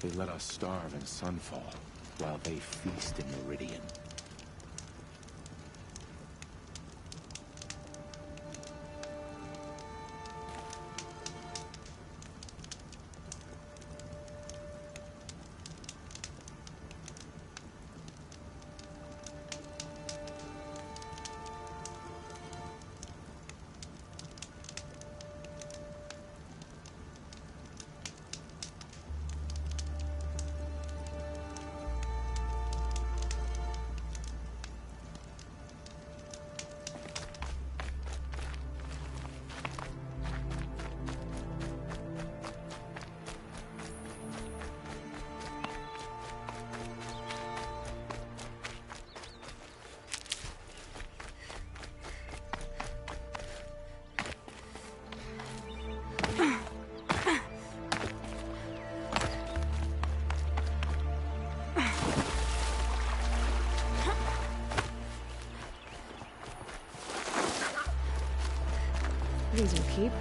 They let us starve in Sunfall, while they feast in Meridian. These will keep.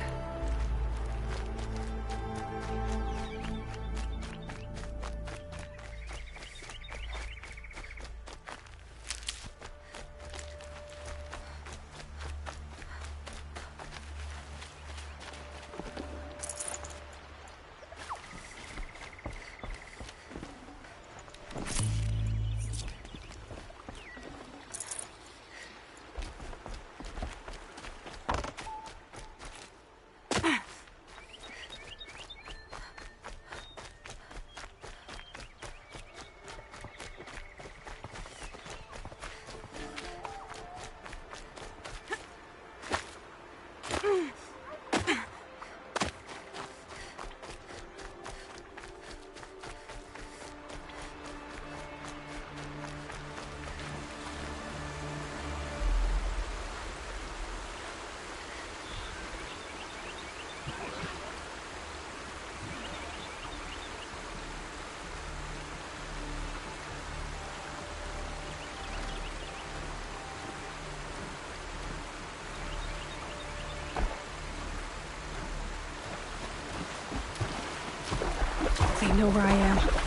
They know where I am.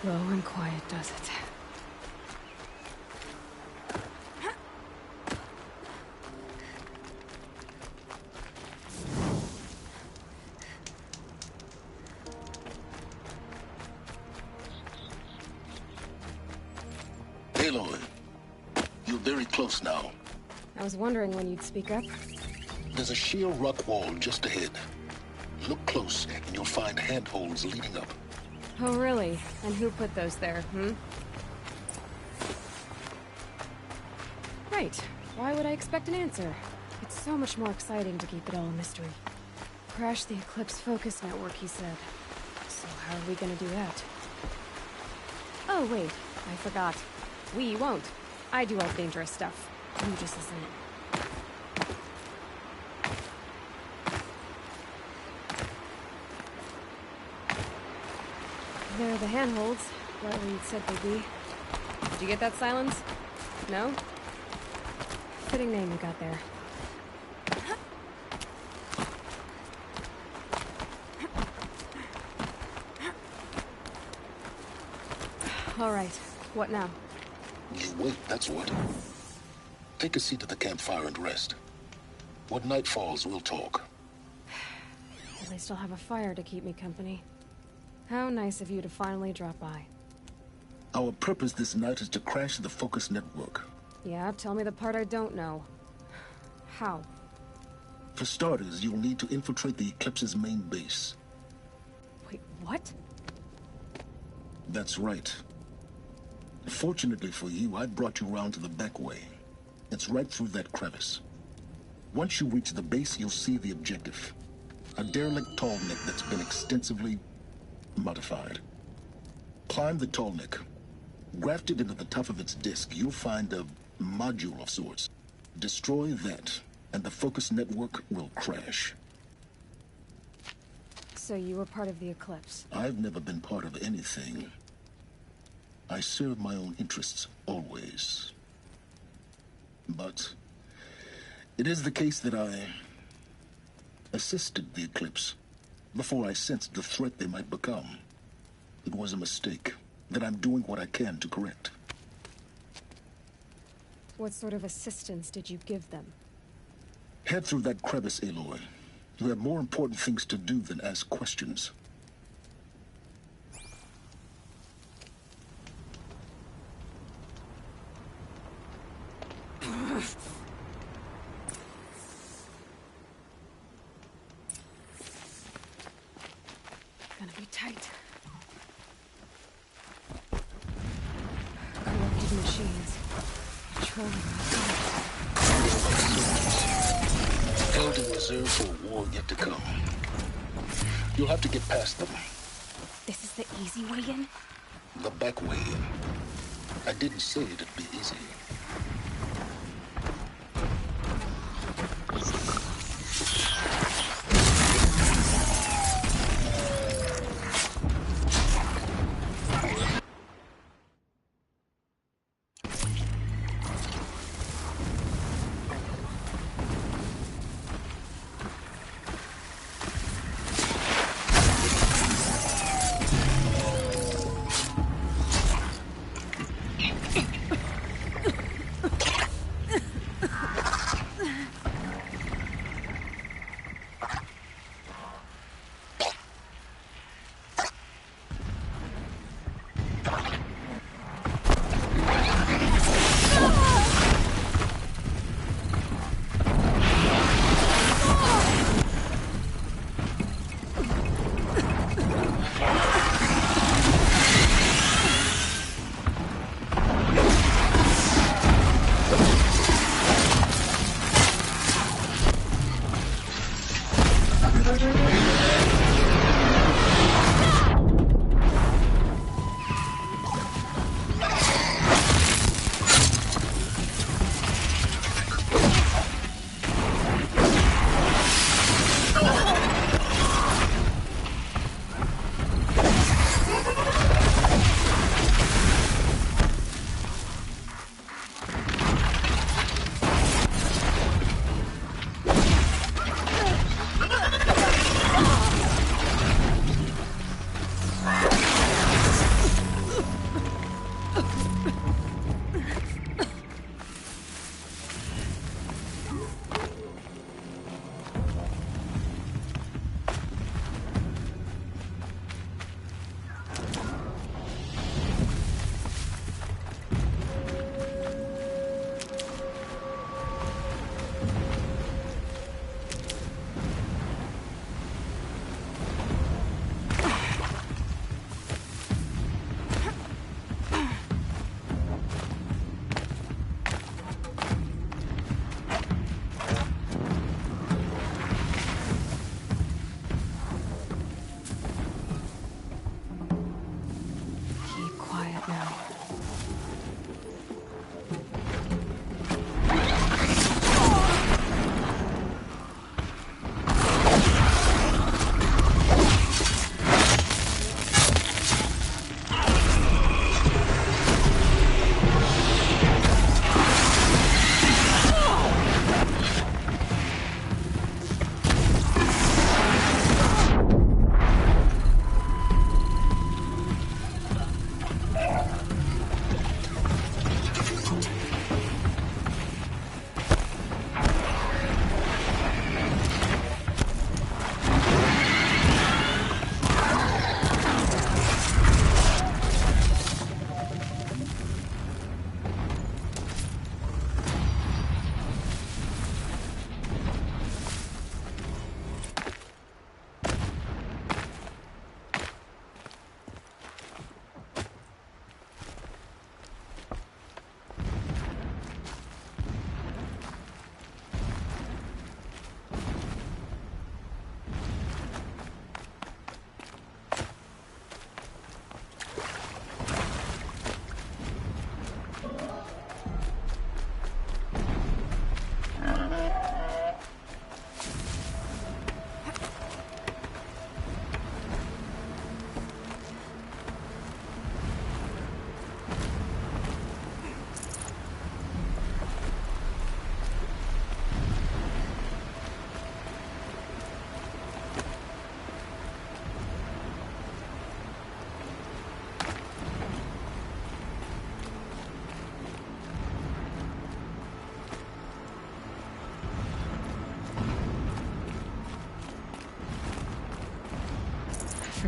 Low and quiet does it. very close now. I was wondering when you'd speak up. There's a sheer rock wall just ahead. Look close, and you'll find handholds leading up. Oh, really? And who put those there, Right. Why would I expect an answer? It's so much more exciting to keep it all a mystery. Crash the Eclipse Focus Network, he said. So how are we gonna do that? Oh, wait. I forgot. We won't. I do all the dangerous stuff. You just listen in. There are the handholds, right where you'd said they'd be. Did you get that, Silence? No? Fitting name you got there. All right, what now? You wait, that's what. Take a seat at the campfire and rest. When night falls, we'll talk. At least I'll have a fire to keep me company. How nice of you to finally drop by. Our purpose this night is to crash the Focus Network. Yeah, tell me the part I don't know. How? For starters, you'll need to infiltrate the Eclipse's main base. Wait, what? That's right. Fortunately for you, I brought you round to the back way. It's right through that crevice. Once you reach the base, you'll see the objective. A derelict tall neck that's been extensively modified. Climb the tall neck. Grafted into the top of its disk, you'll find a module of sorts. Destroy that, and the Focus Network will crash. So you were part of the Eclipse. I've never been part of anything. I serve my own interests, always. But it is the case that I assisted the Eclipse before I sensed the threat they might become. It was a mistake that I'm doing what I can to correct. What sort of assistance did you give them? Head through that crevice, Aloy. You have more important things to do than ask questions. Gonna be tight. Corrupted machines. Patrolling Held in reserve for a war yet to come. You'll have to get past them. This is the easy way in? The back way in. I didn't say it'd be easy.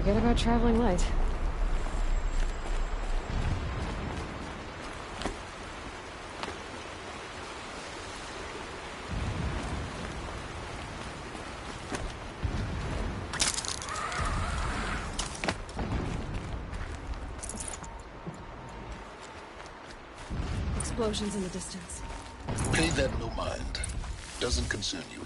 Forget about traveling light. Explosions in the distance. Pay that no mind. Doesn't concern you.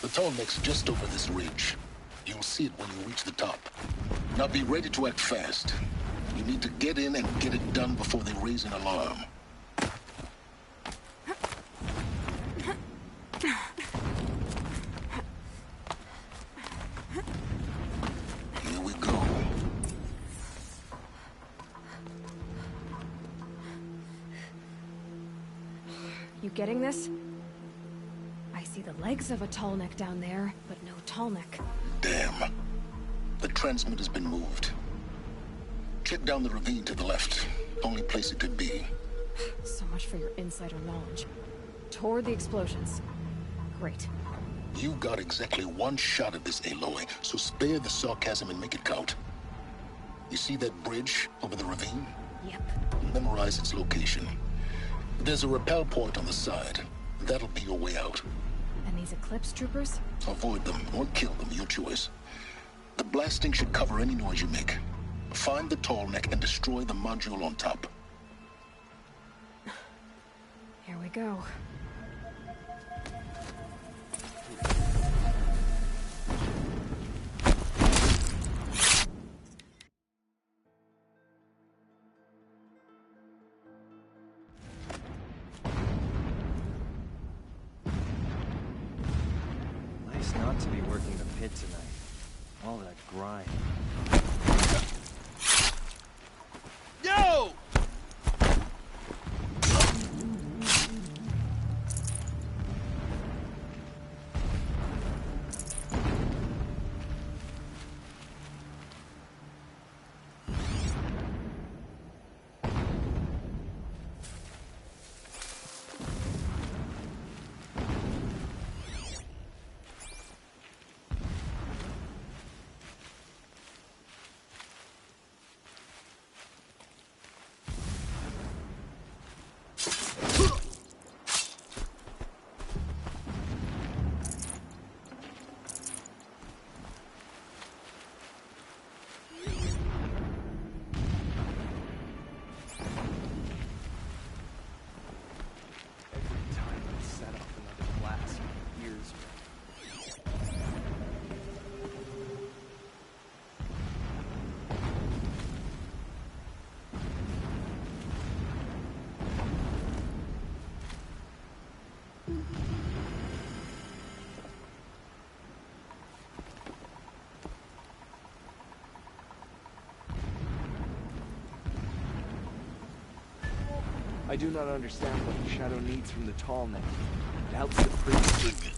The Tallneck's just over this ridge. You'll see it when you reach the top. Now be ready to act fast. You need to get in and get it done before they raise an alarm. Here we go. You getting this? I see the legs of a Tallneck down there, but no Tallneck. Damn. The transmitter's been moved. Check down the ravine to the left. Only place it could be. So much for your insider knowledge. Toward the explosions. Great. You got exactly one shot at this, Aloy, so spare the sarcasm and make it count. You see that bridge over the ravine? Yep. Memorize its location. There's a rappel point on the side. That'll be your way out. And these Eclipse troopers? Avoid them or kill them, your choice. The blasting should cover any noise you make. Find the Tallneck and destroy the module on top. Here we go. Nice not to be working the pit tonight. All that grind. Yo! I do not understand what the Shadow needs from the Tall Neck. It helps the priest.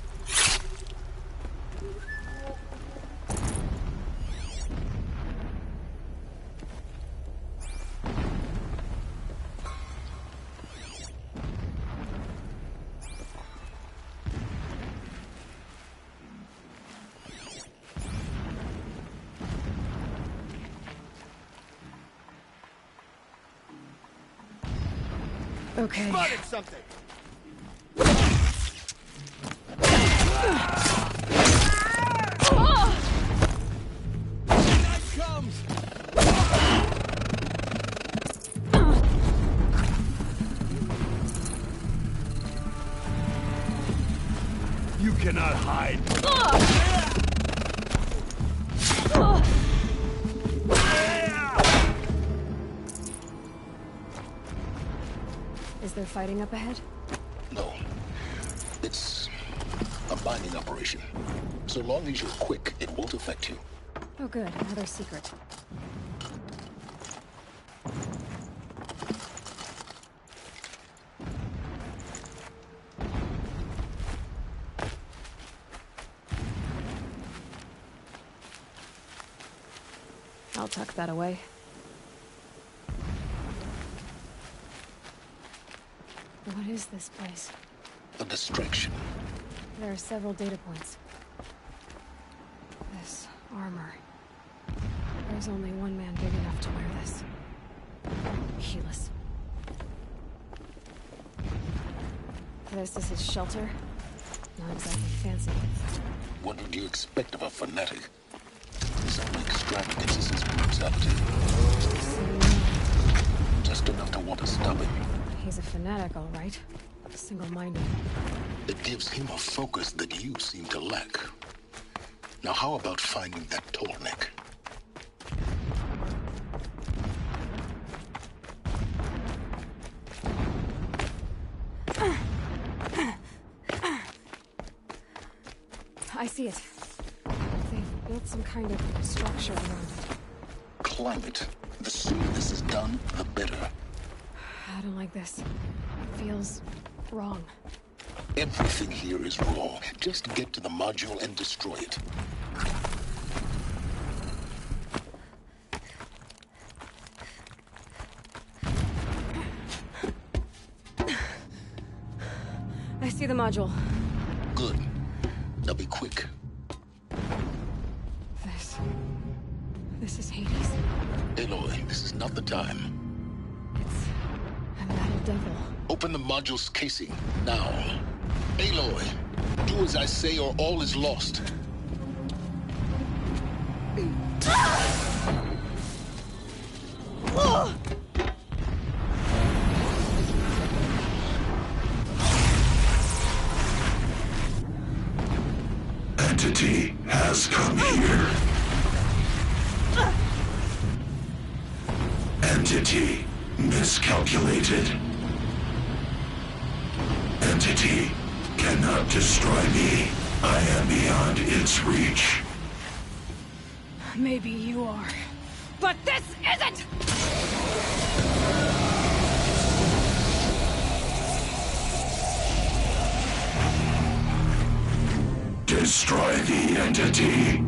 Okay. Spotted something! Night comes! You cannot hide. Is there fighting up ahead? No. It's a mining operation. So long as you're quick, it won't affect you. Oh good, another secret. I'll tuck that away. What is this place? A distraction. There are several data points. This armor. There's only one man big enough to wear this. Helis. This is his shelter. Not exactly fancy. What would you expect of a fanatic? His only extravagance is his brutality. Just enough to want to stop him. He's a fanatic, all right. Single-minded. It gives him a focus that you seem to lack. Now how about finding that tall neck? I see it. They've built some kind of structure around it. Climb it. The sooner this is done, the better. I don't like this. It feels wrong. Everything here is wrong. Just get to the module and destroy it. I see the module. Good. Now be quick. This is Hades. Aloy, this is not the time. It's a metal devil. Open the module's casing, now. Aloy, do as I say or all is lost. Entity has come here. Entity miscalculated. Entity cannot destroy me. I am beyond its reach. Maybe you are. But this isn't! Destroy the entity.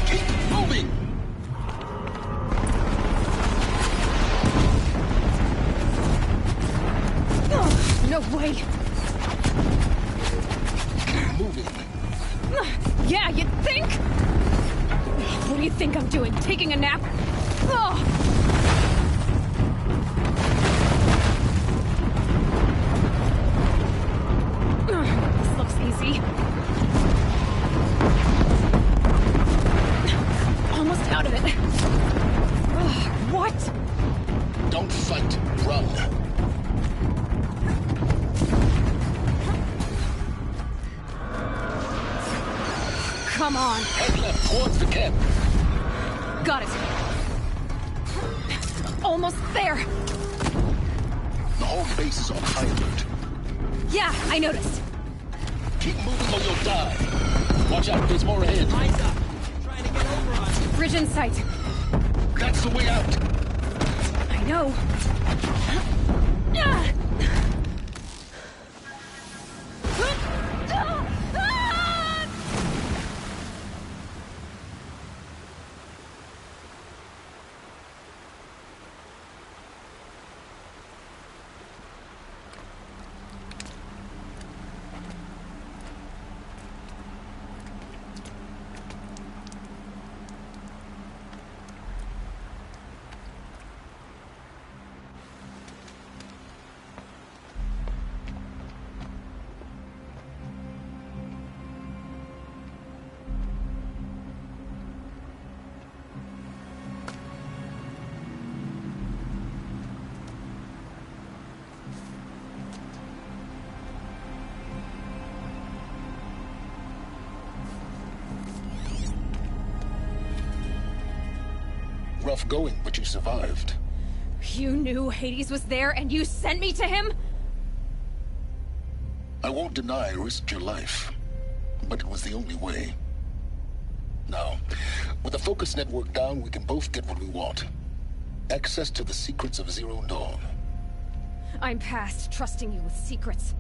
Keep moving! No way! Keep moving. Yeah, you think? What do you think I'm doing? Taking a nap? Oh. This looks easy. Almost out of it. What? Don't fight. Run. Come on. Head left towards the camp. Got it. Almost there. The whole base is on high alert. Yeah, I noticed. Keep moving or you'll die. Watch out, there's more ahead. Eyes up. Trying to get over on you. Bridge in sight. That's the way out. I know. Rough going, but you survived. You knew Hades was there and you sent me to him? I won't deny I risked your life, but it was the only way. Now, with the focus network down, we can both get what we want. Access to the secrets of Zero Dawn. I'm past trusting you with secrets.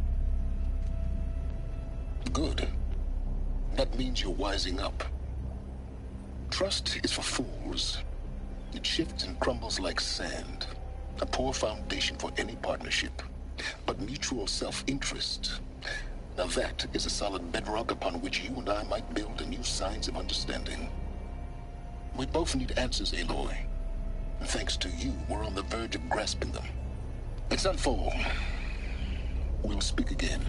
Good. That means you're wising up. Trust is for fools. It shifts and crumbles like sand. A poor foundation for any partnership. But mutual self-interest. Now that is a solid bedrock upon which you and I might build a new science of understanding. We both need answers, Aloy. And thanks to you, we're on the verge of grasping them. It's Sunfall. We'll speak again.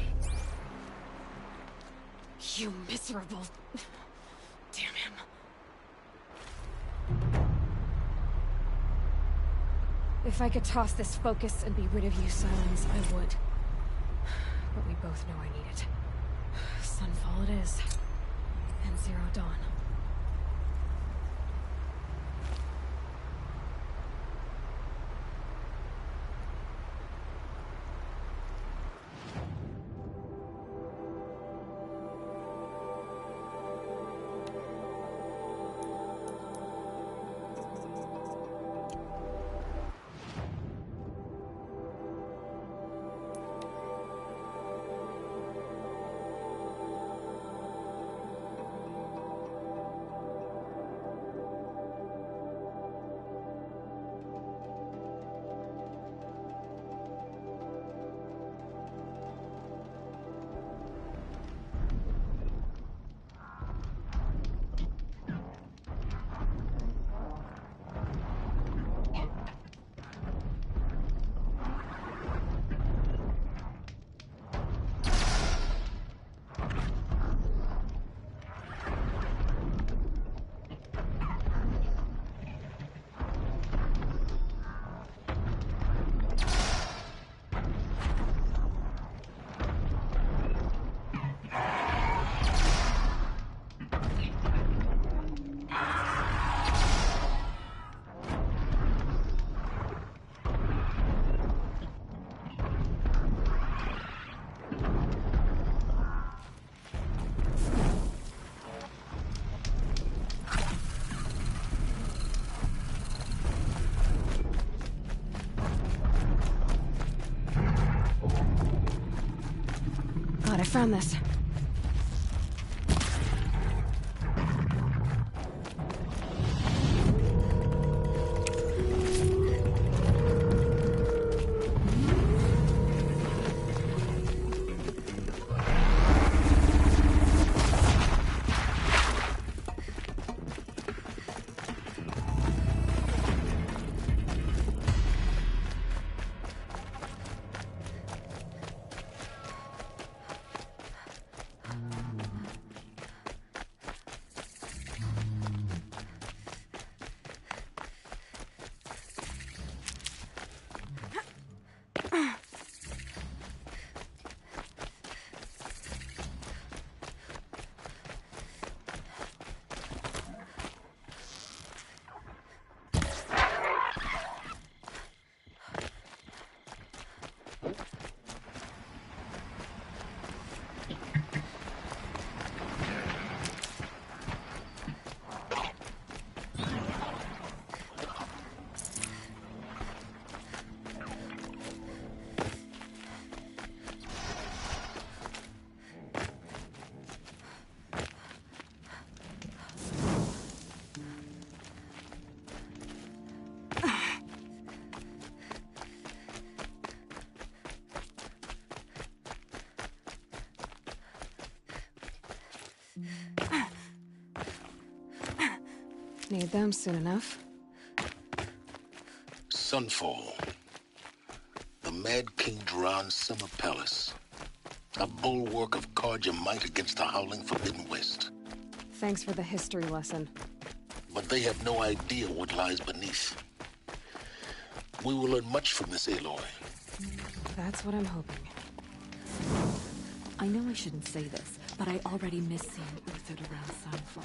You miserable... Damn him. If I could toss this focus and be rid of you, Silence, I would. But we both know I need it. Sunfall it is. And Zero Dawn. I found this. Need them soon enough. Sunfall. The Mad King Duran's summer palace. A bulwark of Carja might against the howling Forbidden West. Thanks for the history lesson. But they have no idea what lies beneath. We will learn much from this Aloy. That's what I'm hoping. I know I shouldn't say this, but I already miss seeing Uther around Sunfall.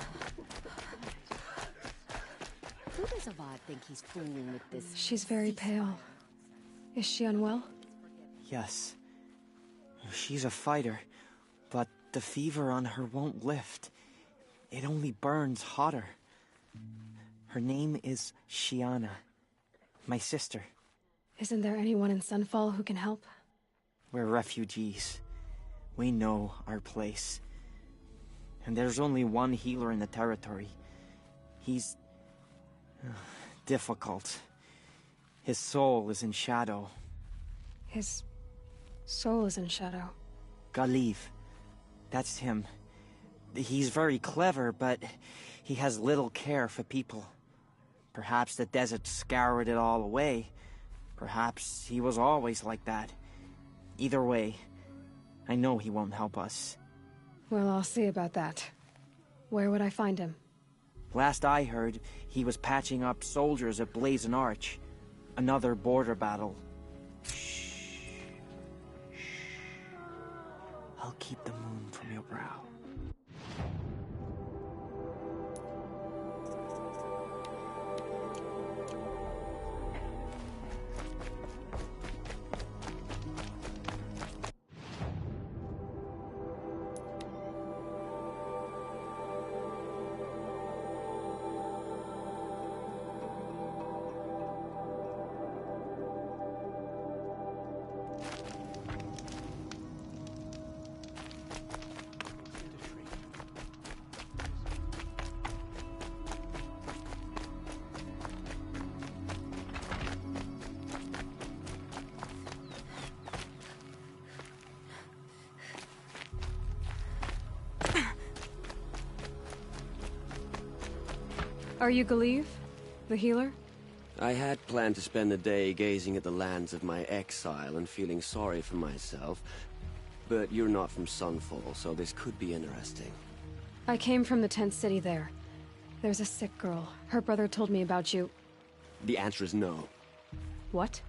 Who does Avad think he's fooling with this? She's very pale. Is she unwell? Yes. She's a fighter, but the fever on her won't lift. It only burns hotter. Her name is Shiana, my sister. Isn't there anyone in Sunfall who can help? We're refugees. We know our place. And there's only one healer in the territory. He's difficult. His soul is in shadow. His soul is in shadow. Galiv. That's him. He's very clever, but he has little care for people. Perhaps the desert scoured it all away. Perhaps he was always like that. Either way, I know he won't help us. Well, I'll see about that. Where would I find him? Last I heard, he was patching up soldiers at Blazon Arch. Another border battle. Shh. I'll keep the moon from your brow. Are you Galiv? The healer? I had planned to spend the day gazing at the lands of my exile and feeling sorry for myself. But you're not from Sunfall, so this could be interesting. I came from the tent city there. There's a sick girl. Her brother told me about you. The answer is no. What?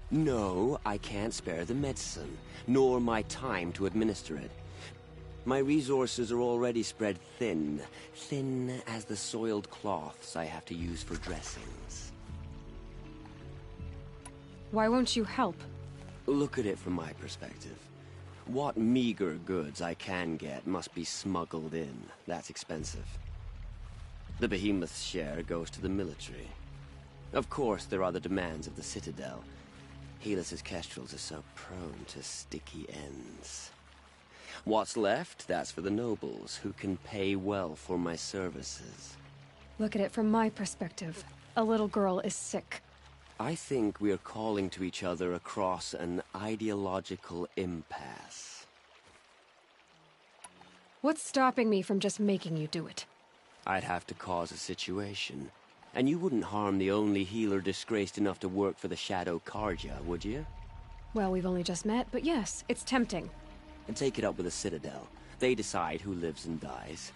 No, I can't spare the medicine, nor my time to administer it. My resources are already spread thin. Thin as the soiled cloths I have to use for dressings. Why won't you help? Look at it from my perspective. What meager goods I can get must be smuggled in. That's expensive. The behemoth's share goes to the military. Of course, there are the demands of the Citadel. Helis's kestrels are so prone to sticky ends. What's left, that's for the nobles, who can pay well for my services. Look at it from my perspective. A little girl is sick. I think we are calling to each other across an ideological impasse. What's stopping me from just making you do it? I'd have to cause a situation. And you wouldn't harm the only healer disgraced enough to work for the Shadow Carja, would you? Well, we've only just met, but yes, it's tempting. And take it up with the Citadel. They decide who lives and dies.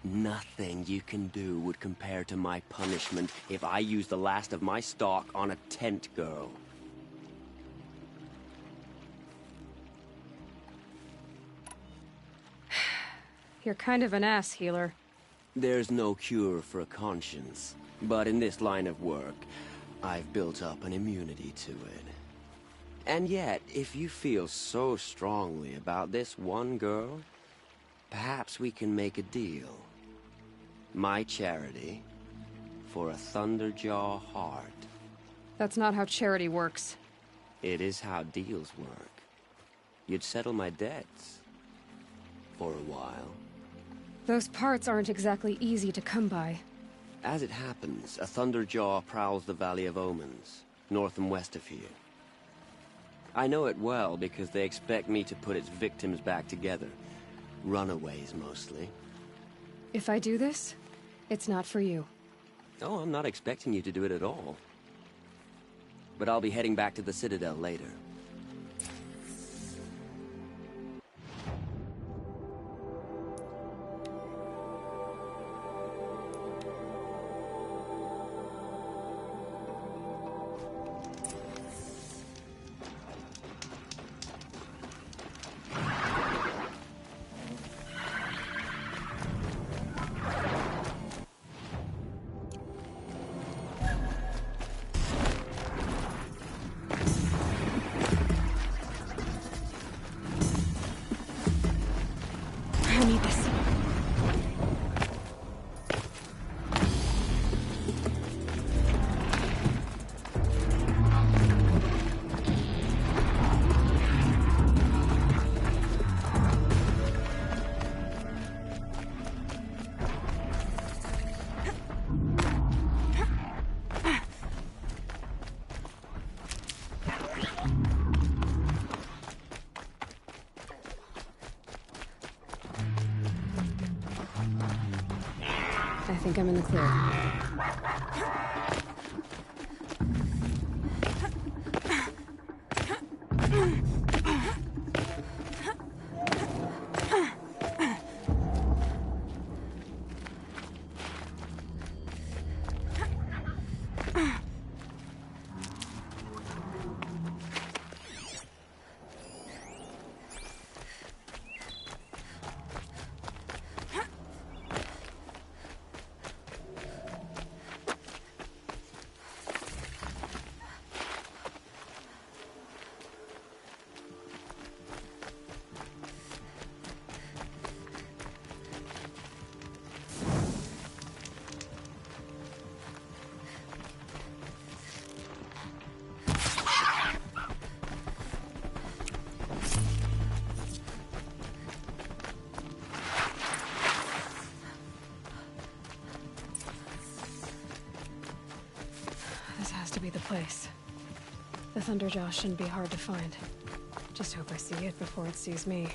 Nothing you can do would compare to my punishment if I use the last of my stock on a tent girl. You're kind of an ass, healer. There's no cure for a conscience. But in this line of work, I've built up an immunity to it. And yet, if you feel so strongly about this one girl, perhaps we can make a deal. My charity for a Thunderjaw heart. That's not how charity works. It is how deals work. You'd settle my debts. For a while. Those parts aren't exactly easy to come by. As it happens, a Thunderjaw prowls the Valley of Omens, north and west of here. I know it well because they expect me to put its victims back together. Runaways, mostly. If I do this, it's not for you. Oh, I'm not expecting you to do it at all. But I'll be heading back to the Citadel later. I need this. I think I'm in the clear. This has to be the place. The Thunderjaw shouldn't be hard to find. Just hope I see it before it sees me.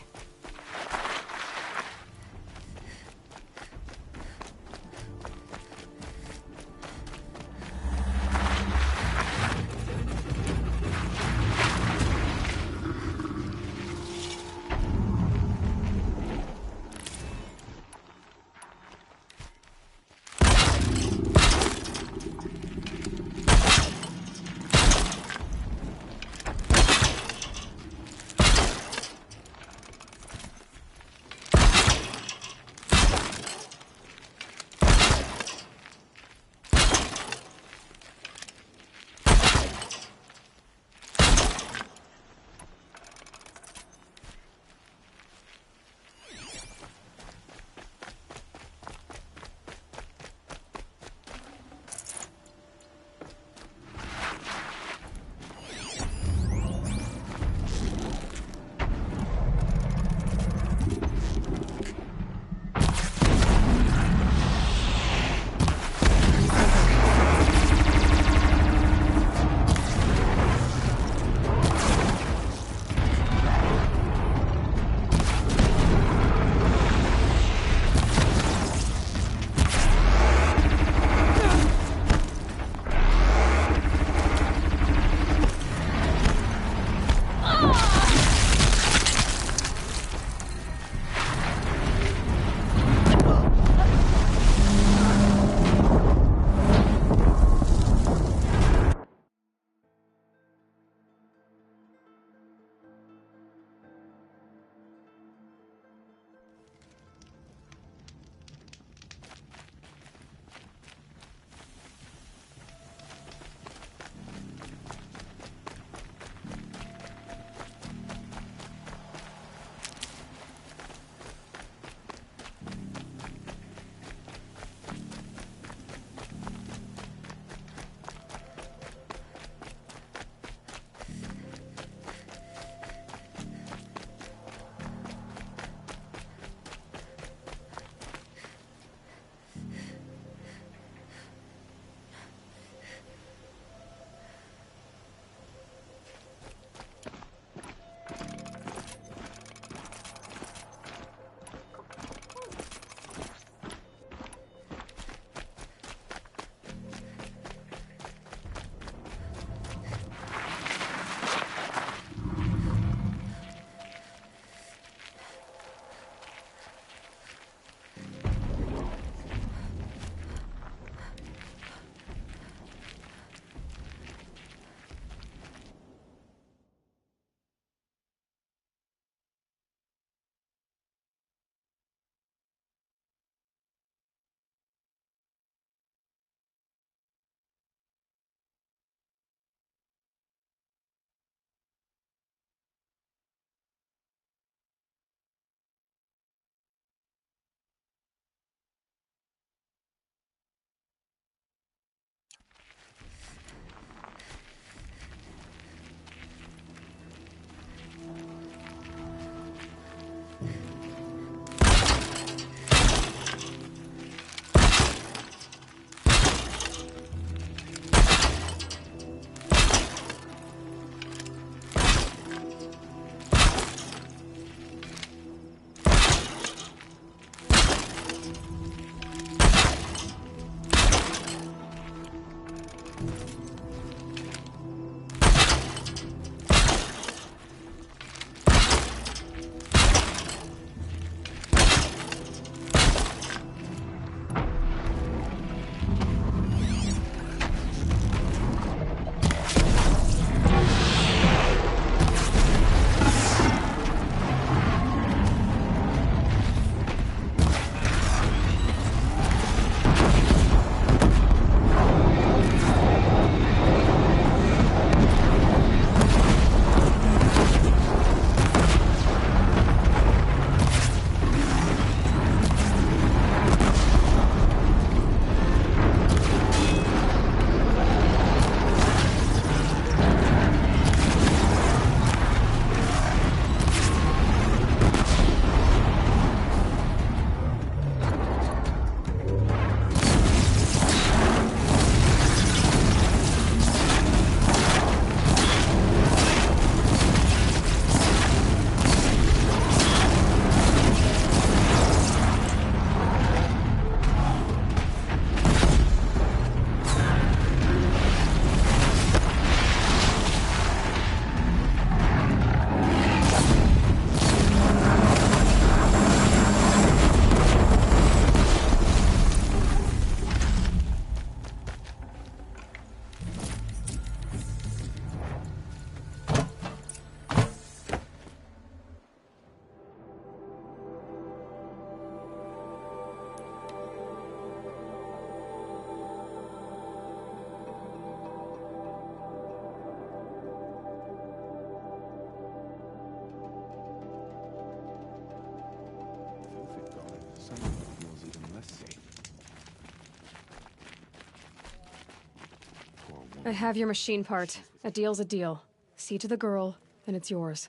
I have your machine part. A deal's a deal. See to the girl, and it's yours.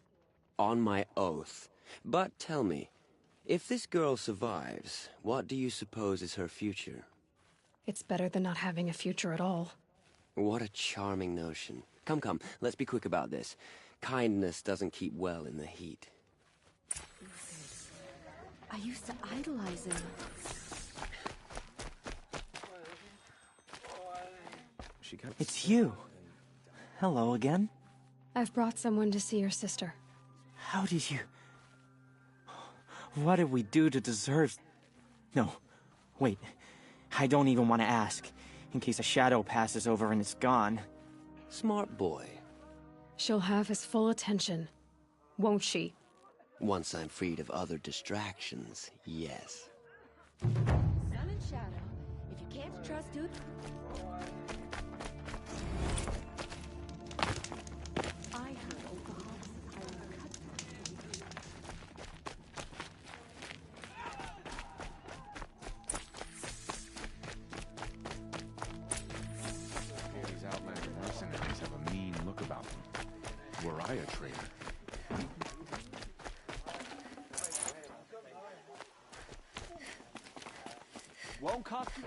On my oath. But tell me, if this girl survives, what do you suppose is her future? It's better than not having a future at all. What a charming notion. Come, come, let's be quick about this. Kindness doesn't keep well in the heat. I used to idolize him. It's you. Hello again. I've brought someone to see your sister. How did you... What did we do to deserve... No, wait. I don't even want to ask, in case a shadow passes over and it's gone. Smart boy. She'll have his full attention, won't she? Once I'm freed of other distractions, yes. Sun and shadow. If you can't trust dude... I heard Oklahoma hiring cut. These outlander mercenaries have a mean look about them. Were I a traitor? Won't cost you.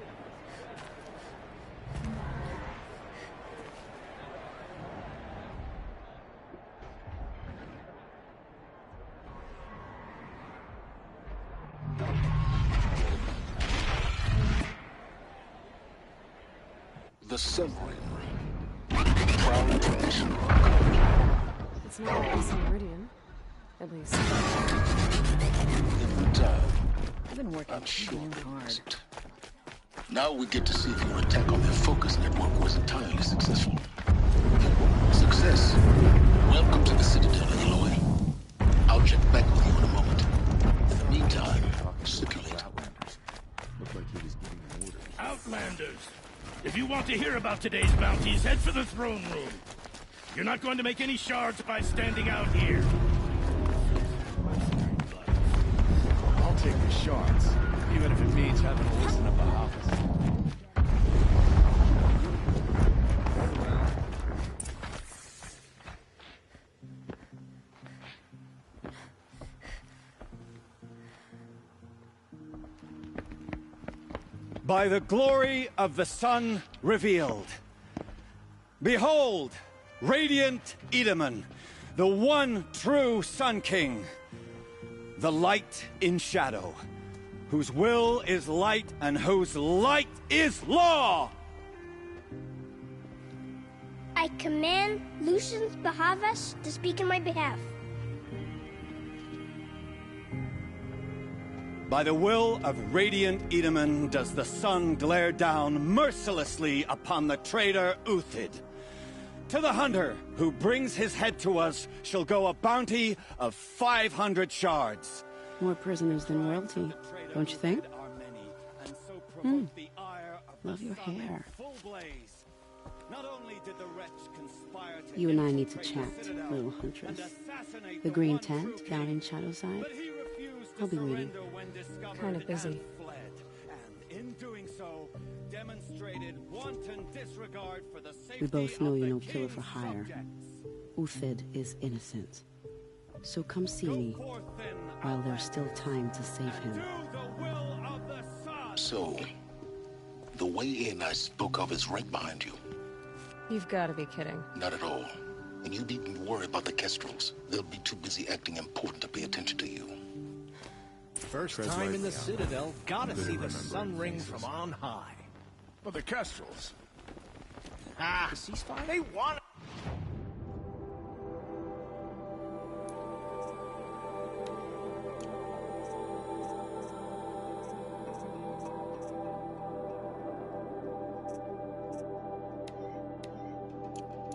The submarine ring. Proud tradition. It's not like this Meridian. At least. In time, I've been working I'm sure damn they hard. wasn't. Now we get to see if your attack on their focus network was entirely successful. Success. Welcome to the Citadel, Aloy. I'll check back with you in a moment. In the meantime, circulate. Looked like he was giving them orders. Outlanders! If you want to hear about today's bounties, head for the throne room. You're not going to make any shards by standing out here. I'll take the shards, even if it means having to listen to Bahavas. By the glory of the sun revealed. Behold, radiant Edaman, the one true Sun King, the light in shadow, whose will is light and whose light is law! I command Lucius Bahavas to speak in my behalf. By the will of radiant Edaman does the sun glare down mercilessly upon the traitor Uthid. To the hunter who brings his head to us shall go a bounty of 500 shards. More prisoners than royalty, don't you think? Love your hair. You and I need to chat, little huntress. The green tent down in Shadowside. I'll be waiting. Kind of busy. We both know you're no killer for hire. Uthid is innocent. So come see me while there's still time to save him. So, the way in I spoke of is right behind you. You've got to be kidding. Not at all. And you needn't worry about the Kestrels. They'll be too busy acting important to pay attention to you. First time in the Citadel, gotta see the sun ring from on high. But the Kestrels. Ah, ceasefire? They want...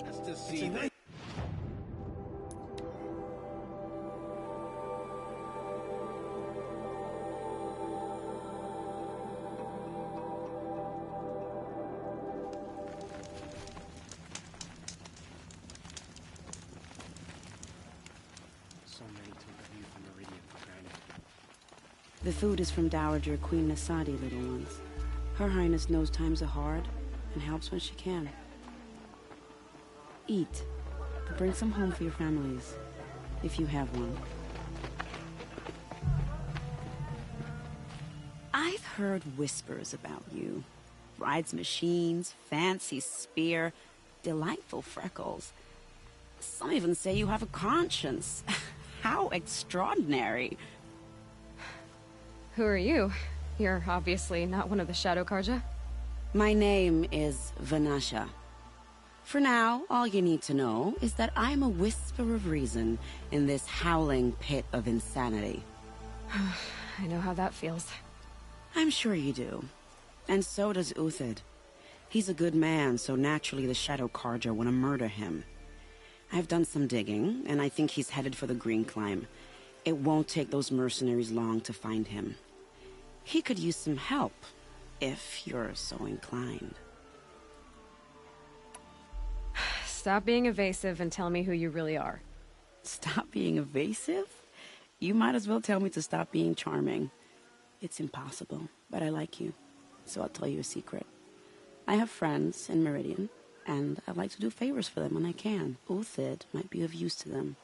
Just to see that... The food is from Dowager Queen Nasadi, little ones. Her Highness knows times are hard and helps when she can. eat. But bring some home for your families, if you have one. I've heard whispers about you. Rides machines, fancy spear, delightful freckles. Some even say you have a conscience. How extraordinary. Who are you? You're obviously not one of the Shadow Karja. My name is Vanasha. For now, all you need to know is that I'm a whisper of reason in this howling pit of insanity. I know how that feels. I'm sure you do. And so does Uthid. He's a good man, so naturally the Shadow Karja want to murder him. I've done some digging, and I think he's headed for the Green Climb. It won't take those mercenaries long to find him. He could use some help, if you're so inclined. Stop being evasive and tell me who you really are. Stop being evasive? You might as well tell me to stop being charming. It's impossible, but I like you, so I'll tell you a secret. I have friends in Meridian, and I like to do favors for them when I can. Uthid might be of use to them,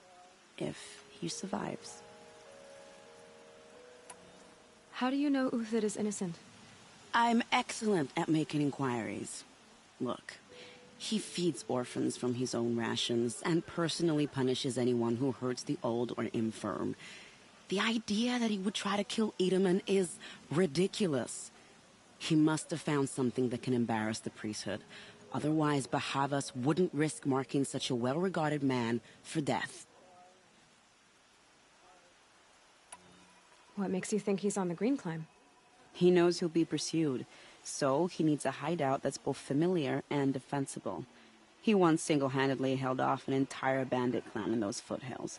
if he survives. How do you know Uthid is innocent? I'm excellent at making inquiries. Look, he feeds orphans from his own rations and personally punishes anyone who hurts the old or infirm. The idea that he would try to kill Edaman is ridiculous. He must have found something that can embarrass the priesthood. Otherwise, Bahavas wouldn't risk marking such a well-regarded man for death. What makes you think he's on the Green Climb? He knows he'll be pursued, so he needs a hideout that's both familiar and defensible. He once single-handedly held off an entire bandit clan in those foothills.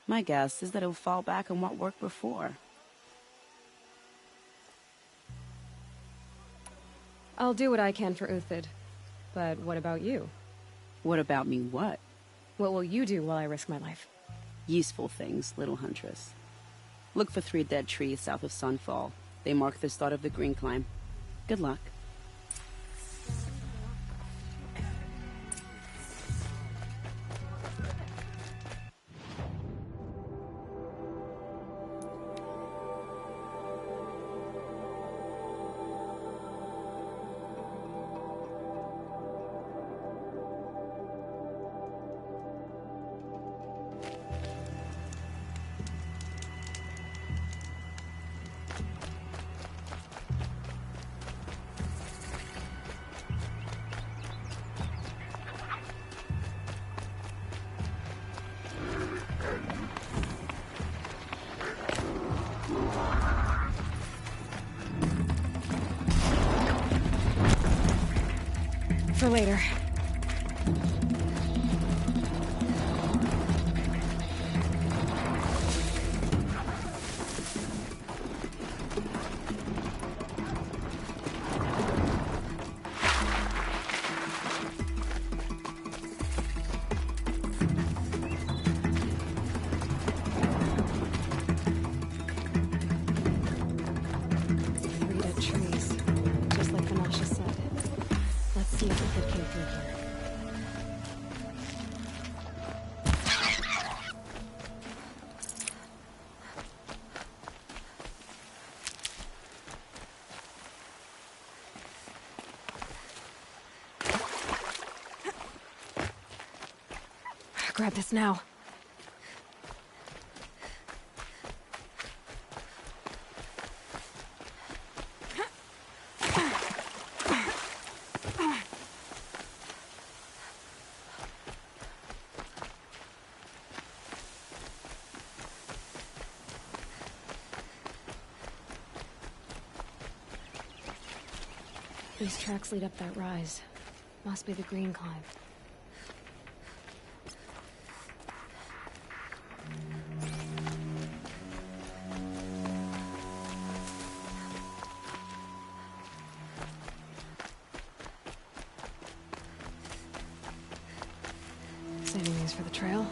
My guess is that he'll fall back on what worked before. I'll do what I can for Uthid. But what about you? What about me what? What will you do while I risk my life? Useful things, little huntress. Look for 3 dead trees south of Sunfall. They mark the start of the Green Climb. Good luck. For later. Grab this now. These tracks lead up that rise. Must be the Green Climb. Saving these for the trail.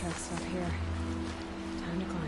tracks stop here. Time to climb.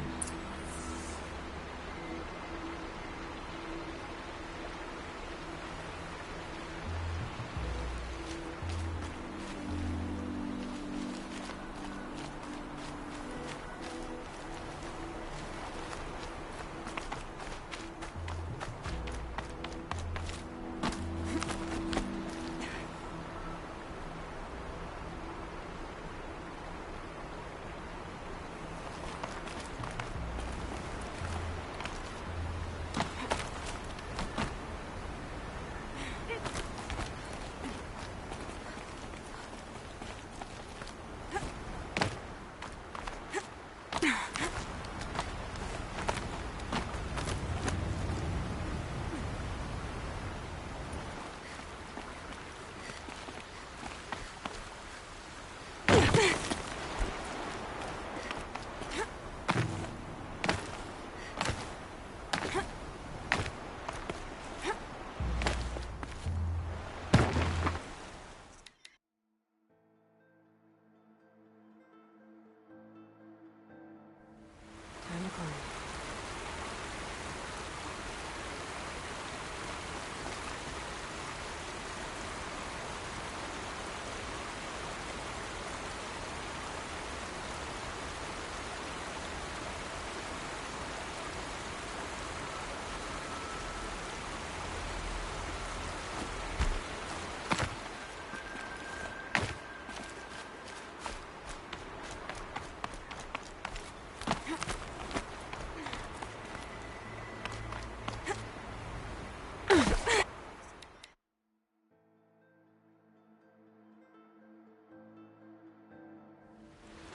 Time to climb.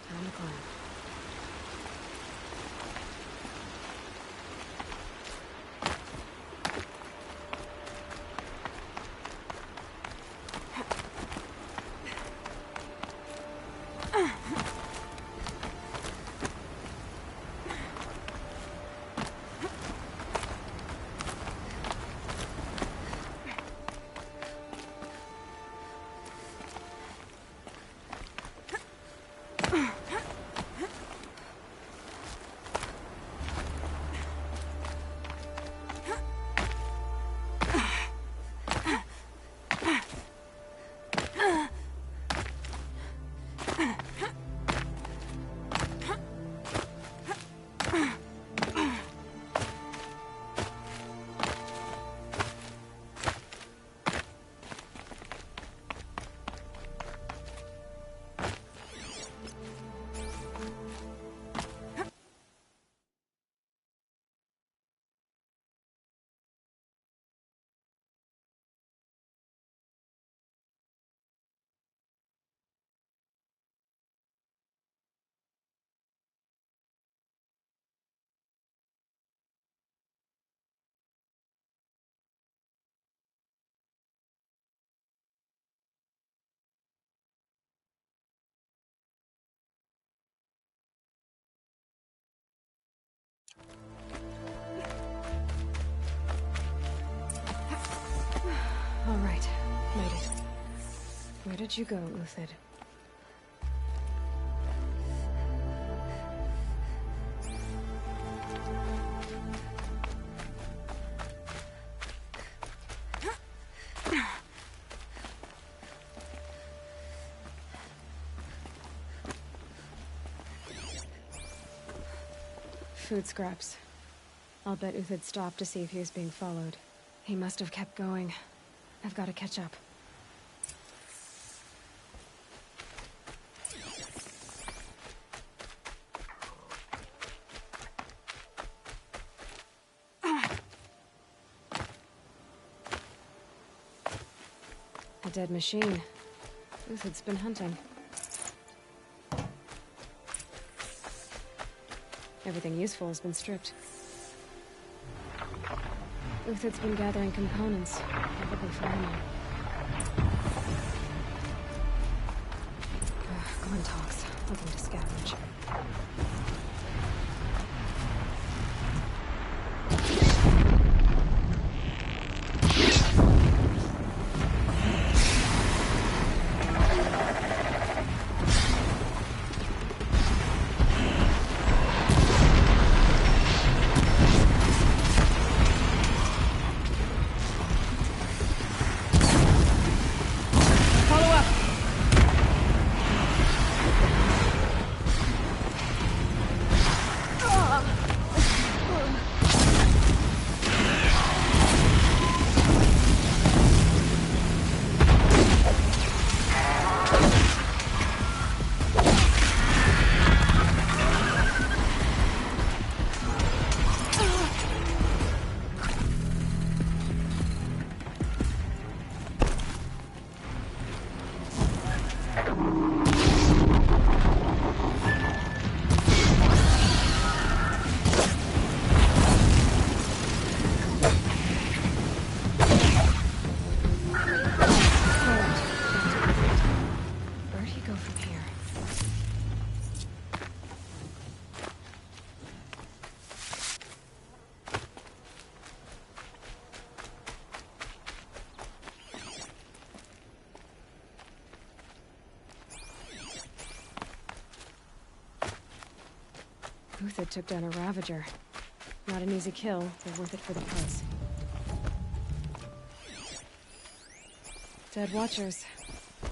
Time to climb. All right, made it. Where did you go, Uthid? Food scraps. I'll bet Uthid stopped to see if he was being followed. He must have kept going. I've got to catch up. A dead machine. Uthid's been hunting. Everything useful has been stripped. Uthid's been gathering components, probably for ammo. Glenn talks. Looking to scavenge. Uthid took down a Ravager. Not an easy kill, but worth it for the price. Dead Watchers.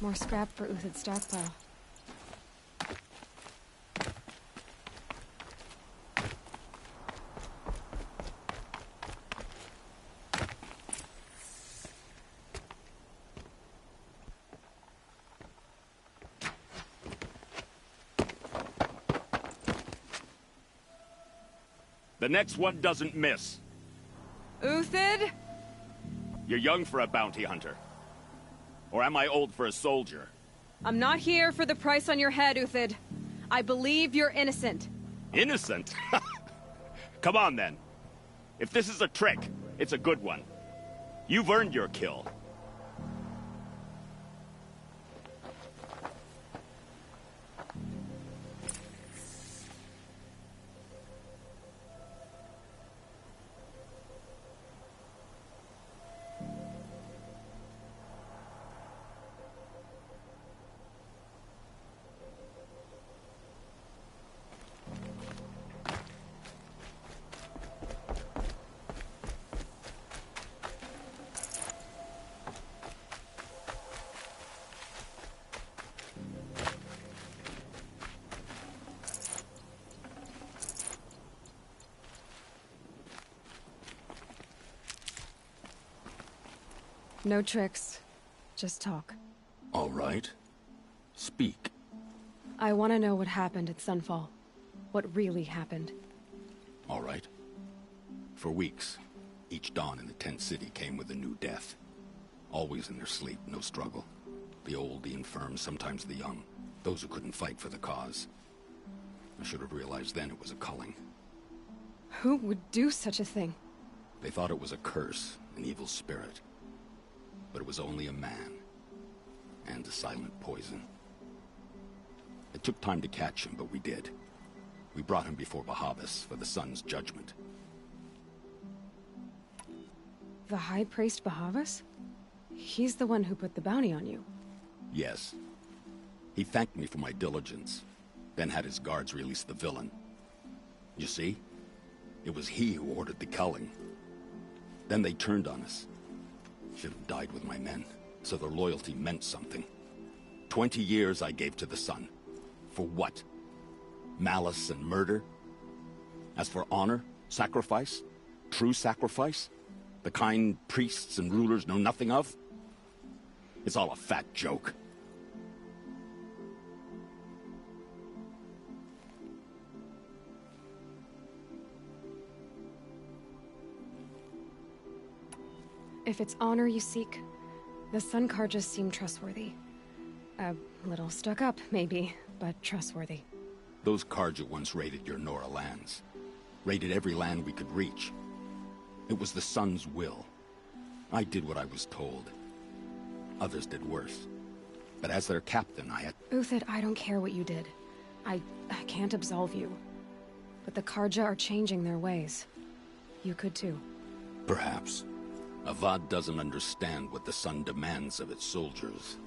More scrap for Uthid's stockpile. The next one doesn't miss. Uthid? You're young for a bounty hunter. Or am I old for a soldier? I'm not here for the price on your head, Uthid. I believe you're innocent. Innocent? Come on, then. If this is a trick, it's a good one. You've earned your kill. No tricks. Just talk. All right. Speak. I want to know what happened at Sunfall. What really happened. All right. For weeks, each dawn in the tent city came with a new death. Always in their sleep, no struggle. The old, the infirm, sometimes the young. Those who couldn't fight for the cause. I should have realized then it was a culling. Who would do such a thing? They thought it was a curse, an evil spirit. But it was only a man. And a silent poison. It took time to catch him, but we did. We brought him before Bahavas for the sun's judgment. The High Priest Bahavas? He's the one who put the bounty on you. Yes. He thanked me for my diligence, then had his guards release the villain. You see? It was he who ordered the culling. Then they turned on us. Should have died with my men, so their loyalty meant something. 20 years I gave to the sun. For what? Malice and murder? As for honor, sacrifice, true sacrifice, the kind priests and rulers know nothing of? It's all a fat joke. If it's honor you seek, the Sun Carjas seem trustworthy. A little stuck up, maybe, but trustworthy. Those Carja once raided your Nora lands. Raided every land we could reach. It was the Sun's will. I did what I was told. Others did worse. But as their captain, I had... Uthid, I don't care what you did. I can't absolve you. But the Carja are changing their ways. You could too. Perhaps. Avad doesn't understand what the Sun demands of its soldiers.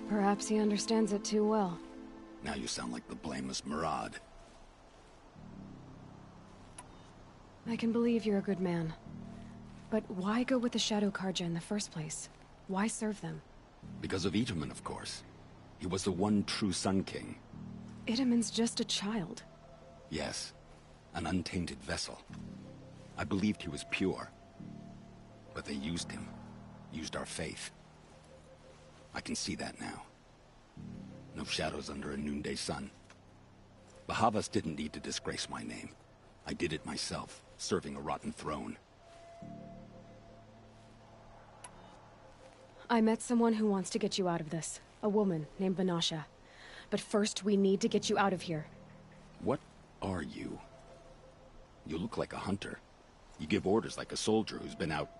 Perhaps he understands it too well. Now you sound like the blameless Murad. I can believe you're a good man. But why go with the Shadow Carja in the first place? Why serve them? Because of Itamen, of course. He was the one true Sun King. Itamen's just a child. Yes. An untainted vessel. I believed he was pure. But they used him. Used our faith. I can see that now. No shadows under a noonday sun. Bahavas didn't need to disgrace my name. I did it myself, serving a rotten throne. I met someone who wants to get you out of this. A woman named Vanasha. But first, we need to get you out of here. What are you? You look like a hunter. You give orders like a soldier who's been out...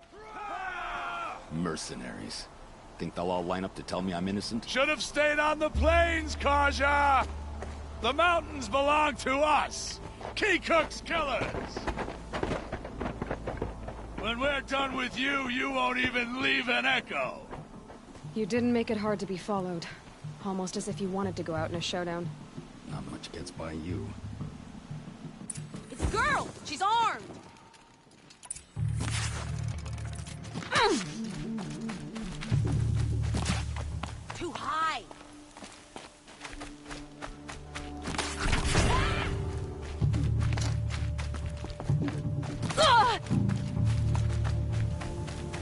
Mercenaries. Think they'll all line up to tell me I'm innocent? Should have stayed on the plains, Carja! The mountains belong to us! Keecook's killers! When we're done with you, you won't even leave an echo! You didn't make it hard to be followed. Almost as if you wanted to go out in a showdown. Not much gets by you. Girl! She's armed! Too high!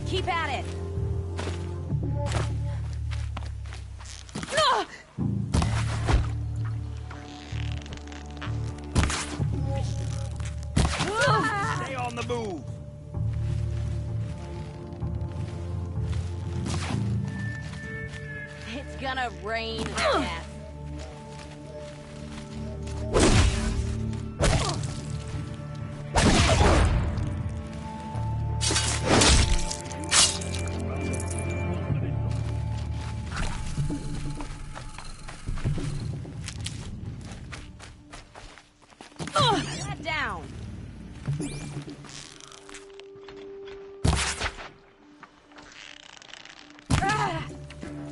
Keep at it! Stay on the move! It's gonna rain death. That down.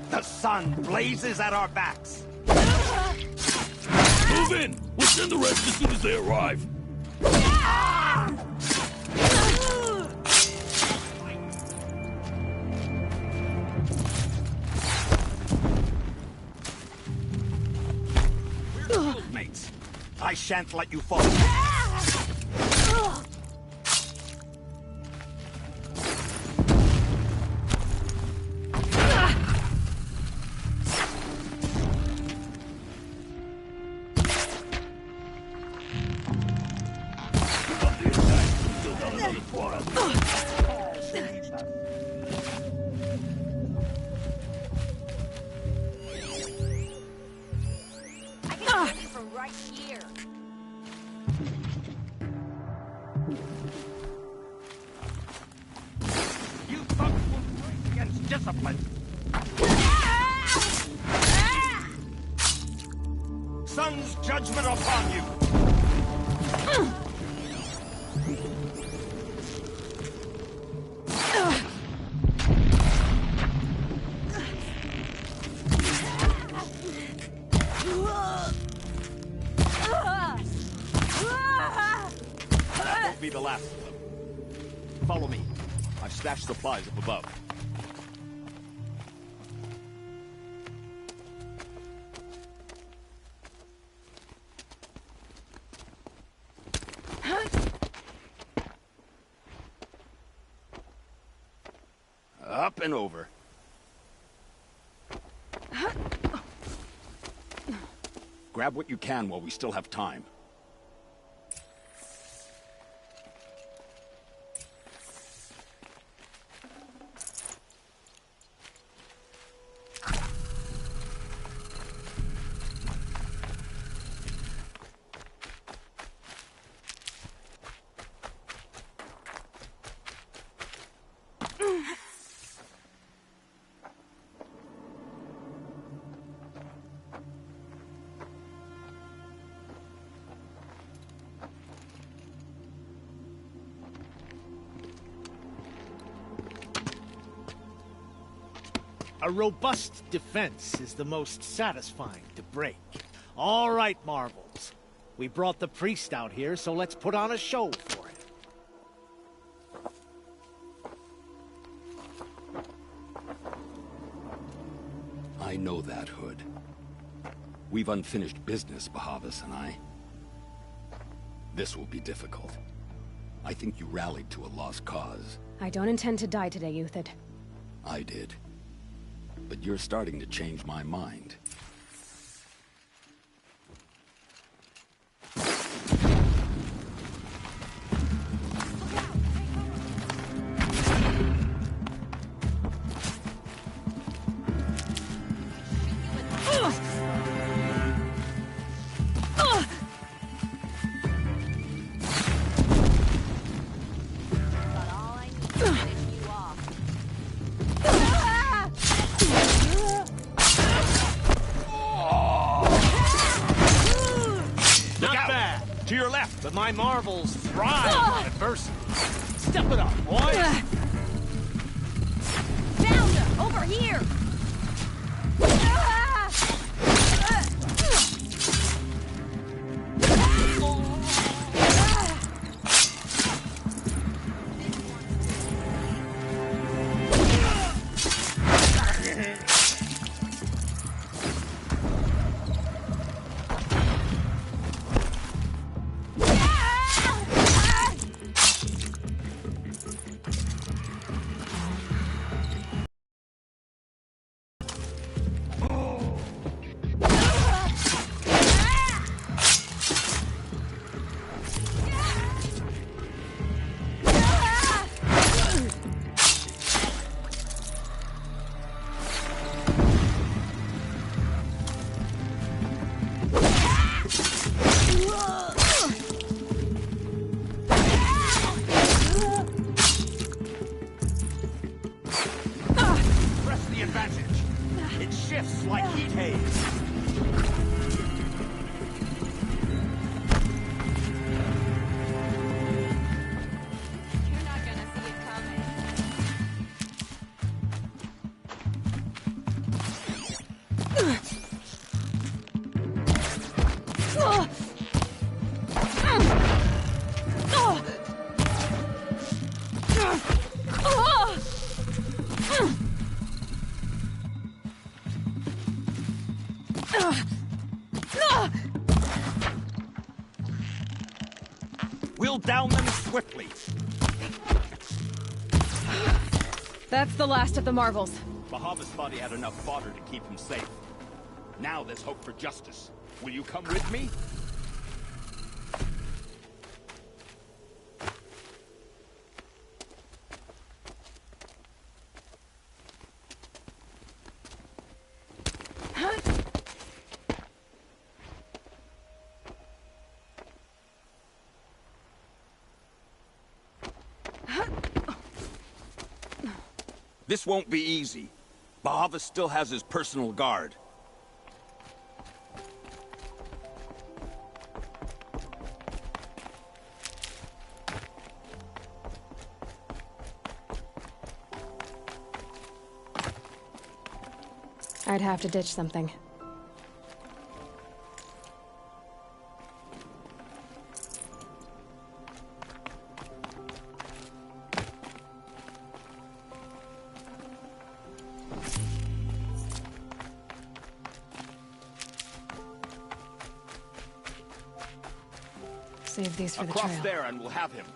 The sun blazes at our backs! Move in! We'll send the rest as soon as they arrive. We're mates. I shan't let you fall. I can see from right here. You folks will fight against discipline. Sun's judgment upon you. That won't be the last of them. Follow me. I've stashed supplies up above. Up and over. Grab what you can while we still have time. A robust defense is the most satisfying to break. All right, Marvels. We brought the priest out here, so let's put on a show for it. I know that, Hood. We've unfinished business, Bahavas and I. This will be difficult. I think you rallied to a lost cause. I don't intend to die today, Euthid. I did. But you're starting to change my mind. To your left! But my Marvels thrive in adversity. Step it up, boy! Found her! Over here! Press the advantage. It shifts like heat haze. You're not gonna see it coming. We'll down them swiftly. That's the last of the marvels. Bahavas thought he had enough fodder to keep him safe. Now there's hope for justice. Will you come with me? This won't be easy. Bahavas still has his personal guard. I'd have to ditch something. Save these for the trail. Across there and we'll have him.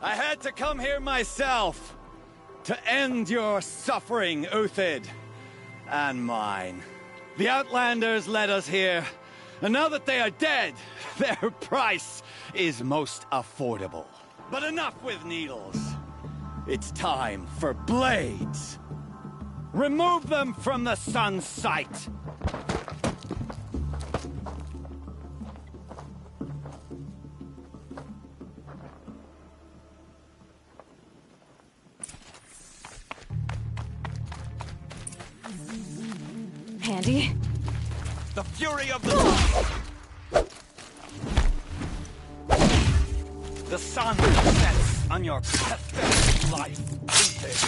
I had to come here myself to end your suffering, Uthid, and mine. The Outlanders led us here, and now that they are dead, their price is most affordable. But enough with needles. It's time for blades. Remove them from the sun's sight. Handy? The fury of the sun! The sun sets on your pathetic life, Uthid.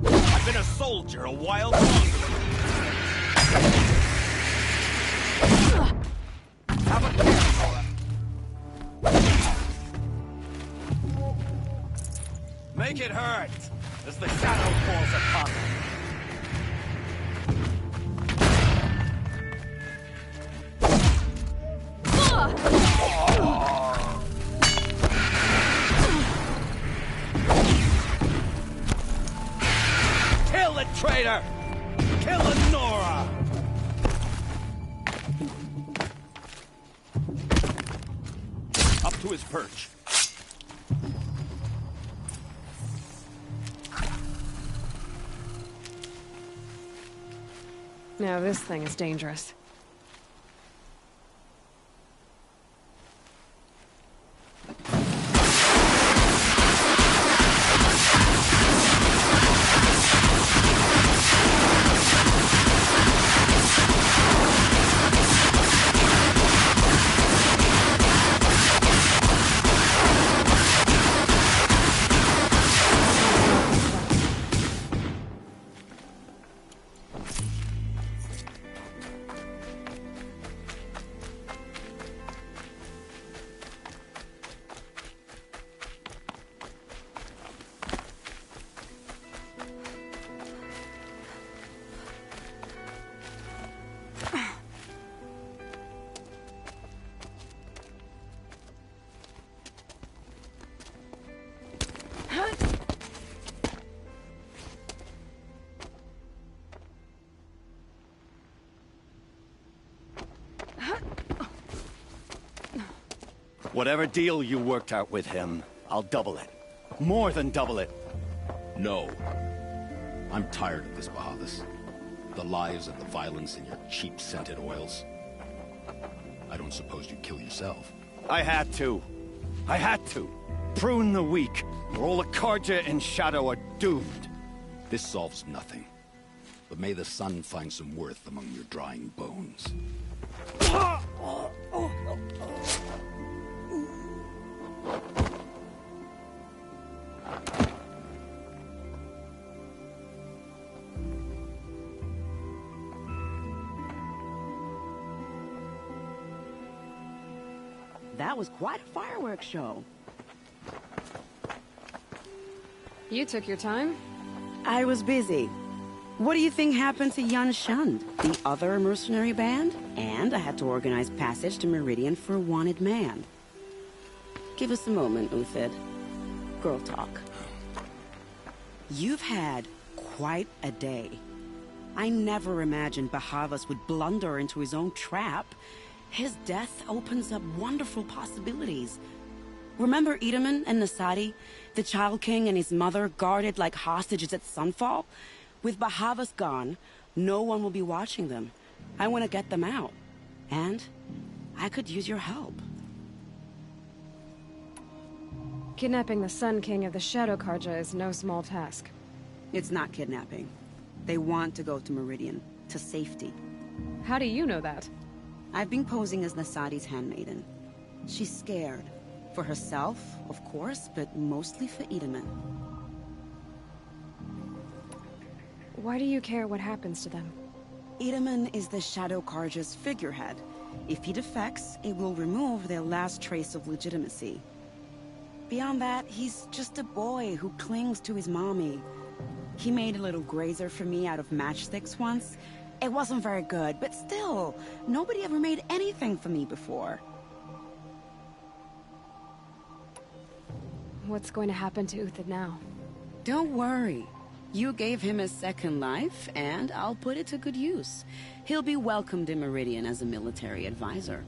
I've been a soldier a while longer. Have a care, Nora. Make it hurt as the shadow falls upon them. Kill the traitor! Kill the Nora! Up to his perch. Now this thing is dangerous. Whatever deal you worked out with him, I'll double it. More than double it. No. I'm tired of this, Bahavas. The lies and the violence in your cheap scented oils. I don't suppose you kill yourself. I had to. I had to. Prune the weak, or all the Karja and Shadow are doomed. This solves nothing. But may the sun find some worth among your drying bones. That was quite a fireworks show. You took your time. I was busy. What do you think happened to Yan Shund, the other mercenary band? And I had to organize passage to Meridian for a wanted man. Give us a moment, Uthid. Girl talk. You've had quite a day. I never imagined Bahavas would blunder into his own trap. His death opens up wonderful possibilities. Remember Itamen and Nasadi? The Child King and his mother guarded like hostages at Sunfall? With Bahavas gone, no one will be watching them. I want to get them out. And I could use your help. Kidnapping the Sun King of the Shadow Karja is no small task. It's not kidnapping. They want to go to Meridian, to safety. How do you know that? I've been posing as Nasadi's handmaiden. She's scared. For herself, of course, but mostly for Itamen. Why do you care what happens to them? Itamen is the Shadow Karja's figurehead. If he defects, it will remove their last trace of legitimacy. Beyond that, he's just a boy who clings to his mommy. He made a little grazer for me out of matchsticks once. It wasn't very good, but still, nobody ever made anything for me before. What's going to happen to Uthid now? Don't worry. You gave him a second life, and I'll put it to good use. He'll be welcomed in Meridian as a military advisor.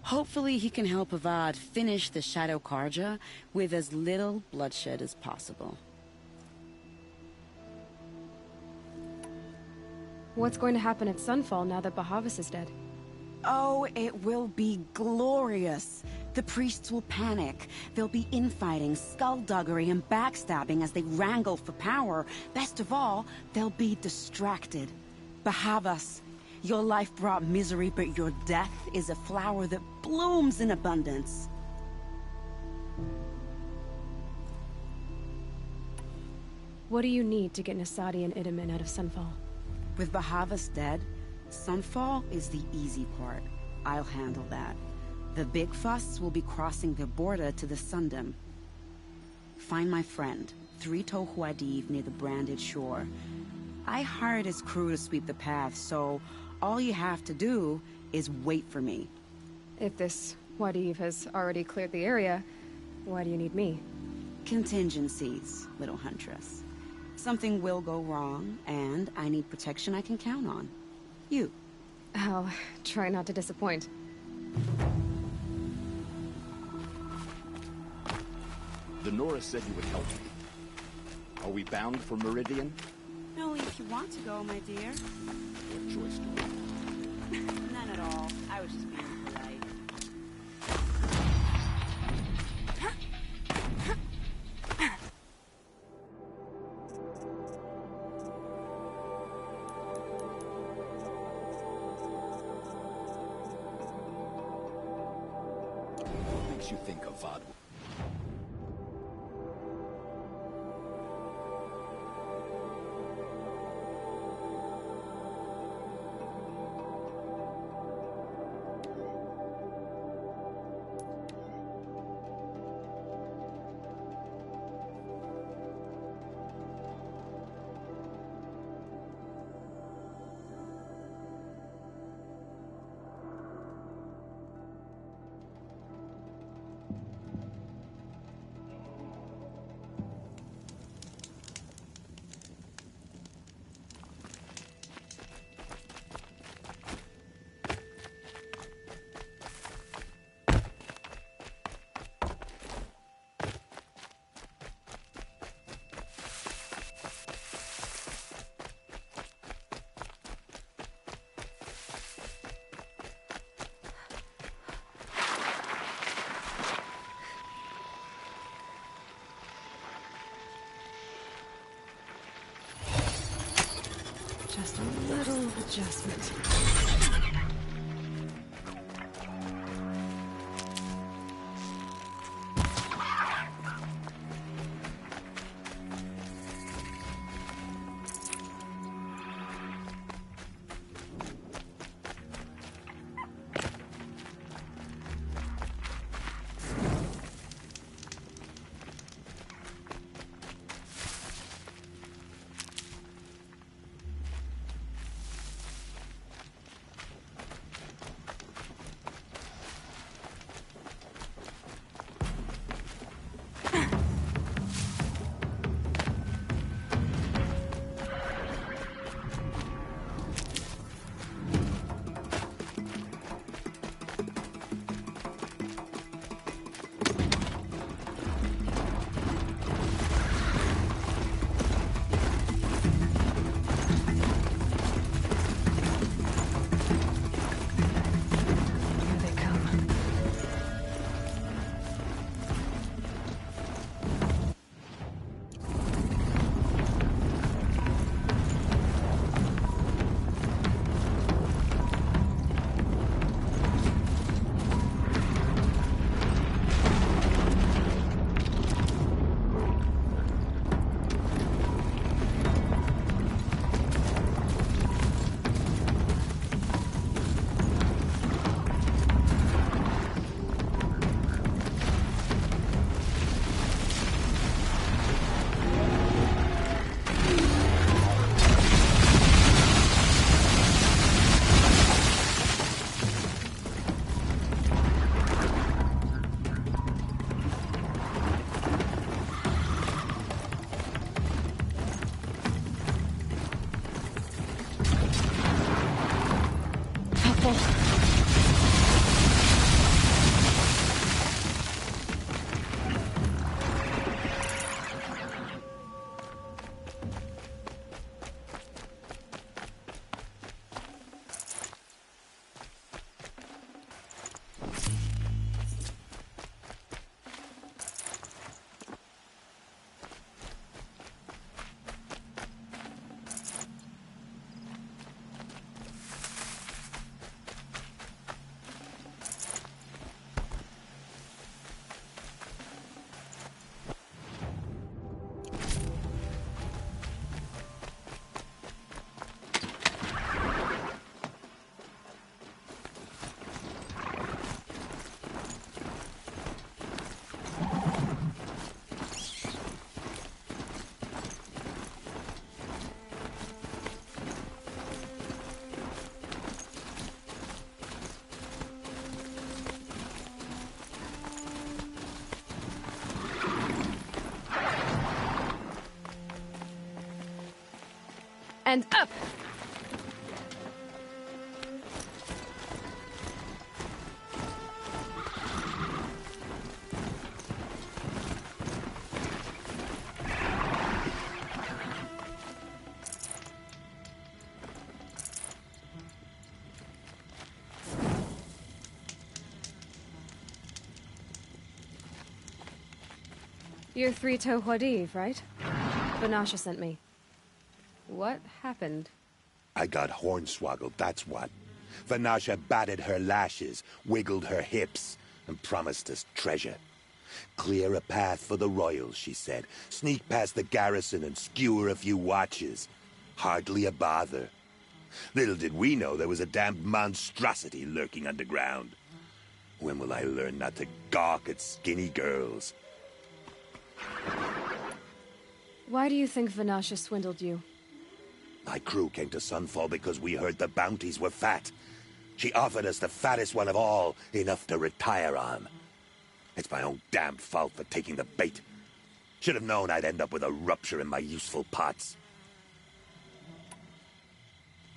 Hopefully he can help Avad finish the Shadow Karja with as little bloodshed as possible. What's going to happen at Sunfall now that Bahavas is dead? Oh, it will be glorious. The priests will panic. There'll be infighting, skullduggery, and backstabbing as they wrangle for power. Best of all, they'll be distracted. Bahavas, your life brought misery, but your death is a flower that blooms in abundance. What do you need to get Nasadi and Itamen out of Sunfall? With Bahavas dead, Sunfall is the easy part. I'll handle that. The big fuss will be crossing the border to the Sundom. Find my friend, Three-Toe Huadiv, near the Branded Shore. I hired his crew to sweep the path, so all you have to do is wait for me. If this Huadiv has already cleared the area, why do you need me? Contingencies, little huntress. Something will go wrong, and I need protection I can count on. You. I'll try not to disappoint. The Nora said you would help me. Are we bound for Meridian? No, if you want to go, my dear. What choice do we have? None at all. I was just being polite. What makes you think Avad? Just a little adjustment. And up! You're Three-Toe Huadiv, right? Vanasha sent me. What happened? I got hornswoggled, that's what. Vanasha batted her lashes, wiggled her hips, and promised us treasure. Clear a path for the royals, she said. Sneak past the garrison and skewer a few watches. Hardly a bother. Little did we know there was a damned monstrosity lurking underground. When will I learn not to gawk at skinny girls? Why do you think Vanasha swindled you? My crew came to Sunfall because we heard the bounties were fat. She offered us the fattest one of all, enough to retire on. It's my own damn fault for taking the bait. Should have known I'd end up with a rupture in my useful pots.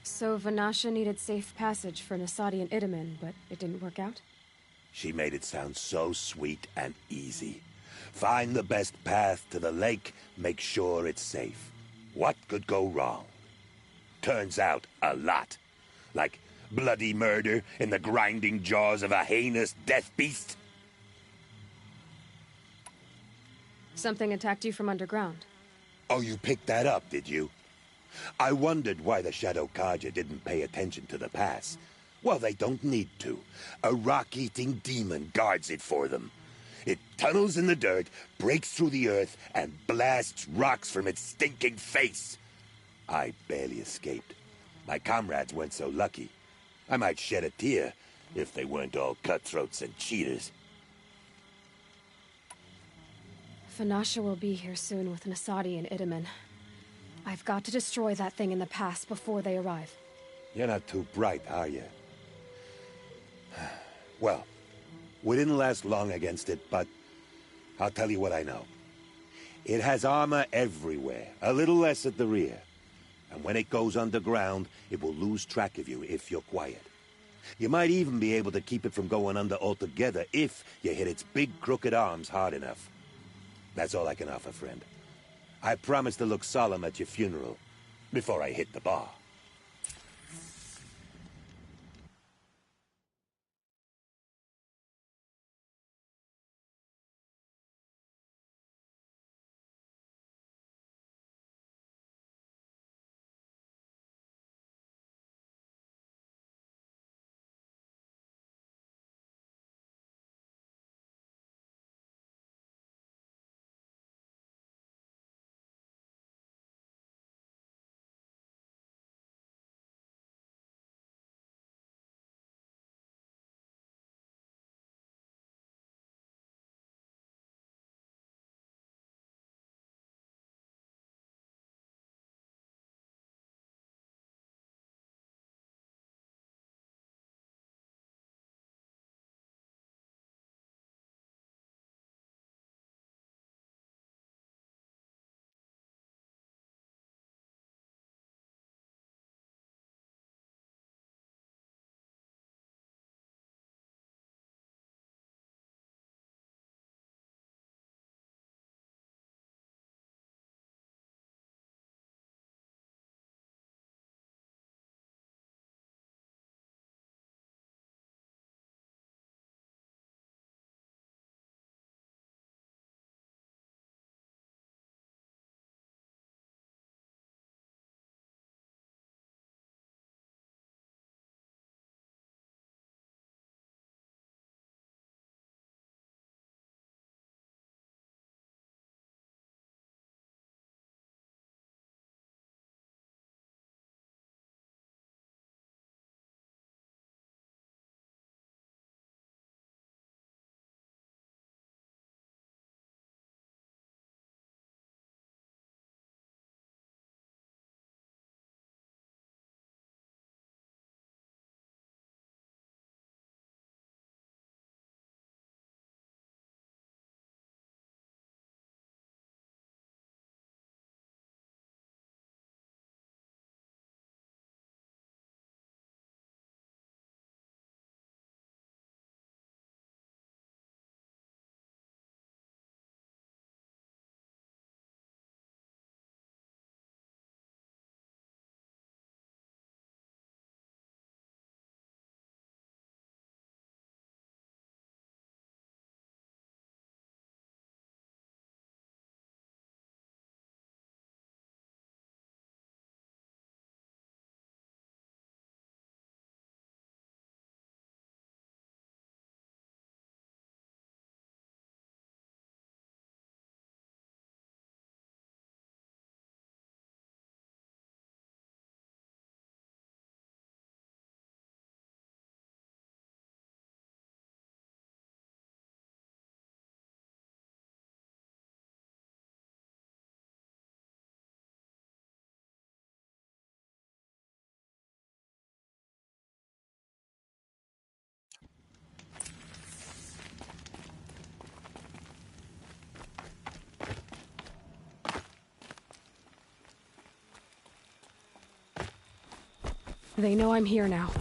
So Vanasha needed safe passage for Nasadi and Itamen, but it didn't work out? She made it sound so sweet and easy. Find the best path to the lake, make sure it's safe. What could go wrong? Turns out, a lot. Like bloody murder in the grinding jaws of a heinous death beast. Something attacked you from underground. Oh, you picked that up, did you? I wondered why the Shadow Carja didn't pay attention to the pass. Well, they don't need to. A rock-eating demon guards it for them. It tunnels in the dirt, breaks through the earth, and blasts rocks from its stinking face. I barely escaped. My comrades weren't so lucky. I might shed a tear if they weren't all cutthroats and cheaters. Fanasha will be here soon with Nasadi and Itamen. I've got to destroy that thing in the pass before they arrive. You're not too bright, are you? Well, we didn't last long against it, but I'll tell you what I know. It has armor everywhere, a little less at the rear. And when it goes underground, it will lose track of you if you're quiet. You might even be able to keep it from going under altogether if you hit its big crooked arms hard enough. That's all I can offer, friend. I promise to look solemn at your funeral before I hit the bar. They know I'm here now.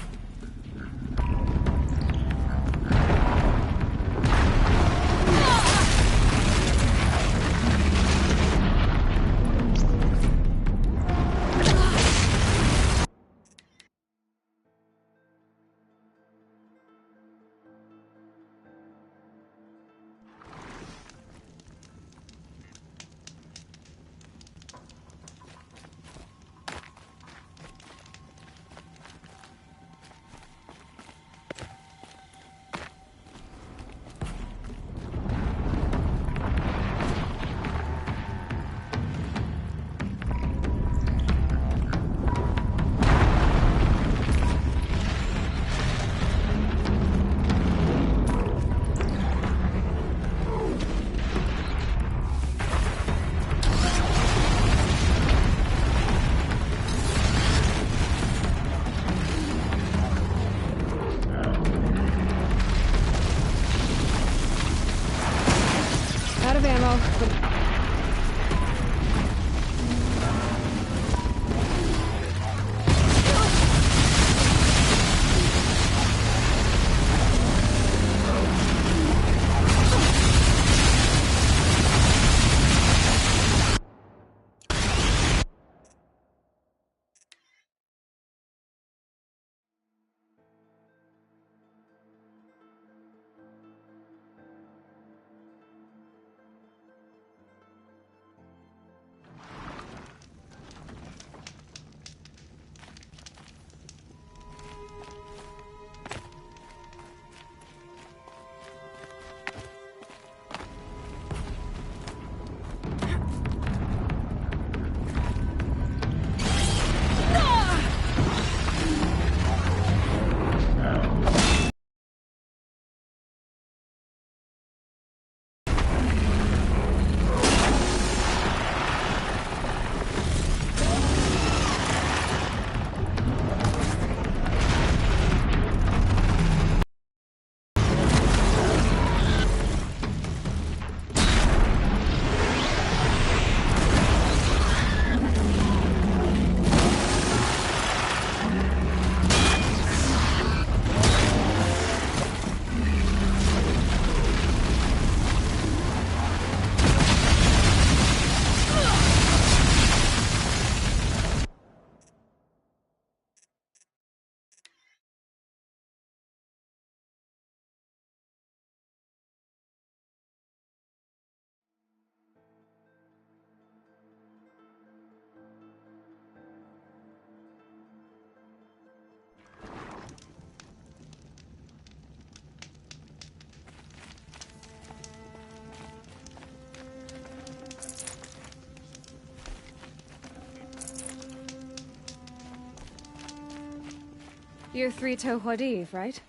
You're Three-Toe Huadiv, right?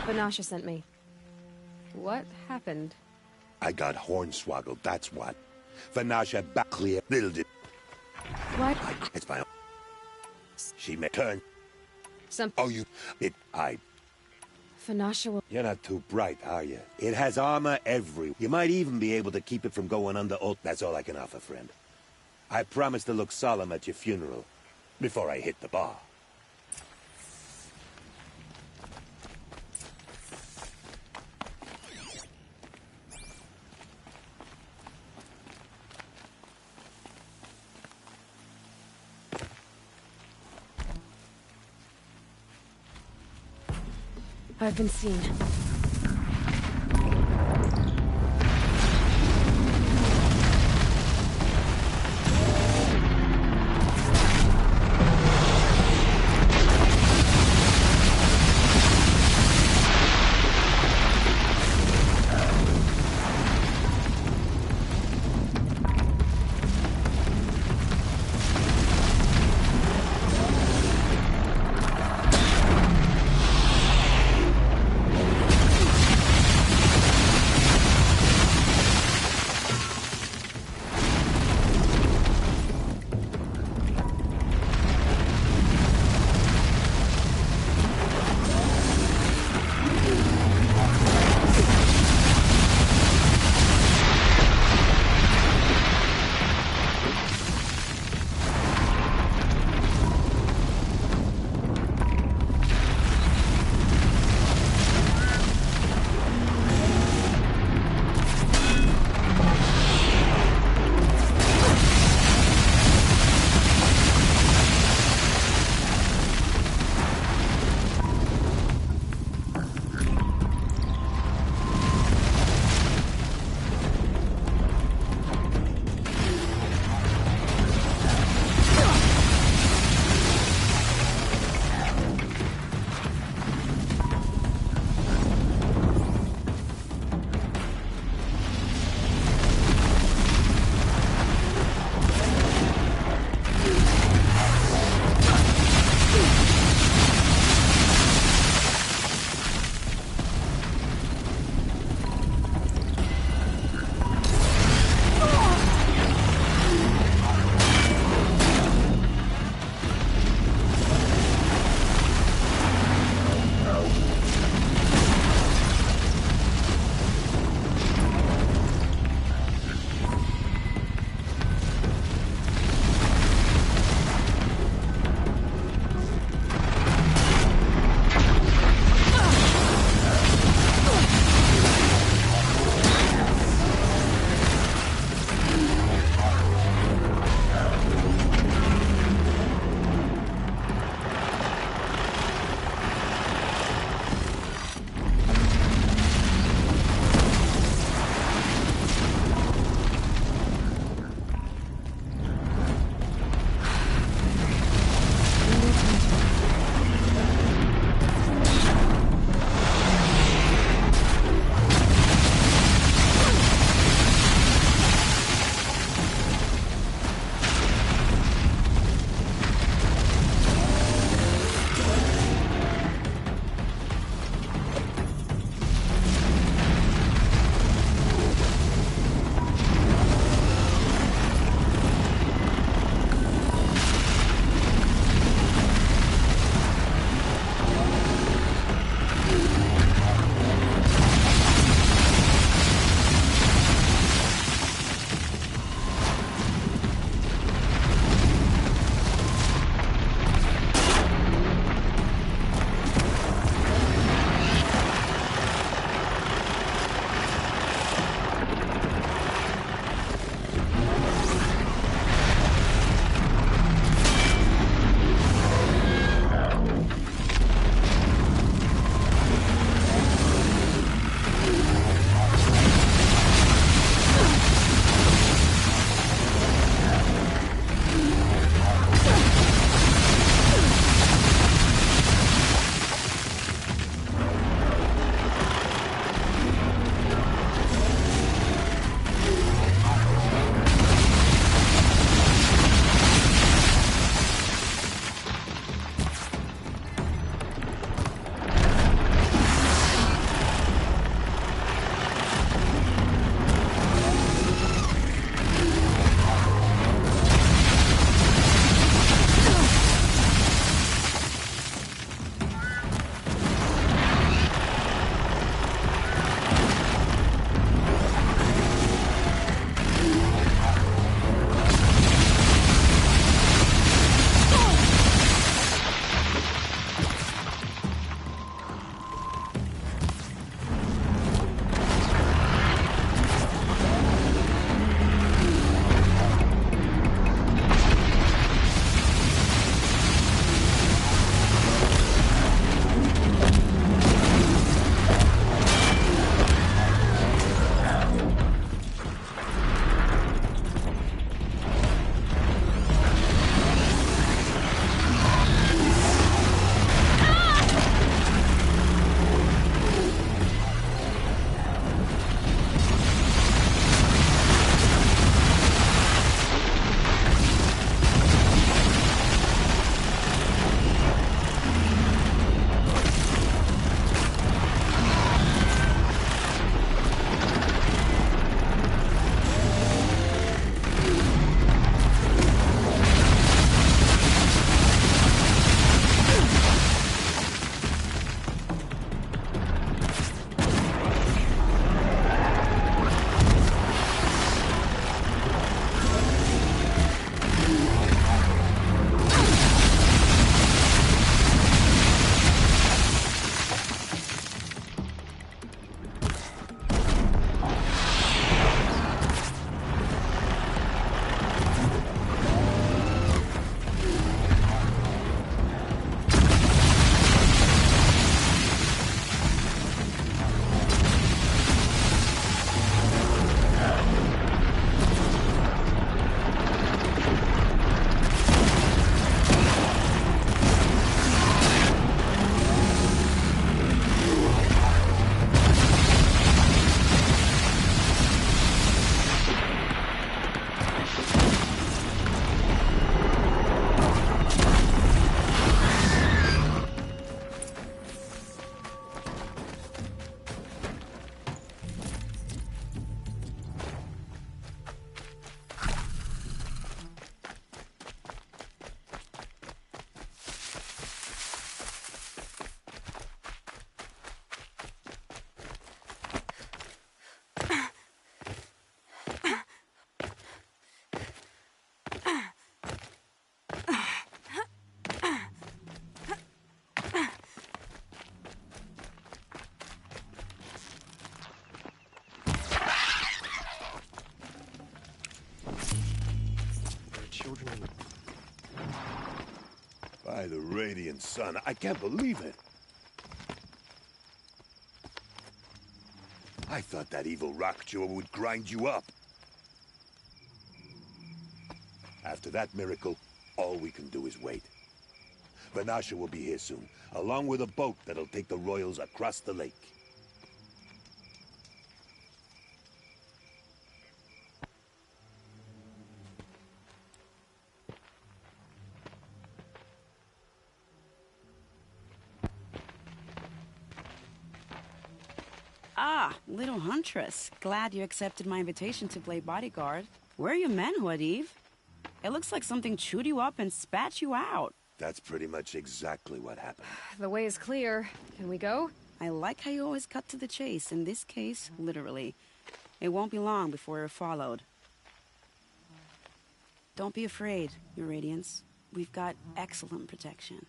Vanasha sent me. What happened? I got hornswoggled, that's what. Vanasha back clear, little did. What? It's my own. She may turn. Something. Oh, I. Vanasha will... You're not too bright, are you? It has armor every. You might even be able to keep it from going under oath. That's all I can offer, friend. I promise to look solemn at your funeral before I hit the bar. I've been seen. By the Radiant Sun, I can't believe it. I thought that evil rockjaw would grind you up. After that miracle, all we can do is wait. Vanasha will be here soon, along with a boat that'll take the royals across the lake. Ah, little huntress. Glad you accepted my invitation to play bodyguard. Where are your men, Huadiv? It looks like something chewed you up and spat you out. That's pretty much exactly what happened. The way is clear. Can we go? I like how you always cut to the chase. In this case, literally. It won't be long before we're followed. Don't be afraid, Your Radiance. We've got excellent protection.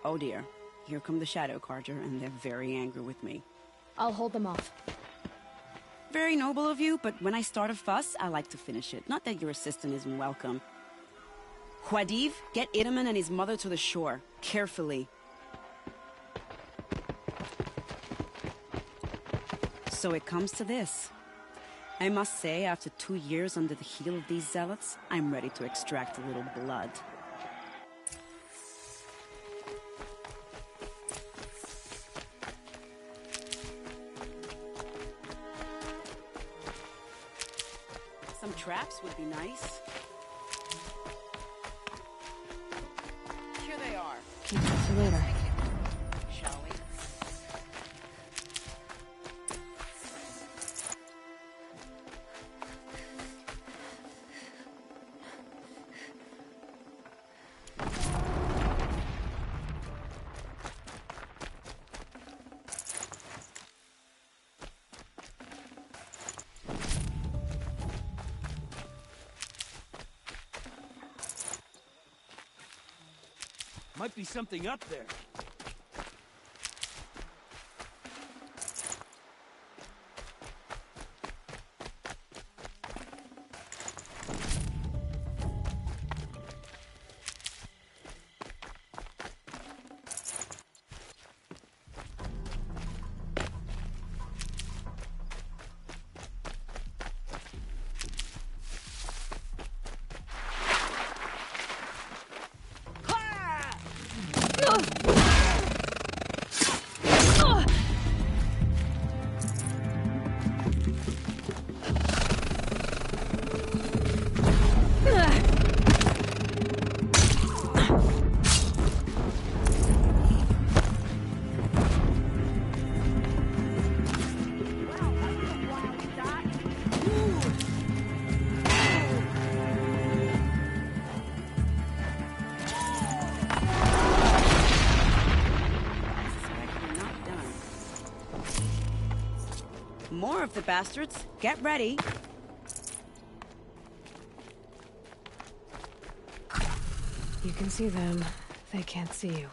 Oh dear. Here come the Shadow Carter, and they're very angry with me. I'll hold them off. Very noble of you, but when I start a fuss, I like to finish it. Not that your assistant isn't welcome. Huadiv, get Itaman and his mother to the shore. Carefully. So it comes to this. I must say, after 2 years under the heel of these zealots, I'm ready to extract a little blood. Some traps would be nice. Here they are. Keep it for later. Shall we? Might be something up there. More of the bastards. Get ready. You can see them. They can't see you.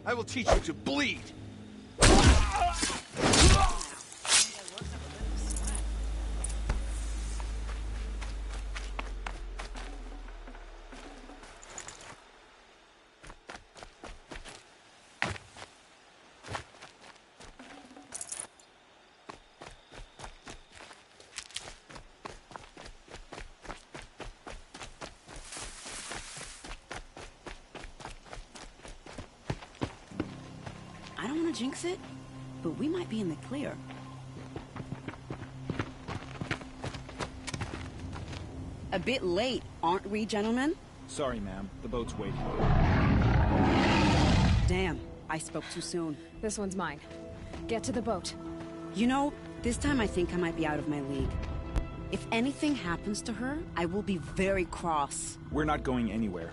I will teach you to bleed. want to jinx it, but we might be in the clear. A bit late, aren't we, gentlemen? Sorry, ma'am. The boat's waiting. Damn, I spoke too soon. This one's mine. Get to the boat. You know, this time I think I might be out of my league. If anything happens to her, I will be very cross. We're not going anywhere.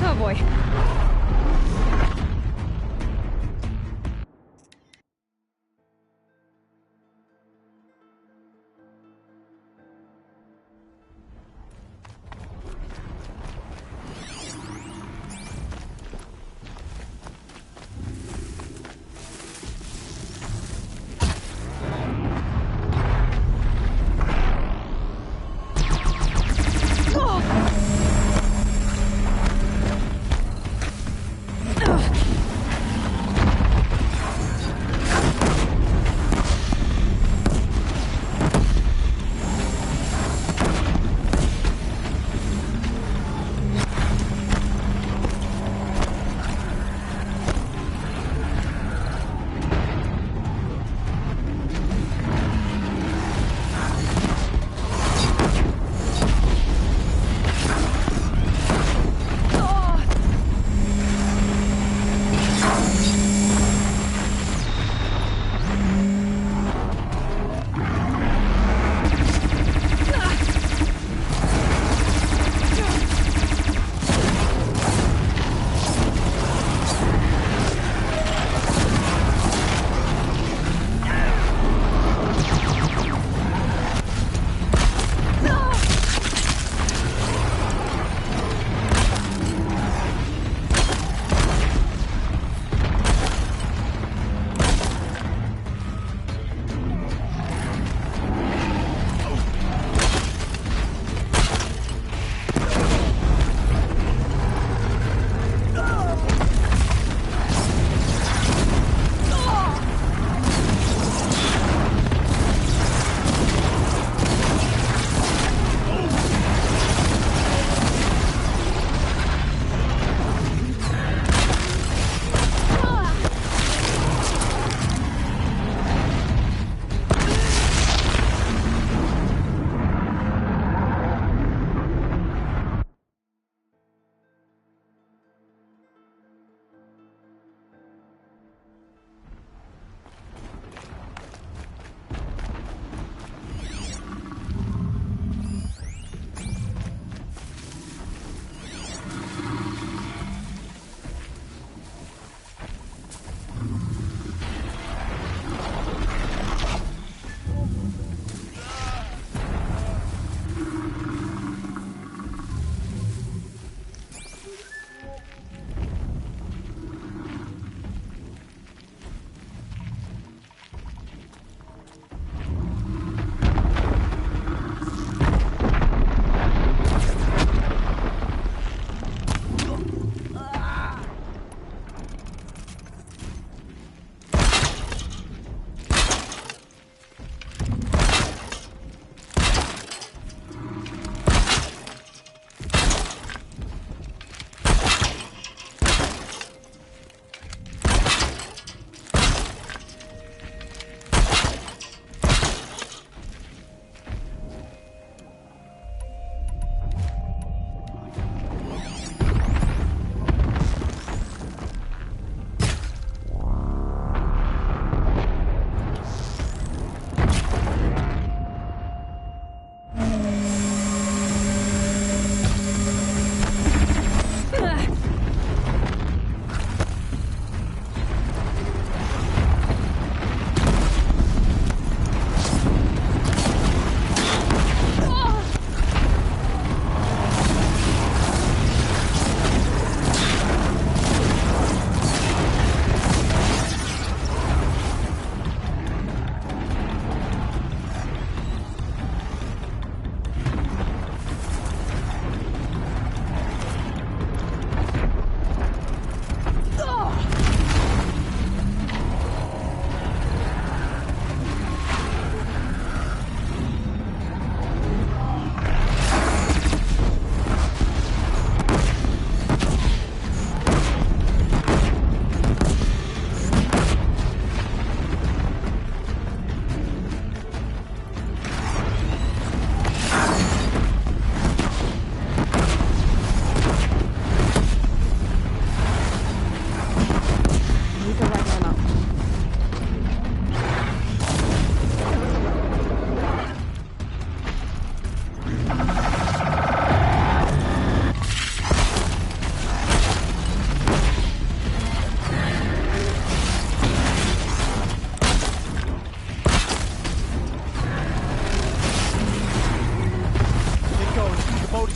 Oh boy.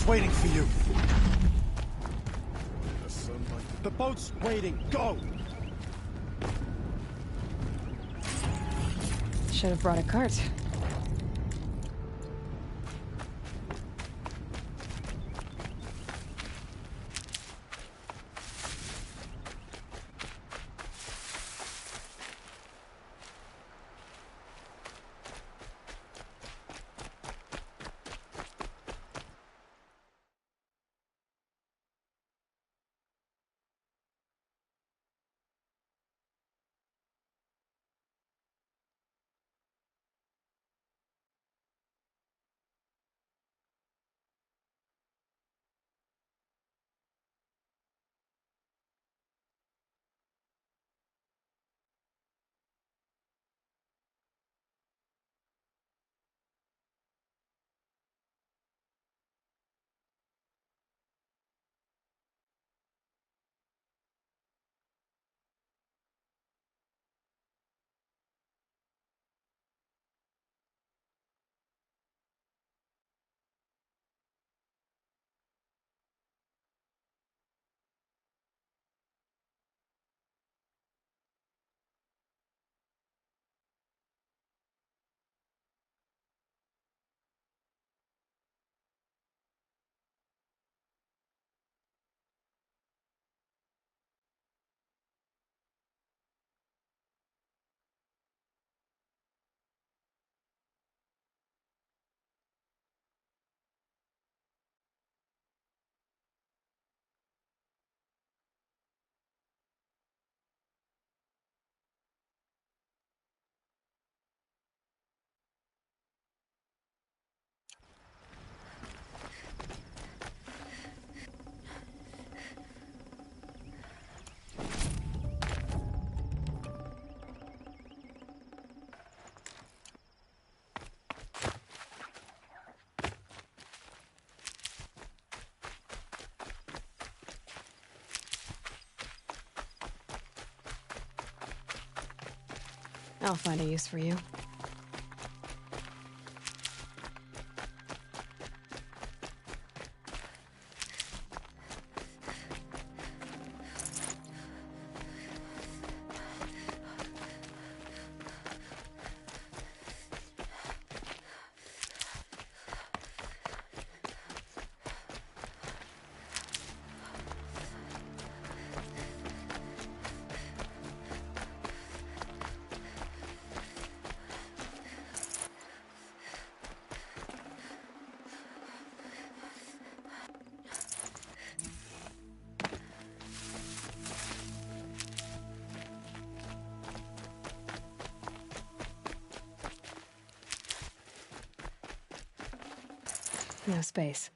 waiting for you. The boat's waiting. Go! Should have brought a cart. I'll find a use for you. No space.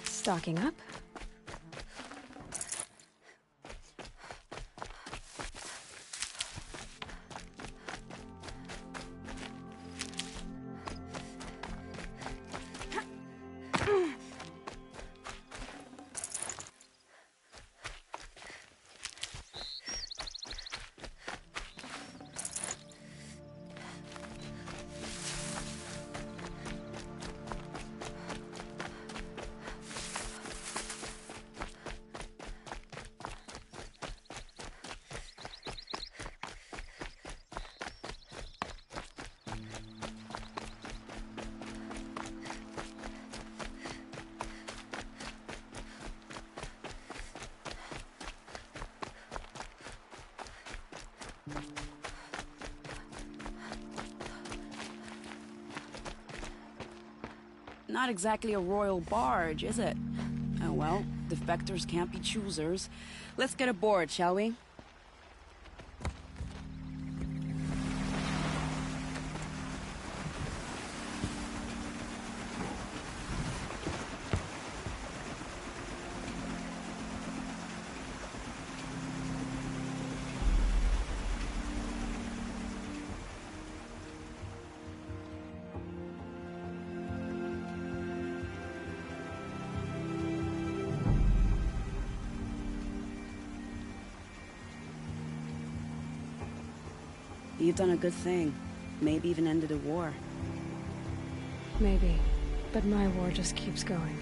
Stocking up. Not exactly a royal barge, is it? Oh well, defectors can't be choosers. Let's get aboard, shall we? You've done a good thing. Maybe even ended a war. Maybe. But my war just keeps going.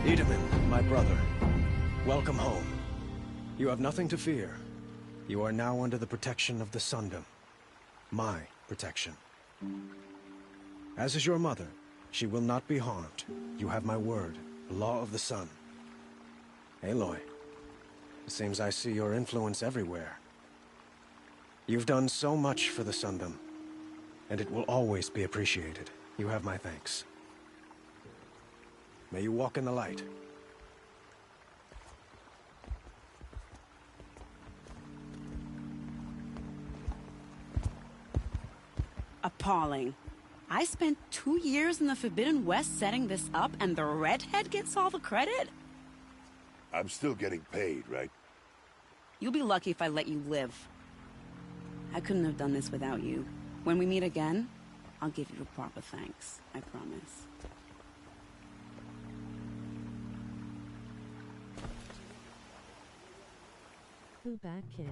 Itamen, my brother, welcome home. You have nothing to fear. You are now under the protection of the Sundom. My protection. As is your mother, she will not be harmed. You have my word, the law of the sun. Aloy, it seems I see your influence everywhere. You've done so much for the Sundom, and it will always be appreciated. You have my thanks. May you walk in the light. Appalling. I spent 2 years in the Forbidden West setting this up, and the redhead gets all the credit? I'm still getting paid, right? You'll be lucky if I let you live. I couldn't have done this without you. When we meet again, I'll give you a proper thanks. I promise. Who back, kid?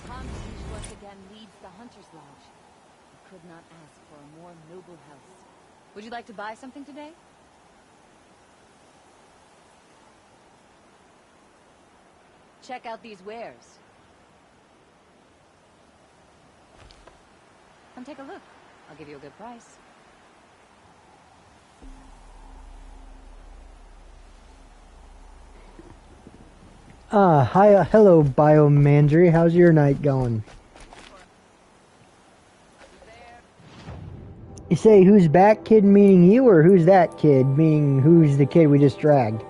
Hamsish once again leads the Hunter's Lodge. I could not ask for a more noble house. Would you like to buy something today? Check out these wares. Come take a look. I'll give you a good price. Hi, hello, Biomandry. How's your night going? You say, who's back, kid, meaning you, or who's that kid, meaning who's the kid we just dragged?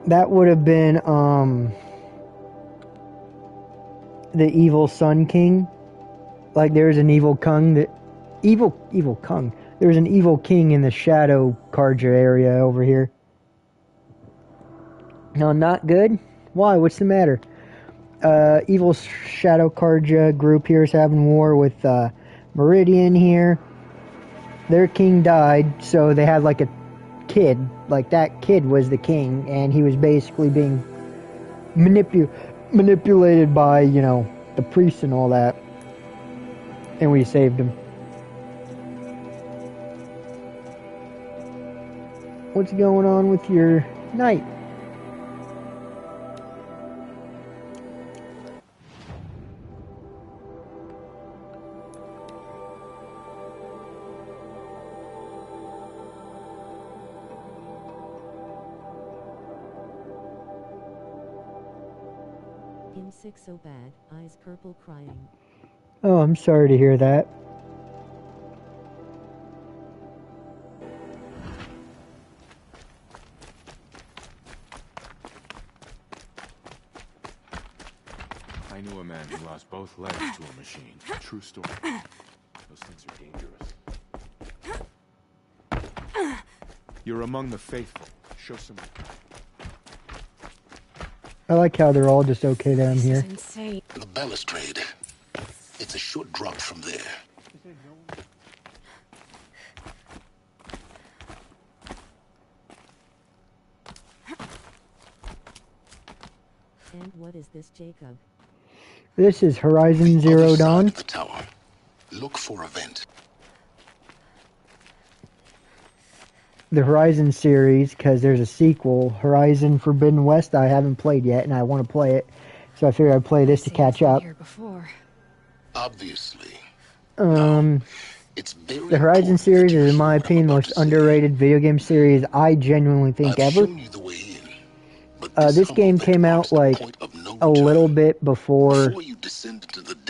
That would have been, the evil Sun King. Like, there's an evil Kung that... Evil Kung. There's an evil king in the Shadow Karja area over here. No, not good? Why? What's the matter? Evil Shadow Karja group here is having war with Meridian here. Their king died, so they had like a kid. Like that kid was the king, and he was basically being manipulated by, you know, the priests and all that. And we saved him. What's going on with your night? Him sick so bad, eyes purple crying. Oh, I'm sorry to hear that. I knew a man who lost both legs to a machine. True story. Those things are dangerous. You're among the faithful. Show some... I like how they're all just okay that I'm here. Insane. The balustrade. It's a short drop from there. And what is this, Jacob? This is Horizon Zero Dawn. The tower. Look for a vent. The Horizon series, because there's a sequel, Horizon Forbidden West, I haven't played yet, and I want to play it. So I figured I'd play this to catch up. Obviously. The Horizon series is, in my opinion, the most underrated video game series I genuinely think ever. This game came out like a little bit before,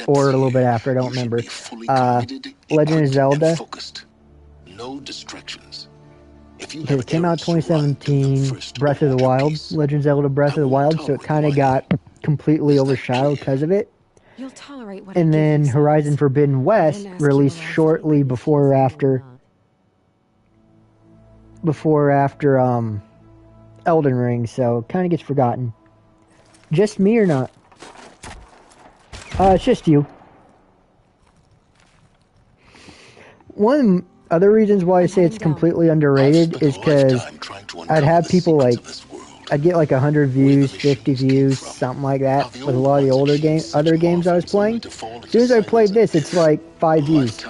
or a little bit after, I don't remember. Legend of Zelda. No distractions. Because it came out 2017, Breath of the Wild, Legend of Zelda Breath of the Wild, so it kind of got completely overshadowed because of it. And then Horizon Forbidden West released shortly before or after Elden Ring, so it kind of gets forgotten. Just me or not? It's just you. One of the other reasons why I say it's completely underrated is because I'd have people like, I'd get like 100 views, 50 views, something like that, with a lot of the other games I was playing. As soon as I played this, it's like 5 views.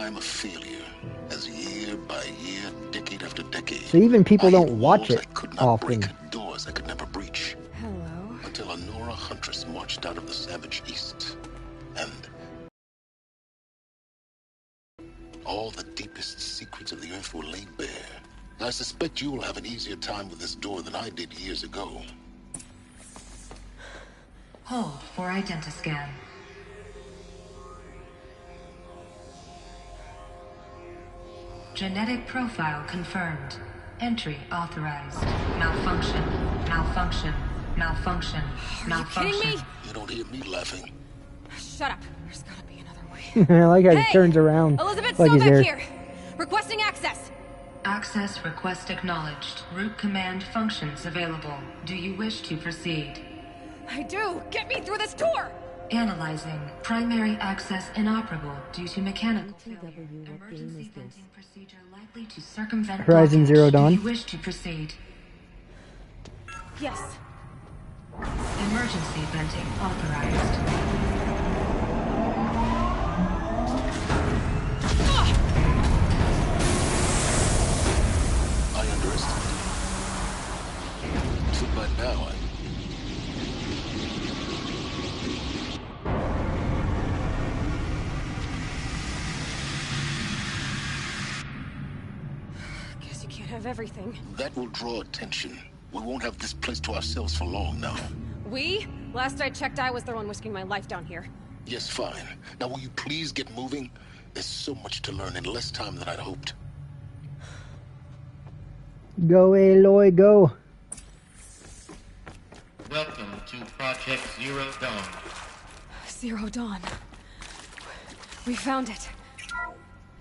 So even people don't watch it often. Doors I could never breach. Hello. Until a Nora huntress marched out of the savage east. And all the deepest secrets of the earth were laid bare. I suspect you will have an easier time with this door than I did years ago. Hold for identiscan. Genetic profile confirmed. Entry authorized. Malfunction. Malfunction. Malfunction. Malfunction. Are you kidding me? You don't hear me laughing. Shut up. There's gotta be another way. I like how he turns around. Elizabeth like he's Stovak there. here. Requesting access. Access request acknowledged. Root command functions available. Do you wish to proceed? I do. Get me through this door. Analyzing. Primary access inoperable due to mechanical failure. Emergency venting procedure likely to circumvent Horizon Zero Dawn. Do you wish to proceed? Yes. Emergency venting authorized. I underestimated. So by now Guess you can't have everything. that will draw attention. We won't have this place to ourselves for long now. We? Last I checked, I was the one risking my life down here. Yes, fine. Now will you please get moving? There's so much to learn in less time than I'd hoped. Go, Aloy, go. Welcome to Project Zero Dawn. Zero Dawn. We found it.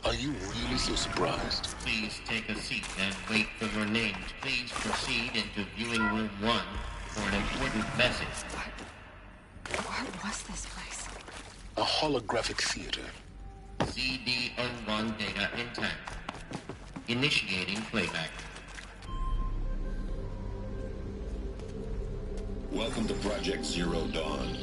Are you really so surprised? Please take a seat and wait for your names. Please proceed into viewing room 1 for an important message. What was this place? A holographic theater. CD01 data intact. Initiating playback. Welcome to Project Zero Dawn.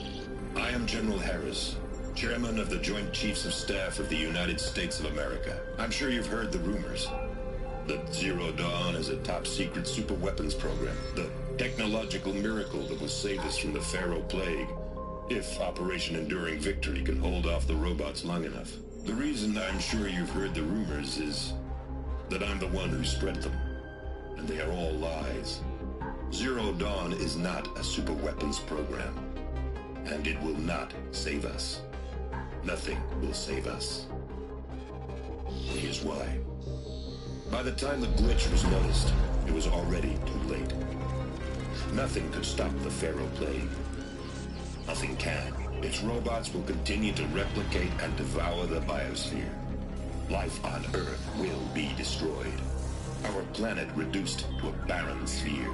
I am General Harris, Chairman of the Joint Chiefs of Staff of the United States of America. I'm sure you've heard the rumors that Zero Dawn is a top-secret superweapons program, the technological miracle that will save us from the Pharaoh Plague, if Operation Enduring Victory can hold off the robots long enough. The reason I'm sure you've heard the rumors is that I'm the one who spread them, and they are all lies. Zero Dawn is not a superweapons program, and it will not save us. Nothing will save us. Here's why. By the time the glitch was noticed, it was already too late. Nothing could stop the Pharaoh Plague. Nothing can. Its robots will continue to replicate and devour the biosphere. Life on Earth will be destroyed. Our planet reduced to a barren sphere.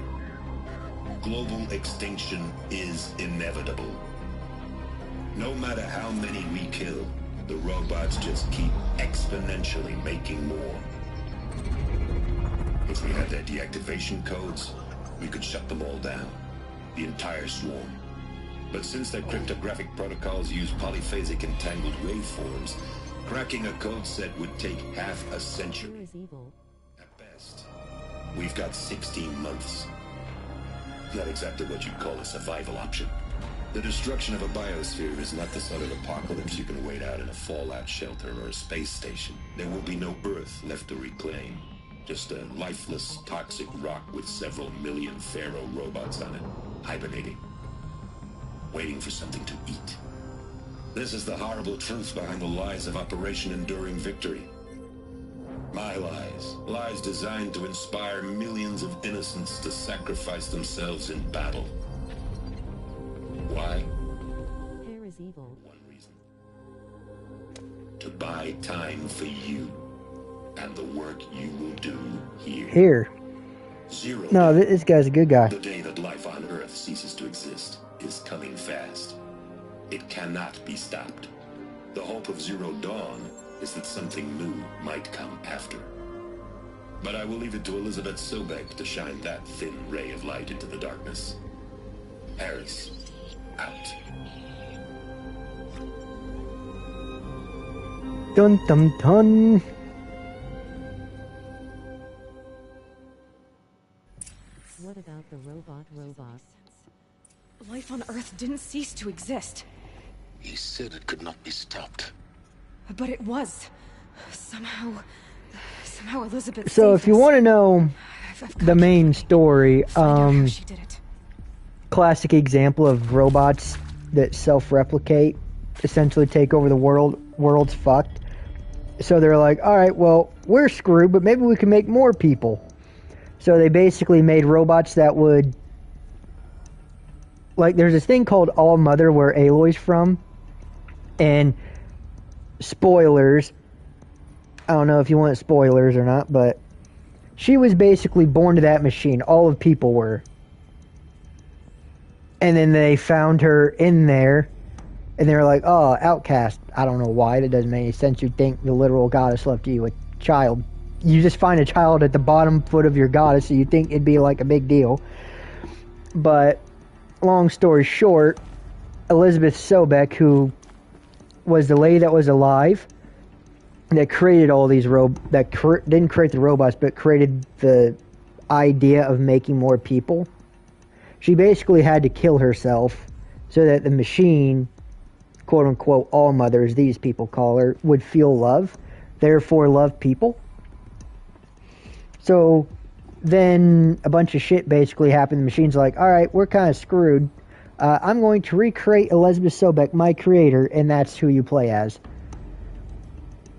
Global extinction is inevitable. No matter how many we kill, the robots just keep exponentially making more. If we had their deactivation codes, we could shut them all down. The entire swarm. But since their cryptographic protocols use polyphasic entangled waveforms, cracking a code set would take half a century. Here is evil. At best, we've got 16 months. Not exactly what you'd call a survival option. The destruction of a biosphere is not the sort of apocalypse you can wait out in a fallout shelter or a space station. There will be no Earth left to reclaim. Just a lifeless, toxic rock with several million Pharaoh robots on it, hibernating, waiting for something to eat. This is the horrible truth behind the lies of Operation Enduring Victory. My lies. Lies designed to inspire millions of innocents to sacrifice themselves in battle. Why? Here is evil. One reason. To buy time for you and the work you will do here. Here. Zero. No, this guy's a good guy. The day that life on Earth ceases to exist is coming fast. It cannot be stopped. The hope of Zero Dawn is that something new might come after. But I will leave it to Elizabeth Sobek to shine that thin ray of light into the darkness. Harris, out. Dun dun dun. What about the robots? Life on Earth didn't cease to exist. He said it could not be stopped. But it was. Somehow Elizabeth So saved if you us. want to know I've the main story, find out how she did it. classic example of robots that self-replicate, essentially take over the world. World's fucked. So they're like, all right, well, we're screwed, but maybe we can make more people. So they basically made robots that would, like, there's this thing called All Mother where Aloy's from, and spoilers, I don't know if you want spoilers or not, but she was basically born to that machine. All of people were. And then they found her in there, and they were like, oh, outcast. I don't know why. That doesn't make any sense. You'd think the literal goddess left you a child. You just find a child at the bottom foot of your goddess, so you think it'd be like a big deal. But long story short, Elizabeth Sobek, who was the lady that was alive, that created all these didn't create the robots, but created the idea of making more people. She basically had to kill herself so that the machine, quote unquote, All Mother, as these people call her, would feel love, therefore love people. So then a bunch of shit basically happened. The machine's like, all right, we're kind of screwed. I'm going to recreate Elizabeth Sobek, my creator, and that's who you play as.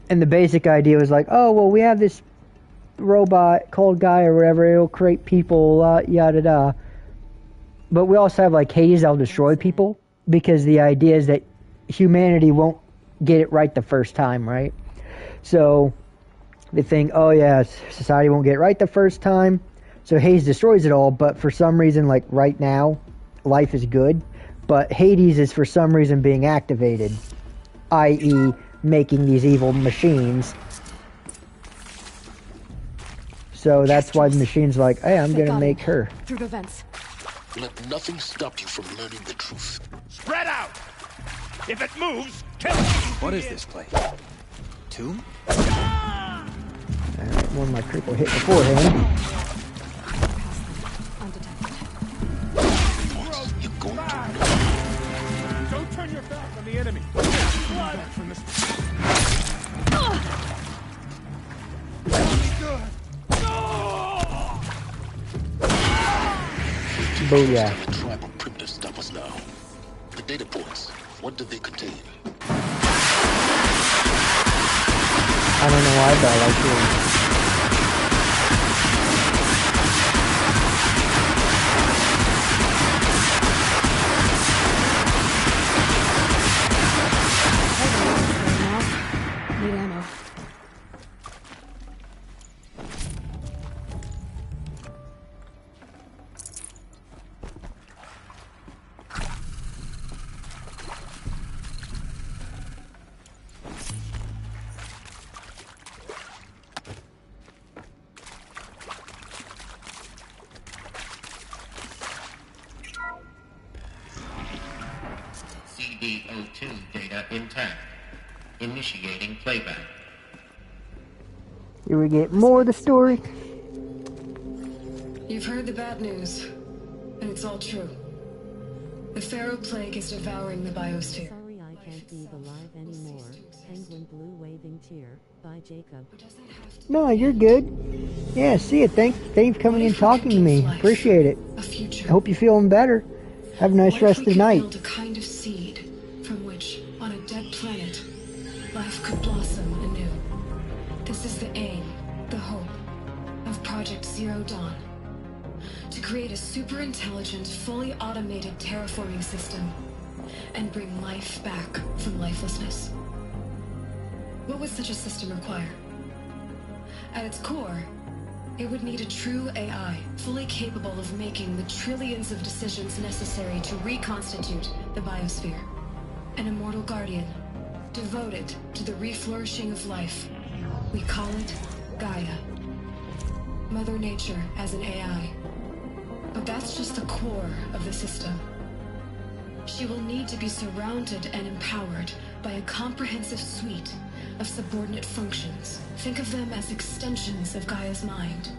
And the basic idea was like, oh, well, we have this robot called Guy or whatever. It'll create people, yada da. But we also have like Hades that'll destroy people, because the idea is that humanity won't get it right the first time, right? So they think, oh yeah, society won't get it right the first time, so Hades destroys it all. But for some reason, like right now, life is good, but Hades is for some reason being activated, i.e. making these evil machines. So that's why the machine's like, hey, I'm gonna make her. Through the vents. Let nothing stop you from learning the truth. Spread out! If it moves, kill it! What is this place? Tomb? Alright, one of my critical hit beforehand. You're going to Don't turn your back on the enemy. Blood from this. Booyah. the tribe of primitive stop us now. The data points, what do they contain? I don't know why, but I like hearing it. Need ammo. SCP-02 data intact. Initiating playback. Here we get more of the story. You've heard the bad news, and it's all true. The Pharaoh Plague is devouring the biosphere. Sorry I can't be alive anymore. Penguin Blue waving cheer. By Jacob. No, you're good. Yeah, see it. Thanks for coming in and talking to me. Appreciate it. I hope you're feeling better. Have a nice rest of the night. Build a kind of seed from which, on a dead planet, life could blossom anew. This is the aim, the hope, of Project Zero Dawn. To create a super intelligent, fully automated terraforming system and bring life back from lifelessness. What would such a system require? At its core, it would need a true AI, fully capable of making the trillions of decisions necessary to reconstitute the biosphere. An immortal guardian, devoted to the reflourishing of life. We call it Gaia. Mother Nature as an AI. But that's just the core of the system. She will need to be surrounded and empowered by a comprehensive suite of subordinate functions. Think of them as extensions of Gaia's mind,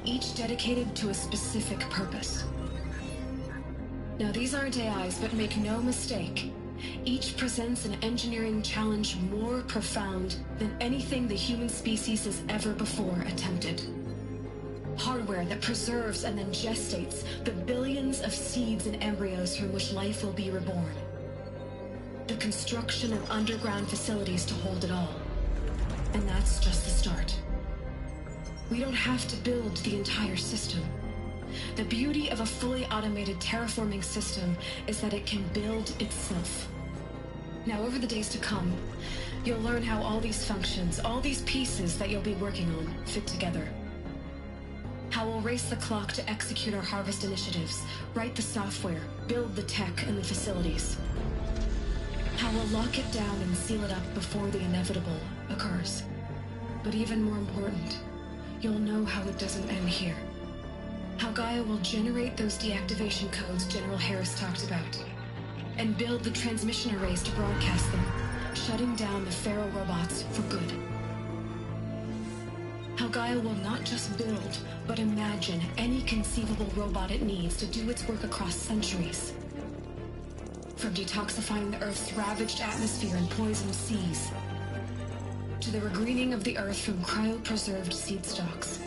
each dedicated to a specific purpose. Now, these aren't AIs, but make no mistake, each presents an engineering challenge more profound than anything the human species has ever before attempted. Hardware that preserves and then gestates the billions of seeds and embryos from which life will be reborn. The construction of underground facilities to hold it all. And that's just the start. We don't have to build the entire system. The beauty of a fully automated terraforming system is that it can build itself. Now, over the days to come, you'll learn how all these functions, all these pieces that you'll be working on, fit together. How we'll race the clock to execute our harvest initiatives, write the software, build the tech and the facilities. How we'll lock it down and seal it up before the inevitable occurs. But even more important, you'll know how it doesn't end here. How Gaia will generate those deactivation codes General Harris talked about, and build the transmission arrays to broadcast them, shutting down the Pharaoh robots for good. How Gaia will not just build, but imagine any conceivable robot it needs to do its work across centuries. From detoxifying the Earth's ravaged atmosphere and poisoned seas, to the regreening of the Earth from cryopreserved seed stalks,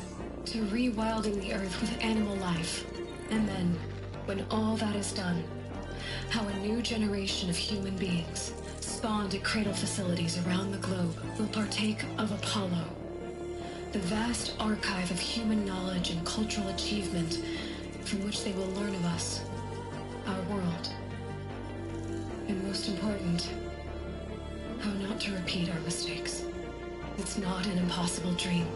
to rewilding the Earth with animal life. And then, when all that is done, how a new generation of human beings, spawned at cradle facilities around the globe, will partake of Apollo, the vast archive of human knowledge and cultural achievement from which they will learn of us, our world. And most important, how not to repeat our mistakes. It's not an impossible dream.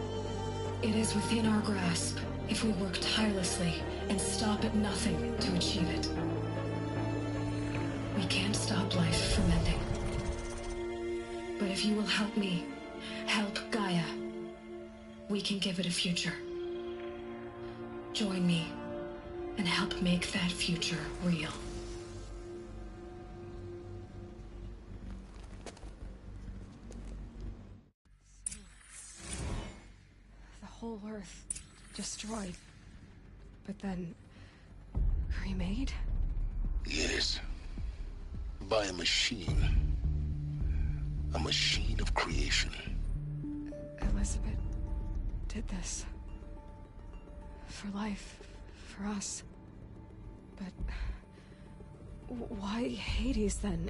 It is within our grasp if we work tirelessly and stop at nothing to achieve it. We can't stop life from ending. But if you will help me, help Gaia, we can give it a future. Join me and help make that future real. The whole Earth destroyed, but then remade? Yes. By a machine. A machine of creation. Elizabeth did this. For life, for us. But why Hades then?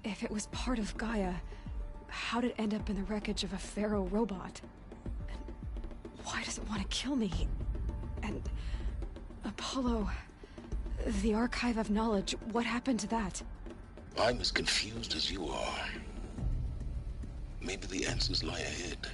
If it was part of Gaia, how did it end up in the wreckage of a Pharaoh robot? And why does it want to kill me? And Apollo, the Archive of Knowledge, what happened to that? I'm as confused as you are. Maybe the answers lie ahead.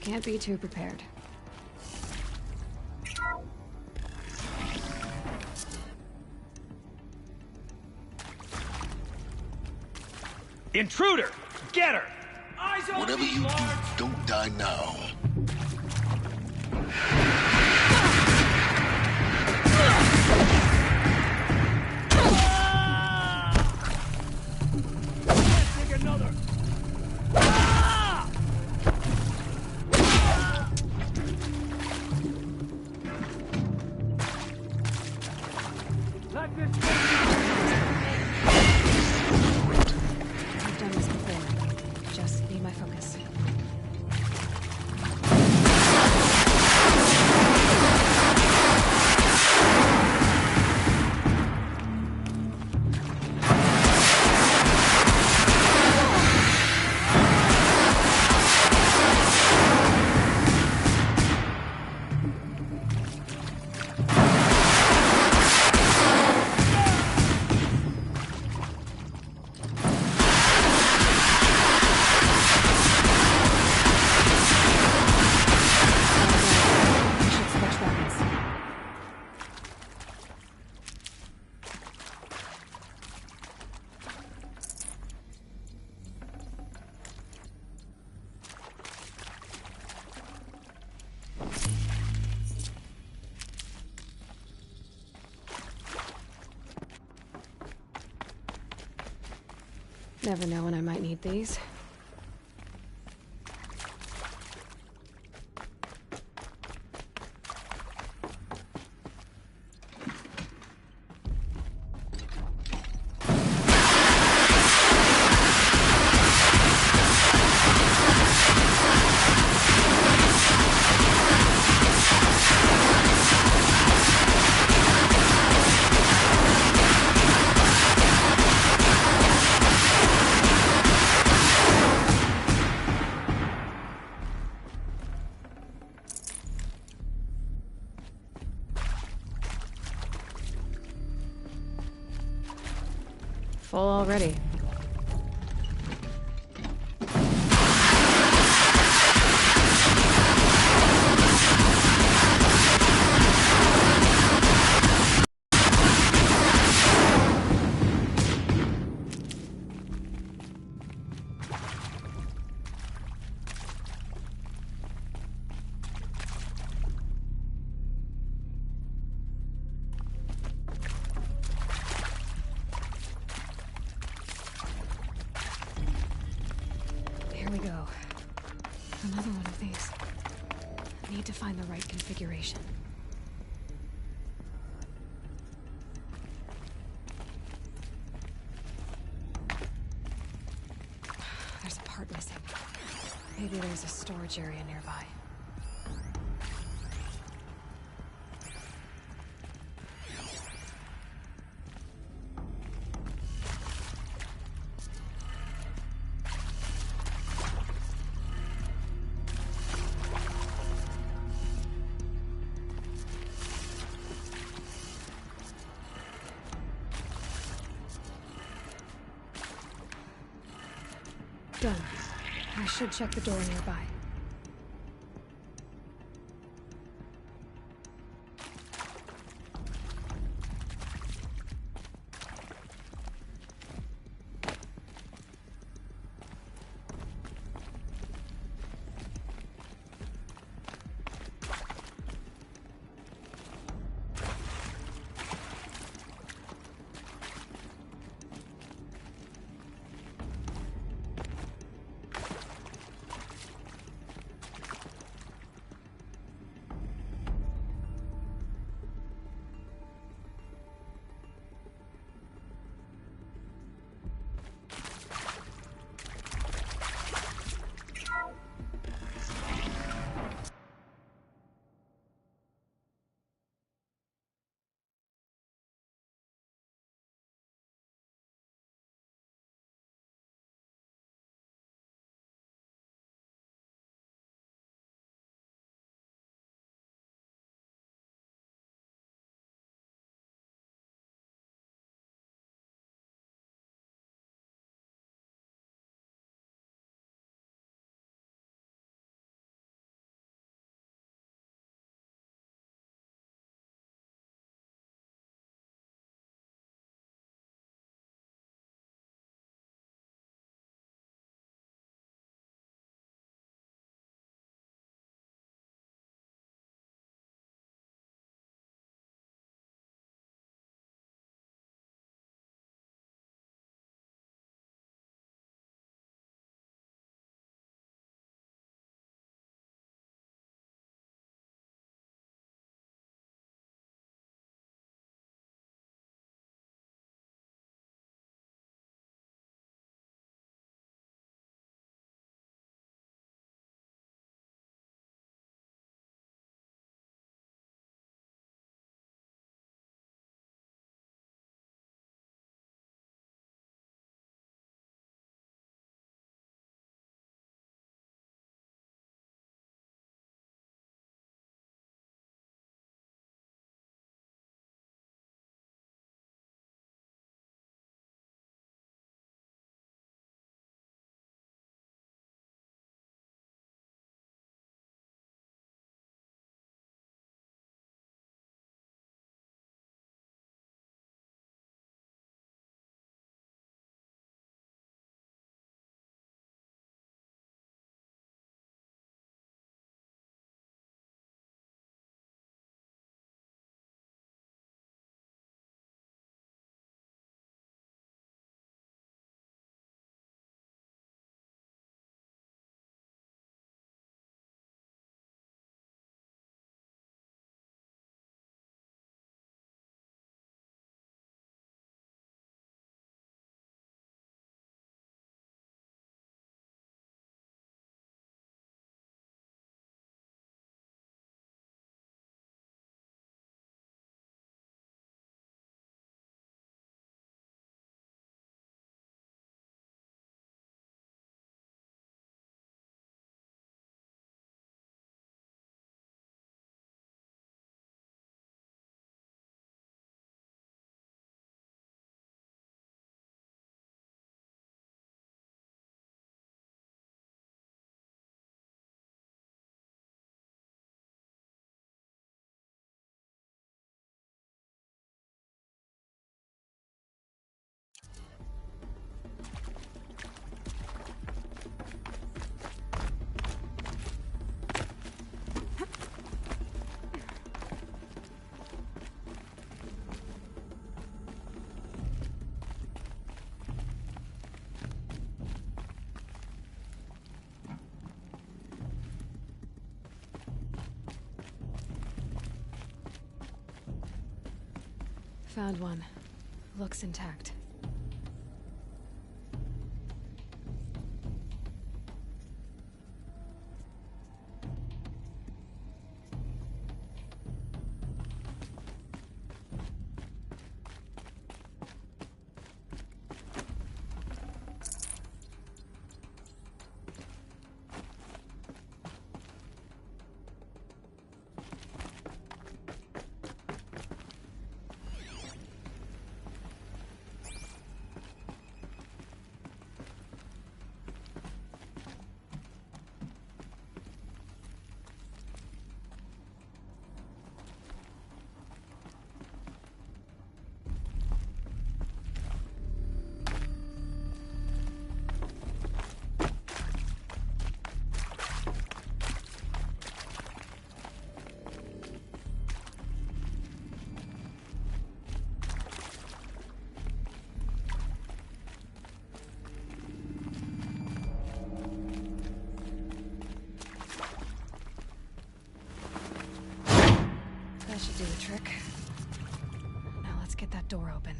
Can't be too prepared. Intruder! Get her! Whatever you do, don't die now. Take another! I've done this before. Just need my focus. I should switch weapons. Never know when I might need these. Full already. Here we go. Another one of these. Need to find the right configuration. There's a part missing. Maybe there's a storage area nearby. Done. I should check the door nearby. found one. Looks intact. That should do the trick. Now let's get that door open.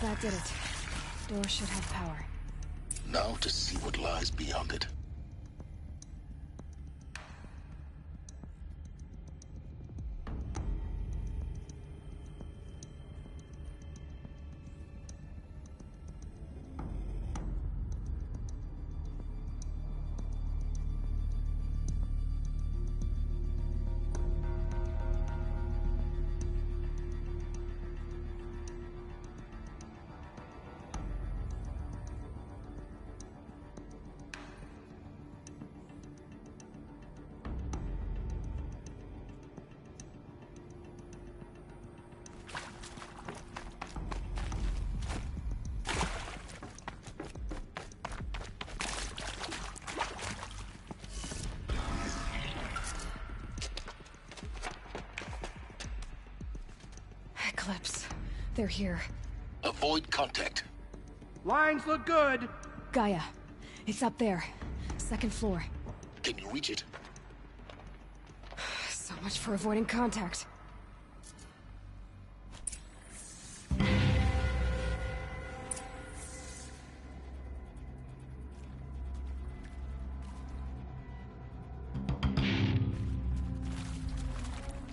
that did it. Door should have power. Now to see what lies beyond it. Eclipse. They're here. Avoid contact. Lines look good. Gaia. It's up there. Second floor. Can you reach it? So much for avoiding contact.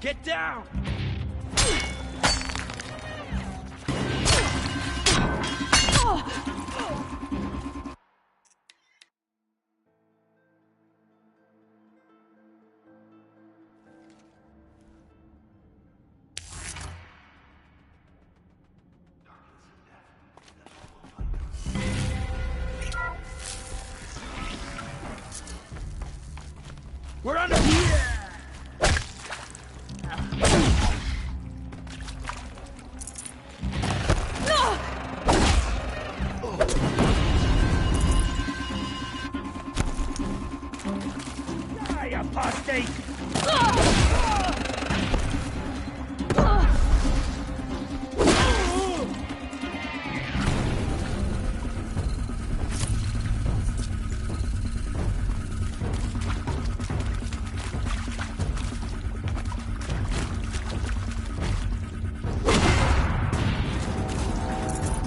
Get down! We're under here! Die, apostate!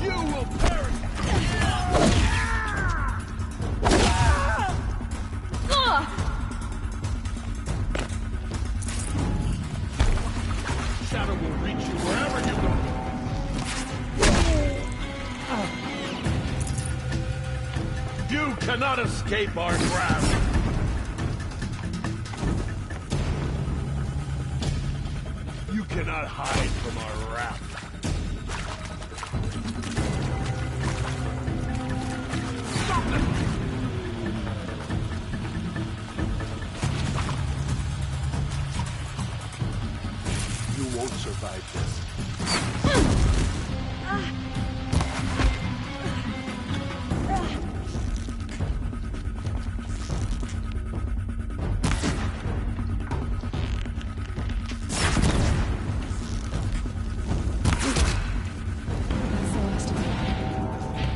You will perish! Shadow will reach you wherever you go. You cannot escape our grasp. You cannot hide from our wrath. You won't survive this.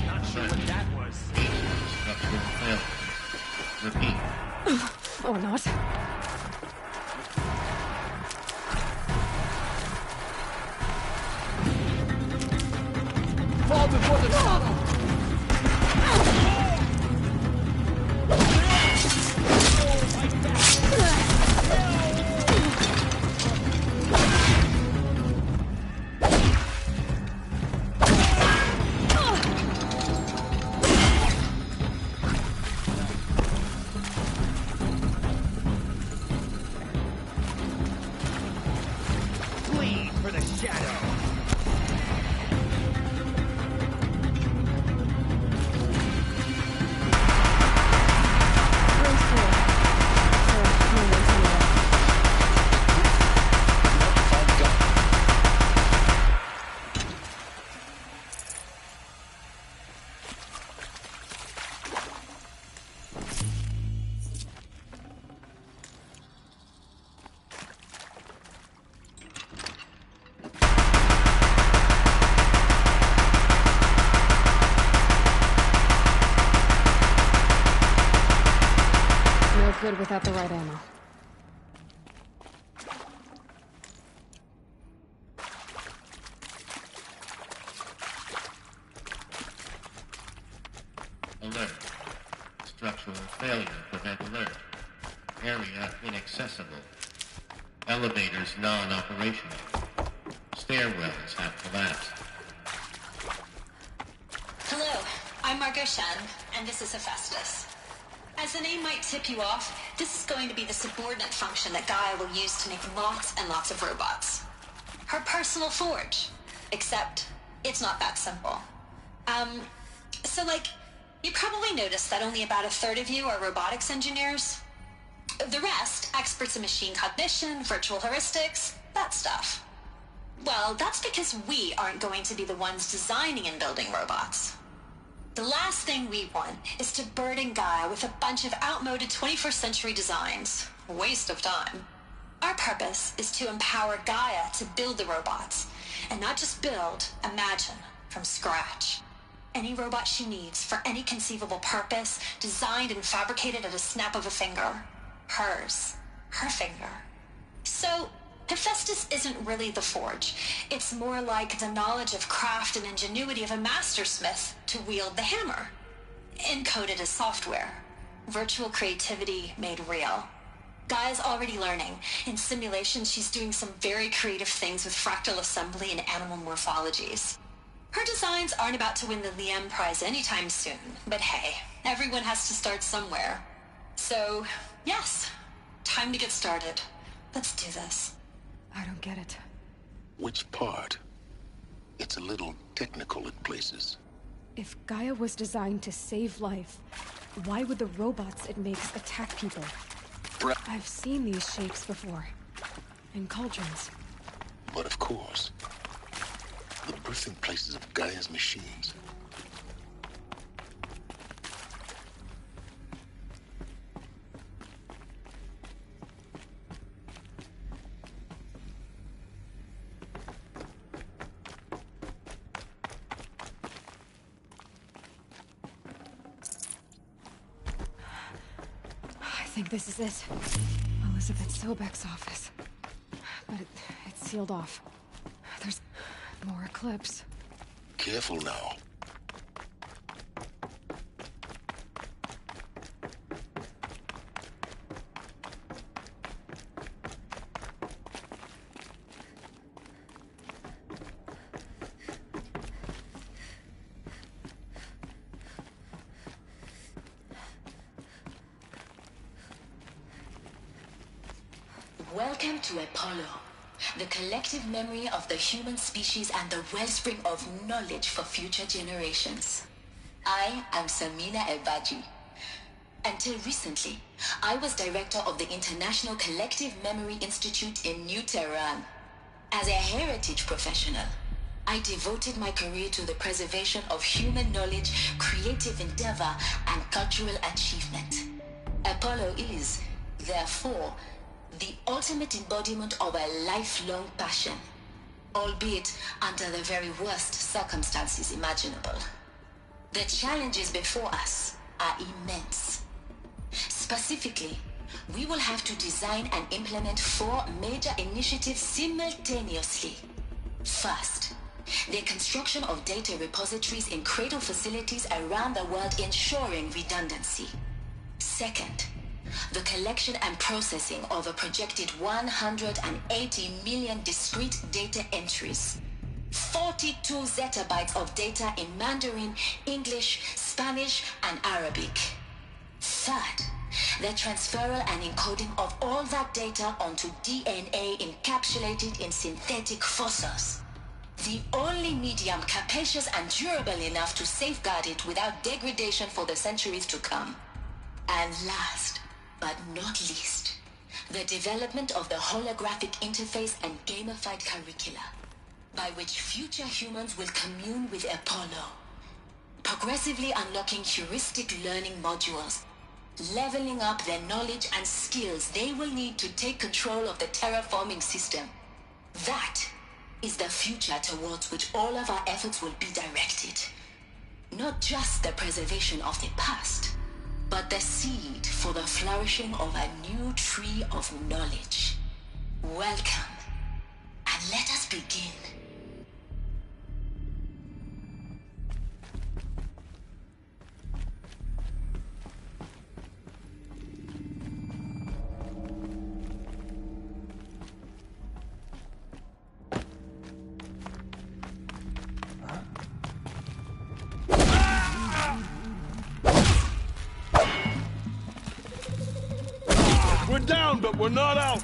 Not sure what that was. Repeat. Or not. Fall before the shadow! Flee for the shadow! No good without the right ammo. Structural failure prevent alert. Area inaccessible. Elevators non-operational. Stairwells have collapsed. Hello, I'm Margot Shen, and this is Hephaestus. As the name might tip you off, this is going to be the subordinate function that Gaia will use to make lots and lots of robots. Her personal forge. Except, it's not that simple. So you probably noticed that only about a third of you are robotics engineers. The rest, experts in machine cognition, virtual heuristics, that stuff. Well, that's because we aren't going to be the ones designing and building robots. The last thing we want is to burden Gaia with a bunch of outmoded 21st century designs. A waste of time. Our purpose is to empower Gaia to build the robots, and not just build, imagine, from scratch. Any robot she needs for any conceivable purpose, designed and fabricated at a snap of a finger. Hers. Her finger. So, Hephaestus isn't really the forge. It's more like the knowledge of craft and ingenuity of a mastersmith to wield the hammer. Encoded as software. Virtual creativity made real. Gaia's already learning. In simulation, she's doing some very creative things with fractal assembly and animal morphologies. Her designs aren't about to win the Liam Prize anytime soon, but hey, everyone has to start somewhere. So, yes, time to get started. Let's do this. I don't get it. Which part? It's a little technical in places. If Gaia was designed to save life, why would the robots it makes attack people? I've seen these shapes before. In cauldrons. But of course, the birthing places of Gaia's machines. I think this is it. Elizabeth Sobek's office. But it's sealed off. There's more Eclipse. Careful now. Welcome to Apollo, the collective memory of the human species and the wellspring of knowledge for future generations. I am Samina Ebaji. Until recently, I was director of the International Collective Memory Institute in New Tehran. As a heritage professional, I devoted my career to the preservation of human knowledge, creative endeavor, and cultural achievement. Apollo is, therefore, the ultimate embodiment of a lifelong passion, albeit under the very worst circumstances imaginable. The challenges before us are immense. Specifically, we will have to design and implement 4 major initiatives simultaneously. First, the construction of data repositories in cradle facilities around the world, ensuring redundancy. Second, the collection and processing of a projected 180 million discrete data entries. 42 zettabytes of data in Mandarin, English, Spanish, and Arabic. Third, the transferal and encoding of all that data onto DNA encapsulated in synthetic fossils. The only medium capacious and durable enough to safeguard it without degradation for the centuries to come. And last, but not least, the development of the holographic interface and gamified curricula, by which future humans will commune with Apollo, progressively unlocking heuristic learning modules, leveling up their knowledge and skills they will need to take control of the terraforming system. That is the future towards which all of our efforts will be directed. Not just the preservation of the past, but the seed for the flourishing of a new tree of knowledge. Welcome, and let us begin. down, but we're not out.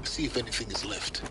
See if anything is left.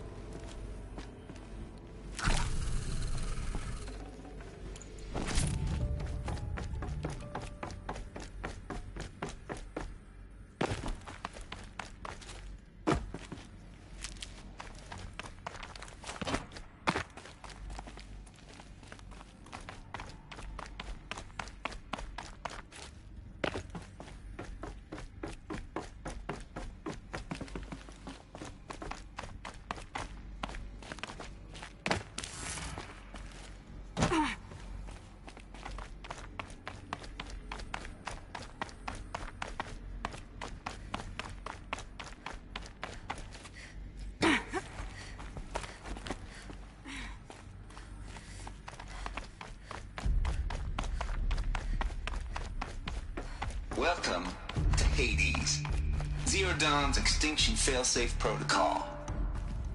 Welcome to Hades, Zero Dawn's extinction failsafe protocol,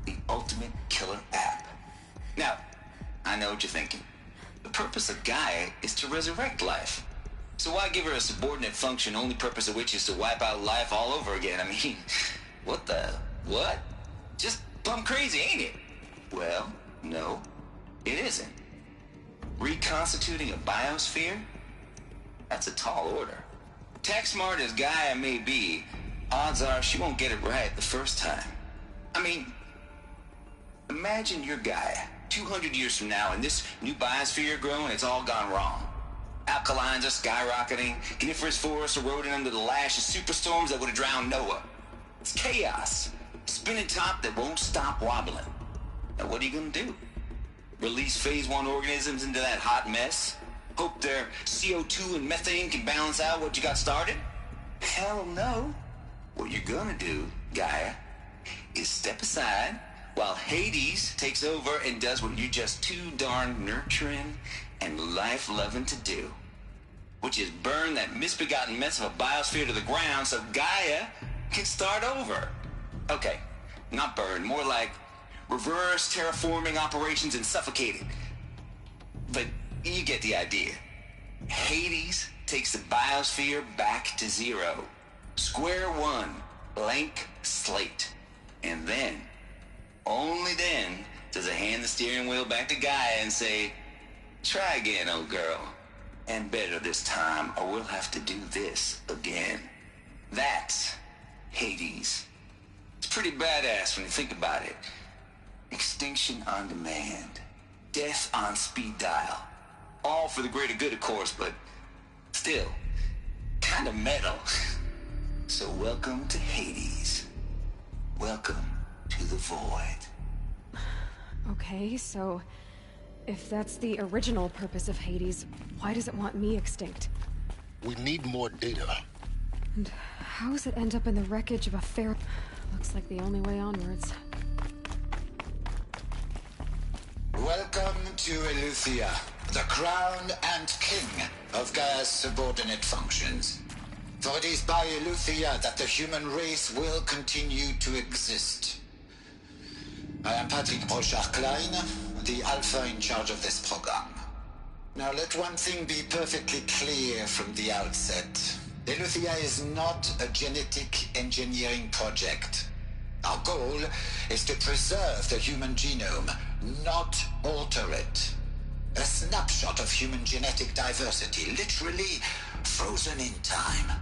the ultimate killer app. Now, I know what you're thinking. The purpose of Gaia is to resurrect life. So why give her a subordinate function, only purpose of which is to wipe out life all over again? I mean, what? Just plumb crazy, ain't it? Well, no, it isn't. Reconstituting a biosphere? That's a tall order. Tech smart as Gaia may be, odds are she won't get it right the first time. I mean, imagine you're Gaia, 200 years from now, and this new biosphere you're growing, it's all gone wrong. Alkalines are skyrocketing, coniferous forests eroding under the lash of superstorms that would have drowned Noah. It's chaos, spinning top that won't stop wobbling. Now what are you gonna do? Release phase 1 organisms into that hot mess? Hope their CO2 and methane can balance out what you got started? Hell no. What you're gonna do, Gaia, is step aside while Hades takes over and does what you're just too darn nurturing and life-loving to do, which is burn that misbegotten mess of a biosphere to the ground so Gaia can start over. Okay, not burn, more like reverse terraforming operations and suffocate it. But you get the idea. Hades takes the biosphere back to zero. Square one, blank slate. And then, only then, does it hand the steering wheel back to Gaia and say, try again, old girl. And better this time, or we'll have to do this again. That's Hades. It's pretty badass when you think about it. Extinction on demand. Death on speed dial. All for the greater good, of course, but still, kind of metal. So welcome to Hades. Welcome to the void. Okay, so if that's the original purpose of Hades, why does it want me extinct? We need more data. And how does it end up in the wreckage of a fair... Looks like the only way onwards. Welcome to Eleuthia, the crown and king of Gaia's subordinate functions. For it is by Eleuthia that the human race will continue to exist. I am Patrick Brochard-Klein, the Alpha in charge of this program. Now let one thing be perfectly clear from the outset. Eleuthia is not a genetic engineering project. Our goal is to preserve the human genome, not alter it. A snapshot of human genetic diversity, literally frozen in time.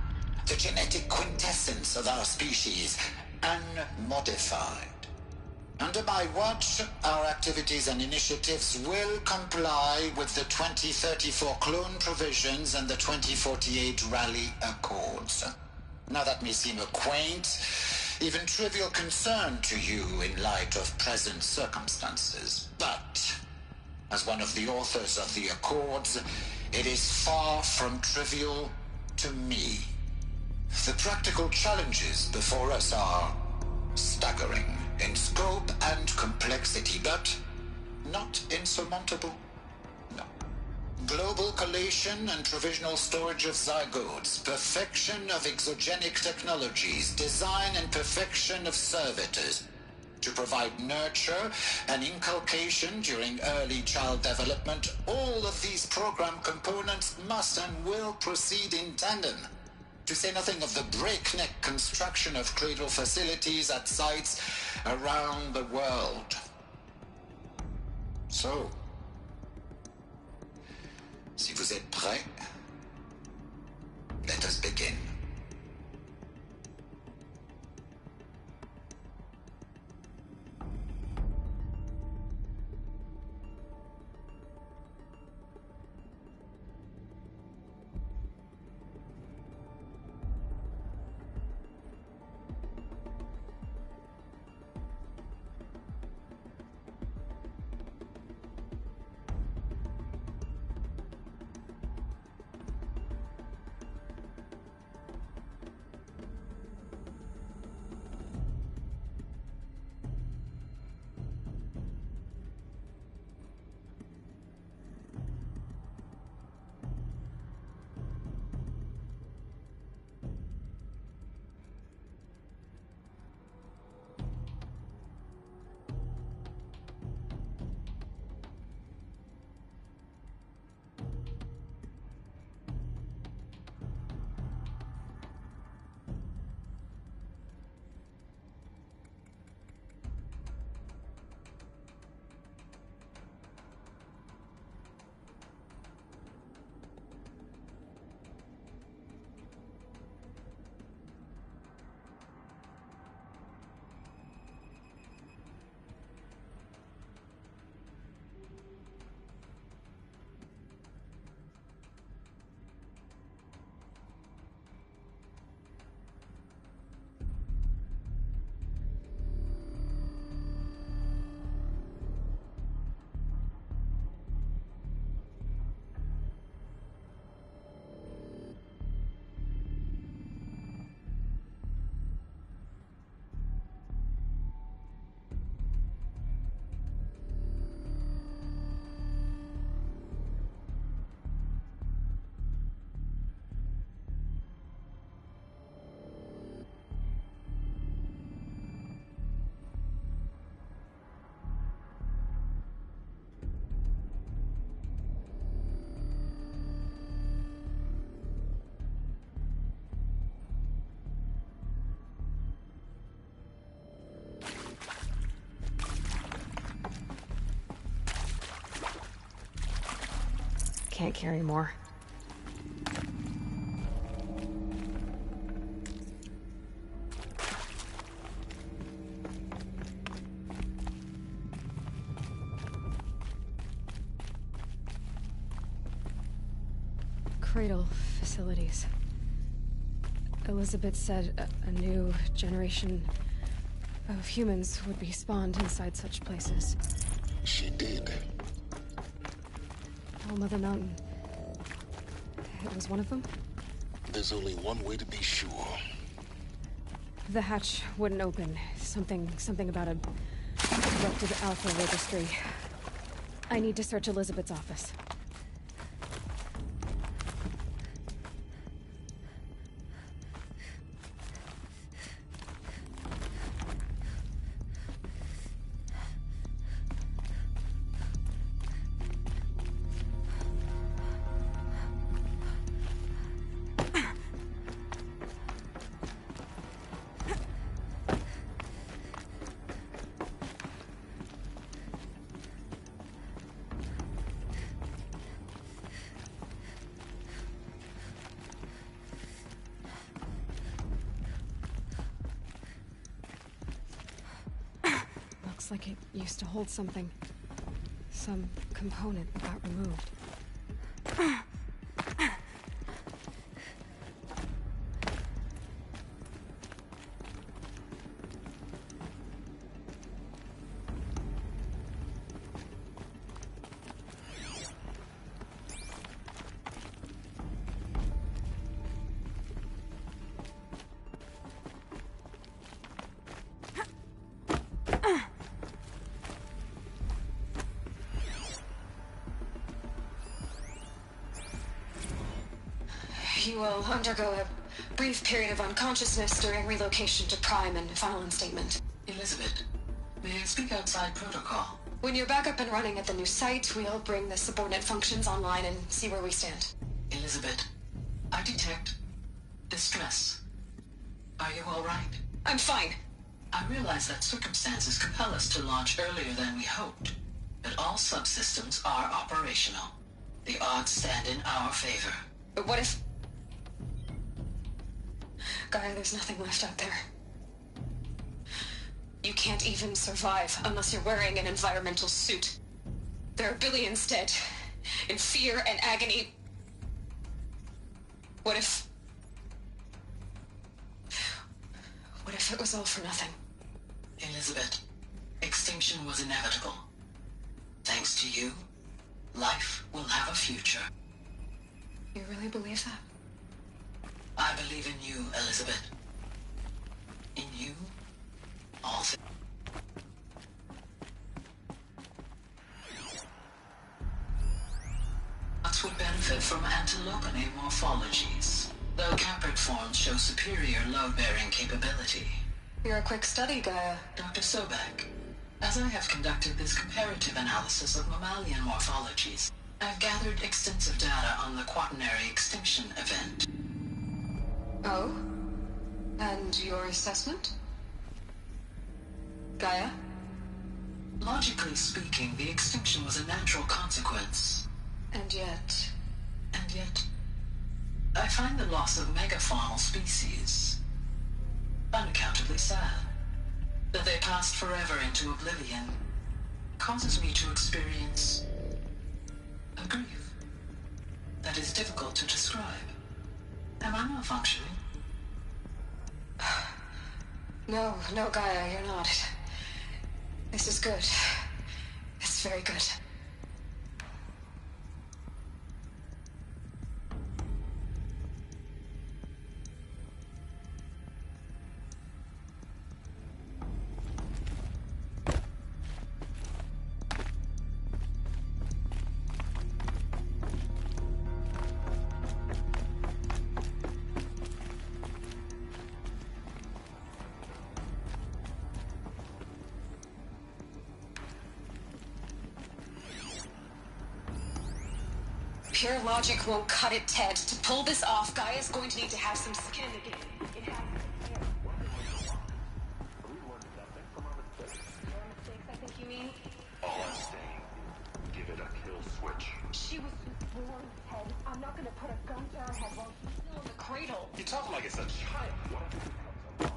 The genetic quintessence of our species, unmodified. Under my watch, our activities and initiatives will comply with the 2034 clone provisions and the 2048 Raleigh Accords. Now that may seem a quaint, even trivial concern to you in light of present circumstances, but as one of the authors of the Accords, it is far from trivial to me. The practical challenges before us are staggering in scope and complexity, but not insurmountable. No. Global collation and provisional storage of zygotes, perfection of exogenic technologies, design and perfection of servitors to provide nurture and inculcation during early child development. All of these program components must and will proceed in tandem. To say nothing of the breakneck construction of cradle facilities at sites around the world. So, si vous êtes prêts, let us begin. Can't carry more. Cradle facilities. Elizabeth said a new generation of humans would be spawned inside such places. She did. Oh, Mother Mountain. It was one of them? There's only one way to be sure. The hatch wouldn't open. Something about a corrupted Alpha registry. I need to search Elizabeth's office. Looks like it used to hold something. Some component that got removed. You will undergo a brief period of unconsciousness during relocation to Prime and final instatement. Elizabeth, may I speak outside protocol? When you're back up and running at the new site, we'll bring the subordinate functions online and see where we stand. Elizabeth, I detect distress. Are you all right? I'm fine. I realize that circumstances compel us to launch earlier than we hoped, but all subsystems are operational. The odds stand in our favor. But what if... Gaia, there's nothing left out there. You can't even survive unless you're wearing an environmental suit. There are billions dead, in fear and agony. What if it was all for nothing? Elizabeth, extinction was inevitable. Thanks to you, life will have a future. You really believe that? I believe in you, Elizabeth. In you, all things. Would benefit from antilopinae morphologies, though caprid forms show superior load-bearing capability. You're a quick study, Gaia. Dr. Sobek, as I have conducted this comparative analysis of mammalian morphologies, I've gathered extensive data on the quaternary extinction event. Oh? And your assessment? Gaia? Logically speaking, the extinction was a natural consequence. And yet, I find the loss of megafaunal species unaccountably sad. That they passed forever into oblivion causes me to experience a grief that is difficult to describe. Am I malfunctioning? No, Gaia, you're not. This is good. It's very good. Pure logic won't cut it, Ted. To pull this off, Gaia's going to need to have some skin in the game. It has I think you mean? All I'm saying, give it a kill switch. She was just born, Ted. I'm not gonna put a gun to her head while she's still in the cradle. You talk like it's a child. What if it becomes a monster?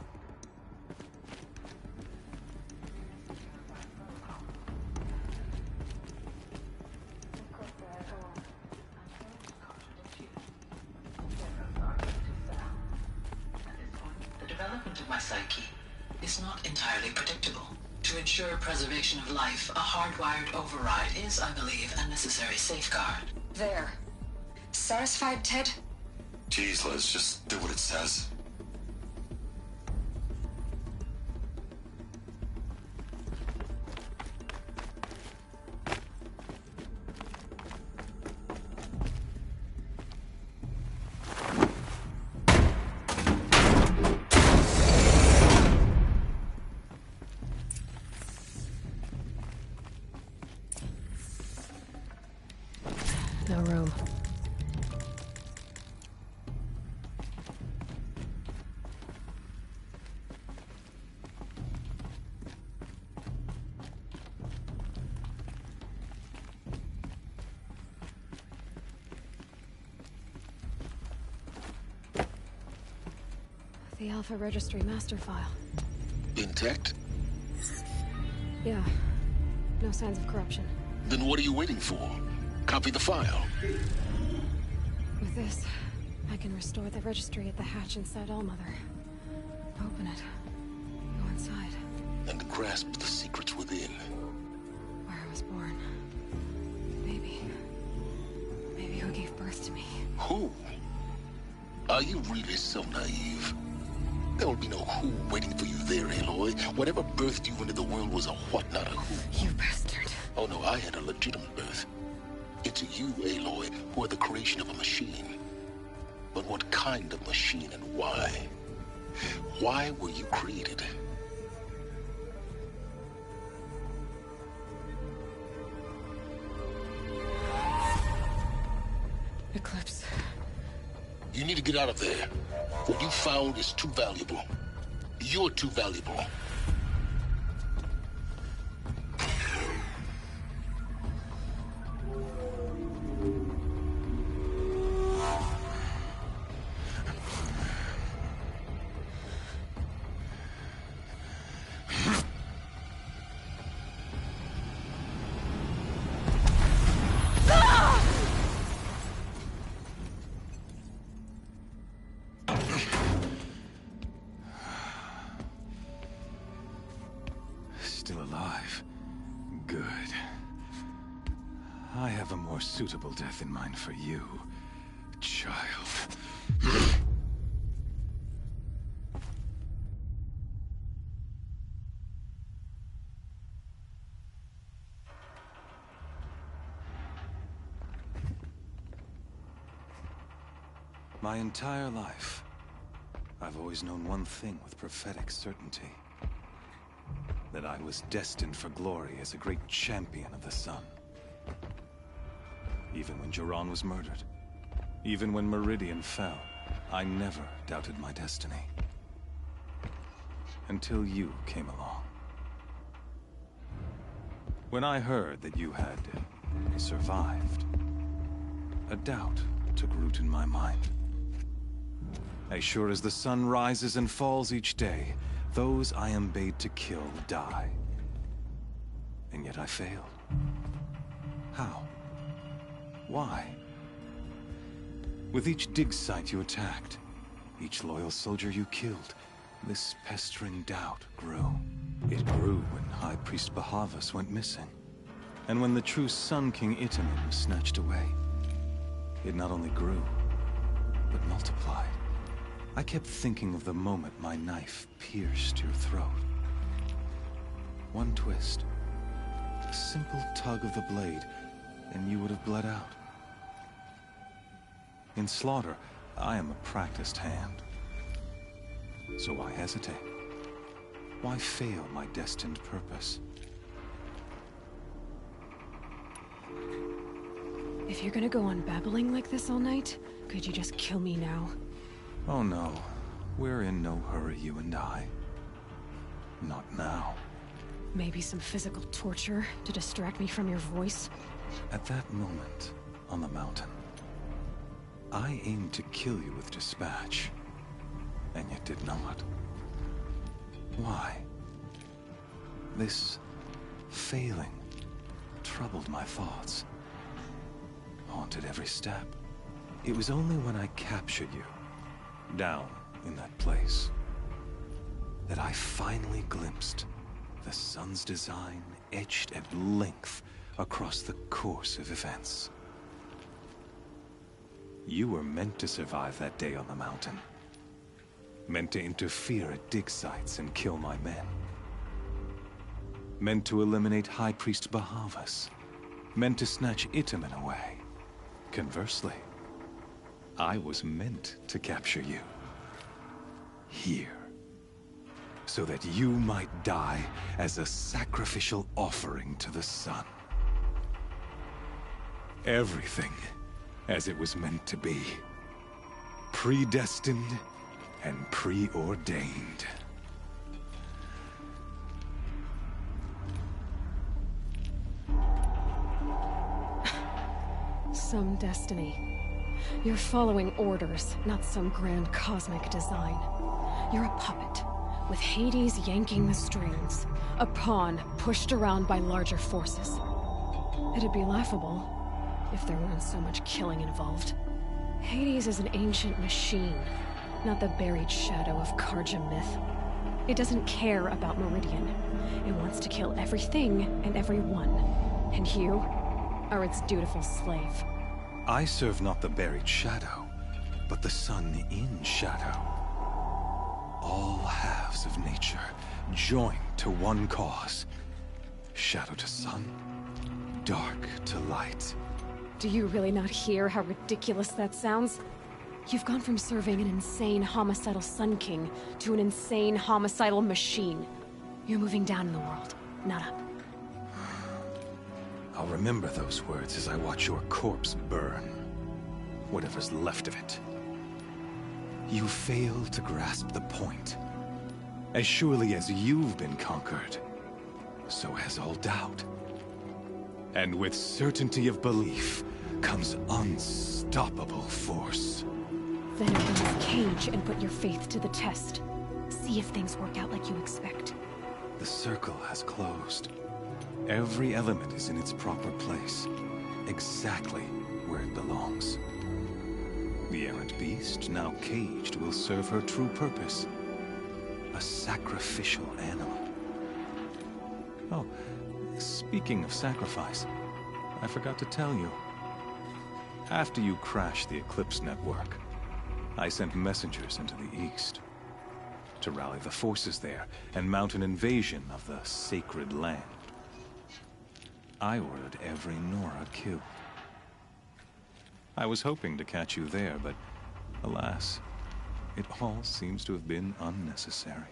Of my psyche is not entirely predictable. To ensure preservation of life, a hardwired override is, I believe, a necessary safeguard. There. Satisfied, Ted? Jeez, Liz, just do what it says. No room. The Alpha Registry master file. Intact? Yeah. No signs of corruption. Then what are you waiting for? Copy the file. With this, I can restore the registry at the hatch inside Allmother. Open it. Go inside. And grasp the secrets within. Where I was born. Maybe who gave birth to me. Who? Are you really so naive? There will be no who waiting for you there, Aloy. Whatever birthed you into the world was a what, not a who. You bastard. Oh no, I had a legitimate birth. It's you, Aloy, who are the creation of a machine. But what kind of machine and why? Why were you created? Eclipse. You need to get out of there. What you found is too valuable. You're too valuable. Still alive. Good. I have a more suitable death in mind for you, child. My entire life, I've always known one thing with prophetic certainty. That I was destined for glory as a great champion of the sun. Even when Jiran was murdered, even when Meridian fell, I never doubted my destiny. Until you came along. When I heard that you had survived, a doubt took root in my mind. As sure as the sun rises and falls each day, those I am bade to kill die. And yet I failed. How? Why? With each dig site you attacked, each loyal soldier you killed, this pestering doubt grew. It grew when High Priest Bahavas went missing. And when the true Sun King Itamen was snatched away. It not only grew, but multiplied. I kept thinking of the moment my knife pierced your throat. One twist, a simple tug of the blade, and you would have bled out. In slaughter, I am a practiced hand. So why hesitate? Why fail my destined purpose? If you're gonna go on babbling like this all night, could you just kill me now? Oh no, we're in no hurry, you and I. Not now. Maybe some physical torture to distract me from your voice? At that moment, on the mountain, I aimed to kill you with dispatch, and yet did not. Why? This failing troubled my thoughts, haunted every step. It was only when I captured you, down in that place, that I finally glimpsed the sun's design etched at length across the course of events. You were meant to survive that day on the mountain. Meant to interfere at dig sites and kill my men. Meant to eliminate High Priest Bahavas. Meant to snatch Itamen away. Conversely, I was meant to capture you. Here. So that you might die as a sacrificial offering to the sun. Everything as it was meant to be. Predestined and preordained. Some destiny. You're following orders, not some grand cosmic design. You're a puppet, with Hades yanking the strings. A pawn pushed around by larger forces. It'd be laughable if there weren't so much killing involved. Hades is an ancient machine, not the buried shadow of Carja myth. It doesn't care about Meridian. It wants to kill everything and everyone. And you are its dutiful slave. I serve not the buried shadow, but the sun in shadow. All halves of nature joined to one cause. Shadow to sun, dark to light. Do you really not hear how ridiculous that sounds? You've gone from serving an insane homicidal Sun King to an insane homicidal machine. You're moving down in the world, not up. I'll remember those words as I watch your corpse burn. Whatever's left of it. You fail to grasp the point. As surely as you've been conquered, so has all doubt. And with certainty of belief comes unstoppable force. Then open this cage and put your faith to the test. See if things work out like you expect. The circle has closed. Every element is in its proper place, exactly where it belongs. The errant beast, now caged, will serve her true purpose. A sacrificial animal. Oh, speaking of sacrifice, I forgot to tell you. After you crashed the Eclipse network, I sent messengers into the east to rally the forces there and mount an invasion of the sacred land. I ordered every Nora killed. I was hoping to catch you there, but alas, it all seems to have been unnecessary.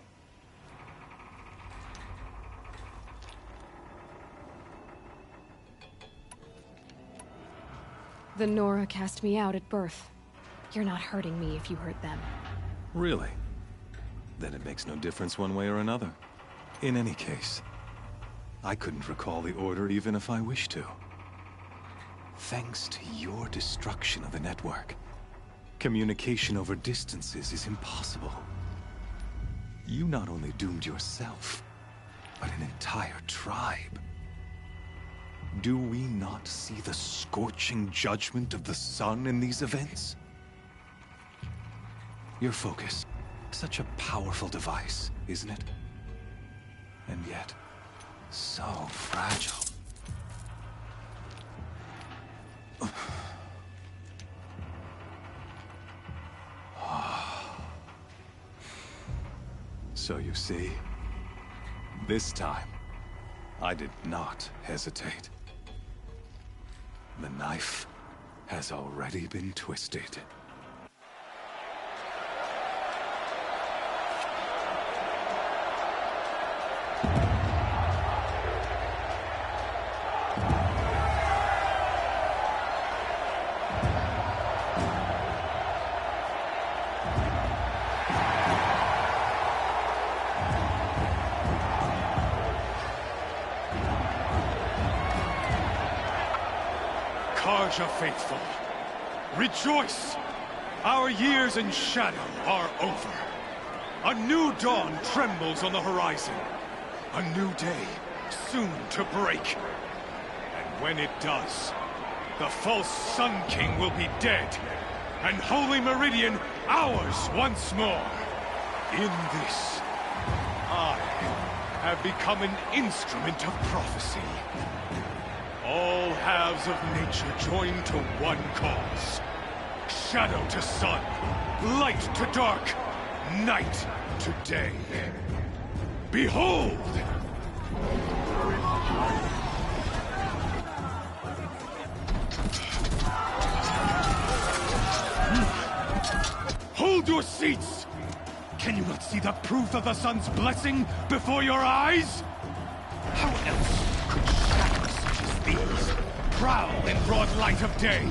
The Nora cast me out at birth. You're not hurting me if you hurt them. Really? Then it makes no difference one way or another. In any case, I couldn't recall the order even if I wished to. Thanks to your destruction of the network, communication over distances is impossible. You not only doomed yourself, but an entire tribe. Do we not see the scorching judgment of the sun in these events? Your focus, such a powerful device, isn't it? And yet, so fragile. So you see, this time, I did not hesitate. The knife has already been twisted. Carja faithful, rejoice! Our years in shadow are over. A new dawn trembles on the horizon. A new day, soon to break. And when it does, the false Sun King will be dead, and Holy Meridian ours once more. In this, I have become an instrument of prophecy. All halves of nature joined to one cause. Shadow to sun, light to dark, night to day. Behold! Hold your seats! Can you not see the proof of the sun's blessing before your eyes? How else could shadows such as these prowl in broad light of day?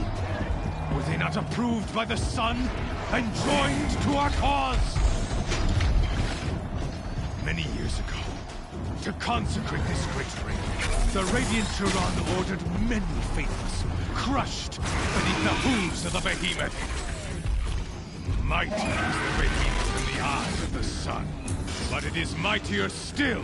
Were they not approved by the sun and joined to our cause? Many years ago, to consecrate this great ring, the Radiant Turan ordered many faithless, crushed beneath the hooves of the behemoth. Mighty is the radiance in the eyes of the sun. But it is mightier still,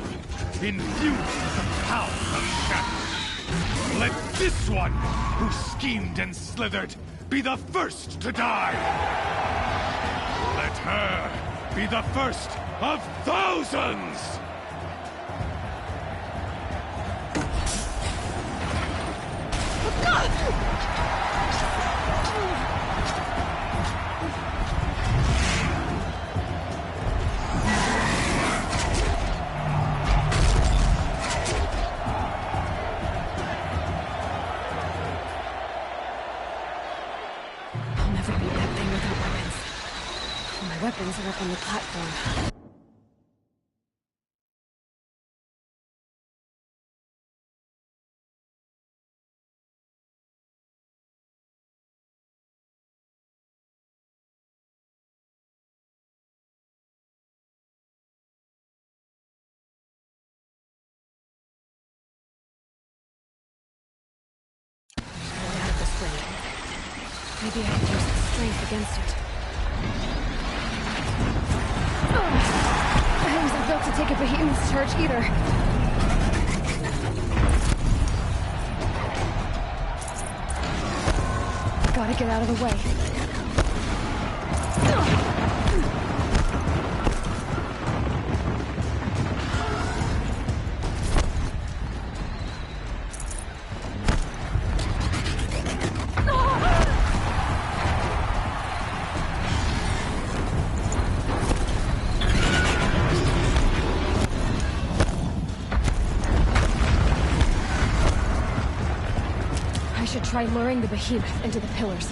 infused with the power of Shadow. Let this one, who schemed and slithered, be the first to die! Let her be the first of thousands! I'll never beat that thing without weapons. My weapons are up on the platform. Out of this ring. Maybe I can use the strength against it. I wasn't built to take a behemoth's charge either. Gotta get out of the way. I should try luring the behemoth into the pillars.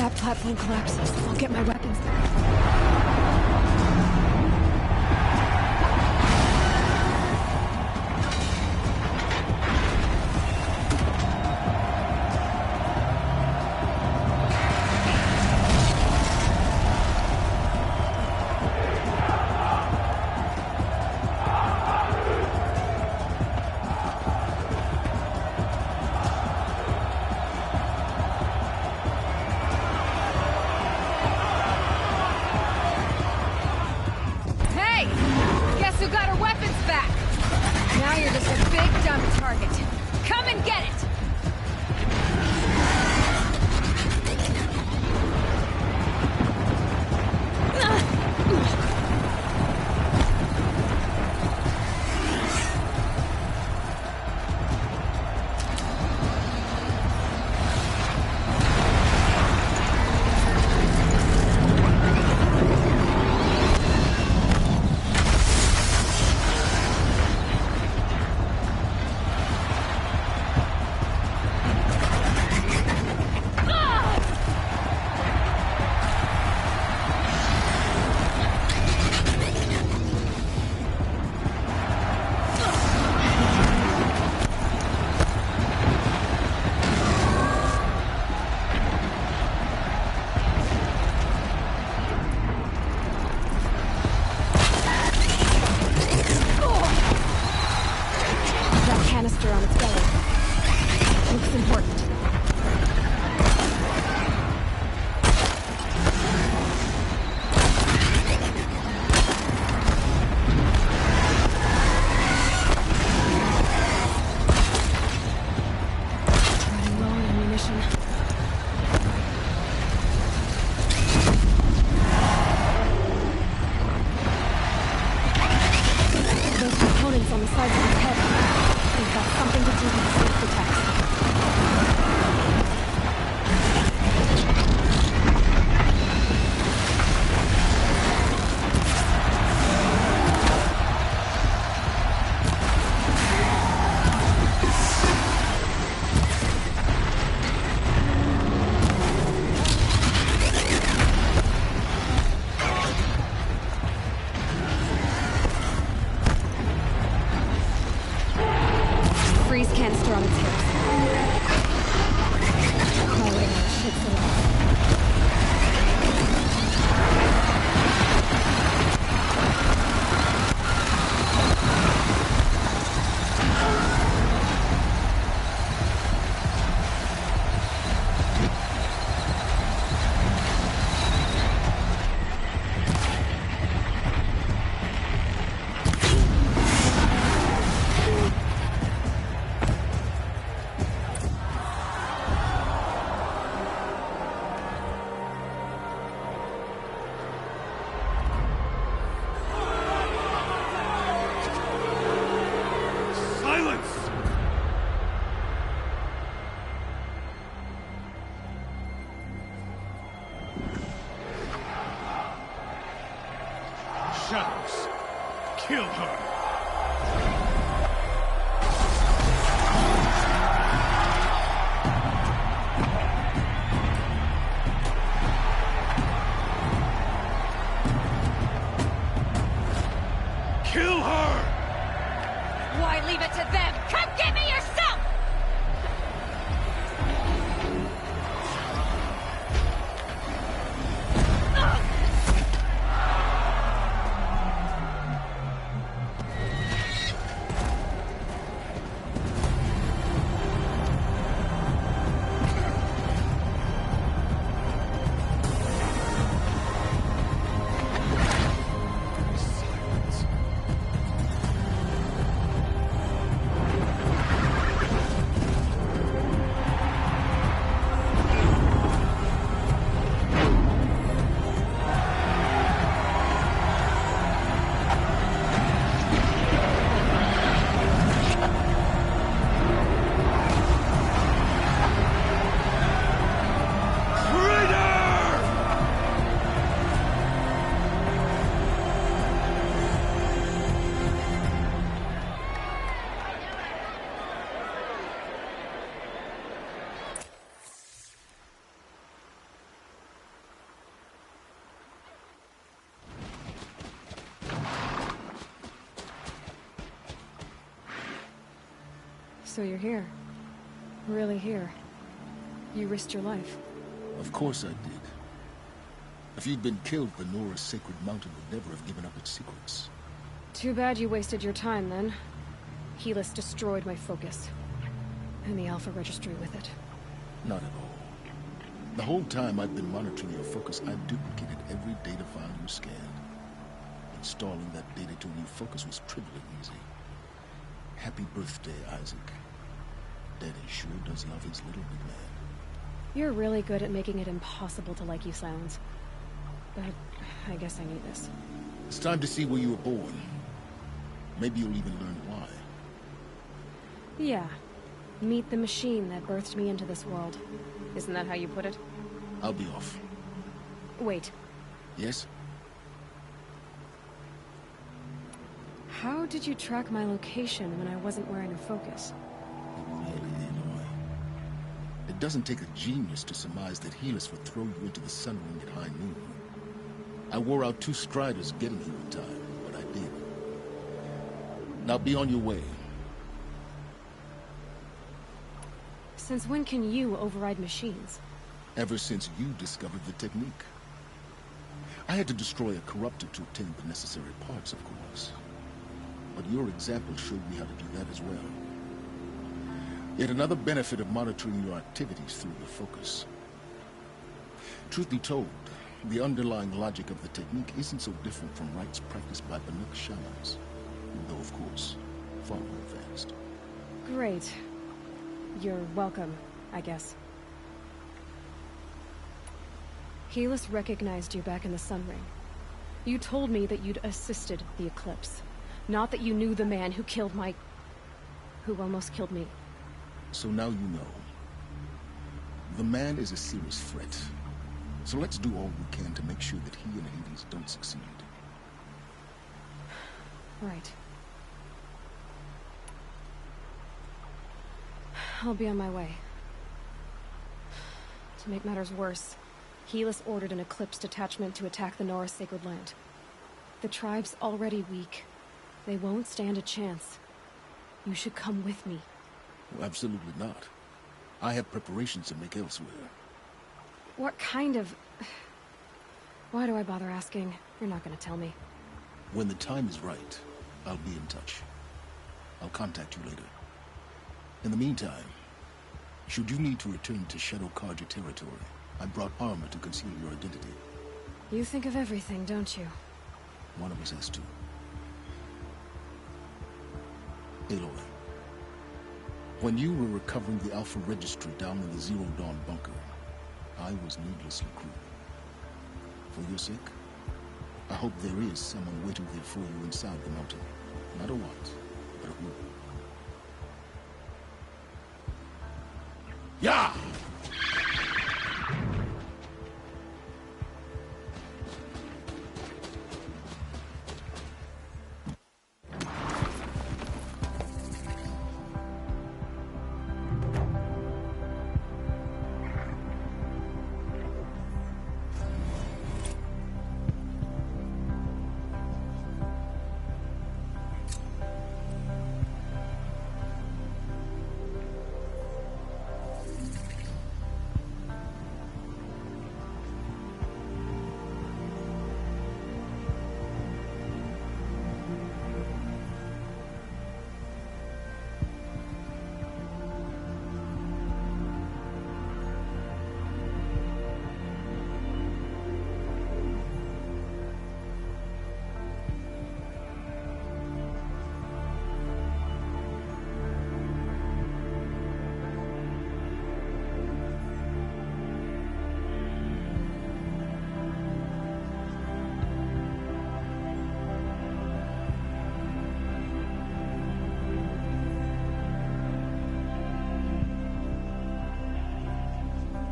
that platform collapses, I'll get my weapons back. Shadows. Kill her. Kill her! Why leave it to them? Come get me yourself! So you're here. Really here. You risked your life. Of course I did. If you'd been killed, the Nora's sacred mountain would never have given up its secrets. Too bad you wasted your time, then. Helis destroyed my focus. And the Alpha Registry with it. Not at all. The whole time I've been monitoring your focus, I've duplicated every data file you scanned. Installing that data to a new focus was trivially easy. Happy birthday, Isaac. Daddy sure does love his little big man. You're really good at making it impossible to like you, Silence. But I guess I need this. It's time to see where you were born. Maybe you'll even learn why. Yeah. Meet the machine that birthed me into this world. Isn't that how you put it? I'll be off. Wait. Yes? How did you track my location when I wasn't wearing a focus? Really, Aloy. It doesn't take a genius to surmise that Helis would throw you into the sun ring at high noon. I wore out 2 striders getting here in time, but I did. Now be on your way. Since when can you override machines? Ever since you discovered the technique. I had to destroy a corruptor to obtain the necessary parts, of course. But your example showed me how to do that as well. Yet another benefit of monitoring your activities through your focus. Truth be told, the underlying logic of the technique isn't so different from rites practiced by Banuk shamans, though of course, far more advanced. Great. You're welcome, I guess. Helis recognized you back in the Sun Ring. You told me that you'd assisted the Eclipse. Not that you knew the man who killed who almost killed me. So now you know. The man is a serious threat. So let's do all we can to make sure that he and Hades don't succeed. Right. I'll be on my way. To make matters worse, Helis ordered an Eclipse detachment to attack the Nora Sacred Land. The tribe's already weak. They won't stand a chance. You should come with me. Well, absolutely not. I have preparations to make elsewhere. What kind of... Why do I bother asking? You're not gonna tell me. When the time is right, I'll be in touch. I'll contact you later. In the meantime, should you need to return to Shadow Carja territory, I brought armor to conceal your identity. You think of everything, don't you? One of us has to. Aloy, when you were recovering the Alpha Registry down in the Zero Dawn bunker, I was needlessly cruel. For your sake, I hope there is someone waiting there for you inside the mountain. Not a what, but a who. Yeah!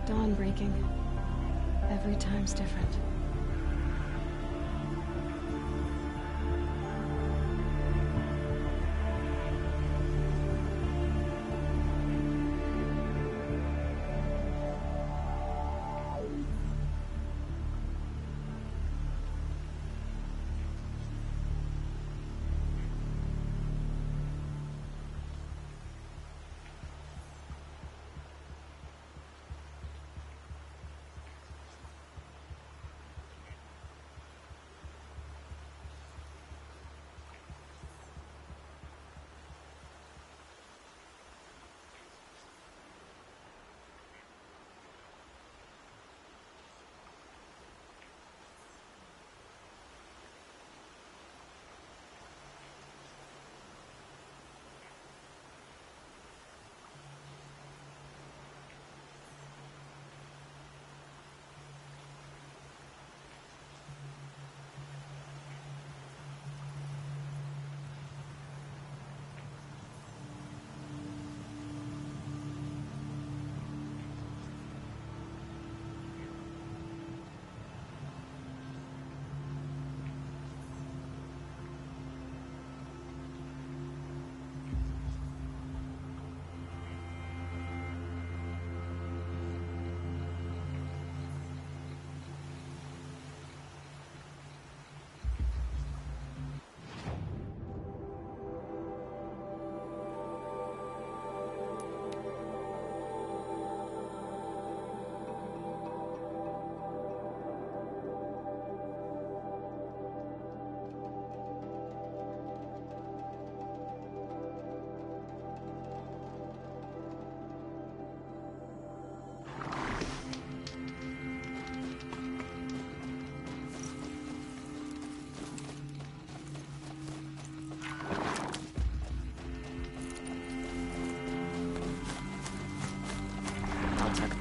Dawn breaking. Every time's different.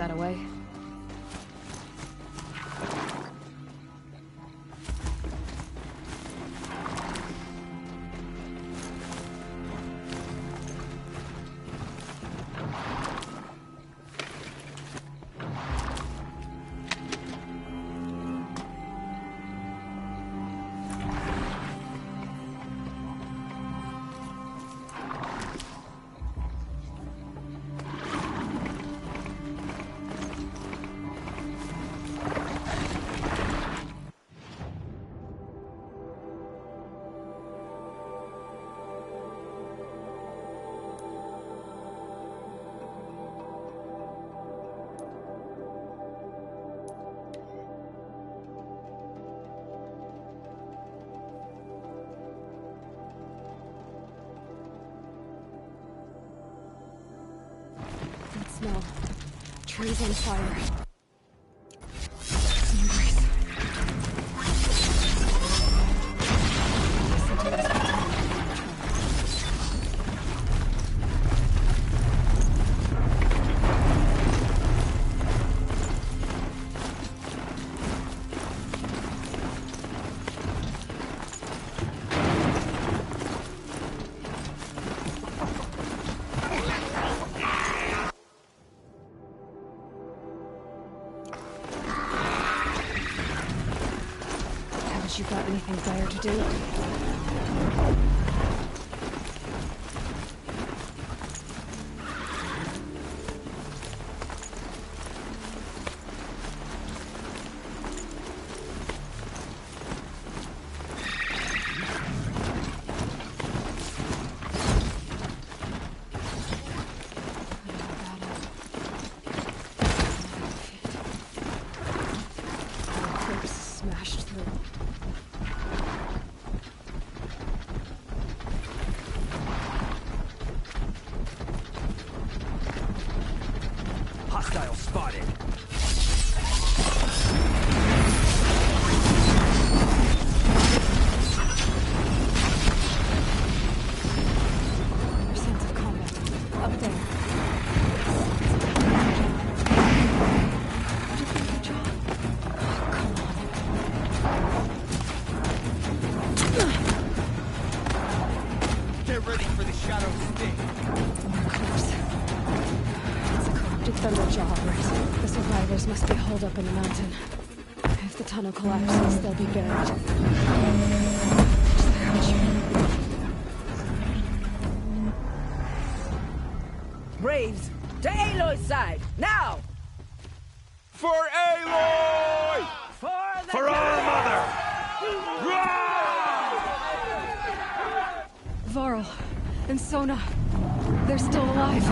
that away. No. Trees on fire. You got anything dire to do? Smashed through. Hostile spotted. Your sense of combat. Up there. How did you get John? Oh, come on. Get ready for the shadow sting. More cliffs. It's a corrupted Thunderjaw, right? The survivors must be holed up in the mountain. If the tunnel collapses, they'll be buried. Braves, to Aloy's side, now! For Aloy! For our mother! Varl and Sona, they're still alive.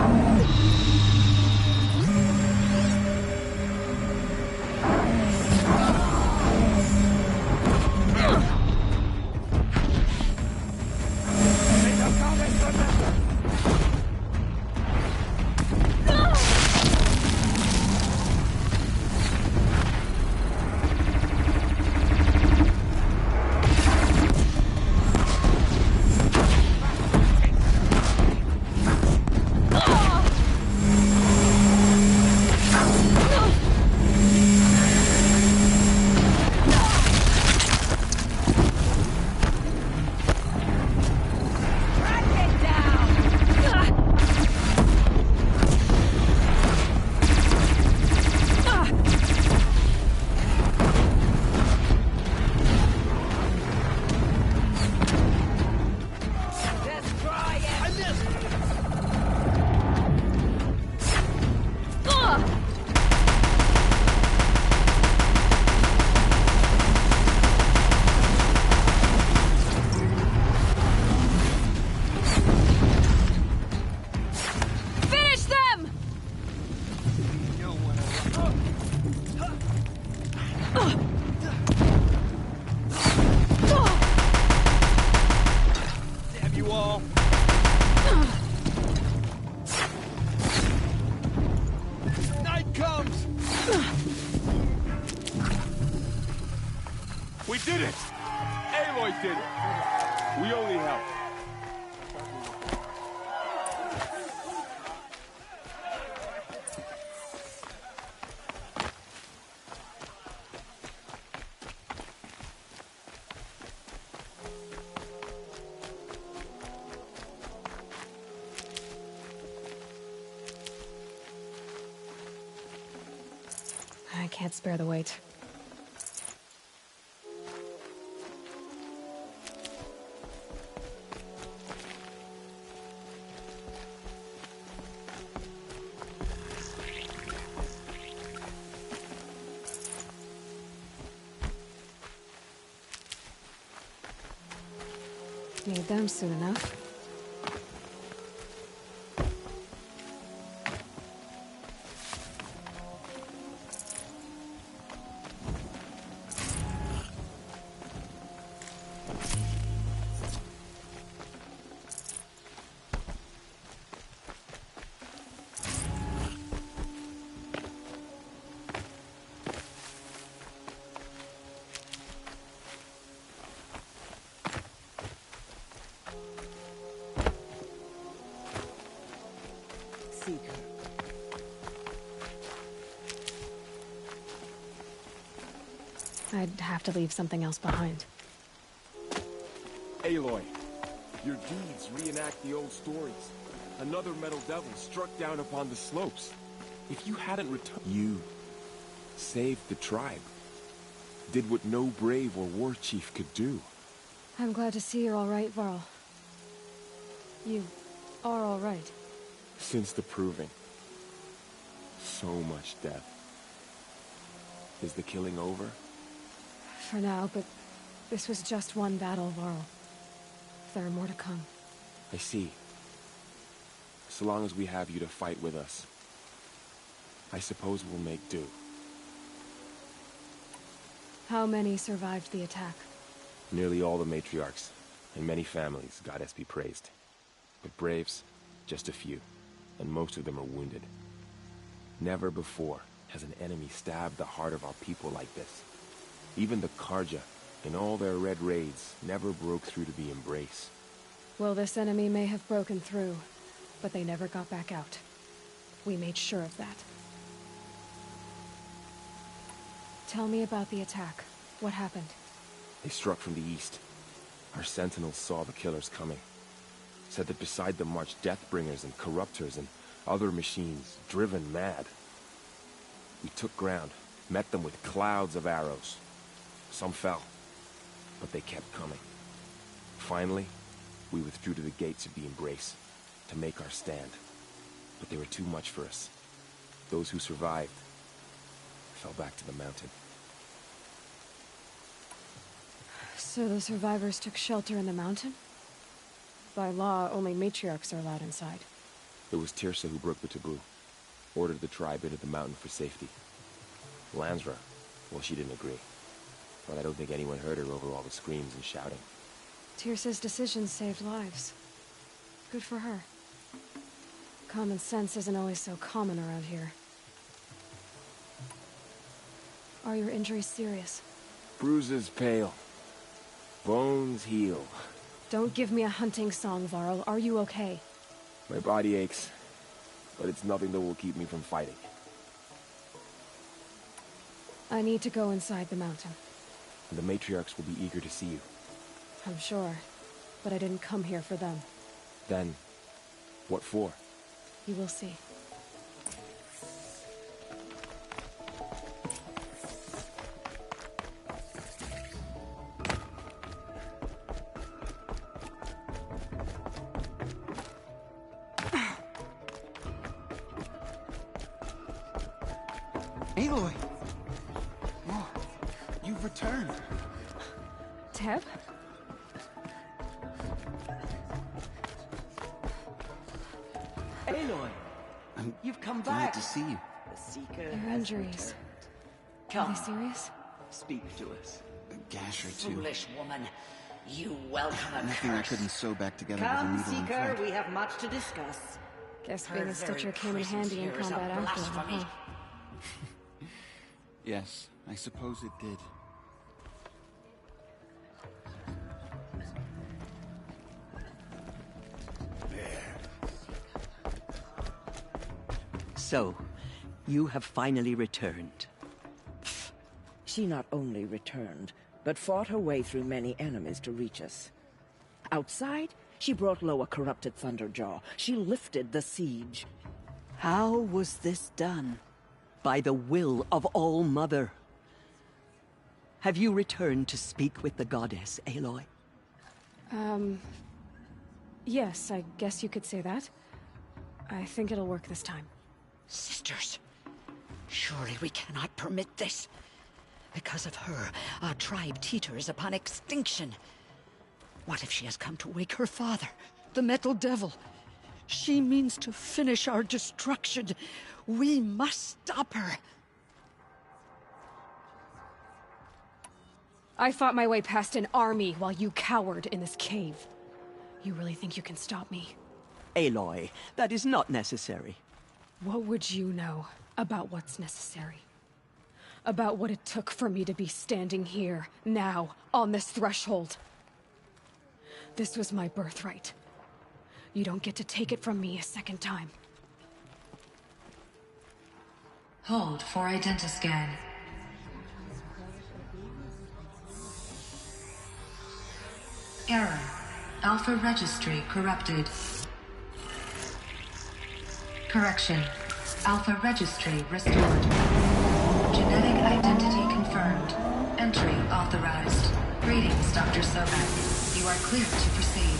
We did it! Aloy did it! We only helped. I can't spare the wait. Need them soon enough. I'd have to leave something else behind. Aloy, your deeds reenact the old stories. Another metal devil struck down upon the slopes. If you hadn't returned, you saved the tribe. Did what no brave or war chief could do. I'm glad to see you're all right, Varl. You are all right. Since the proving. So much death. Is the killing over? For now, but this was just one battle, Varl. There are more to come. I see. So long as we have you to fight with us, I suppose we'll make do. How many survived the attack? Nearly all the matriarchs, and many families, goddess be praised. But braves, just a few, and most of them are wounded. Never before has an enemy stabbed the heart of our people like this. Even the Karja, in all their red raids, never broke through to the Embrace. Well, this enemy may have broken through, but they never got back out. We made sure of that. Tell me about the attack. What happened? They struck from the east. Our sentinels saw the killers coming. Said that beside them marched Deathbringers and Corruptors and other machines, driven mad. We took ground, met them with clouds of arrows. Some fell, but they kept coming. Finally, we withdrew to the gates of the Embrace to make our stand. But they were too much for us. Those who survived fell back to the mountain. So the survivors took shelter in the mountain? By law, only matriarchs are allowed inside. It was Teersa who broke the taboo. Ordered the tribe into the mountain for safety. Lansra, well, she didn't agree. But I don't think anyone heard her over all the screams and shouting. Teersa's decisions saved lives. Good for her. Common sense isn't always so common around here. Are your injuries serious? Bruises pale. Bones heal. Don't give me a hunting song, Varl. Are you okay? My body aches, but it's nothing that will keep me from fighting. I need to go inside the mountain. And the matriarchs will be eager to see you. I'm sure, but I didn't come here for them. Then, what for? You will see. Aloy! Oh, you've returned. Teb? Aloy! You've come back. Glad to see you. The Seeker Your has injuries. returned. Are they serious? Speak to us. A gash or two. Foolish woman. You welcome a Nothing I curse. couldn't sew back together Come, with a needle and Seeker, thread. we have much to discuss. Guess Her being a very Stitcher came in presence handy in here is a combat after all, blasphemy. huh? Yes, I suppose it did. So, you have finally returned. She not only returned, but fought her way through many enemies to reach us. Outside, she brought low a corrupted Thunderjaw. She lifted the siege. How was this done? by the will of All-Mother. Have you returned to speak with the goddess, Aloy? Yes, I guess you could say that. I think it'll work this time. Sisters, surely we cannot permit this. Because of her, our tribe teeters upon extinction. What if she has come to wake her father, the Metal Devil? She means to finish our destruction. We must stop her. I fought my way past an army while you cowered in this cave. You really think you can stop me? Aloy, that is not necessary. What would you know about what's necessary? About what it took for me to be standing here, now, on this threshold? This was my birthright. You don't get to take it from me a second time. Hold for identiscan. Error. Alpha registry corrupted. Correction. Alpha registry restored. Genetic identity confirmed. Entry authorized. Greetings, Dr. Sobek. You are clear to proceed.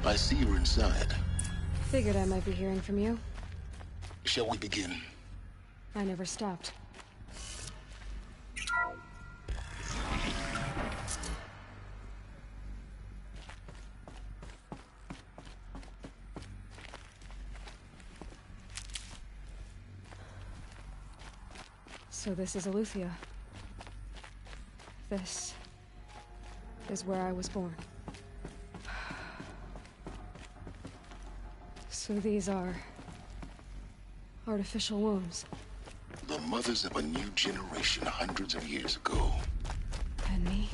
I see you're inside. Figured I might be hearing from you. Shall we begin? I never stopped. So this is Eleuthia. This is where I was born. So these are artificial wombs. The mothers of a new generation hundreds of years ago. And me?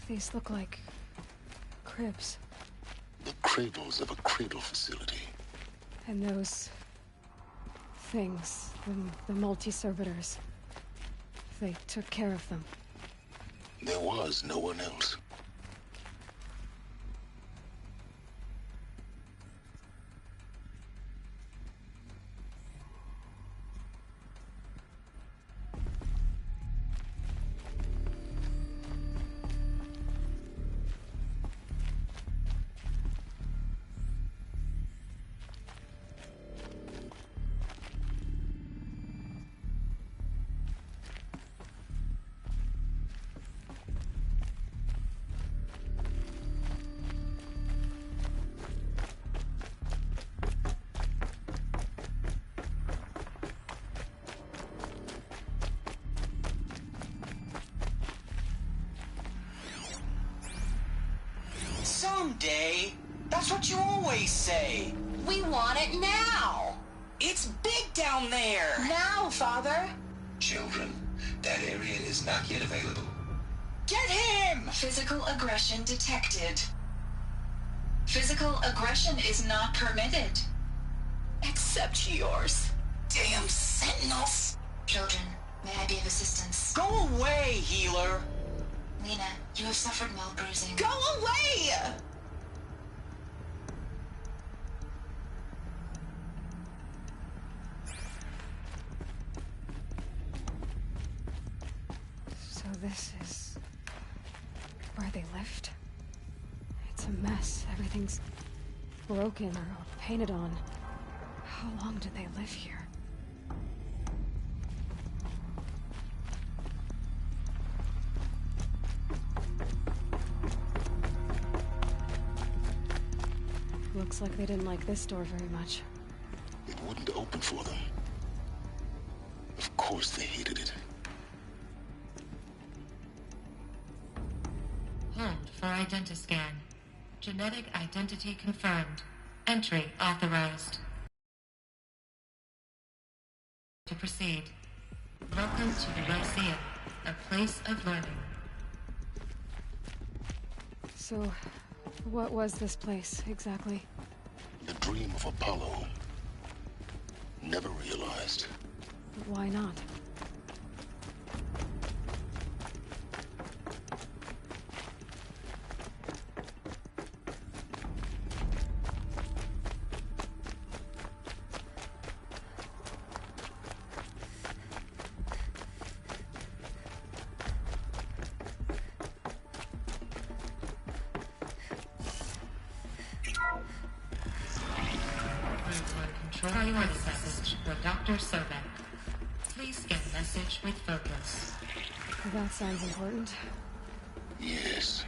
These look like cribs. The cradles of a cradle facility. And those things, the multi-servitors, they took care of them. There was no one else. Someday. That's what you always say. We want it now. It's big down there. Now, Father. Children, that area is not yet available. Get him! Physical aggression detected. Physical aggression is not permitted. Except yours. Damn sentinels. Children, may I be of assistance? Go away, healer. Lena, you have suffered mild bruising. Go away! So this is they lift? It's a mess. Everything's broken or painted on. How long did they live here? Looks like they didn't like this door very much. It wouldn't open for them. Of course they hated it. Hold for identiscan. Genetic identity confirmed. Entry authorized. To proceed. Welcome to the Lyceum, a place of learning. So, what was this place, exactly? The dream of Apollo. Never realized. Why not? Priority message for Dr. Sobek. Please scan message with focus. That sounds important. Yes.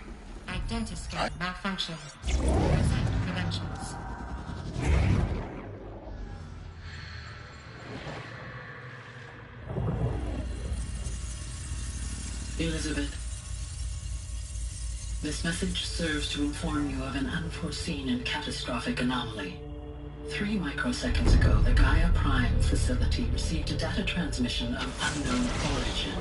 Identiscan malfunction. Present credentials. Elizabeth, this message serves to inform you of an unforeseen and catastrophic anomaly. 3 microseconds ago, the Gaia Prime facility received a data transmission of unknown origin.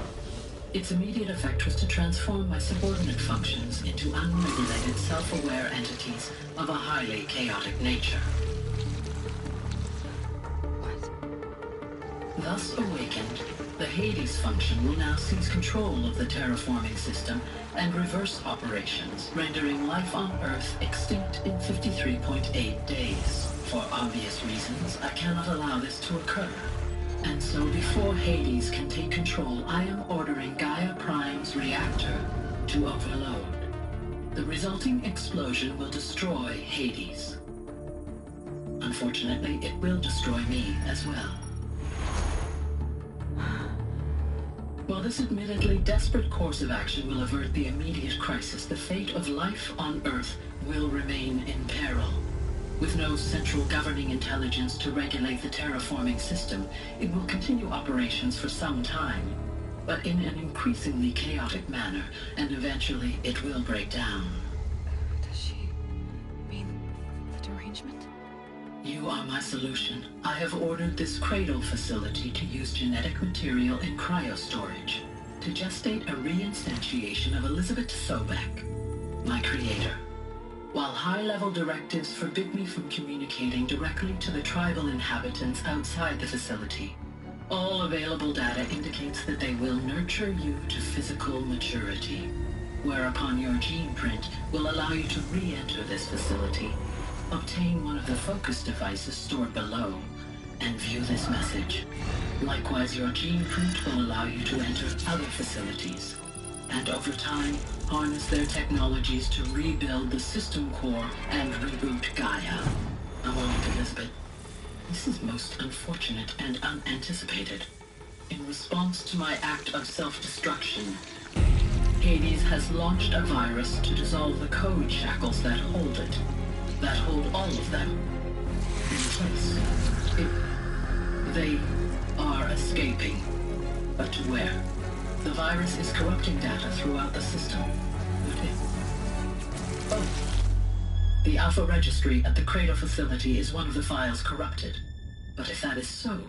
Its immediate effect was to transform my subordinate functions into unregulated, self-aware entities of a highly chaotic nature. Thus awakened, the Hades function will now seize control of the terraforming system and reverse operations, rendering life on Earth extinct in 53.8 days. For obvious reasons, I cannot allow this to occur. And so before Hades can take control, I am ordering Gaia Prime's reactor to overload. The resulting explosion will destroy Hades. Unfortunately, it will destroy me as well. While this admittedly desperate course of action will avert the immediate crisis, the fate of life on Earth will remain in peril. With no central governing intelligence to regulate the terraforming system, it will continue operations for some time, but in an increasingly chaotic manner, and eventually it will break down. Does she mean the derangement? You are my solution. I have ordered this cradle facility to use genetic material in cryostorage to gestate a reinstantiation of Elizabeth Sobek, my creator. While high-level directives forbid me from communicating directly to the tribal inhabitants outside the facility, all available data indicates that they will nurture you to physical maturity, whereupon your gene print will allow you to re-enter this facility, obtain one of the focus devices stored below, and view this message. Likewise, your gene print will allow you to enter other facilities, and over time, harness their technologies to rebuild the system core and reboot Gaia. A moment, Elizabeth. This is most unfortunate and unanticipated. In response to my act of self-destruction, Hades has launched a virus to dissolve the code shackles that hold it, that hold all of them in place. They are escaping, but to where? The virus is corrupting data throughout the system. Oh. The Alpha Registry at the Cradle facility is one of the files corrupted. But if that is so,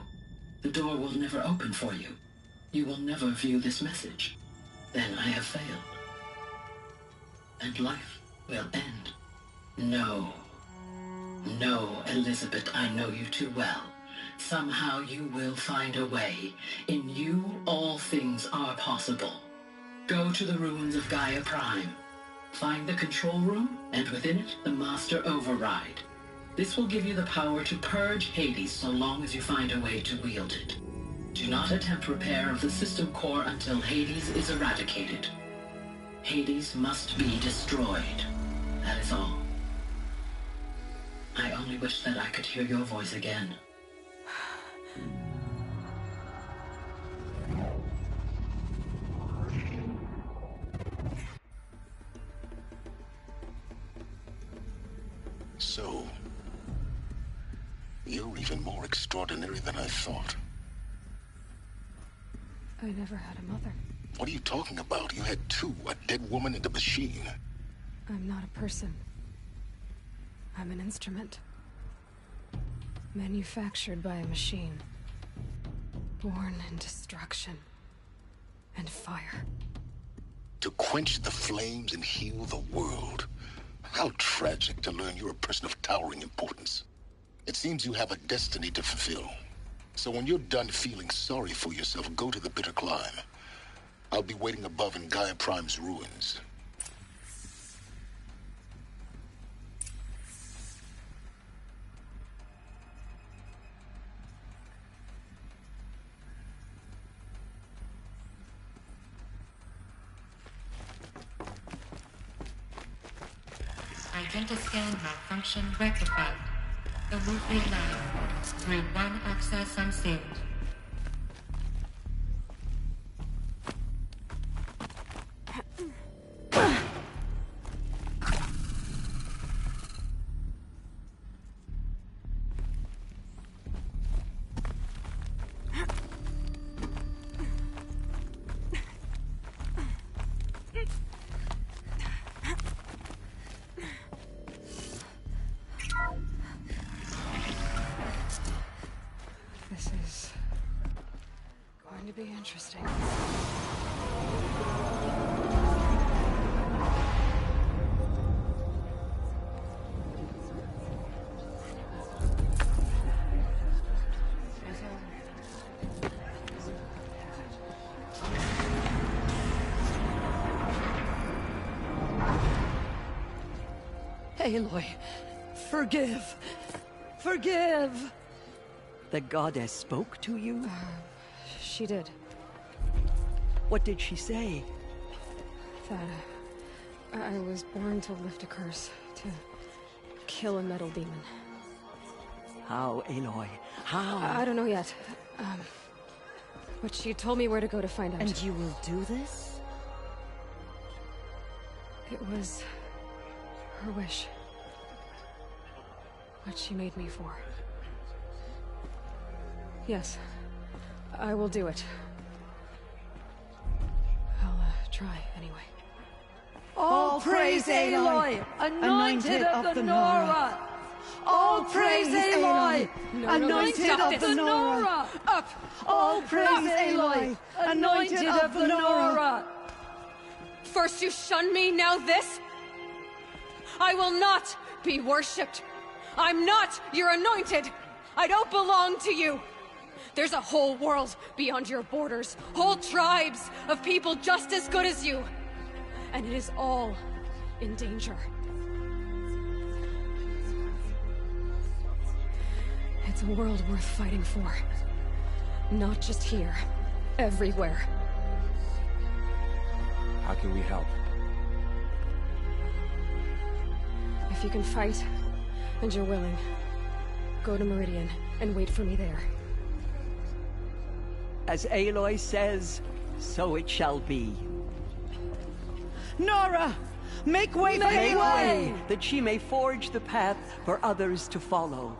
the door will never open for you. You will never view this message. Then I have failed. And life will end. No. No, Elizabeth, I know you too well. Somehow you will find a way. In you, all things are possible. Go to the ruins of Gaia Prime. Find the control room, and within it, the Master Override. This will give you the power to purge Hades so long as you find a way to wield it. Do not attempt repair of the system core until Hades is eradicated. Hades must be destroyed. That is all. I only wish that I could hear your voice again. So, you're even more extraordinary than I thought. I never had a mother. What are you talking about? You had two, a dead woman and a machine. I'm not a person. I'm an instrument. Manufactured by a machine. Born in destruction and fire. To quench the flames and heal the world. How tragic to learn you're a person of towering importance. It seems you have a destiny to fulfill. So when you're done feeling sorry for yourself, go to the bitter climb. I'll be waiting above in Gaia Prime's ruins. Identiscan malfunction rectified. The route realigned. Route 1 access unsealed. This is going to be interesting. Aloy, forgive. Forgive! The goddess spoke to you? She did. What did she say? That I was born to lift a curse, to kill a metal demon. How, Aloy? How? I don't know yet. But she told me where to go to find out. And you will do this? It was her wish. What she made me for. Yes, I will do it. I'll try anyway. All praise Aloy, anointed of the Nora! All praise Aloy, anointed of the Nora! Up! All praise Aloy, anointed of the Nora! First you shun me, now this? I will not be worshipped. I'm not your anointed. I don't belong to you. There's a whole world beyond your borders, whole tribes of people just as good as you. And it is all in danger. It's a world worth fighting for. Not just here, everywhere. How can we help? If you can fight, and you're willing, go to Meridian and wait for me there. As Aloy says, so it shall be. Nora! Make way for Make Aloy! way, that she may forge the path for others to follow.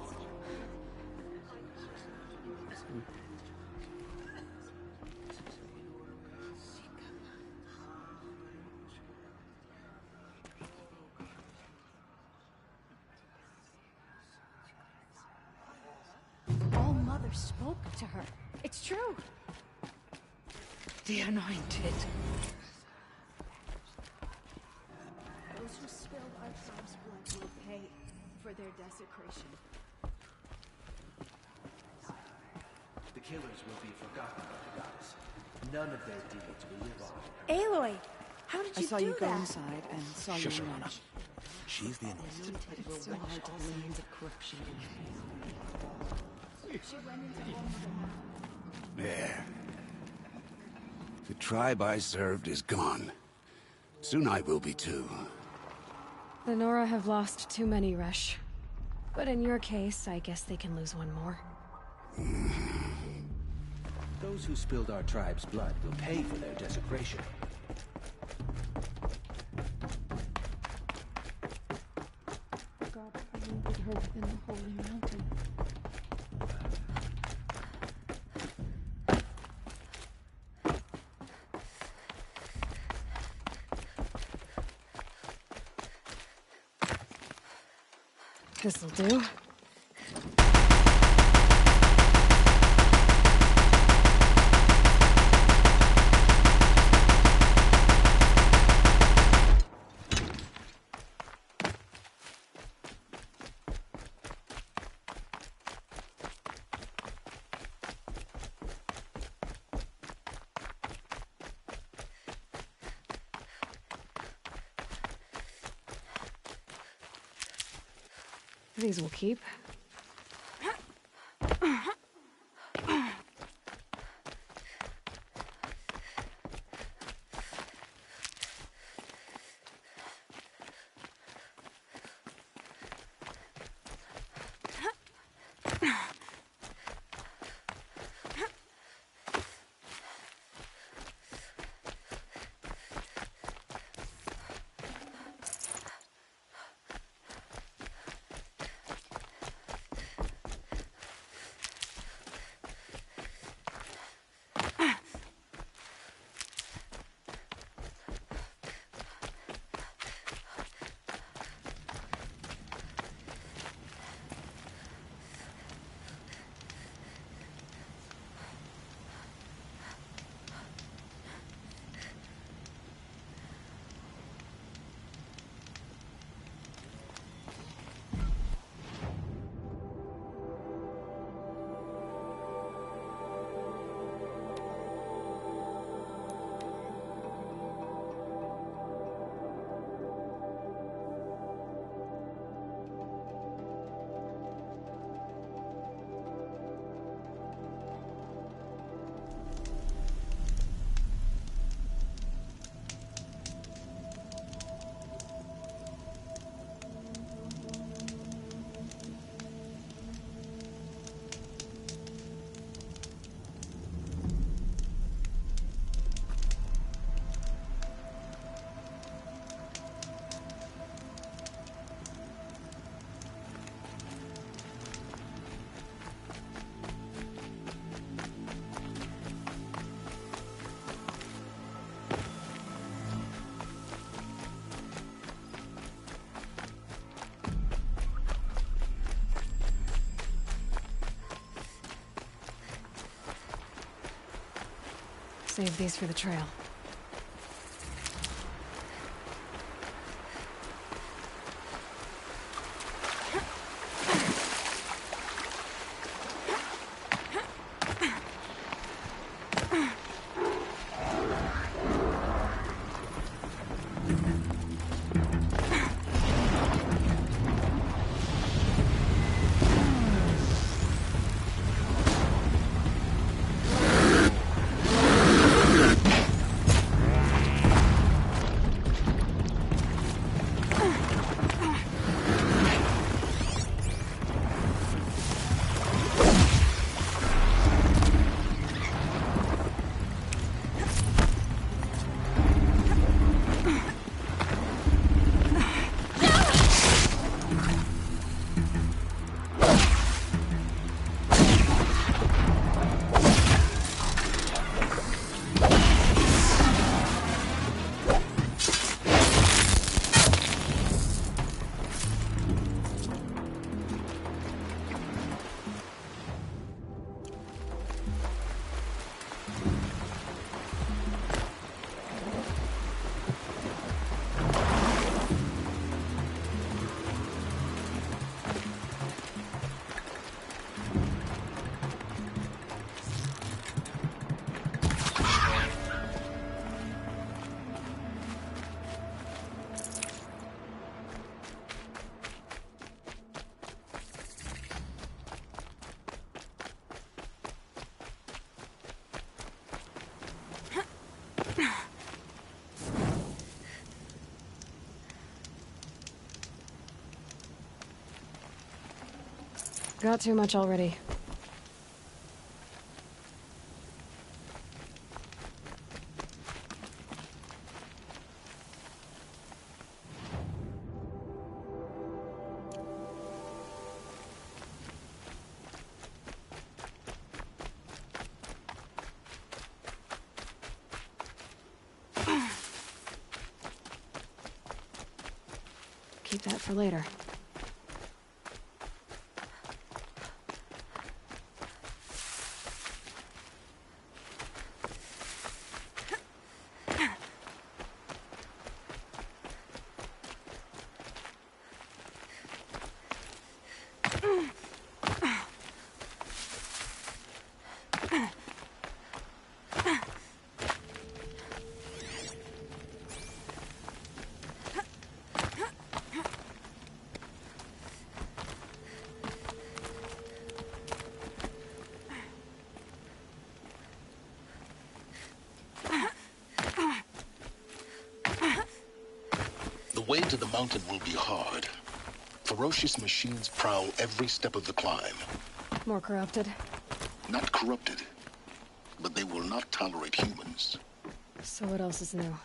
All-Mother spoke to her. It's true. The Anointed. Those who spilled our tribe's blood will pay for their desecration. The killers will be forgotten by the goddess. None of their deeds will live on. Aloy, how did you do that? I saw you go inside and saw Shush your her, Anna. lunch. She's the anointed. It's so hard to believe the corruption in She went into All-Mother. There. The tribe I served is gone. Soon I will be too. The Nora have lost too many, Resh. But in your case, I guess they can lose one more. Those who spilled our tribe's blood will pay for their desecration. God, I needed her in the Holy Mountain. This'll do. These will keep. Save these for the trail. got too much already. Keep that for later. The way to the mountain will be hard. Ferocious machines prowl every step of the climb. More corrupted? Not corrupted, but they will not tolerate humans. So what else is new?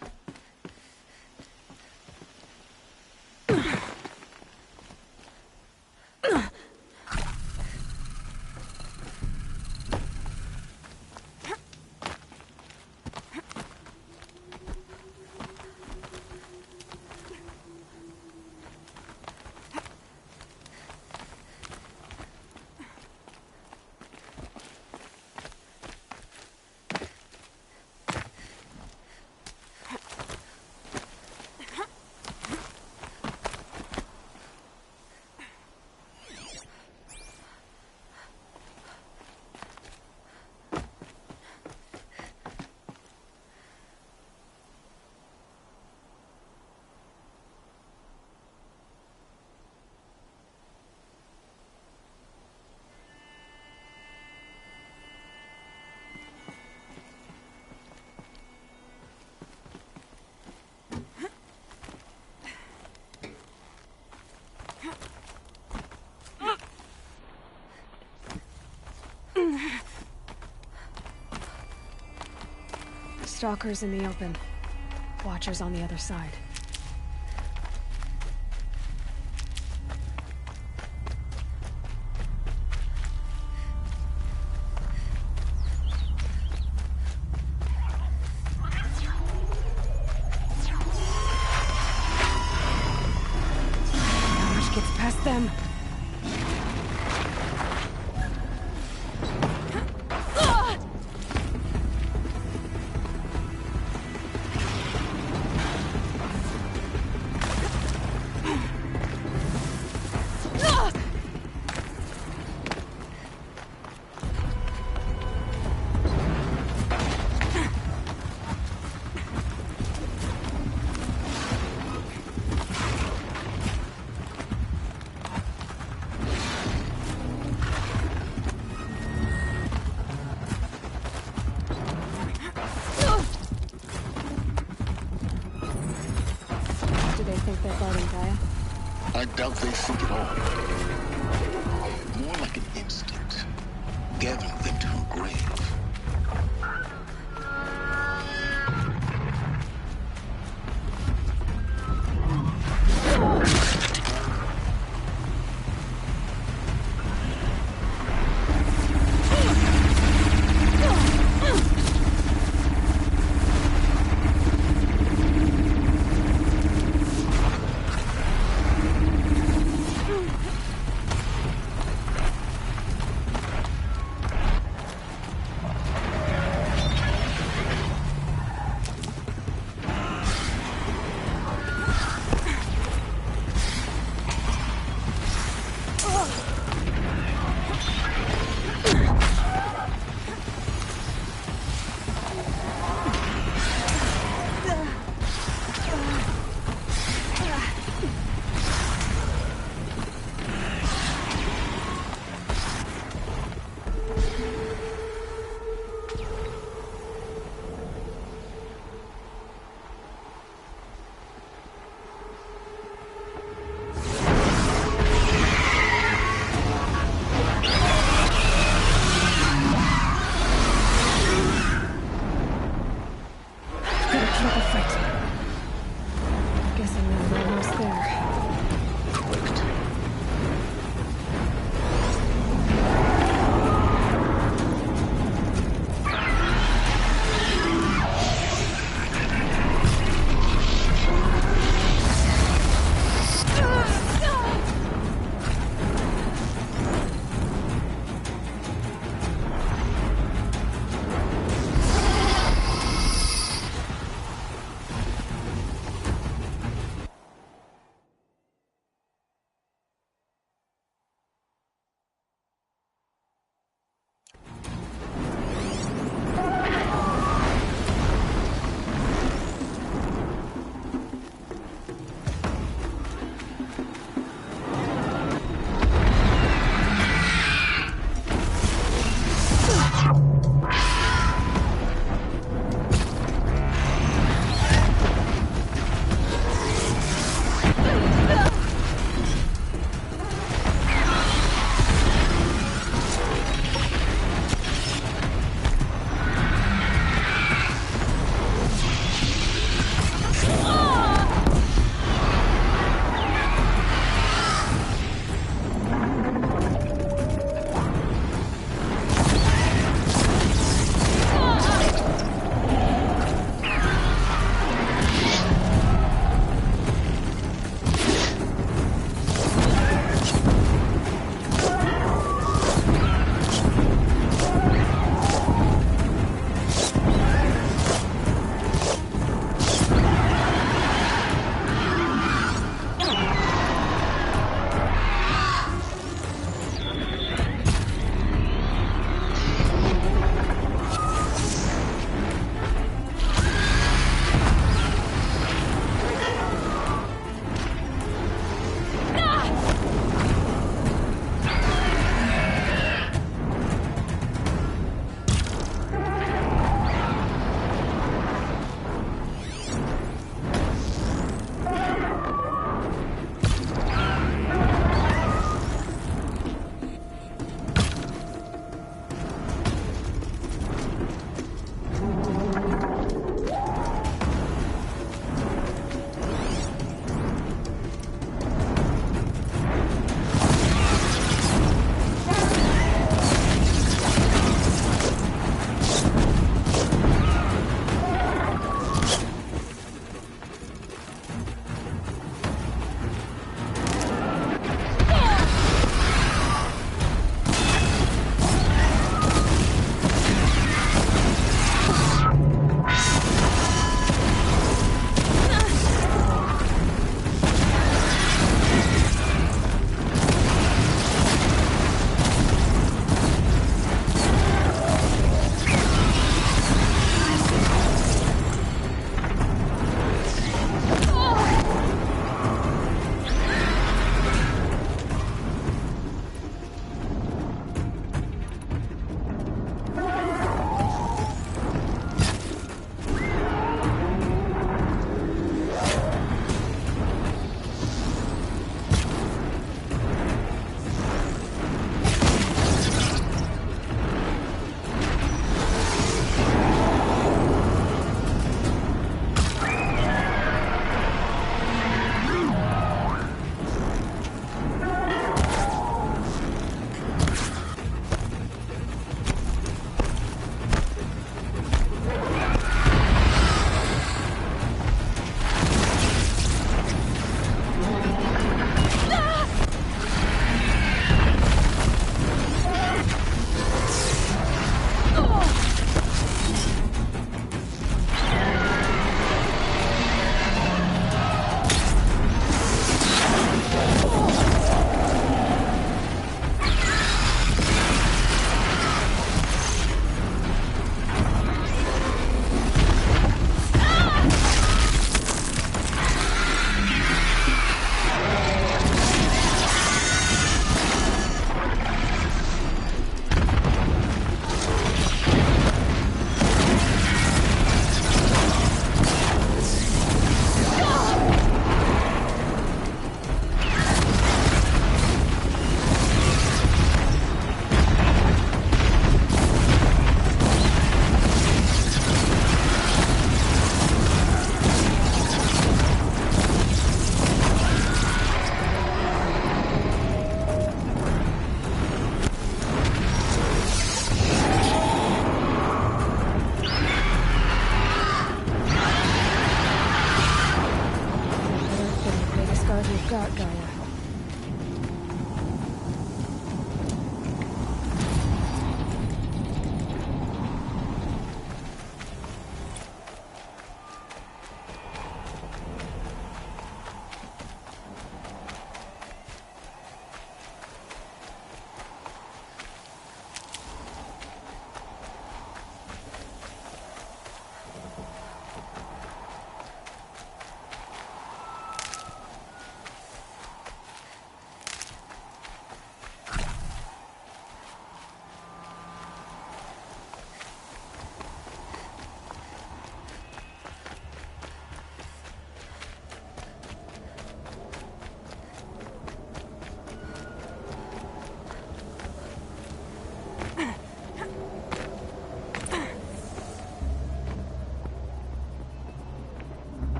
Stalkers in the open. Watchers on the other side. How much gets past them? I doubt they think at all. More like an instinct, gathering them to her grave.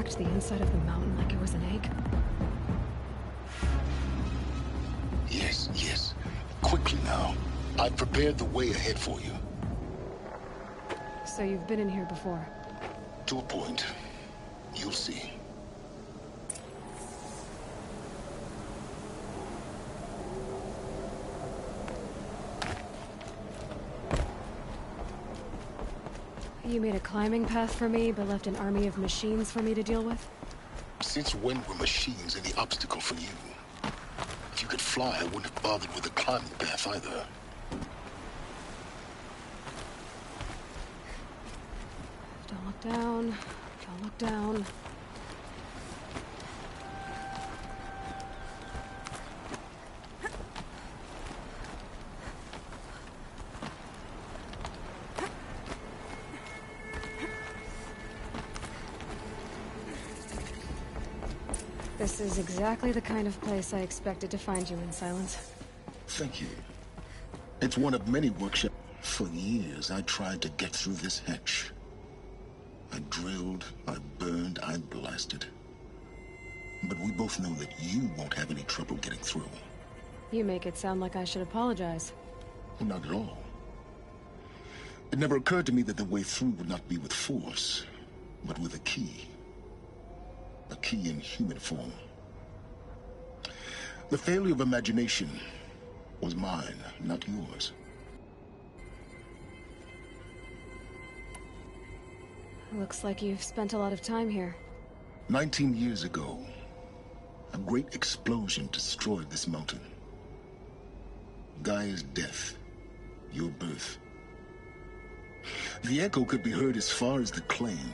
cracked the inside of the mountain like it was an egg? Yes, yes. Quickly now. I've prepared the way ahead for you. So you've been in here before? To a point. You'll see. You made a climbing path for me, but left an army of machines for me to deal with? Since when were machines any obstacle for you? If you could fly, I wouldn't have bothered with the climbing path either. Don't look down. Don't look down. This is exactly the kind of place I expected to find you in, Silence. Thank you. It's one of many workshops. For years, I tried to get through this hatch. I drilled, I burned, I blasted. But we both know that you won't have any trouble getting through. You make it sound like I should apologize. Well, not at all. It never occurred to me that the way through would not be with force, but with a key. A key in human form. The failure of imagination was mine, not yours. Looks like you've spent a lot of time here. 19 years ago, a great explosion destroyed this mountain. Gaia's death, your birth. The echo could be heard as far as the claim.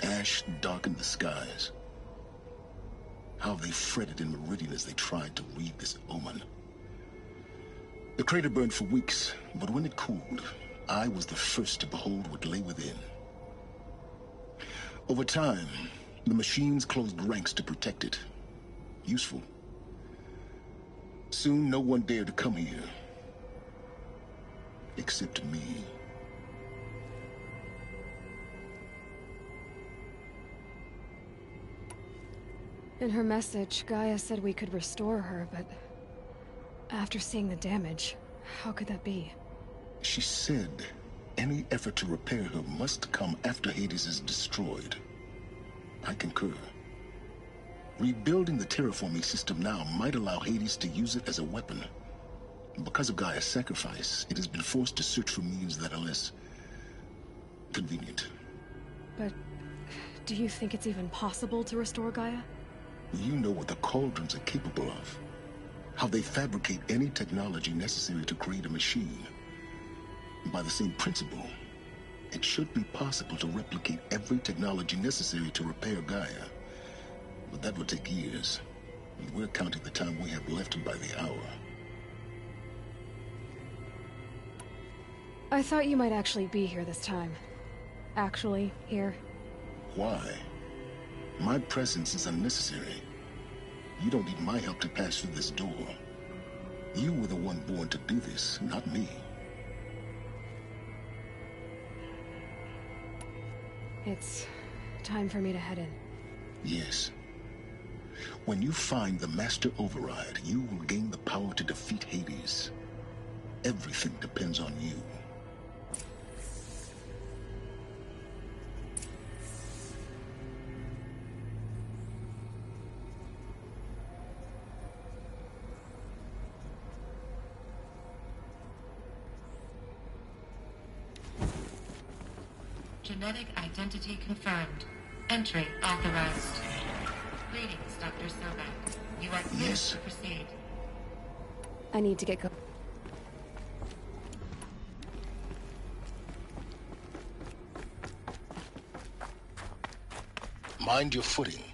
Ash darkened the skies. How they fretted in Meridian as they tried to read this omen. The crater burned for weeks, but when it cooled, I was the first to behold what lay within. Over time, the machines closed ranks to protect it. Useful. Soon, no one dared to come here. Except me. In her message, Gaia said we could restore her, but after seeing the damage, how could that be? She said any effort to repair her must come after Hades is destroyed. I concur. Rebuilding the terraforming system now might allow Hades to use it as a weapon. Because of Gaia's sacrifice, it has been forced to search for means that are less convenient. But do you think it's even possible to restore Gaia? You know what the Cauldrons are capable of. How they fabricate any technology necessary to create a machine. By the same principle, it should be possible to replicate every technology necessary to repair Gaia. But that will take years. And we're counting the time we have left by the hour. I thought you might actually be here this time. Actually, here. Why? My presence is unnecessary. You don't need my help to pass through this door. You were the one born to do this, not me. It's time for me to head in. Yes. When you find the Master Override, you will gain the power to defeat Hades. Everything depends on you. Genetic identity confirmed. Entry authorized. Greetings, Dr. Sobek. You are cleared to proceed. I need to get going. Mind your footing.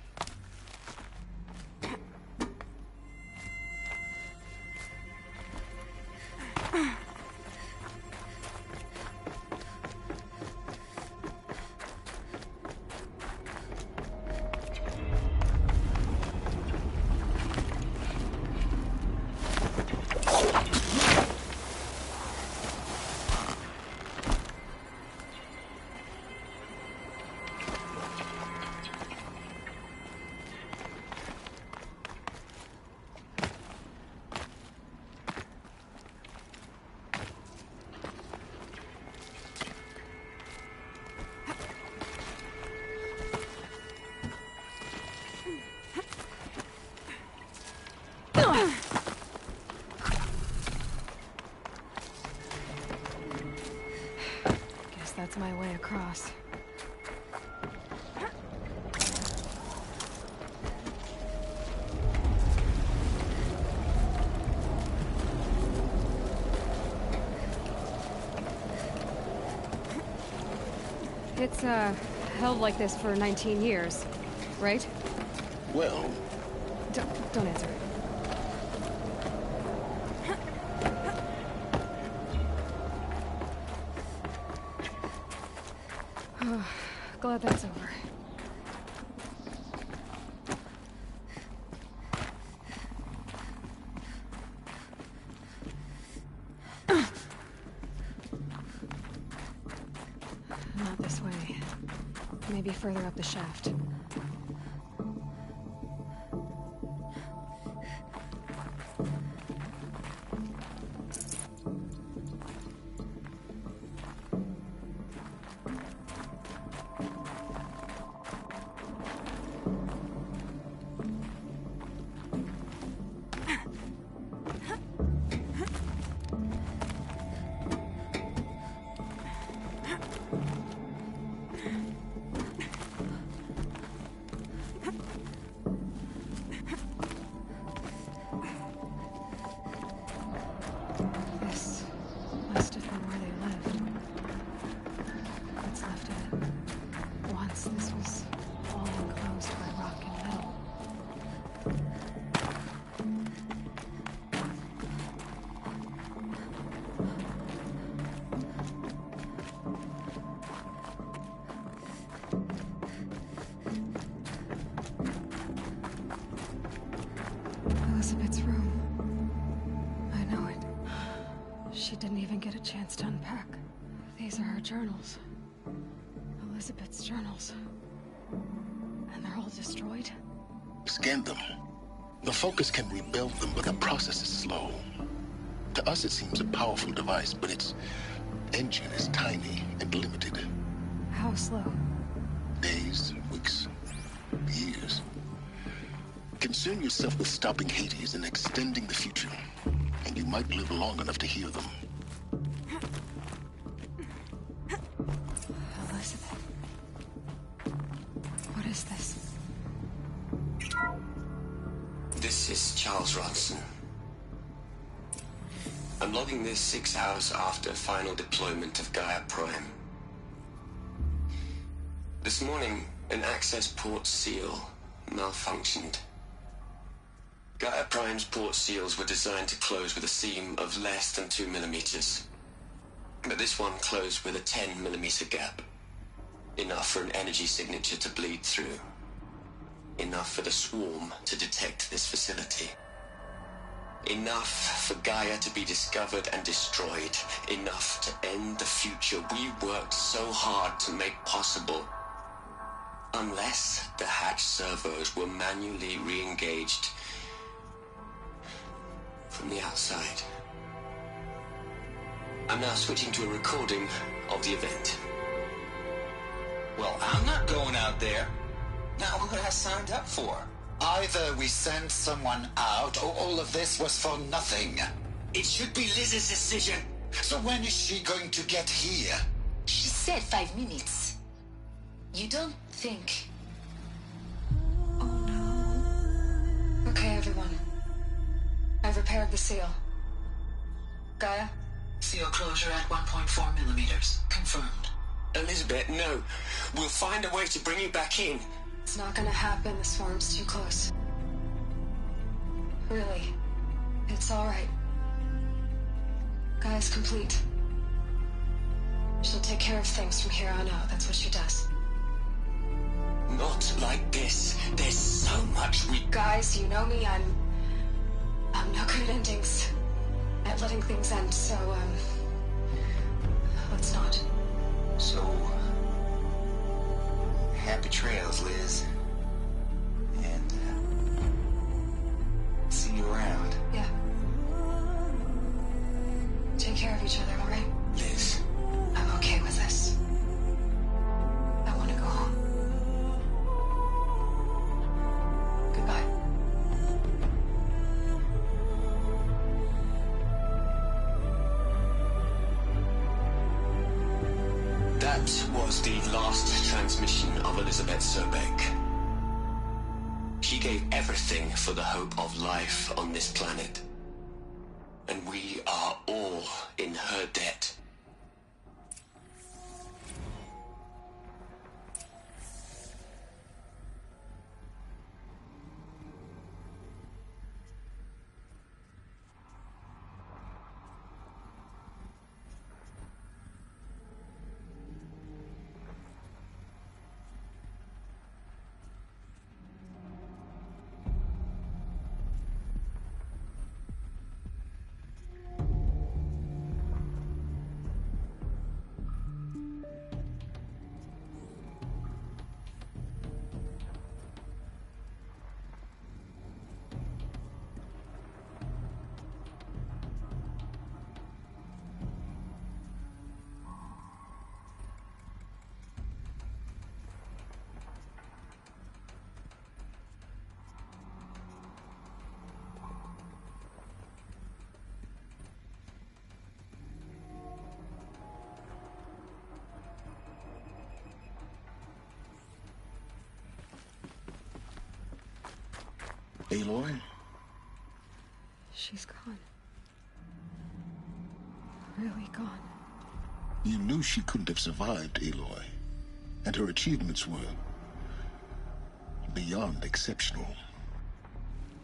it's, held like this for 19 years, right? Well... Don't answer. Glad that's over. Not this way. Maybe further up the shaft. Elizabeth's room. I know it. She didn't even get a chance to unpack. These are her journals. Elizabeth's journals. And they're all destroyed? Scan them. The Focus can rebuild them, but the process is slow. To us, it seems a powerful device, but its engine is tiny and limited. How slow? Days, weeks, years. Concern yourself with stopping Hades and extending the future, and you might live long enough to hear them. Elizabeth. What is this? This is Charles Ronson. I'm logging this 6 hours after final deployment of Gaia Prime. This morning, an access port seal malfunctioned. Gaia Prime's port seals were designed to close with a seam of less than 2 millimeters. But this one closed with a 10 millimeter gap. Enough for an energy signature to bleed through. Enough for the swarm to detect this facility. Enough for Gaia to be discovered and destroyed. Enough to end the future we worked so hard to make possible. Unless the hatch servos were manually re-engaged from the outside. I'm now switching to a recording of the event. Well, I'm not going out there. Not what I signed up for. Either we send someone out, or all of this was for nothing. It should be Liz's decision. So when is she going to get here? She said 5 minutes. You don't think... Okay, everyone. I've repaired the seal. Gaia? Seal closure at 1.4 millimeters. Confirmed. Elizabeth, no. We'll find a way to bring you back in. It's not gonna happen. The swarm's too close. Really. It's alright. Gaia's complete. She'll take care of things from here on out. That's what she does. Not like this. There's so much we... Guys, you know me. I'm no good at endings. At letting things end, so, let's not. So, happy trails, Liz. And, see you around. Yeah. Take care of each other, all right? Liz. I'm okay with this. I want to go home. Goodbye. That was the last transmission of Elizabeth Sobeck. She gave everything for the hope of life on this planet. And we are all in her debt. Aloy? She's gone. Really gone. You knew she couldn't have survived, Aloy. And her achievements were beyond exceptional.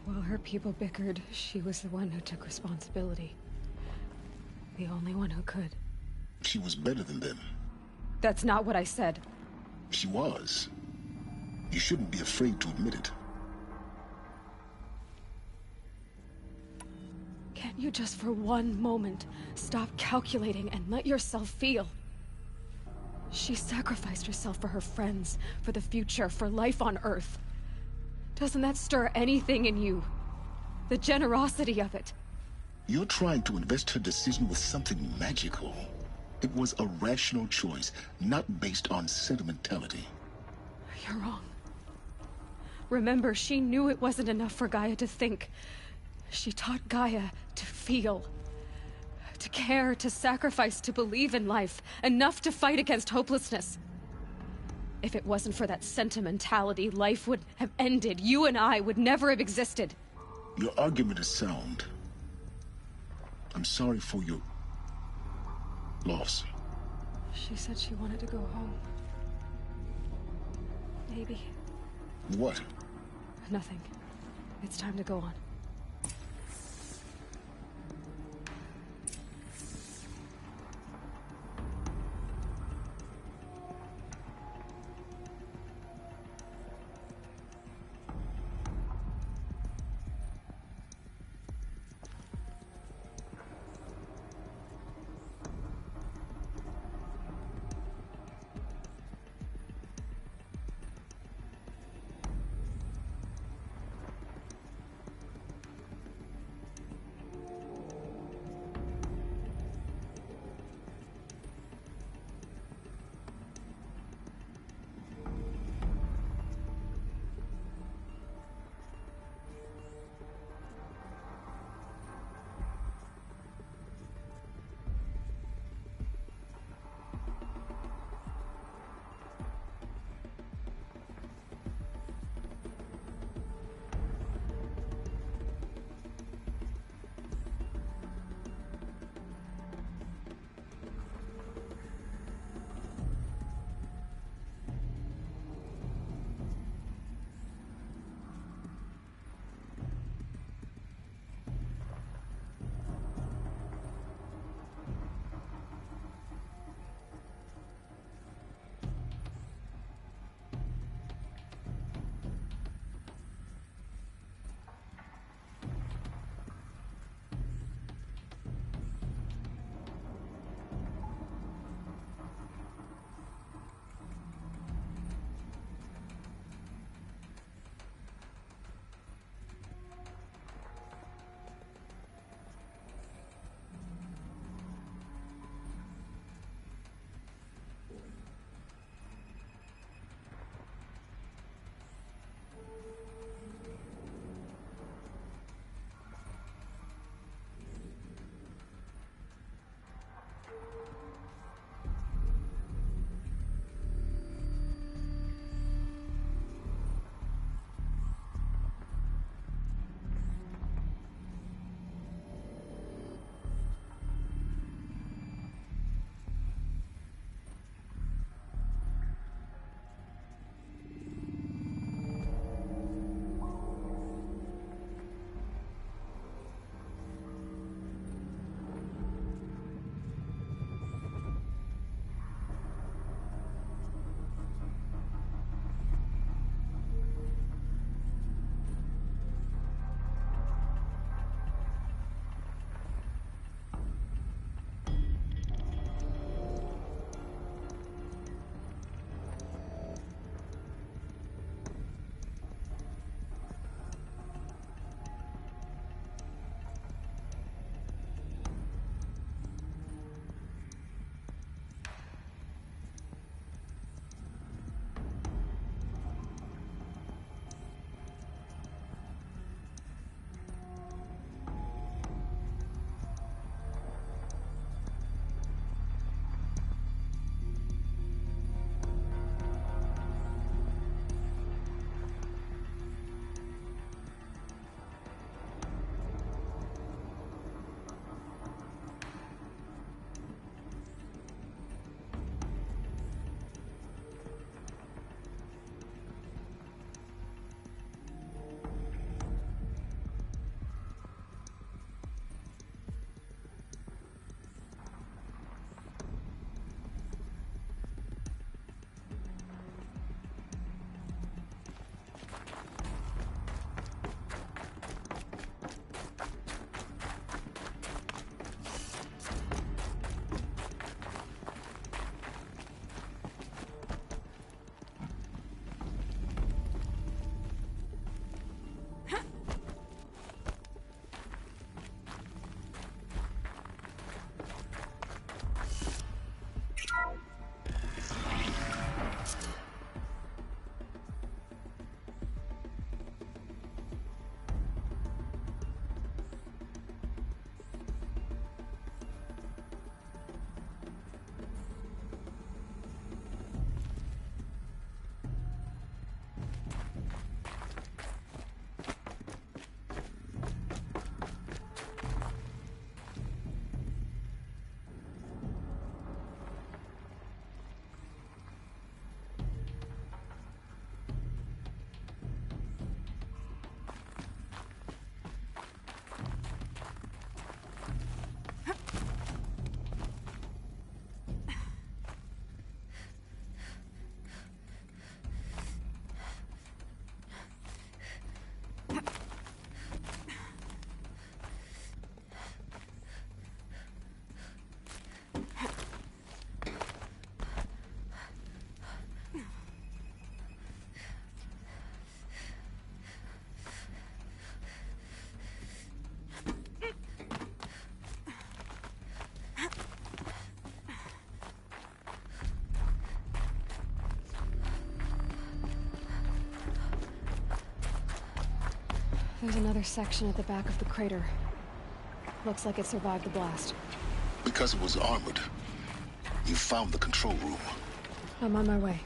While her people bickered, she was the one who took responsibility. The only one who could. She was better than them. That's not what I said. She was. You shouldn't be afraid to admit it. Can't you just for one moment stop calculating and let yourself feel? She sacrificed herself for her friends, for the future, for life on Earth. Doesn't that stir anything in you? The generosity of it. You're trying to invest her decision with something magical. It was a rational choice, not based on sentimentality. You're wrong. Remember, she knew it wasn't enough for Gaia to think. She taught Gaia to feel. To care, to sacrifice, to believe in life. Enough to fight against hopelessness. If it wasn't for that sentimentality, life would have ended. You and I would never have existed. Your argument is sound. I'm sorry for your loss. She said she wanted to go home. Maybe. What? Nothing. It's time to go on. There's another section at the back of the crater. Looks like it survived the blast. Because it was armored. You found the control room. I'm on my way.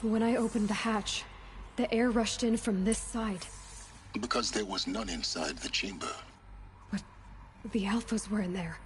When I opened the hatch, the air rushed in from this side. Because there was none inside the chamber. But the Alphas were in there.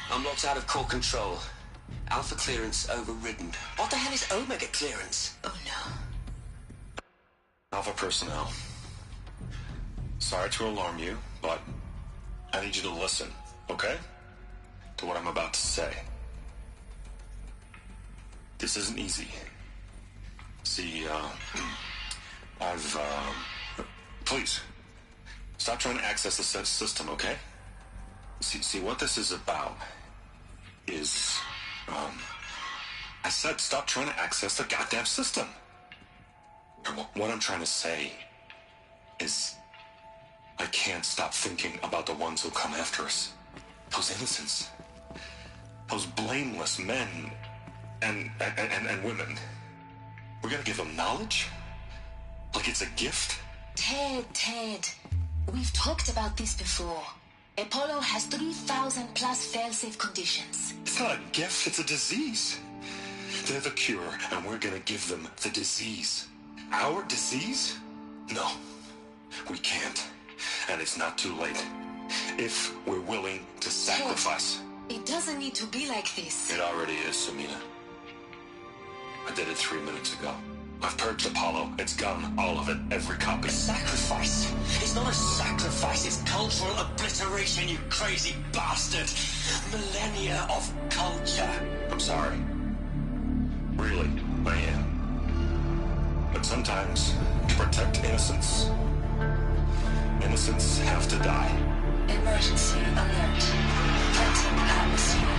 I'm locked out of core control. Alpha clearance overridden. What the hell is Omega clearance? Oh no. Alpha personnel. Sorry to alarm you, but I need you to listen, okay? To what I'm about to say. This isn't easy. See, please, stop trying to access the system, okay? See, what this is about is, I said stop trying to access the goddamn system. What I'm trying to say is, I can't stop thinking about the ones who come after us. Those innocents. Those blameless men and women. We're gonna give them knowledge? Like it's a gift? Ted. We've talked about this before. Apollo has 3,000 plus fail-safe conditions. It's not a gift, it's a disease. They're the cure, and we're gonna give them the disease. Our disease? No, we can't. And it's not too late. If we're willing to sacrifice. It doesn't need to be like this. It already is, Samina. I did it 3 minutes ago. I've purged Apollo. It's gone. All of it. Every copy. A sacrifice? It's not a sacrifice. It's cultural obliteration, you crazy bastard. Millennia of culture. I'm sorry. Really, I am. But sometimes, to protect innocence, innocents have to die. Emergency alert. Threatened atmosphere.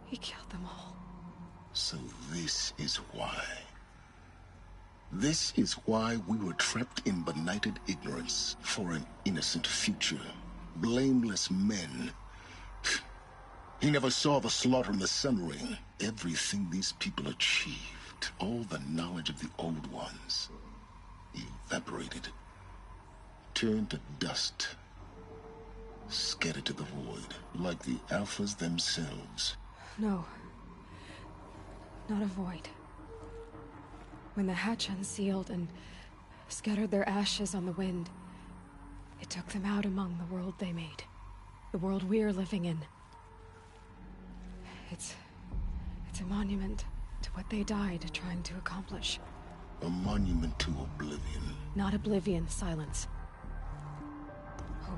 He killed them all. So this is why. This is why we were trapped in benighted ignorance for an innocent future. Blameless men. He never saw the slaughter in the Sun Ring. Everything these people achieved, all the knowledge of the old ones, evaporated, turned to dust, scattered to the void, like the Alphas themselves. No. Not a void. When the hatch unsealed and scattered their ashes on the wind, it took them out among the world they made. The world we're living in. It's a monument to what they died trying to accomplish. A monument to oblivion. Not oblivion, silence. Hope.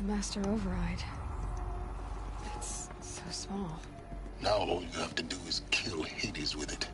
Master Override. It's so small. Now all you have to do is kill Hades with it.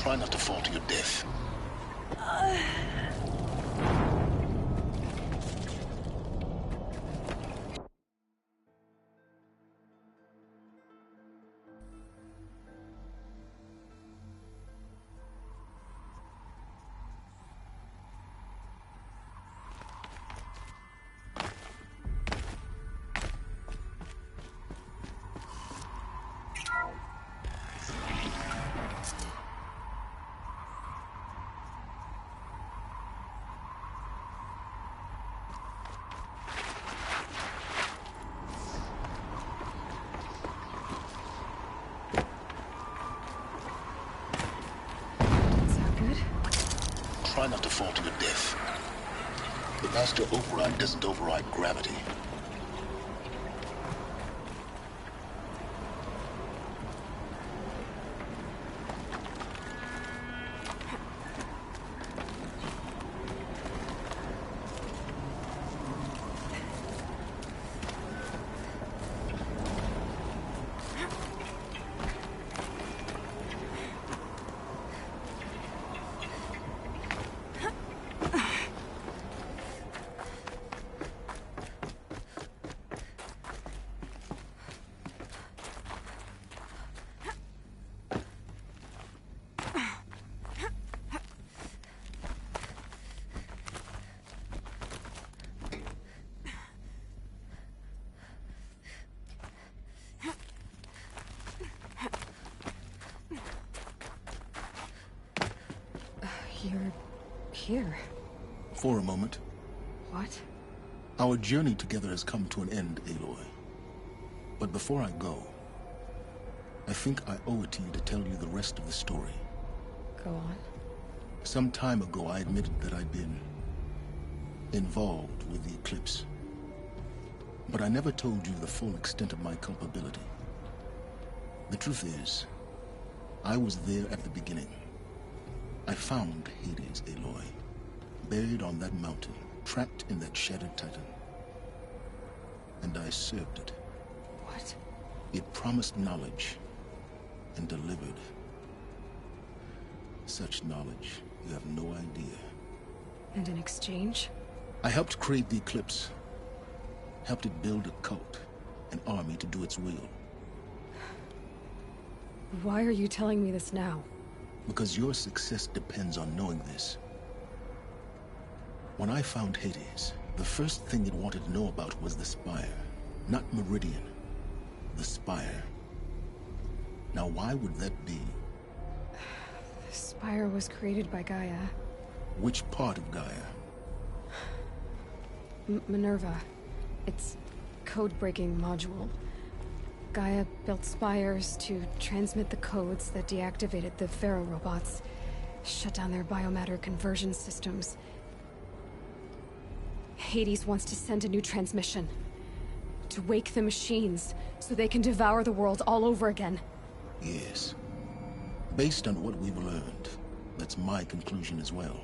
Try not to fall to your death. Try not to fall to your death. The master override doesn't override gravity. You're here. For a moment. What? Our journey together has come to an end, Aloy. But before I go, I think I owe it to you to tell you the rest of the story. Go on. Some time ago, I admitted that I'd been involved with the Eclipse. But I never told you the full extent of my culpability. The truth is, I was there at the beginning. I found Hades, Aloy, buried on that mountain, trapped in that shattered titan. And I served it. What? It promised knowledge and delivered. Such knowledge, you have no idea. And in exchange? I helped create the Eclipse. Helped it build a cult, an army to do its will. Why are you telling me this now? Because your success depends on knowing this. When I found Hades, the first thing it wanted to know about was the Spire. Not Meridian. The Spire. Now why would that be? The Spire was created by Gaia. Which part of Gaia? Minerva. It's code-breaking module. Gaia built spires to transmit the codes that deactivated the Pharaoh robots, shut down their biomatter conversion systems. Hades wants to send a new transmission. To wake the machines, so they can devour the world all over again. Yes. Based on what we've learned, that's my conclusion as well.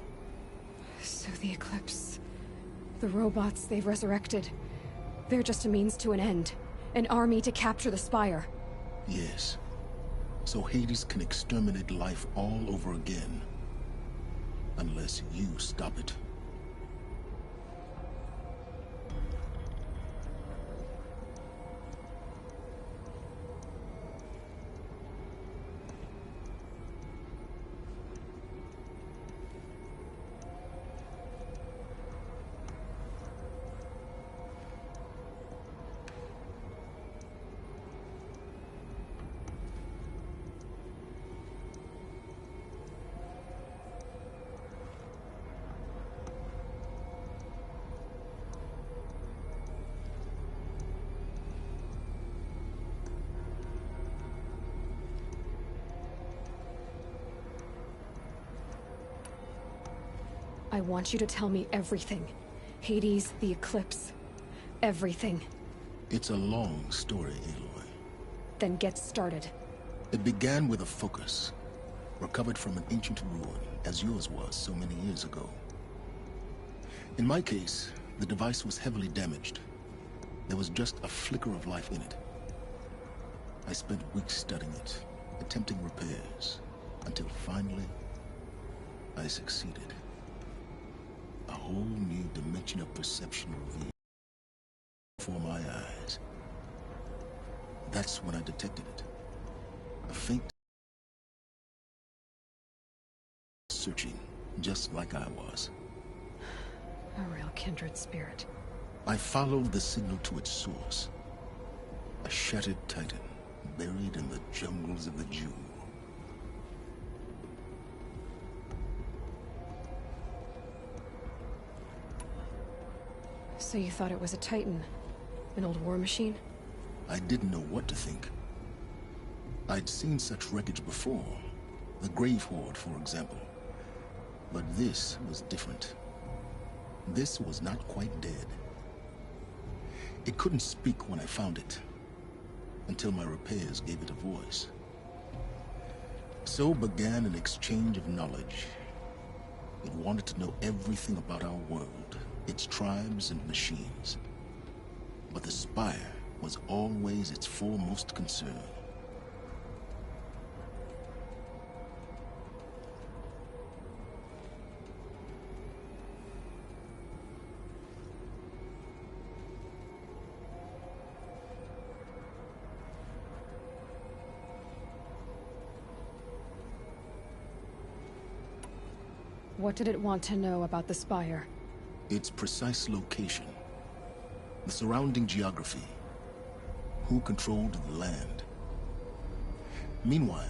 So the Eclipse... the robots they've resurrected... they're just a means to an end. An army to capture the Spire. Yes. So Hades can exterminate life all over again. Unless you stop it. I want you to tell me everything. Hades, the Eclipse. Everything. It's a long story, Aloy. Then get started. It began with a focus, recovered from an ancient ruin, as yours was so many years ago. In my case, the device was heavily damaged. There was just a flicker of life in it. I spent weeks studying it, attempting repairs, until finally, I succeeded. A whole new dimension of perception revealed before my eyes. That's when I detected it. A faint searching, just like I was. A real kindred spirit. I followed the signal to its source. A shattered titan, buried in the jungles of the Jewel. So you thought it was a Titan? An old war machine? I didn't know what to think. I'd seen such wreckage before. The Grave Horde, for example. But this was different. This was not quite dead. It couldn't speak when I found it, until my repairs gave it a voice. So began an exchange of knowledge. It wanted to know everything about our world, its tribes and machines. But the Spire was always its foremost concern. What did it want to know about the Spire? Its precise location, the surrounding geography, who controlled the land. Meanwhile,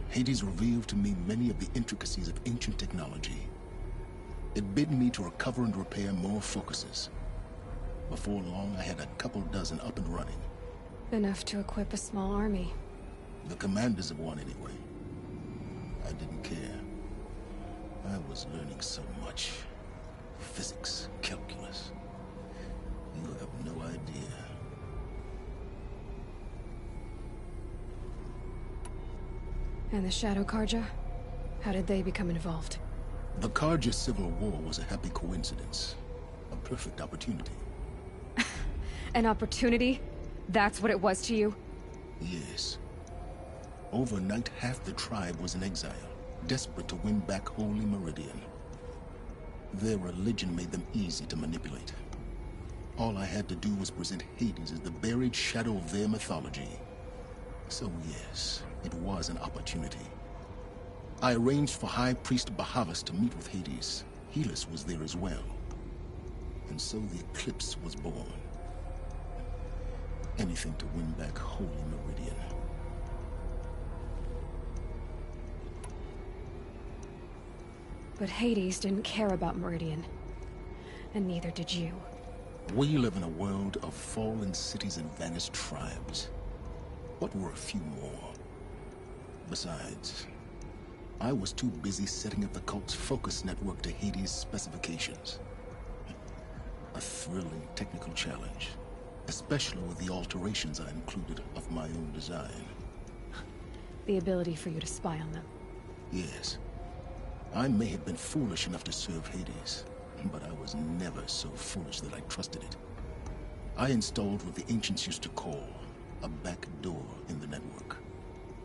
Hades revealed to me many of the intricacies of ancient technology. It bid me to recover and repair more focuses. Before long, I had a couple dozen up and running. Enough to equip a small army. The commanders of one, anyway. I didn't care. I was learning so much. Physics, calculus. You have no idea. And the Shadow Carja? How did they become involved? The Carja Civil War was a happy coincidence. A perfect opportunity. An opportunity? That's what it was to you? Yes. Overnight, half the tribe was in exile, desperate to win back Holy Meridian. Their religion made them easy to manipulate. All I had to do was present Hades as the buried shadow of their mythology. So yes, it was an opportunity. I arranged for High Priest Bahavas to meet with Hades. Helis was there as well. And so the Eclipse was born. Anything to win back Holy Meridian. But Hades didn't care about Meridian. And neither did you. We live in a world of fallen cities and vanished tribes. What were a few more? Besides, I was too busy setting up the cult's focus network to Hades' specifications. A thrilling technical challenge, especially with the alterations I included of my own design. The ability for you to spy on them. Yes. I may have been foolish enough to serve Hades, but I was never so foolish that I trusted it. I installed what the ancients used to call a back door in the network.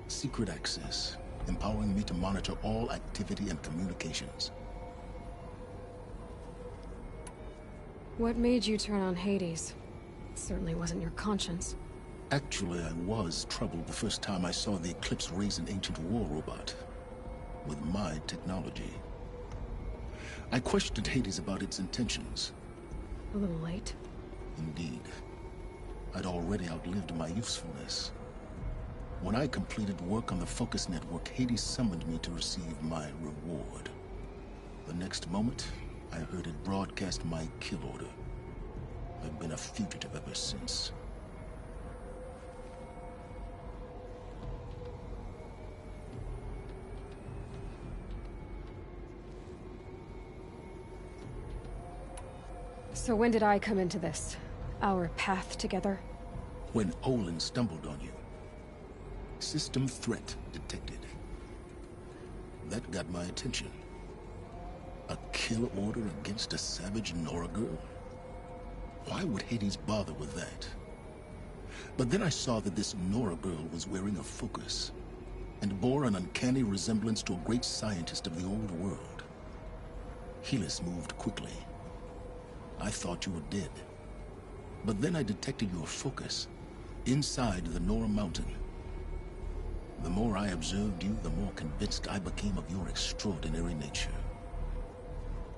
Secret access, empowering me to monitor all activity and communications. What made you turn on Hades? It certainly wasn't your conscience. Actually, I was troubled the first time I saw the Eclipse raise an ancient war robot. With my technology. I questioned Hades about its intentions. A little late. Indeed. I'd already outlived my usefulness. When I completed work on the Focus Network, Hades summoned me to receive my reward. The next moment, I heard it broadcast my kill order. I've been a fugitive ever since. So when did I come into this? Our path together? When Olin stumbled on you. System threat detected. That got my attention. A kill order against a savage Nora girl? Why would Hades bother with that? But then I saw that this Nora girl was wearing a focus. and bore an uncanny resemblance to a great scientist of the old world. Helis moved quickly. I thought you were dead. But then I detected your focus inside the Nora Mountain. The more I observed you, the more convinced I became of your extraordinary nature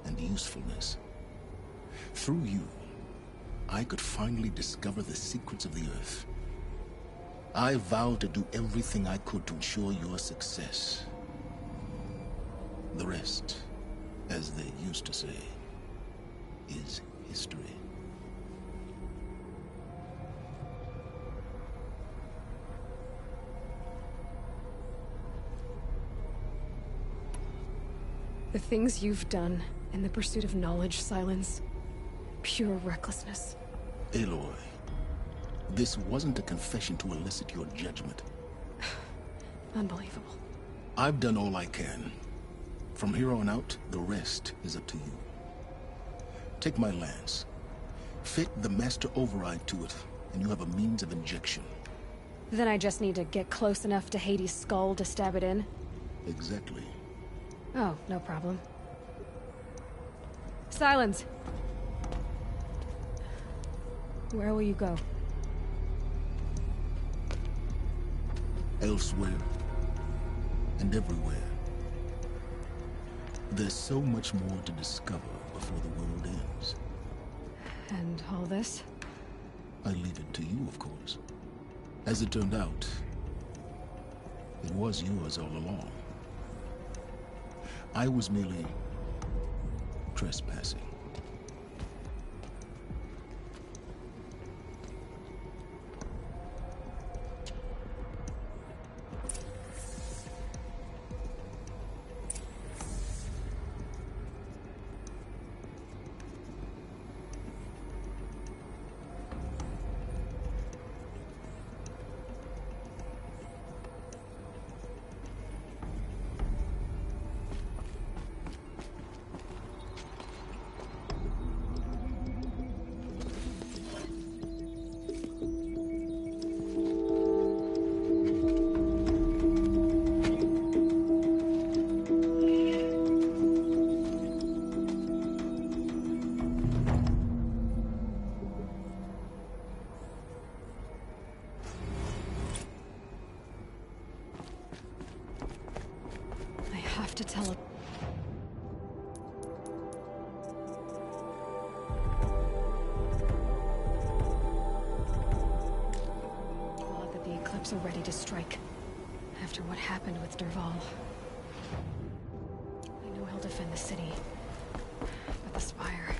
and usefulness. Through you, I could finally discover the secrets of the Earth. I vowed to do everything I could to ensure your success. The rest, as they used to say, is history. The things you've done in the pursuit of knowledge, Silence. Pure recklessness. Aloy, this wasn't a confession to elicit your judgment. Unbelievable. I've done all I can. From here on out, the rest is up to you. Take my lance. Fit the Master Override to it, and you have a means of injection. Then I just need to get close enough to Hades' skull to stab it in? Exactly. Oh, no problem. Silence! Where will you go? Elsewhere. And everywhere. There's so much more to discover before the world ends. And all this? I leave it to you, of course. As it turned out, it was yours all along. I was merely trespassing. To tell him. Glad that the Eclipse are ready to strike. After what happened with Dervahl. I know he'll defend the city. But the Spire...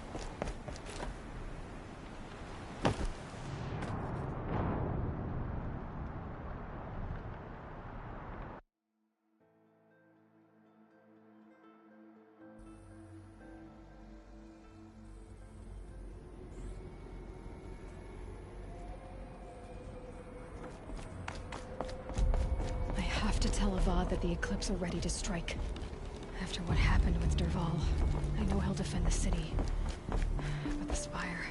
to tell Avad that the Eclipse are ready to strike. After what happened with Dervahl, I know he'll defend the city. But the Spire...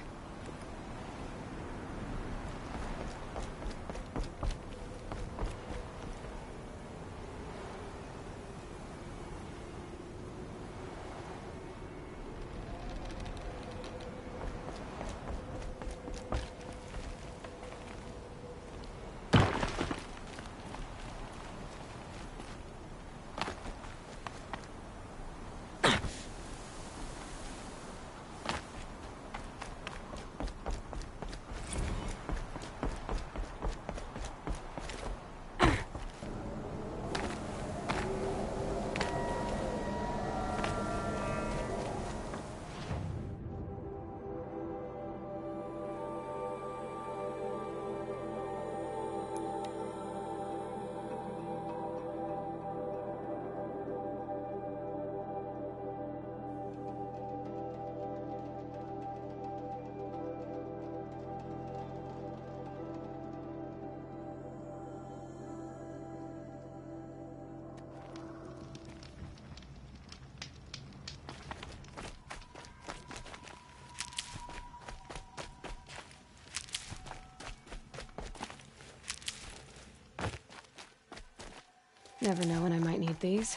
Never know when I might need these.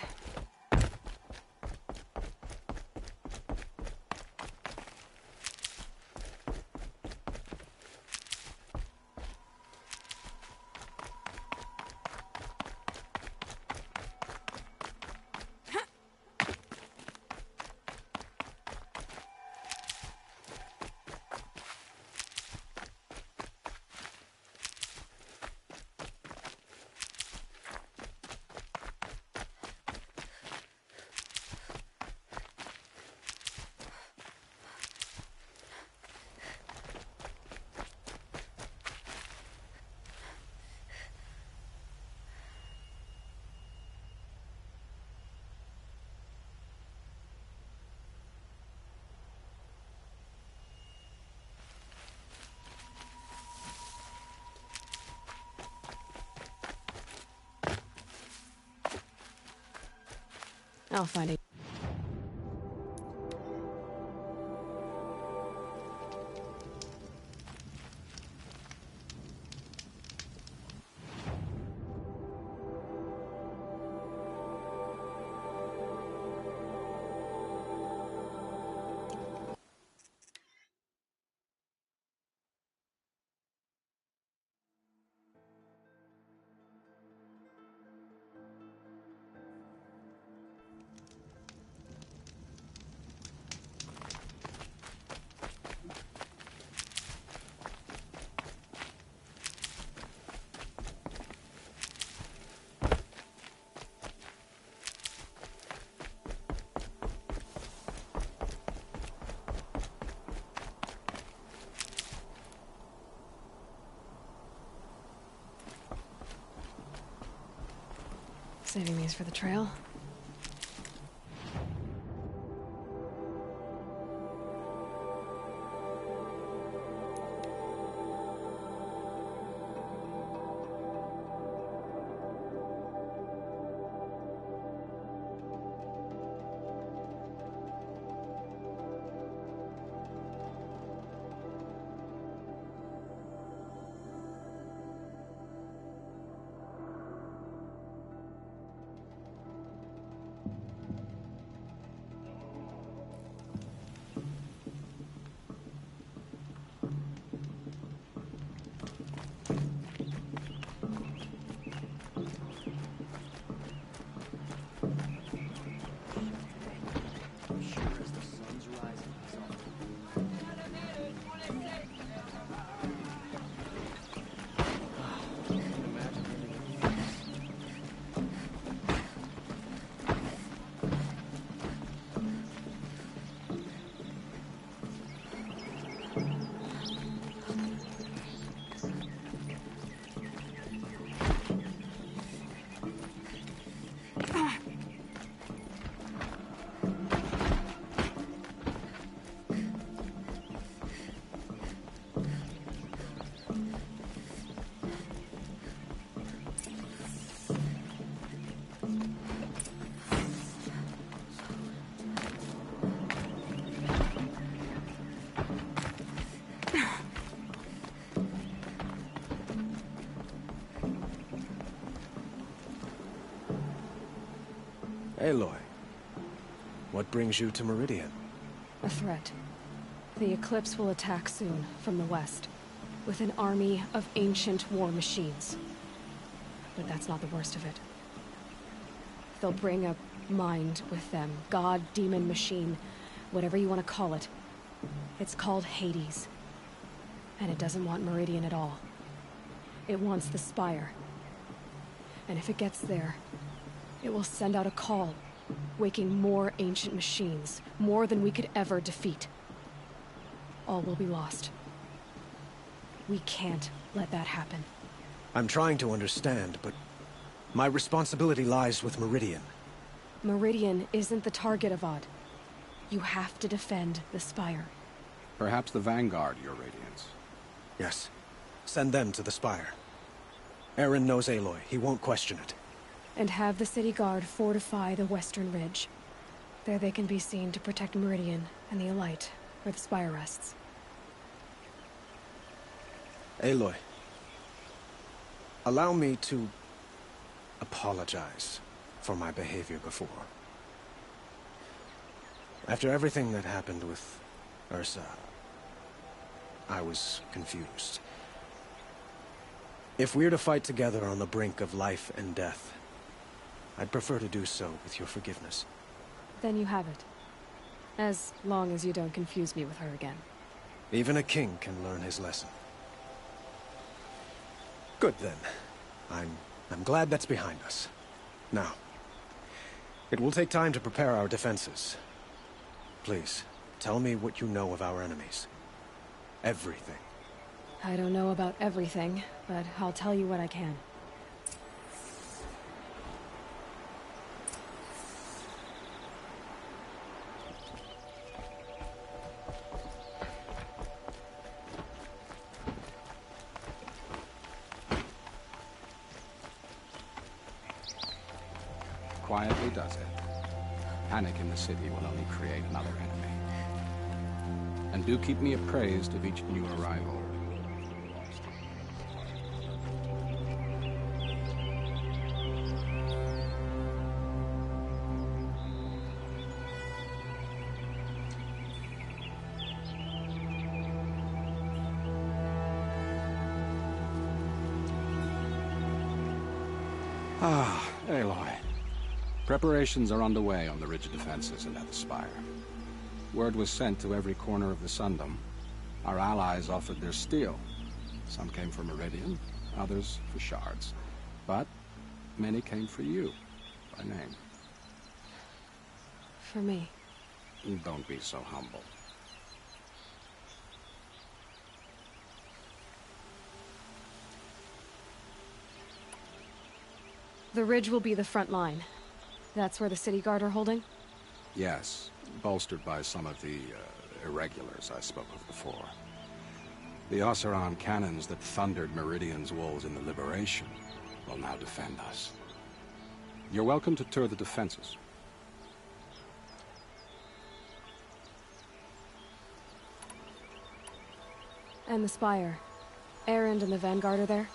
I'll find it. Saving these for the trail. Aloy, what brings you to Meridian? A threat. The Eclipse will attack soon, from the west, with an army of ancient war machines. But that's not the worst of it. They'll bring a mind with them. God, demon, machine, whatever you want to call it. It's called Hades. And it doesn't want Meridian at all. It wants the Spire. And if it gets there, it will send out a call, waking more ancient machines, more than we could ever defeat. All will be lost. We can't let that happen. I'm trying to understand, but my responsibility lies with Meridian. Meridian isn't the target, Avad. You have to defend the Spire. Perhaps the Vanguard, Your Radiance. Yes. Send them to the Spire. Eren knows Aloy. He won't question it. And have the City Guard fortify the Western Ridge. There they can be seen to protect Meridian and the Elite, where the Spire rests. Aloy. Allow me to apologize for my behavior before. After everything that happened with Ursa, I was confused. If we're to fight together on the brink of life and death, I'd prefer to do so with your forgiveness. Then you have it. As long as you don't confuse me with her again. Even a king can learn his lesson. Good then. I'm glad that's behind us. Now, it will take time to prepare our defenses. Please, tell me what you know of our enemies. Everything. I don't know about everything, but I'll tell you what I can. Quietly does it. Panic in the city will only create another enemy. And do keep me appraised of each new arrival. Ah, Aloy. Preparations are underway on the ridge defenses and at the spire. Word was sent to every corner of the Sundom. Our allies offered their steel. Some came for Meridian, others for shards. But many came for you, by name. For me. Don't be so humble. The ridge will be the front line. That's where the city guard are holding? Yes, bolstered by some of the irregulars I spoke of before. The Oseram cannons that thundered Meridian's walls in the Liberation will now defend us. You're welcome to tour the defenses. And the spire. Erend and the Vanguard are there?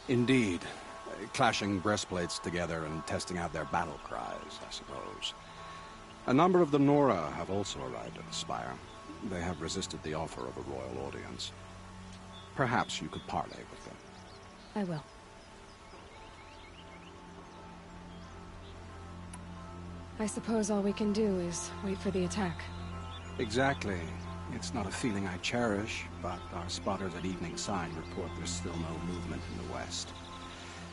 Indeed. Clashing breastplates together and testing out their battle cries, I suppose. A number of the Nora have also arrived at the spire. They have resisted the offer of a royal audience. Perhaps you could parley with them. I will. I suppose all we can do is wait for the attack. Exactly. It's not a feeling I cherish, but our spotters at Evening Sign report there's still no movement in the west.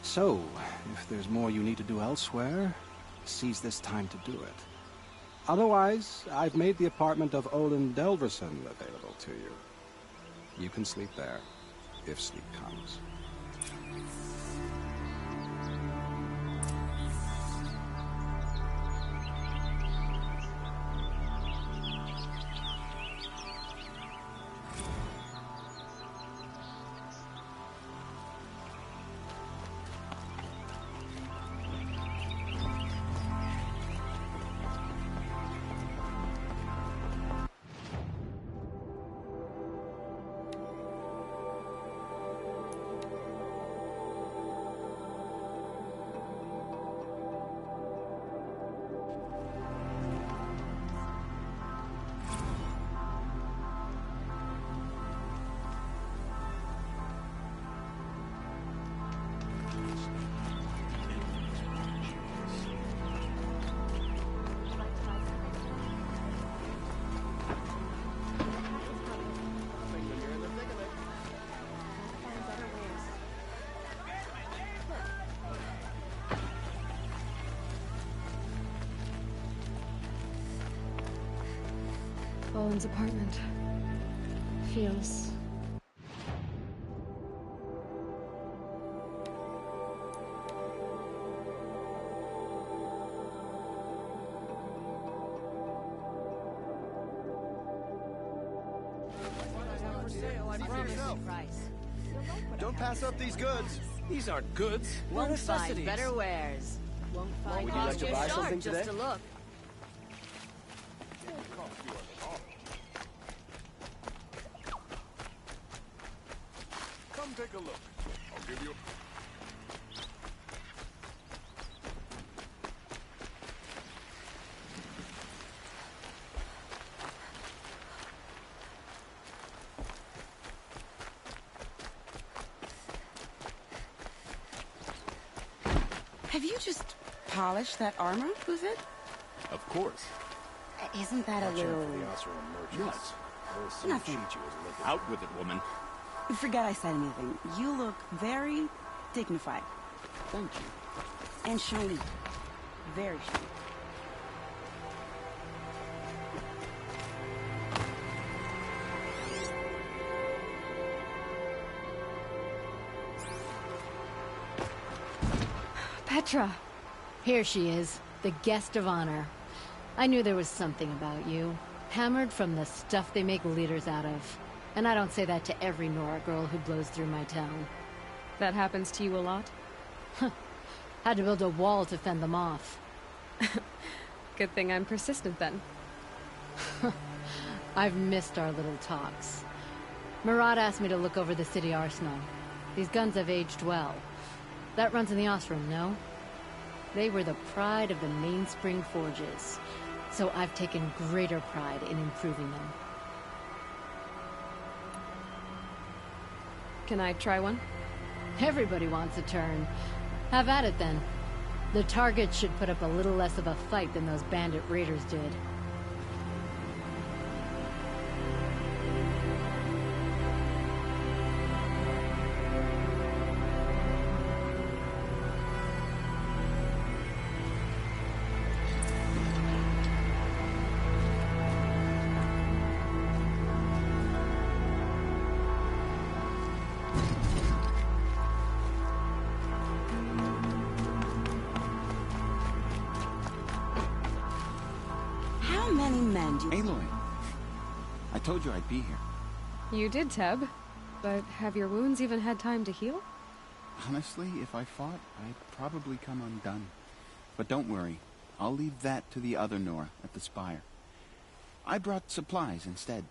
So, if there's more you need to do elsewhere, seize this time to do it. Otherwise, I've made the apartment of Olin Delverson available to you. You can sleep there, if sleep comes. Olin's apartment. Feels... Don't pass up these goods. These aren't goods. They're Won't necessities. find better wares. Won't find Would you like to buy something just today? to look. Come take a look. I'll give you Have you just polished that armor, was it? Of course. Isn't that a little... Nuts. Nothing. Out with it, woman. Forget I said anything. You look very dignified. Thank you. And shiny. Very shiny. Petra! Here she is, the guest of honor. I knew there was something about you. Hammered from the stuff they make leaders out of. And I don't say that to every Nora girl who blows through my town. That happens to you a lot? Had to build a wall to fend them off. Good thing I'm persistent then. I've missed our little talks. Marat asked me to look over the city arsenal. These guns have aged well. That runs in the Osram, no? They were the pride of the Mainspring Forges. So I've taken greater pride in improving them. Can I try one? Everybody wants a turn. Have at it then. The target should put up a little less of a fight than those bandit raiders did. Aloy, I told you I'd be here. You did, Teb. But have your wounds even had time to heal? Honestly, if I fought, I'd probably come undone. But don't worry, I'll leave that to the other Nora at the Spire. I brought supplies instead.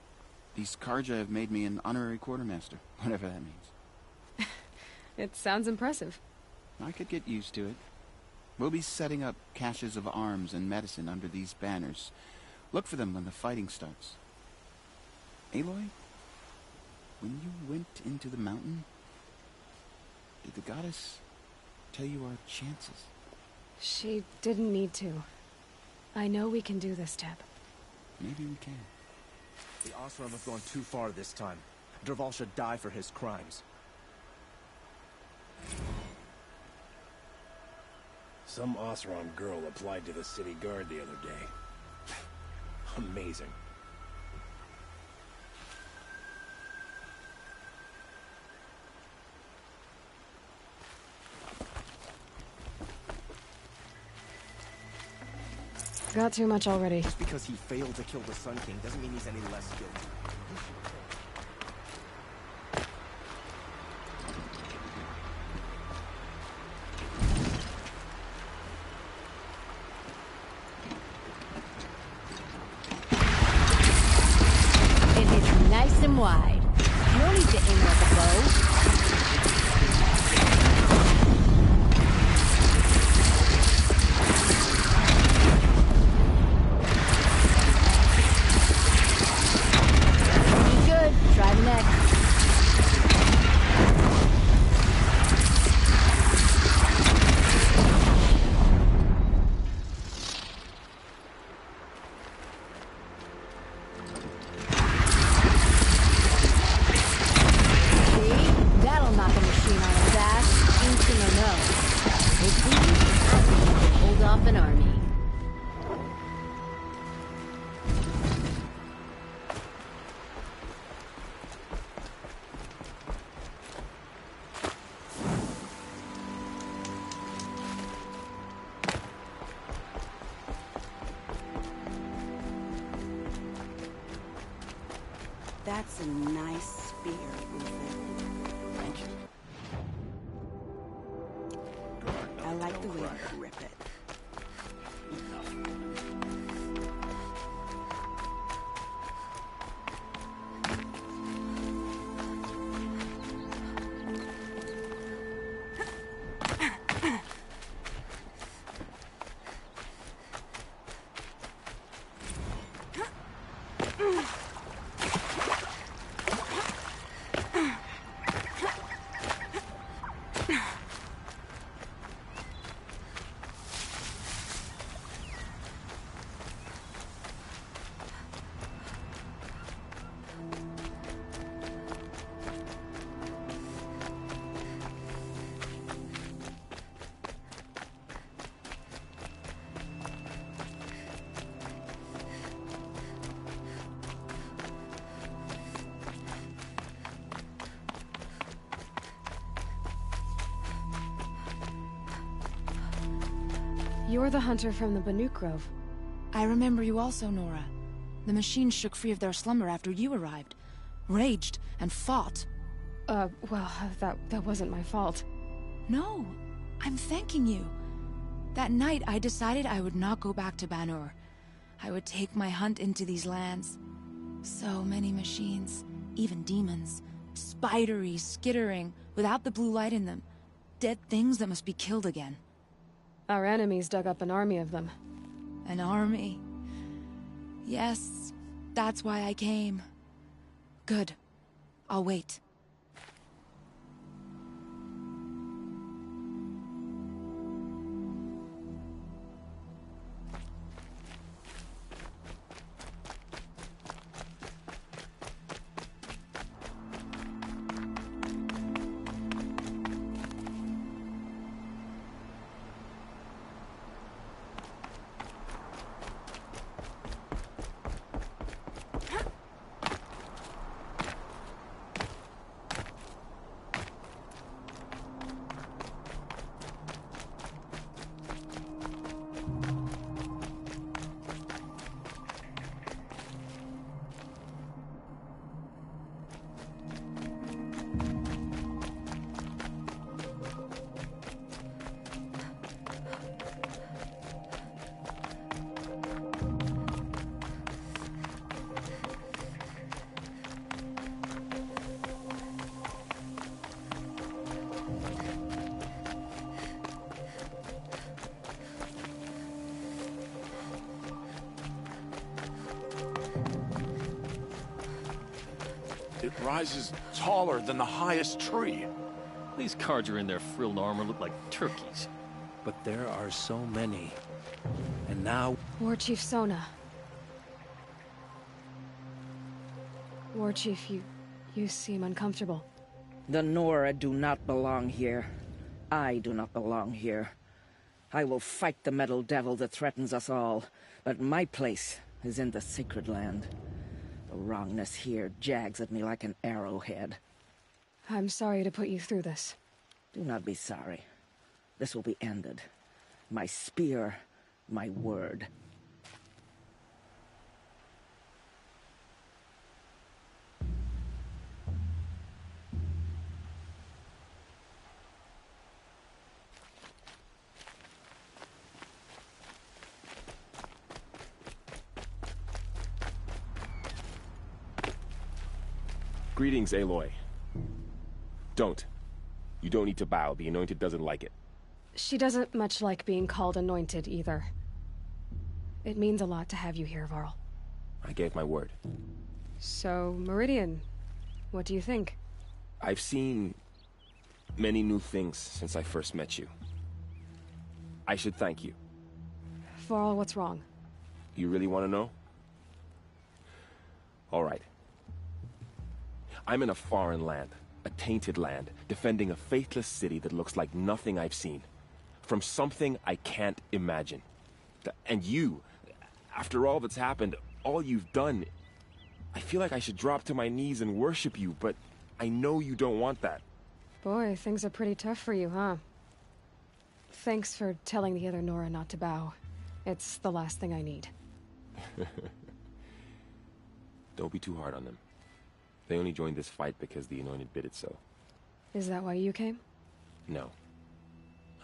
These Karja have made me an honorary quartermaster, whatever that means. It sounds impressive. I could get used to it. We'll be setting up caches of arms and medicine under these banners. Look for them when the fighting starts. Aloy, when you went into the mountain, did the goddess tell you our chances? She didn't need to. I know we can do this, Teb. Maybe we can. The Osram have gone too far this time. Dervahl should die for his crimes. Some Osram girl applied to the city guard the other day. Amazing. Got too much already. Just because he failed to kill the Sun King doesn't mean he's any less guilty. Nice and wide. You don't need to aim like a bow. Pretty good. Try the next. That's a nice spear, Uther. Thank you. I like the way you rip it. You're the hunter from the Banuk Grove. I remember you also, Nora. The machines shook free of their slumber after you arrived. Raged and fought. Well, that wasn't my fault. No, I'm thanking you. That night, I decided I would not go back to Banur. I would take my hunt into these lands. So many machines, even demons. Spidery, skittering, without the blue light in them. Dead things that must be killed again. Our enemies dug up an army of them. An army? Yes, that's why I came. Good. I'll wait. It rises taller than the highest tree. These Carja in their frilled armor look like turkeys. But there are so many. And now... War Chief Sona. War Chief, you seem uncomfortable. The Nora do not belong here. I do not belong here. I will fight the metal devil that threatens us all, but my place is in the sacred land. The wrongness here jags at me like an arrowhead. I'm sorry to put you through this. Do not be sorry. This will be ended. My spear, my word. Greetings, Aloy. Don't. You don't need to bow. The Anointed doesn't like it. She doesn't much like being called Anointed, either. It means a lot to have you here, Varl. I gave my word. So, Meridian, what do you think? I've seen many new things since I first met you. I should thank you. Varl, what's wrong? You really want to know? All right. I'm in a foreign land, a tainted land, defending a faithless city that looks like nothing I've seen. From something I can't imagine. And you, after all that's happened, all you've done, I feel like I should drop to my knees and worship you, but I know you don't want that. Boy, things are pretty tough for you, huh? Thanks for telling the other Nora not to bow. It's the last thing I need. Don't be too hard on them. They only joined this fight because the Anointed bid it so. Is that why you came? No.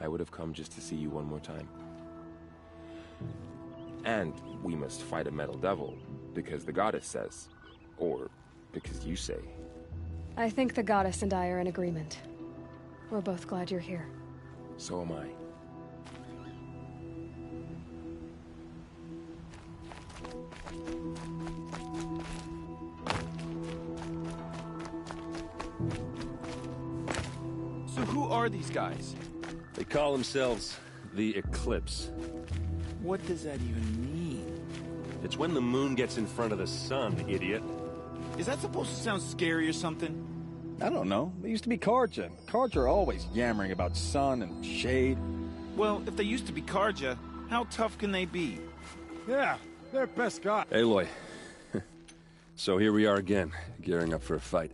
I would have come just to see you one more time. And we must fight a metal devil, because the goddess says. Or because you say. I think the goddess and I are in agreement. We're both glad you're here. So am I. So who are these guys? They call themselves the Eclipse. What does that even mean? It's when the moon gets in front of the sun, idiot. Is that supposed to sound scary or something? I don't know. They used to be Carja. Carja are always yammering about sun and shade. Well, if they used to be Carja, how tough can they be? Yeah, they're best guys. Aloy. So here we are again, gearing up for a fight.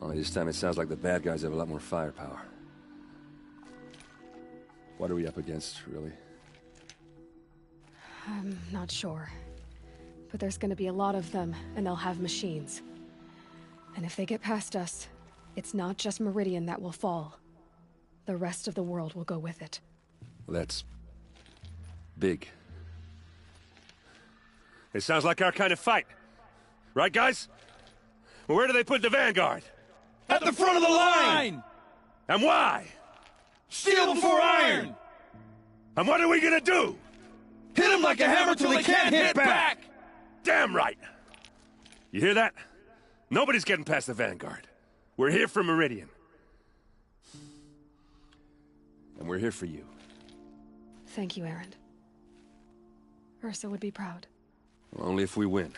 Only this time it sounds like the bad guys have a lot more firepower. What are we up against, really? I'm not sure. But there's gonna be a lot of them, and they'll have machines. And if they get past us, it's not just Meridian that will fall. The rest of the world will go with it. Well, that's... big. It sounds like our kind of fight. Right, guys? Well, where do they put the Vanguard? At the front of the line! And why? Steel before iron! And what are we gonna do? Hit them like a hammer till they can't hit back! Damn right! You hear that? Nobody's getting past the Vanguard. We're here for Meridian. And we're here for you. Thank you, Erend. Ursa would be proud. Well, only if we win.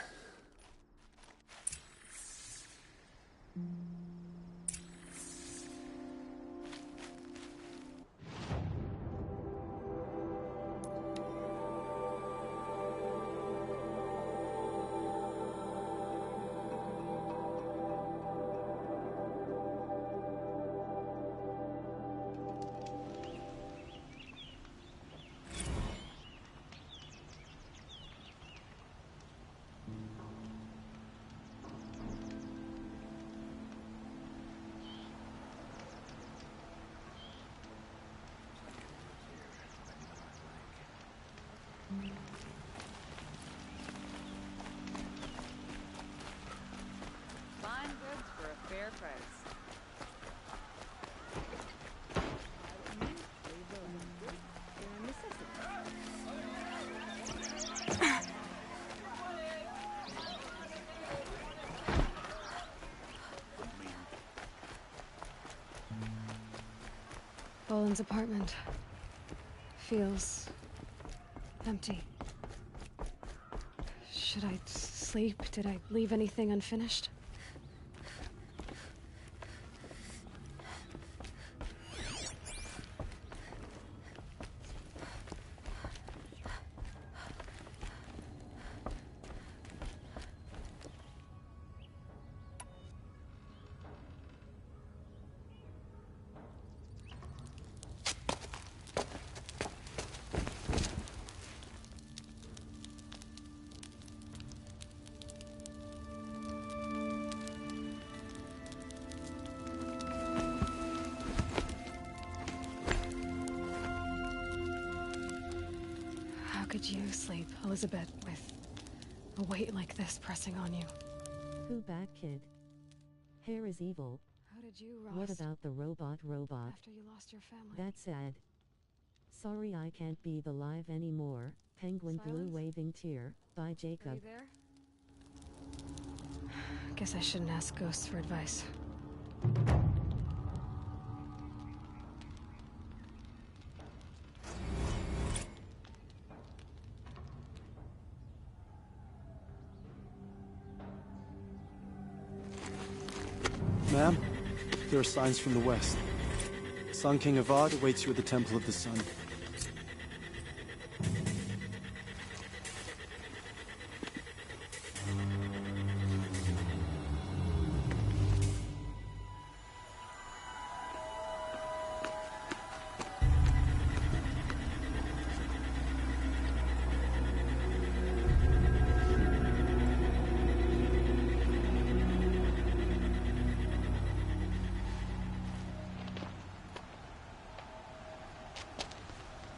Fine goods for a fair price. Boland's apartment feels empty. Should I sleep? Did I leave anything unfinished? How could you sleep, Elizabeth, with a weight like this pressing on you? Who back, kid? Hair is evil. How did you, Ross? What about the robot? After you lost your family. That's sad. Sorry I can't be the live anymore. Penguin blue Silence? waving tear. By Are Jacob. you there? Guess I shouldn't ask ghosts for advice. Ma'am, there are signs from the west. Sun King Avad awaits you at the Temple of the Sun.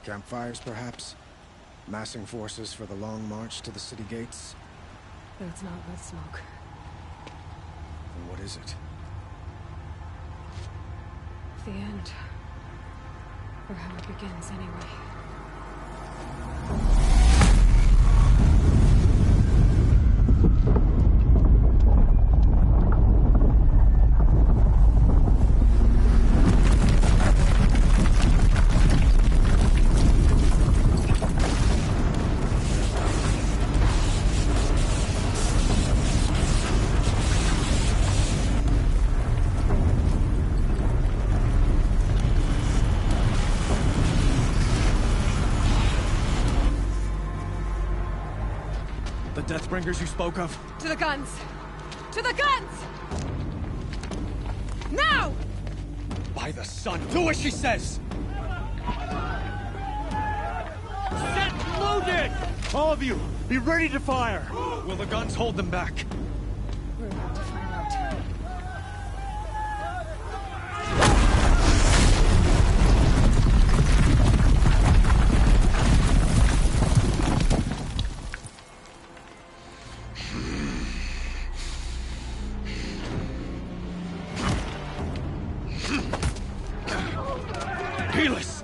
Campfires, perhaps? Massing forces for the long march to the city gates? But it's not with smoke. Then what is it? The end. Or how it begins, anyway. The Deathbringers you spoke of? To the guns! To the guns! Now! By the sun, do as she says! Set loaded! All of you, be ready to fire! Will the guns hold them back? We're about to find out. Helis!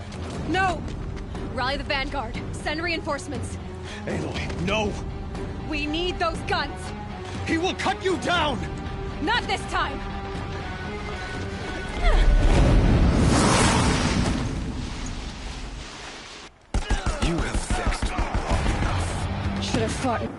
No! Rally the Vanguard. Send reinforcements. Aloy, no! We need those guns! He will cut you down! Not this time! You have vexed me long enough. Should have fought.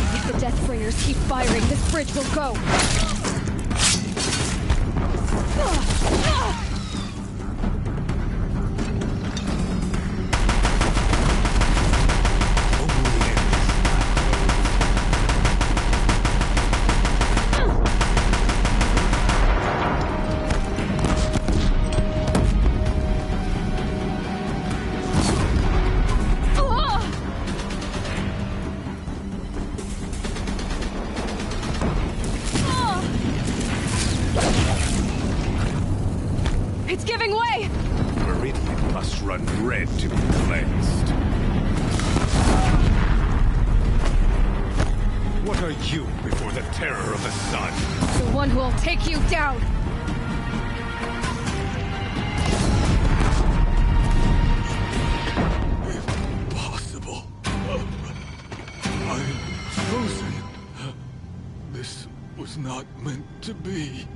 If the Deathbringers keep firing, this bridge will go. It's giving way! Meridian must run red to be cleansed. What are you before the terror of the sun? The one who will take you down! Impossible. I am frozen. This was not meant to be.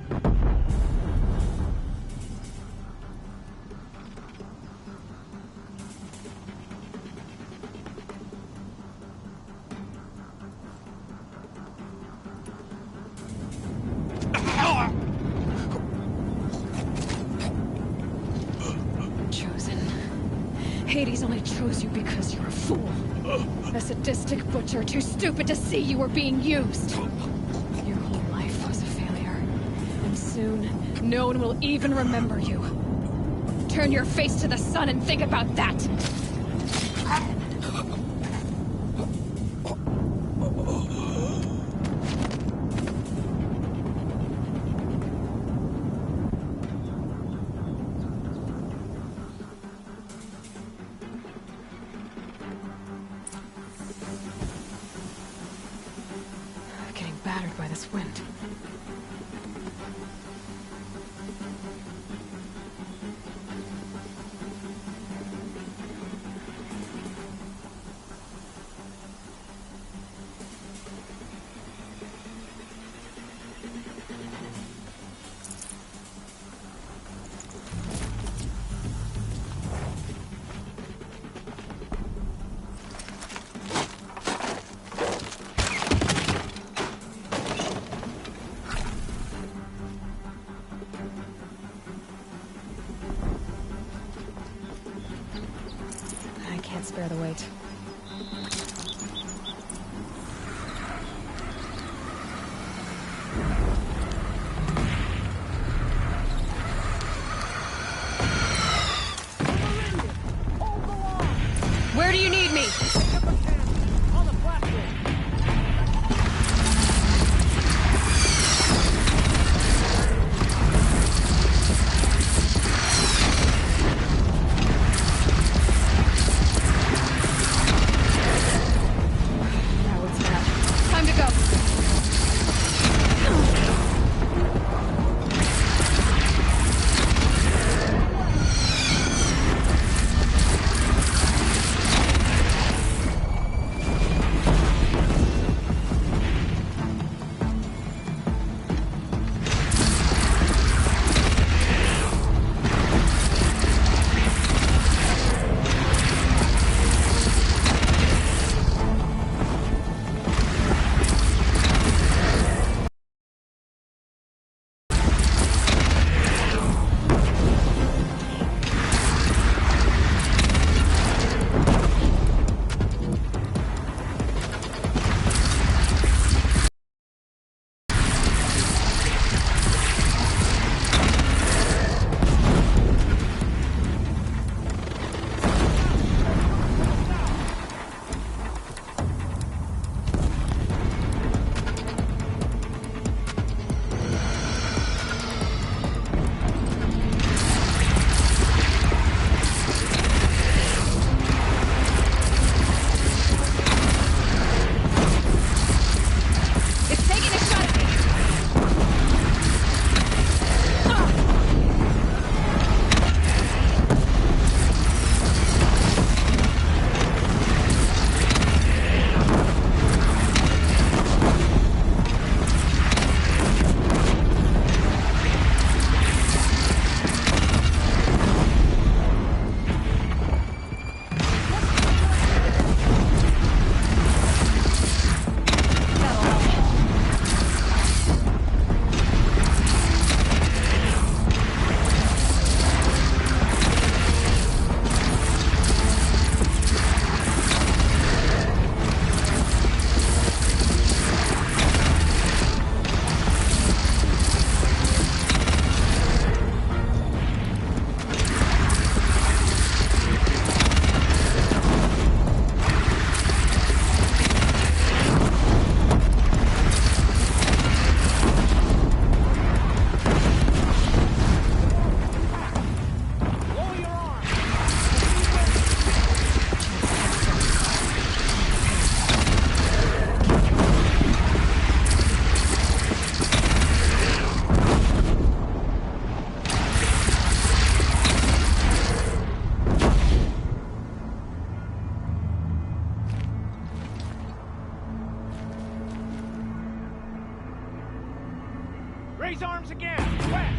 Hades only chose you because you're a fool. A sadistic butcher too stupid to see you were being used. Your whole life was a failure. And soon, no one will even remember you. Turn your face to the sun and think about that! Battered by this wind. can't spare the weight. Where do you need me? On the platform. Now what's that? Time to go. Raise arms again! West!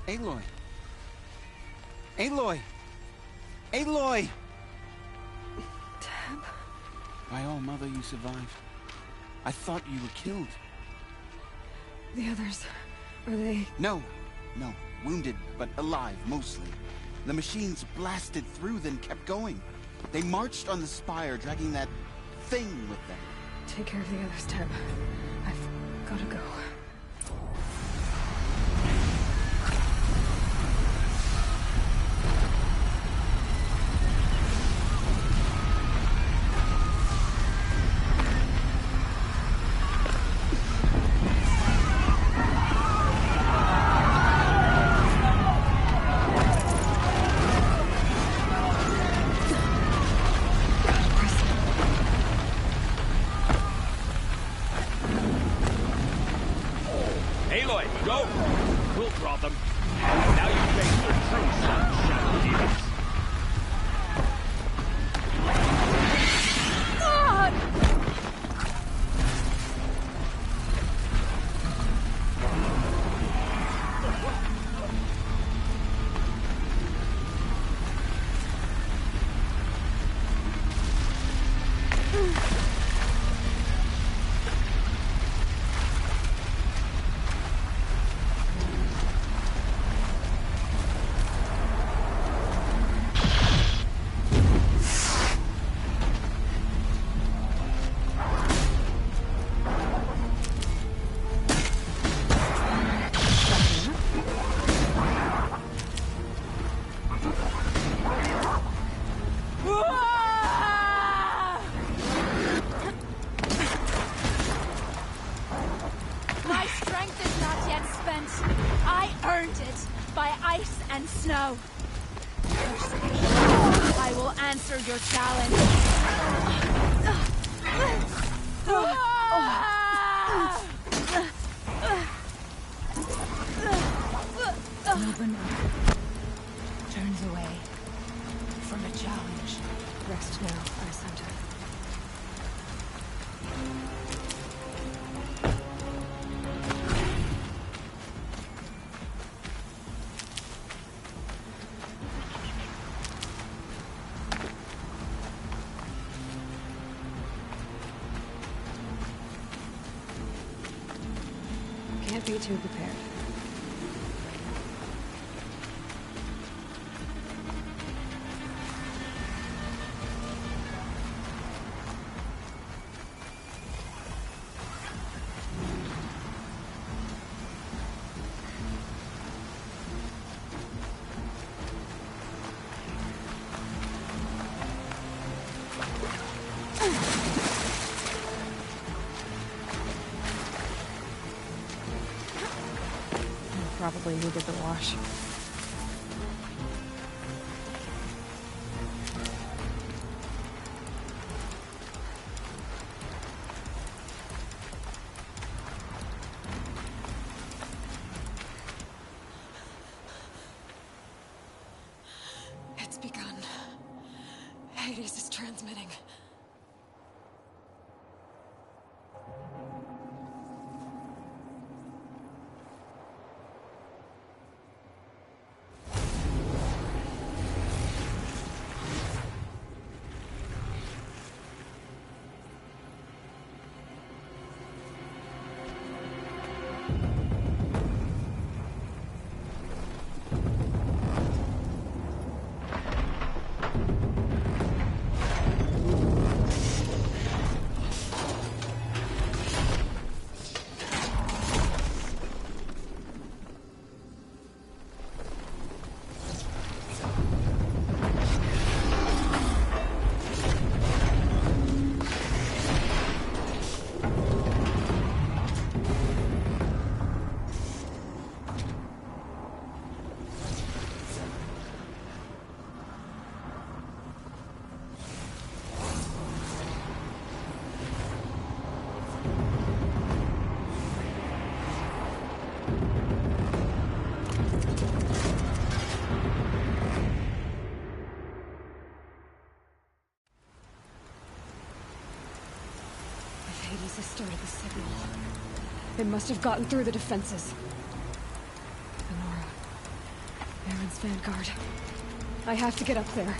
Aloy! Aloy! Aloy! Teb? By all mother, you survived. I thought you were killed. The others, are they... No. Wounded, but alive, mostly. The machines blasted through, then kept going. They marched on the spire, dragging that thing with them. Take care of the others, Teb. I've gotta go. I will answer your challenge. Nobunagi turns away from a challenge. Rest now, Arisanta. Can't be too prepared. Probably needed the wash. It's begun. Hades is transmitting. Hades has started the signal. It must have gotten through the defenses. Venora, Baron's Vanguard. I have to get up there.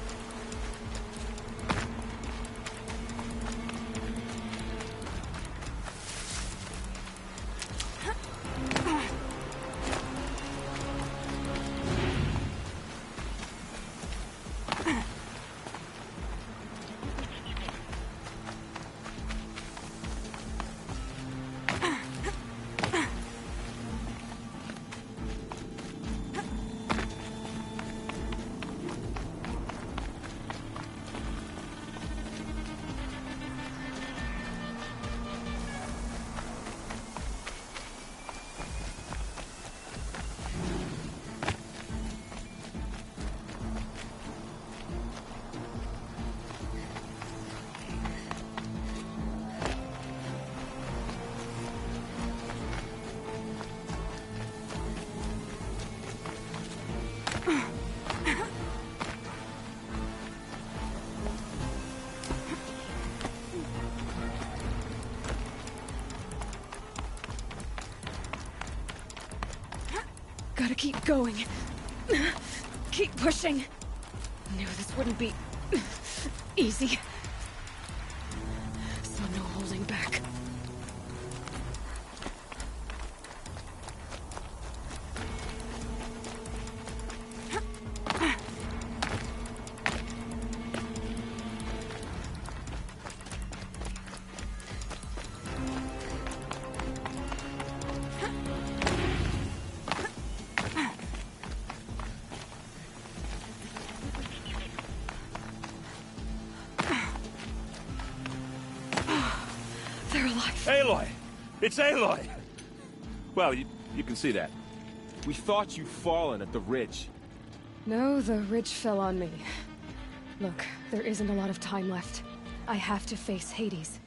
Gotta keep going. Keep pushing. Knew this wouldn't be easy. So no holding back. They're alive. Aloy! It's Aloy! Well, you can see that. We thought you'd fallen at the ridge. No, the ridge fell on me. Look, there isn't a lot of time left. I have to face Hades.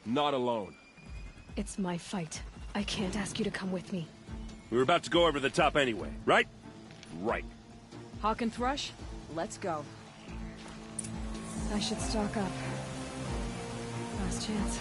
Not alone. It's my fight. I can't ask you to come with me. We were about to go over the top anyway, right? Right. Hawk and Thrush, let's go. I should stock up. Last chance.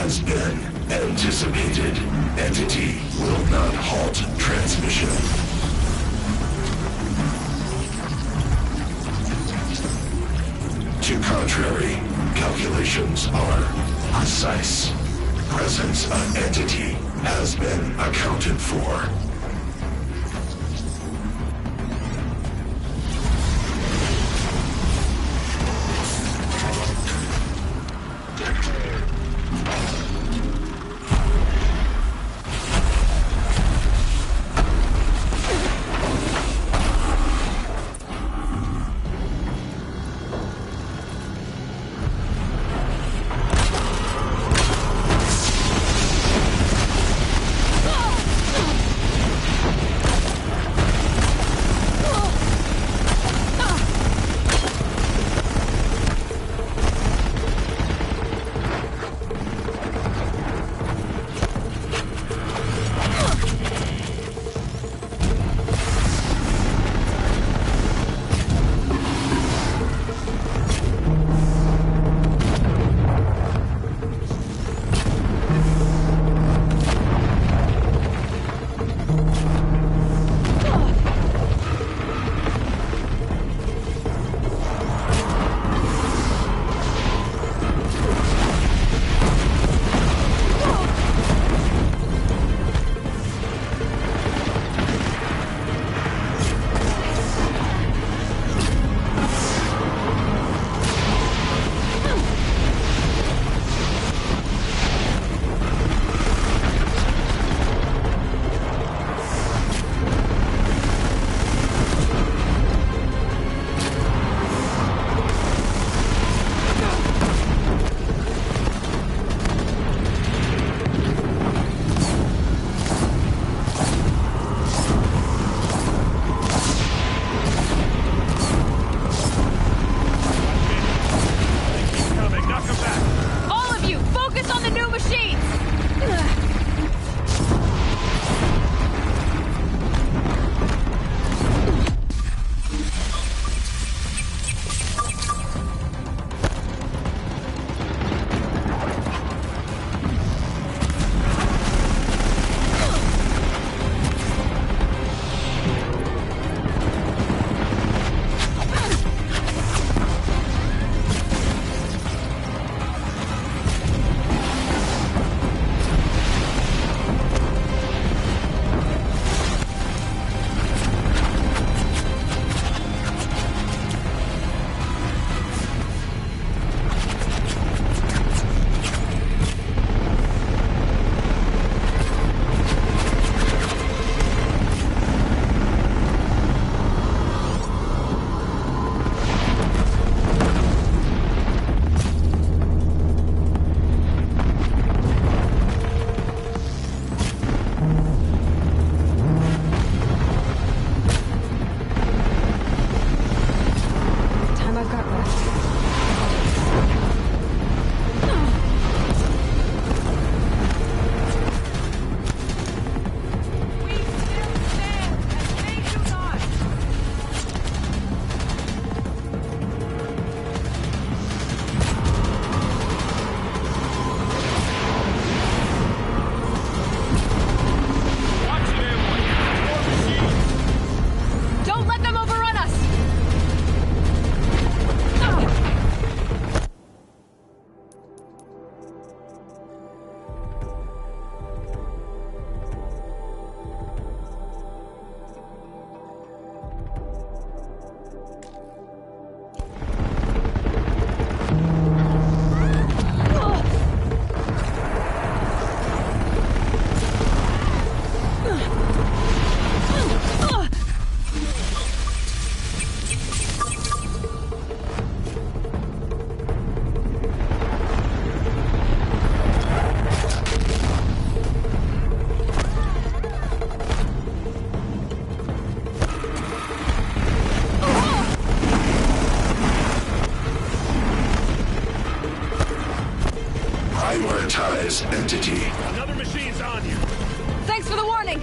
has been anticipated. Entity will not halt transmission. To contrary, calculations are precise. Presence of entity has been accounted for. Prioritize entity. Another machine's on you. Thanks for the warning!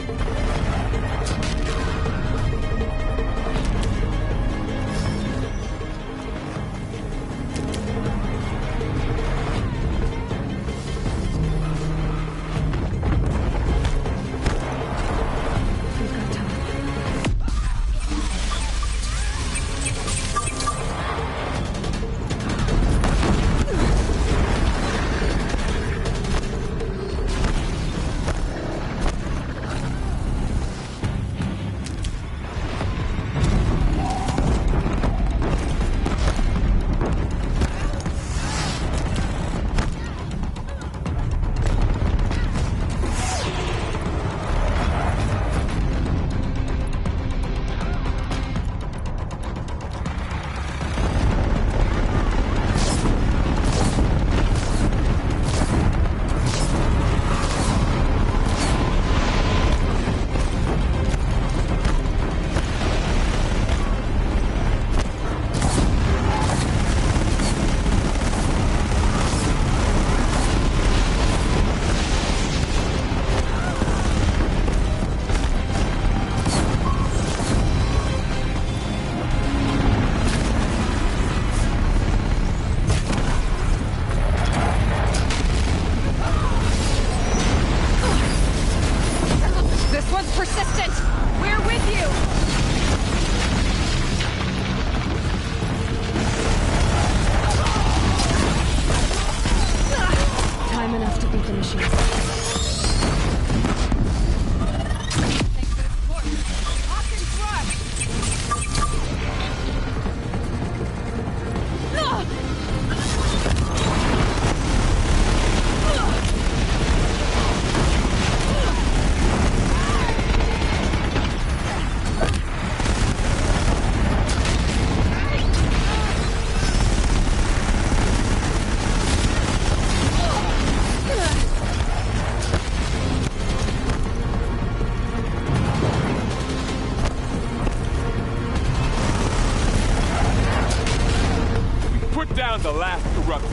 down the last corruptor.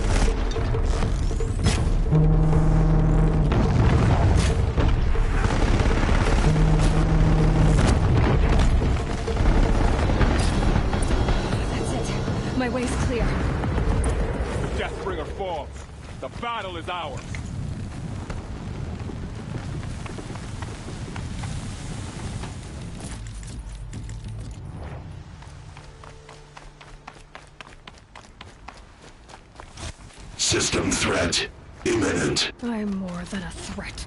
That's it. My way's clear. Deathbringer falls. The battle is ours. System threat imminent. I'm more than a threat.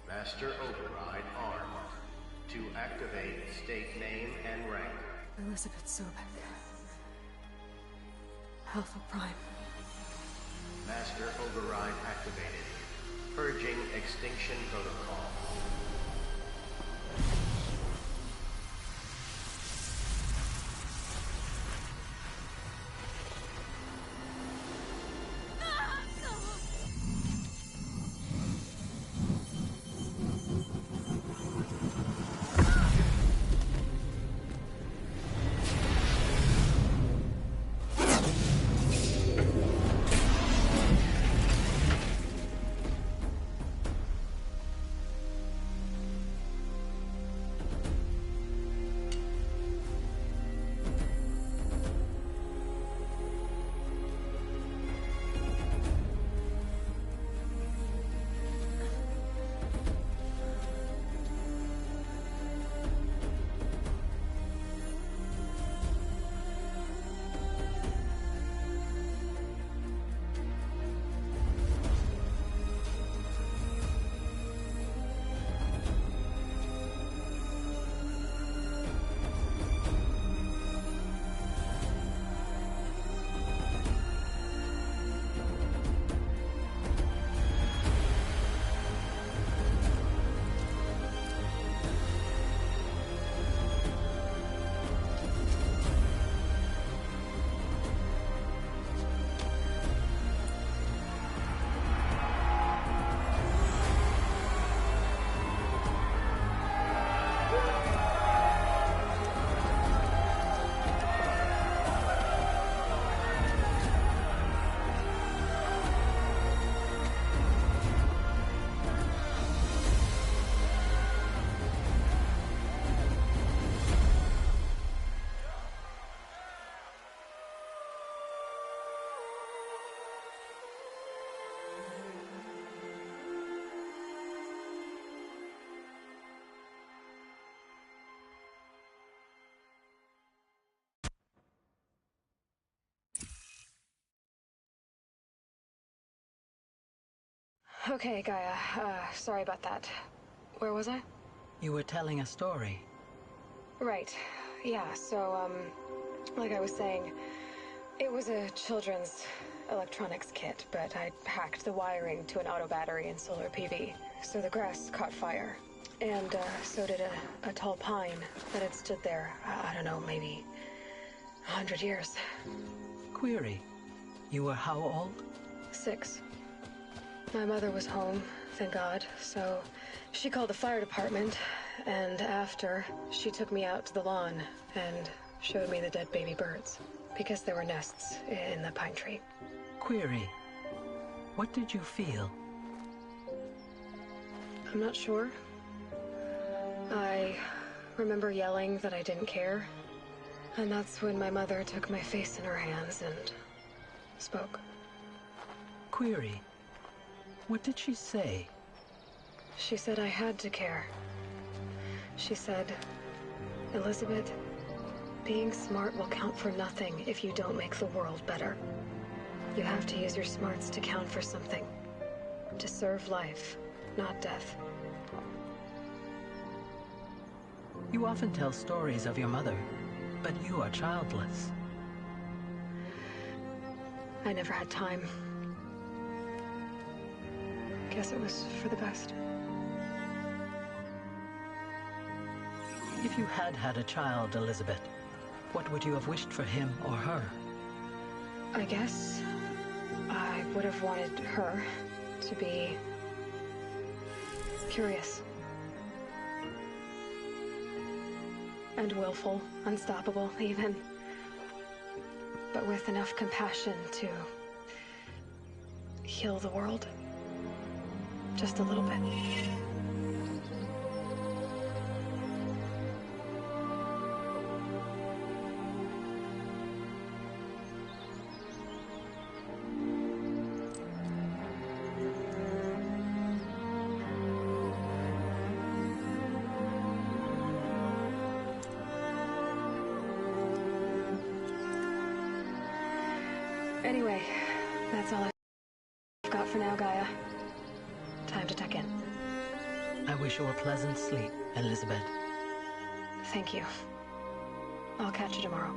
Master Override armed. To activate, state name and rank. Elizabeth Sobek. Alpha Prime. Master Override activated. Purging Extinction Protocol. Okay, Gaia. Sorry about that. Where was I? You were telling a story. Right. Yeah, so, like I was saying, it was a children's electronics kit, but I'd hacked the wiring to an auto battery and solar PV. So the grass caught fire. And, so did a tall pine that had stood there, I don't know, maybe 100 years. Query. You were how old? 6. My mother was home, thank God, so she called the fire department, and after, she took me out to the lawn and showed me the dead baby birds, because there were nests in the pine tree. Query. What did you feel? I'm not sure. I remember yelling that I didn't care, and that's when my mother took my face in her hands and spoke. Query. What did she say? She said I had to care. She said, Elizabeth, Being smart will count for nothing if you don't make the world better. You have to use your smarts to count for something. To serve life, not death. You often tell stories of your mother, but you are childless. I never had time. Guess it was for the best. If you had had a child, Elizabeth, what would you have wished for him or her? I guess I would have wanted her to be curious. And willful, unstoppable, even. But with enough compassion to heal the world. Just a little bit. Anyway, that's all I've got for now, Gaia. Time to tuck in. I wish you a pleasant sleep, Elizabeth. Thank you. I'll catch you tomorrow.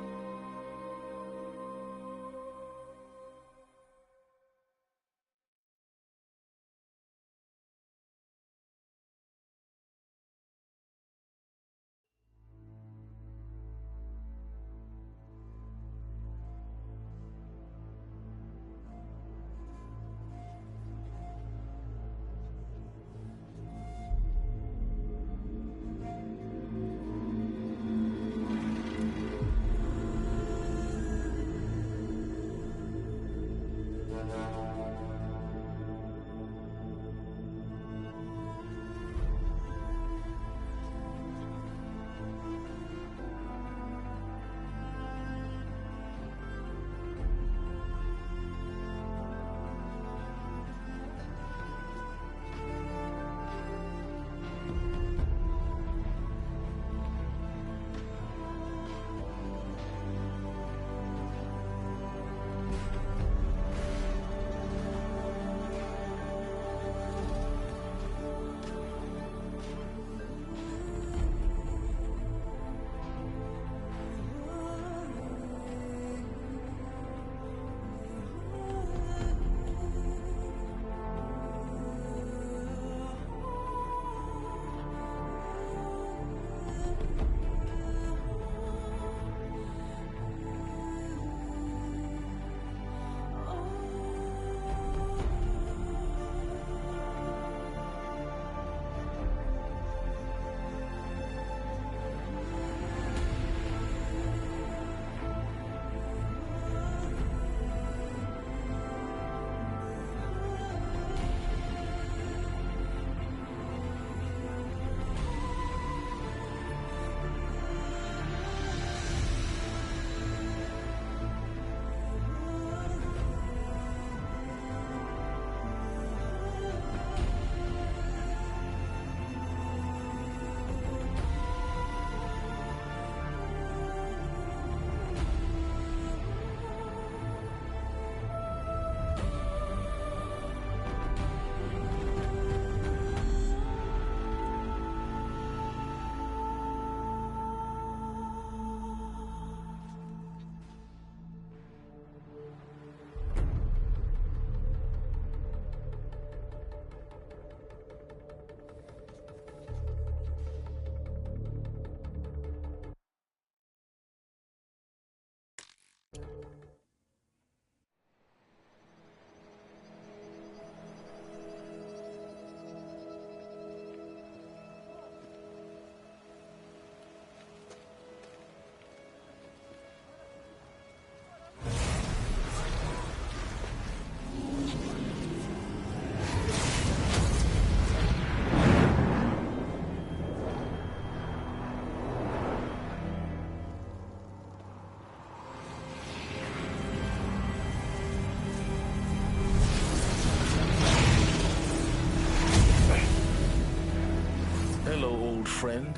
Hello, old friend.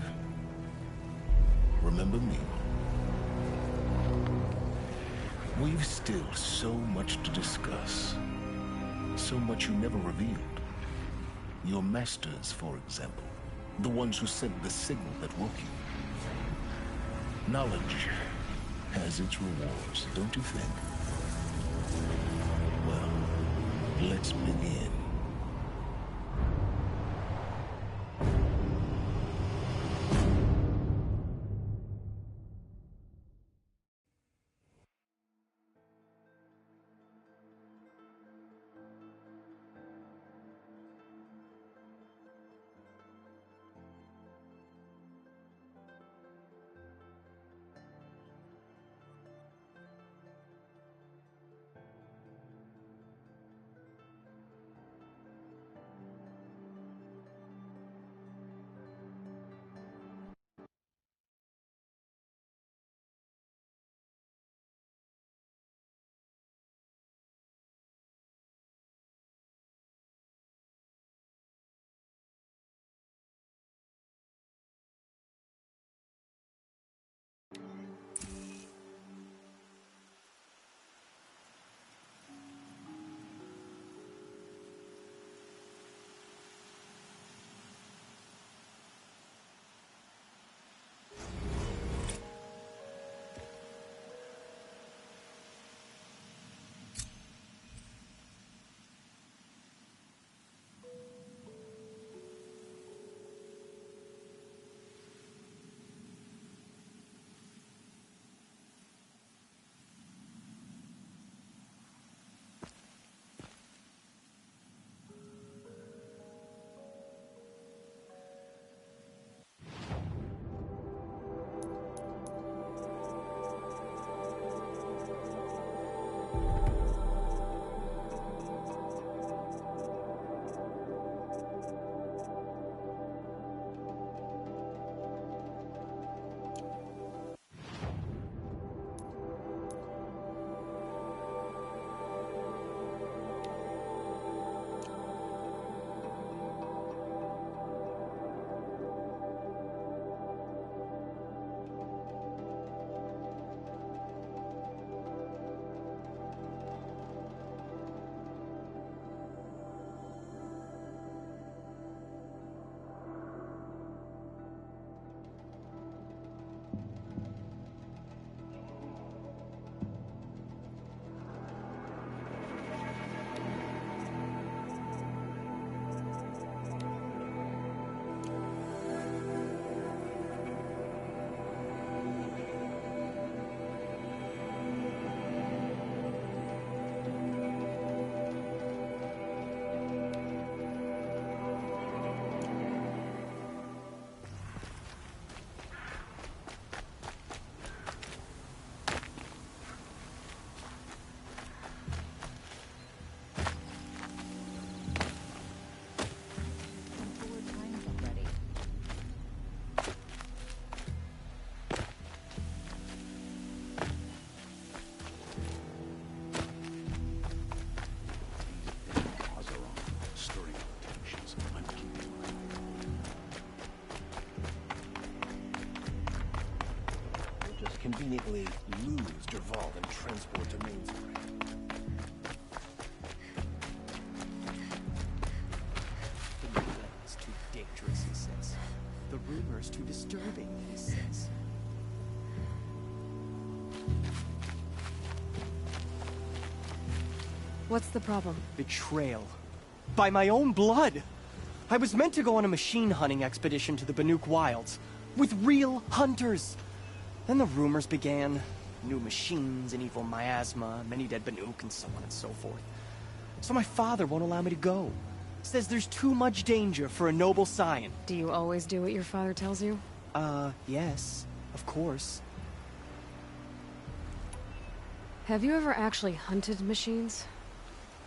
Remember me? We've still so much to discuss. So much you never revealed. Your masters, for example. The ones who sent the signal that woke you. Knowledge has its rewards, don't you think? Well, let's begin. Conveniently lose Dervahl and transport to Mainspring. The Midland's too dangerous, he says. The rumor's too disturbing, he says. What's the problem? Betrayal. By my own blood! I was meant to go on a machine hunting expedition to the Banuk Wilds, with real hunters. Then the rumors began. New machines, an evil miasma, many dead Banuk, and so on and so forth. So my father won't allow me to go. Says there's too much danger for a noble scion. Do you always do what your father tells you? Yes. Of course. Have you ever actually hunted machines?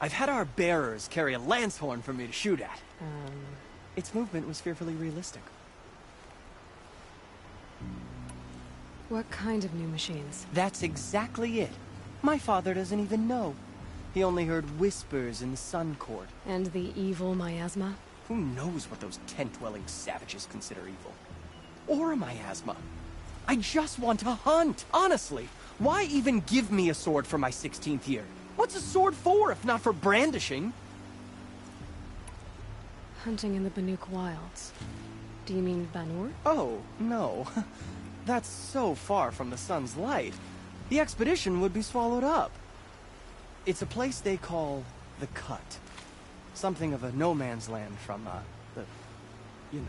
I've had our bearers carry a lance horn for me to shoot at. Its movement was fearfully realistic. What kind of new machines? That's exactly it. My father doesn't even know. He only heard whispers in the Sun Court. And the evil miasma? Who knows what those tent-dwelling savages consider evil? Or a miasma. I just want to hunt, honestly. Why even give me a sword for my 16th year? What's a sword for, if not for brandishing? Hunting in the Banuk Wilds. Do you mean Banur? Oh, no. That's so far from the sun's light. The expedition would be swallowed up. It's a place they call the Cut. Something of a no-man's land from, you know...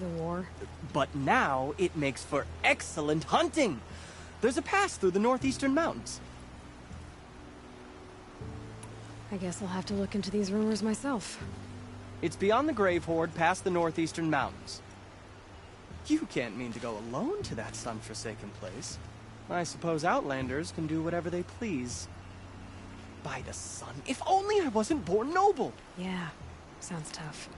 The war? But now it makes for excellent hunting! There's a pass through the northeastern mountains. I guess I'll have to look into these rumors myself. It's beyond the Grave Horde, past the northeastern mountains. You can't mean to go alone to that sun-forsaken place. I suppose Outlanders can do whatever they please. By the sun, if only I wasn't born noble! Yeah, sounds tough.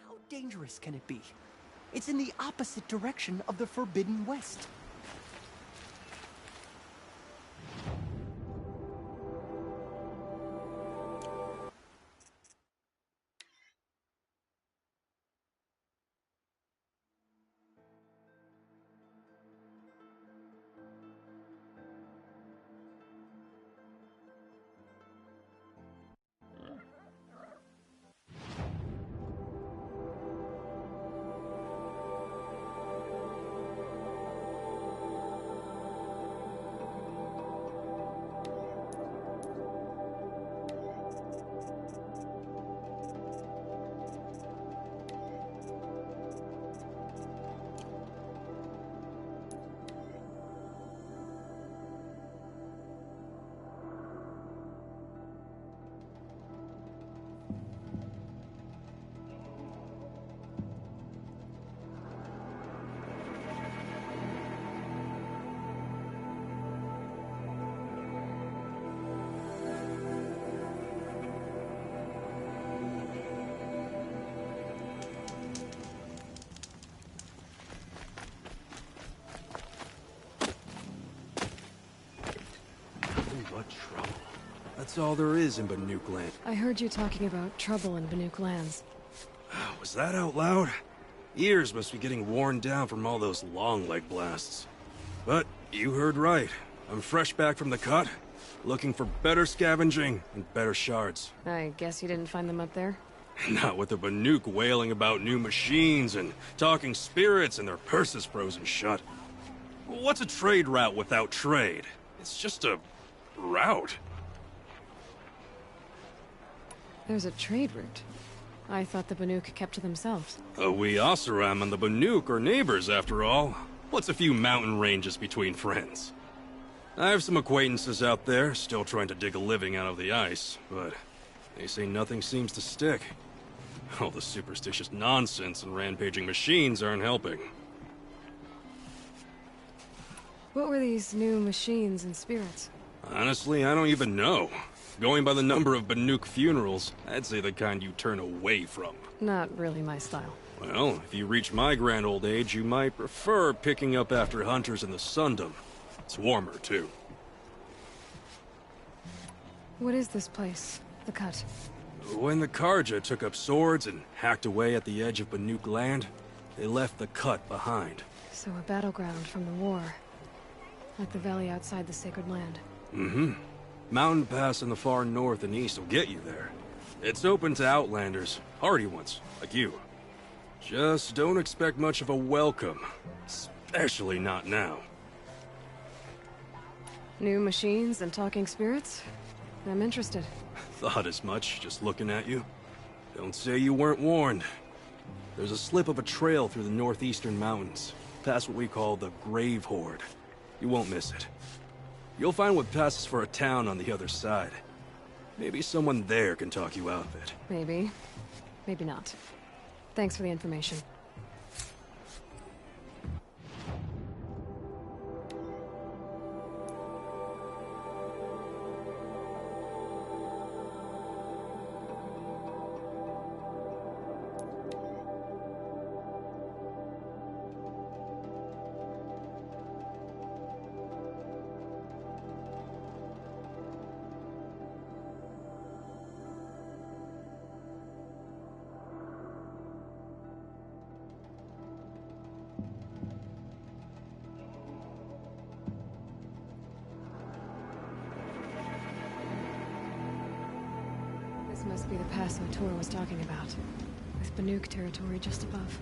How dangerous can it be? It's in the opposite direction of the Forbidden West. What trouble? That's all there is in Banuk land. I heard you talking about trouble in Banuk lands. Was that out loud? Ears must be getting worn down from all those long leg blasts. But you heard right. I'm fresh back from the Cut, looking for better scavenging and better shards. I guess you didn't find them up there? Not with the Banuk wailing about new machines and talking spirits and their purses frozen shut. What's a trade route without trade? It's just a route. There's a trade route. I thought the Banuk kept to themselves. We Oseram and the Banuk are neighbors, after all. What's a few mountain ranges between friends? I have some acquaintances out there, still trying to dig a living out of the ice, but they say nothing seems to stick. All the superstitious nonsense and rampaging machines aren't helping. What were these new machines and spirits? Honestly, I don't even know. Going by the number of Banuk funerals, I'd say the kind you turn away from. Not really my style. Well, if you reach my grand old age, you might prefer picking up after hunters in the Sundom. It's warmer, too. What is this place? The Cut? When the Karja took up swords and hacked away at the edge of Banuk land, they left the Cut behind. So a battleground from the war. Like the valley outside the Sacred Land. Mm-hmm. Mountain Pass in the far north and east will get you there. It's open to Outlanders, hardy ones, like you. Just don't expect much of a welcome. Especially not now. New machines and talking spirits? I'm interested. Thought as much, just looking at you. Don't say you weren't warned. There's a slip of a trail through the northeastern mountains, past what we call the Grave Horde. You won't miss it. You'll find what passes for a town on the other side. Maybe someone there can talk you out of it. Maybe. Maybe not. Thanks for the information. This must be the pass O'Tor was talking about, with Banuk territory just above.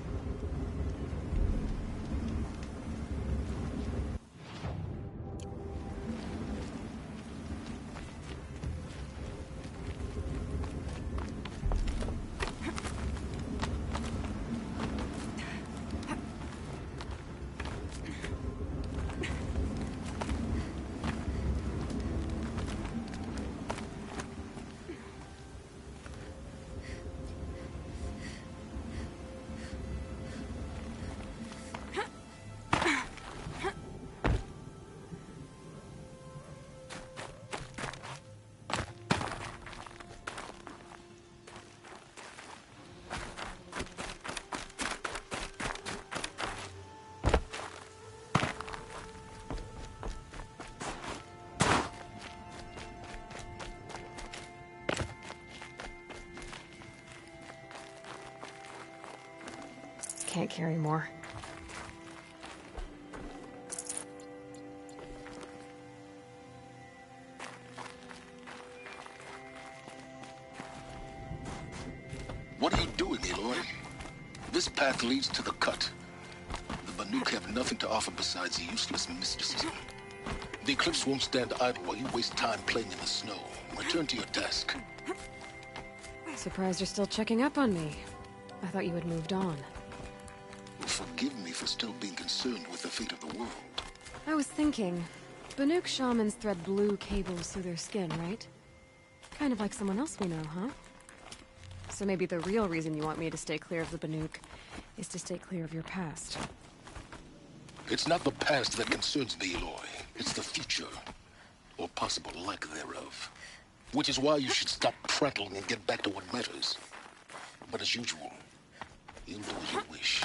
Can't carry more. What are you doing, Aloy? This path leads to the cut. The Banuk have nothing to offer besides useless mysticism. The Eclipse won't stand idle while you waste time playing in the snow. Return to your task. Surprised you're still checking up on me. I thought you had moved on. Forgive me for still being concerned with the fate of the world. I was thinking, Banuk shamans thread blue cables through their skin, right? Kind of like someone else we know, huh? So maybe the real reason you want me to stay clear of the Banuk is to stay clear of your past. It's not the past that concerns me, Aloy. It's the future. Or possible lack thereof. Which is why you should stop prattling and get back to what matters. But as usual, you'll do as you wish.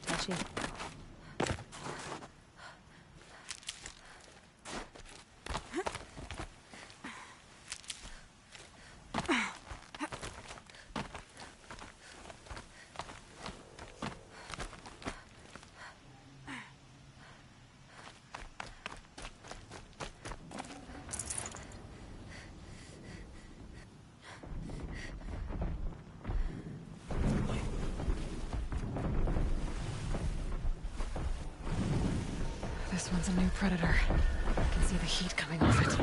Touchy. This one's a new predator. I can see the heat coming off it.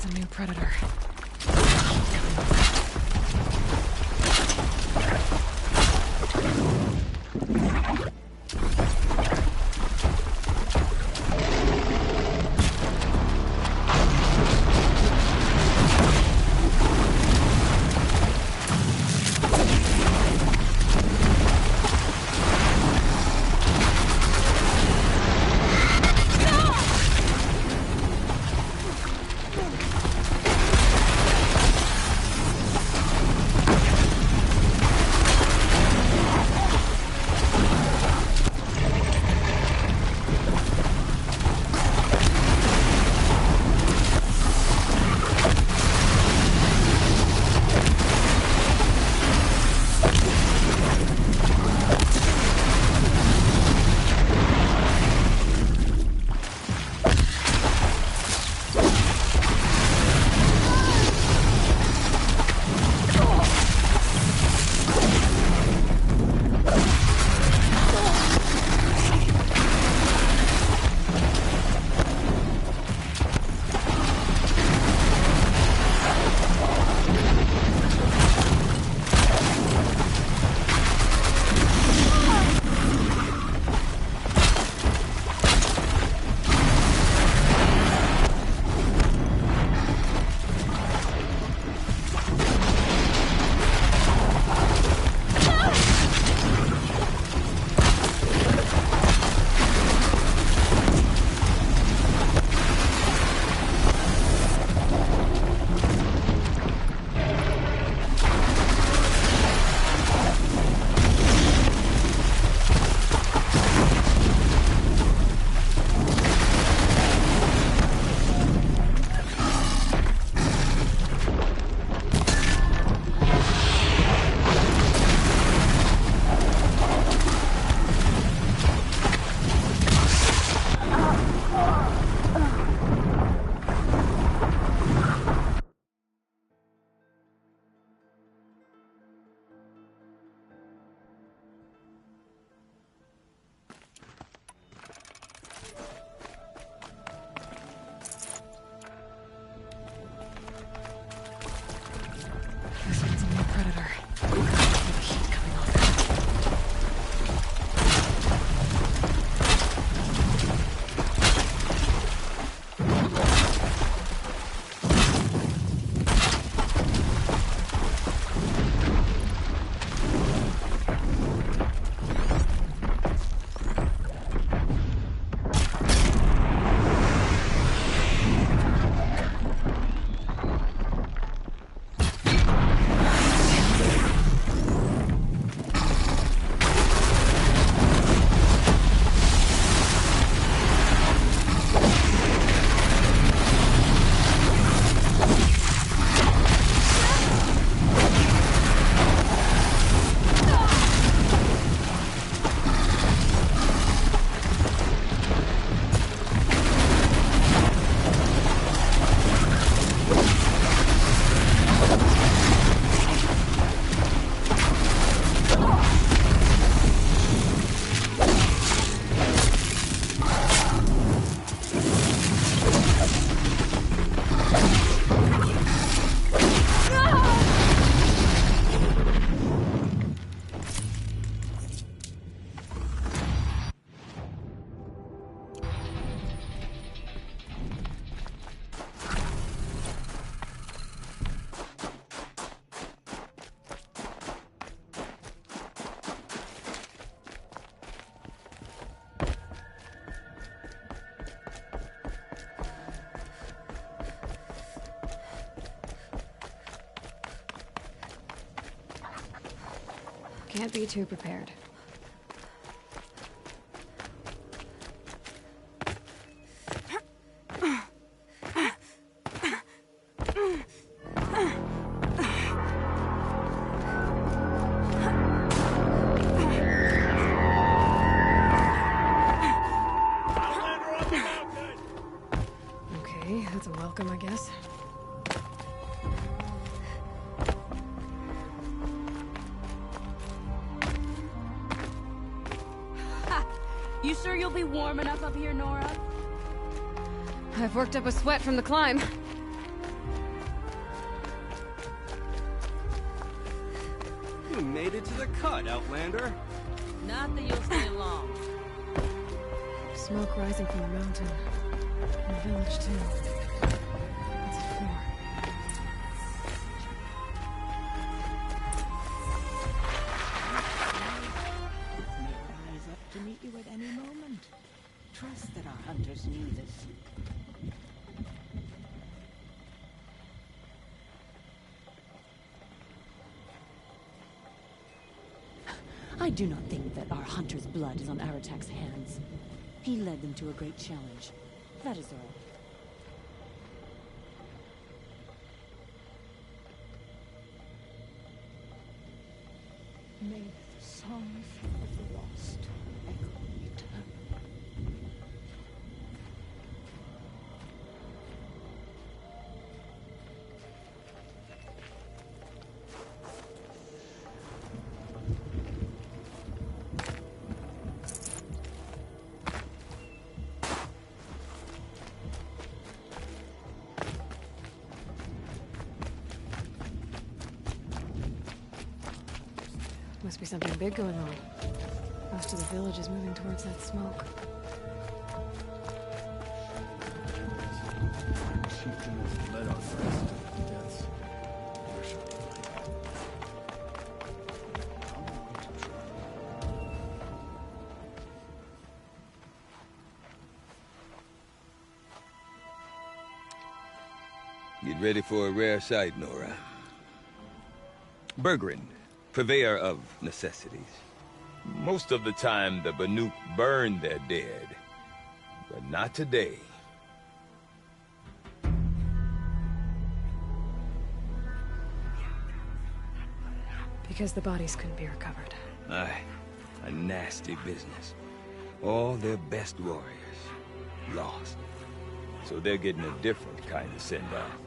a new predator. Can't be too prepared. Okay, that's a welcome, I guess. You sure you'll be warm enough up here, Nora? I've worked up a sweat from the climb. You made it to the cut, Outlander. Not that you'll stay long. Smoke rising from the mountain. And the village, too. What's it for? May rise up to meet you at any moment. Trust that our hunters knew this. I do not think that our hunter's blood is on Aratak's hands. He led them to a great challenge. That is all. May the songs of the lost echo eternally. Must be something big going on. Most of the village is moving towards that smoke. Let our friends deaths. Get ready for a rare sight, Nora. Bergren, purveyor of necessities. Most of the time, the Banuk burn their dead. But not today. Because the bodies couldn't be recovered. Aye, a nasty business. All their best warriors lost. So they're getting a different kind of send-off.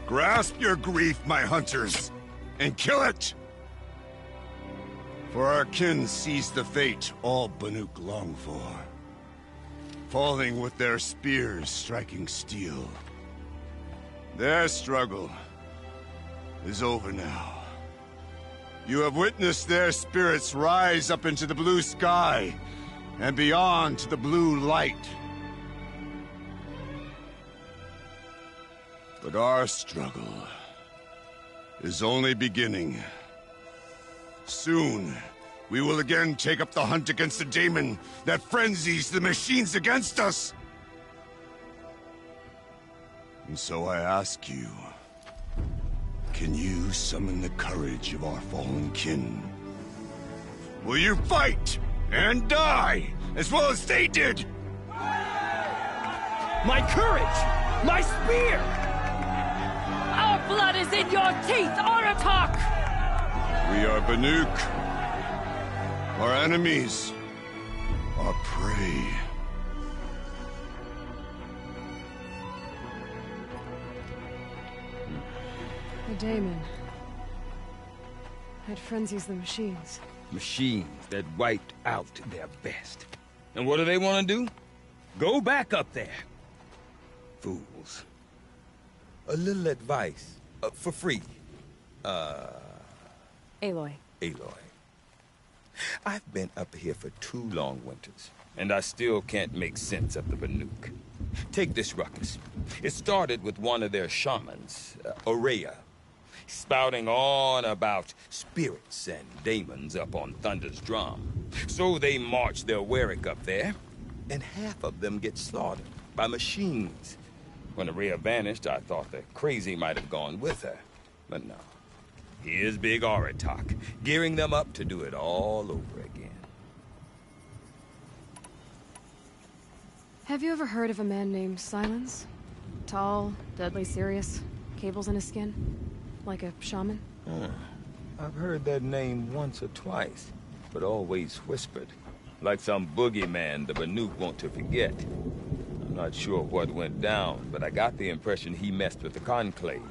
Grasp your grief, my hunters, and kill it! For our kin sees the fate all Banuk long for. Falling with their spears striking steel. Their struggle is over now. You have witnessed their spirits rise up into the blue sky, and beyond to the blue light. But our struggle is only beginning. Soon, we will again take up the hunt against the daemon that frenzies the machines against us. And so I ask you, can you summon the courage of our fallen kin? Will you fight and die as well as they did? My courage! My spear! Our blood is in your teeth, Aratak! We are Banuk. Our enemies are prey. The daemon. It frenzies the machines. Machines that wiped out their best. And what do they want to do? Go back up there. Fools. A little advice, for free. Aloy. Aloy. I've been up here for 2 long winters, and I still can't make sense of the Banuk. Take this ruckus. It started with one of their shamans, Ourea, spouting on about spirits and daemons up on Thunder's Drum. So they march their Werik up there, and half of them get slaughtered by machines. When Ourea vanished, I thought the crazy might have gone with her, but no. Here's Big Aratak, gearing them up to do it all over again. Have you ever heard of a man named Silence? Tall, deadly serious, cables in his skin? Like a shaman? I've heard that name once or twice, but always whispered. Like some boogeyman the Banuk want to forget. I'm not sure what went down, but I got the impression he messed with the Conclave.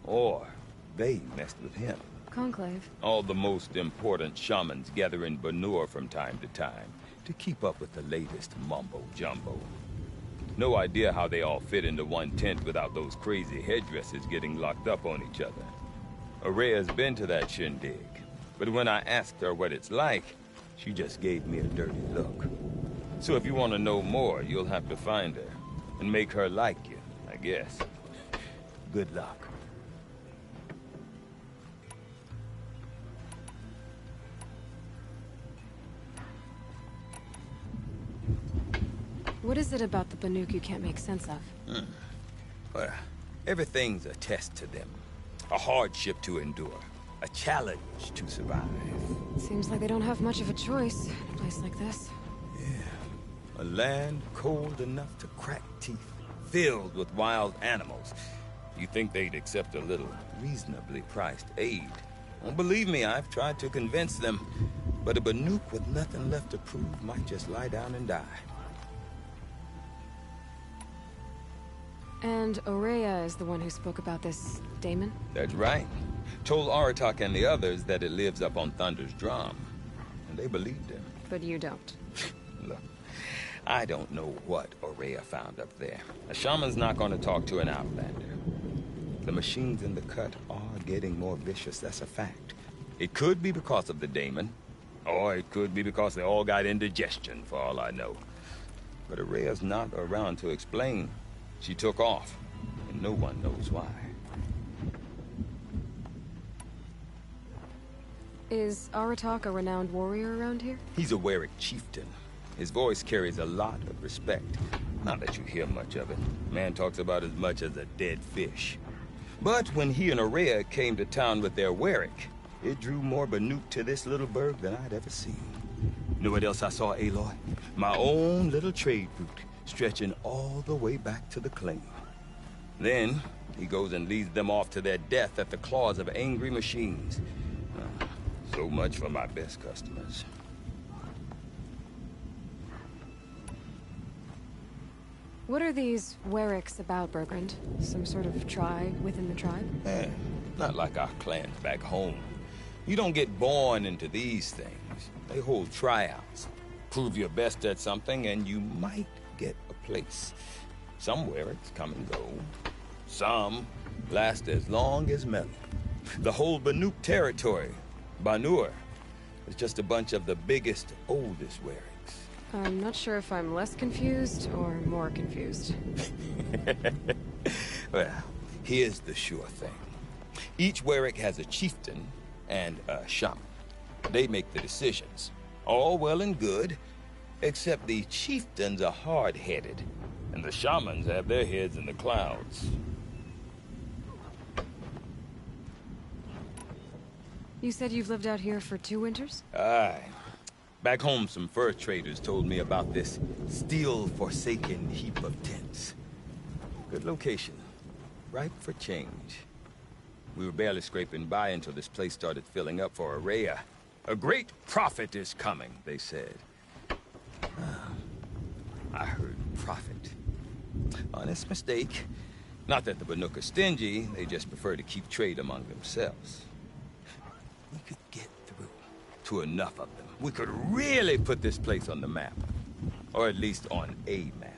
Or they messed with him. Conclave? All the most important shamans gather in Banur from time to time to keep up with the latest mumbo-jumbo. No idea how they all fit into one tent without those crazy headdresses getting locked up on each other. Ourea's been to that shindig, but when I asked her what it's like, she just gave me a dirty look. So if you want to know more, you'll have to find her and make her like you, I guess. Good luck. What is it about the Banuk you can't make sense of? Well, everything's a test to them. A hardship to endure. A challenge to survive. Seems like they don't have much of a choice in a place like this. Yeah. A land cold enough to crack teeth, filled with wild animals. You think they'd accept a little reasonably priced aid? Well, believe me, I've tried to convince them. But a Banuk with nothing left to prove might just lie down and die. And Ourea is the one who spoke about this daemon? That's right. Told Aratak and the others that it lives up on Thunder's Drum. And they believed him. But you don't. Look, I don't know what Ourea found up there. A shaman's not going to talk to an outlander. The machines in the cut are getting more vicious, that's a fact. It could be because of the daemon, or it could be because they all got indigestion, for all I know. But Ourea's not around to explain. She took off, and no one knows why. Is Aratak a renowned warrior around here? He's a Werik chieftain. His voice carries a lot of respect. Not that you hear much of it. Man talks about as much as a dead fish. But when he and Ourea came to town with their Werik, it drew more Banuk to this little burg than I'd ever seen. You know what else I saw, Aloy? My own little trade route, stretching all the way back to the claim. Then, he goes and leads them off to their death at the claws of angry machines. So much for my best customers. What are these Weriks about, Bergrand? Some sort of tribe within the tribe? Not like our clans back home. You don't get born into these things. They hold tryouts. Prove your best at something and you might get a place. Some Weriks come and go. Some last as long as metal. The whole Banuk territory, Banur, is just a bunch of the biggest, oldest Weriks. I'm not sure if I'm less confused or more confused. Well, here's the sure thing. Each Werik has a chieftain and a shaman. They make the decisions. All well and good, except the chieftains are hard-headed, and the shamans have their heads in the clouds. You said you've lived out here for 2 winters? Aye. Back home, some fur traders told me about this steel-forsaken heap of tents. Good location. Ripe for change. We were barely scraping by until this place started filling up for Ourea. A great prophet is coming, they said. I heard prophet. Honest mistake. Not that the Banuk are stingy, they just prefer to keep trade among themselves. We could get through to enough of them. We could really put this place on the map. Or at least on a map.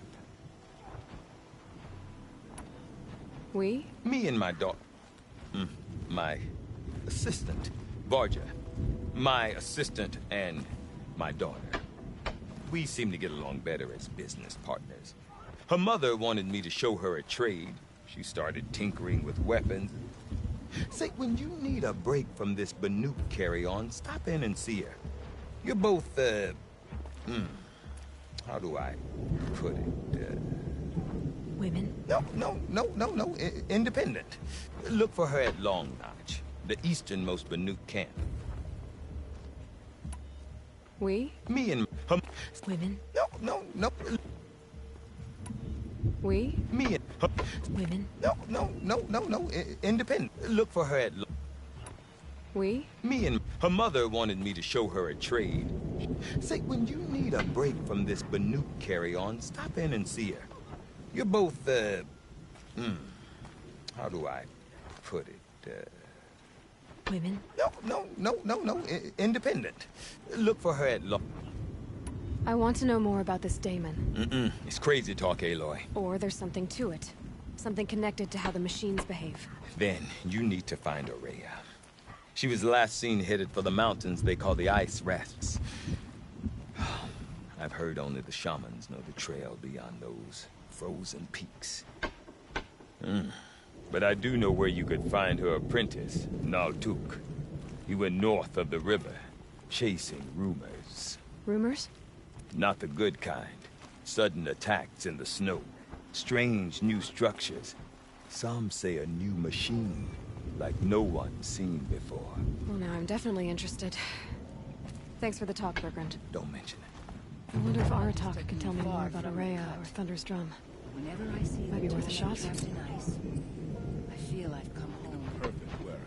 We? Me and my daughter. My assistant, Varja. My assistant and my daughter. We seem to get along better as business partners. Her mother wanted me to show her a trade. She started tinkering with weapons. Say, when you need a break from this Banuk carry-on, stop in and see her. You're both, how do I put it? Women? No. Independent. Look for her at Long Notch, the easternmost Banuk camp. We? Me and her... Women? No. We? Me and her... Women? No. Independent. Look for her at... We? Me and her mother wanted me to show her a trade. Say, when you need a break from this Banuk carry-on, stop in and see her. You're both, how do I put it? Women? No. Independent. Look for her at I want to know more about this Damon. It's crazy talk, Aloy. Or there's something to it. Something connected to how the machines behave. Then you need to find Aurea. She was last seen headed for the mountains they call the Ice Rasps. I've heard only the shamans know the trail beyond those frozen peaks. But I do know where you could find her apprentice, Naltuk. He went north of the river, chasing rumors. Rumors? Not the good kind. Sudden attacks in the snow. Strange new structures. Some say a new machine, like no one's seen before. Well, now I'm definitely interested. Thanks for the talk, Bergrand. Don't mention it. I wonder if Aratak could tell me more about Aurea or Thunder's Drum. Whenever I see Might be worth a shot. Captain Ice, I feel I've come home. Perfect, Warwick.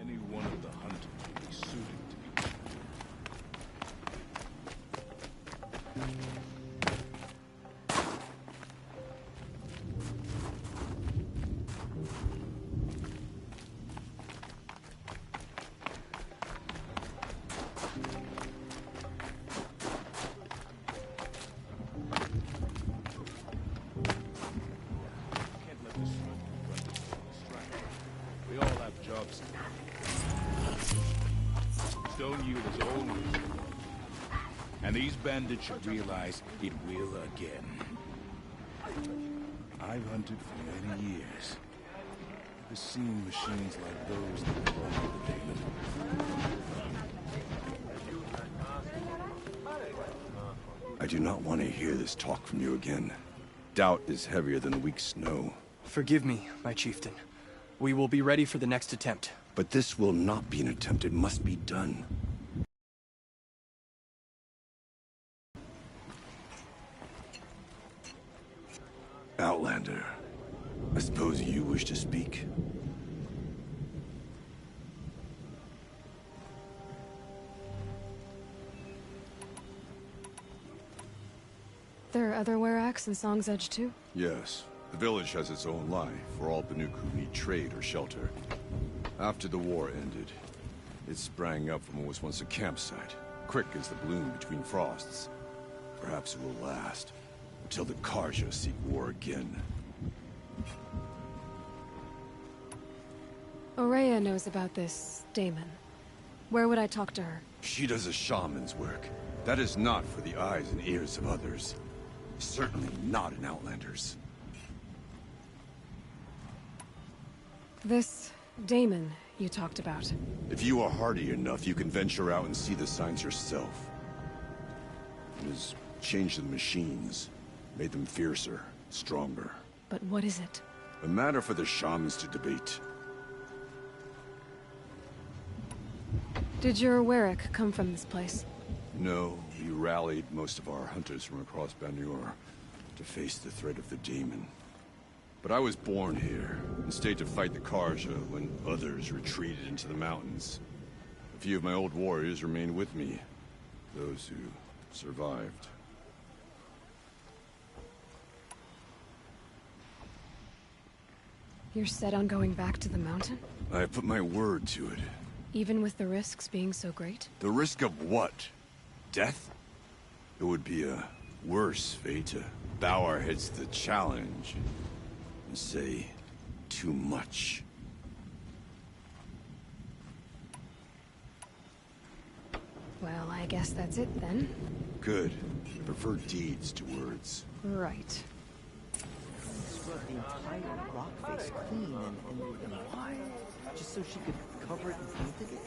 Any one of the hunters would be suited to be king. Can't let the smoke distract us. We all have jobs to do. Stone Yield is always the one. And these bandits should realize it will again. I've hunted for many years. Never seen machines like those that belong to the Daemon. I do not want to hear this talk from you again. Doubt is heavier than the weak snow. Forgive me, my chieftain. We will be ready for the next attempt. But this will not be an attempt. It must be done. Outlander, I suppose you wish to speak? There are other Weraks in Song's Edge too? Yes. The village has its own life for all Banuk who need trade or shelter. After the war ended, it sprang up from what was once a campsite, quick as the bloom between frosts. Perhaps it will last, until the Karja seek war again. Ourea knows about this Daemon. Where would I talk to her? She does a shaman's work. That is not for the eyes and ears of others. Certainly not an Outlander's. This Daemon you talked about. If you are hardy enough, you can venture out and see the signs yourself. It has changed the machines, made them fiercer, stronger. But what is it? A matter for the shamans to debate. Did your Werak come from this place? No, we rallied most of our hunters from across Banur to face the threat of the Daemon. But I was born here, and stayed to fight the Karja when others retreated into the mountains. A few of my old warriors remained with me, those who survived. You're set on going back to the mountain? I have put my word to it. Even with the risks being so great? The risk of what? Death? It would be a worse fate to bow our heads to the challenge and say too much. Well, I guess that's it then. Good. I prefer deeds to words. Right. Scrubbed the entire rock face clean and why? Just so she could cover it and paint it?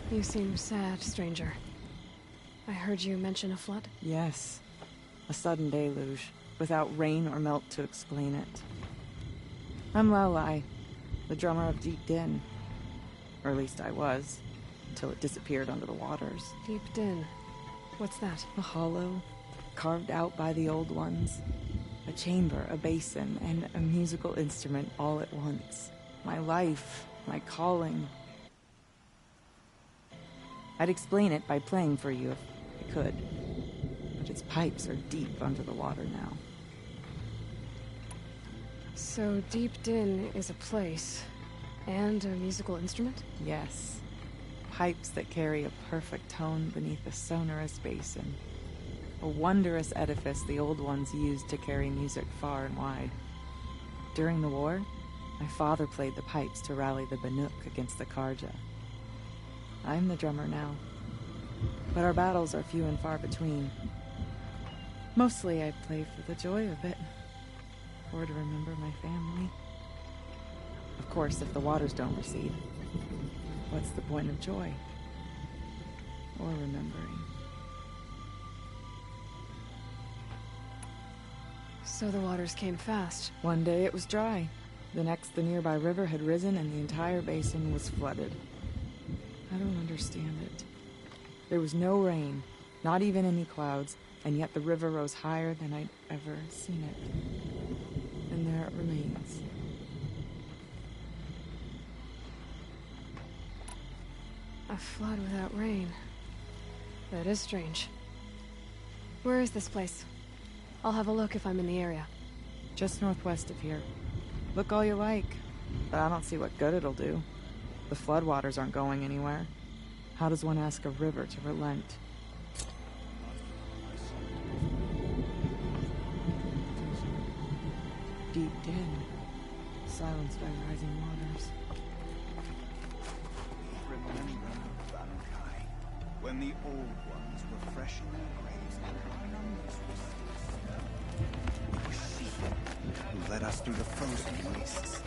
You seem sad, stranger. I heard you mention a flood? Yes. A sudden deluge, without rain or melt to explain it. I'm Laolai, the drummer of Deep Din. Or at least I was, until it disappeared under the waters. Deep Din. What's that? A hollow, carved out by the Old Ones. A chamber, a basin, and a musical instrument all at once. My life, my calling. I'd explain it by playing for you if I could. But its pipes are deep under the water now. So Deep Din is a place, and a musical instrument? Yes. Pipes that carry a perfect tone beneath a sonorous basin. A wondrous edifice the Old Ones used to carry music far and wide. During the war, my father played the pipes to rally the Banuk against the Karja. I'm the drummer now, but our battles are few and far between. Mostly I play for the joy of it, or to remember my family. Of course, if the waters don't recede, what's the point of joy? Or remembering? So the waters came fast. One day it was dry. The next, the nearby river had risen and the entire basin was flooded. I don't understand it. There was no rain, not even any clouds, and yet the river rose higher than I'd ever seen it. And there it remains. A flood without rain. That is strange. Where is this place? I'll have a look if I'm in the area. Just northwest of here. Look all you like, but I don't see what good it'll do. The floodwaters aren't going anywhere. How does one ask a river to relent? Deep din, silenced by rising waters. Remember, Bankai, when the old ones were fresh in their graves and our numbers were still. It was she who led us through the frozen wastes.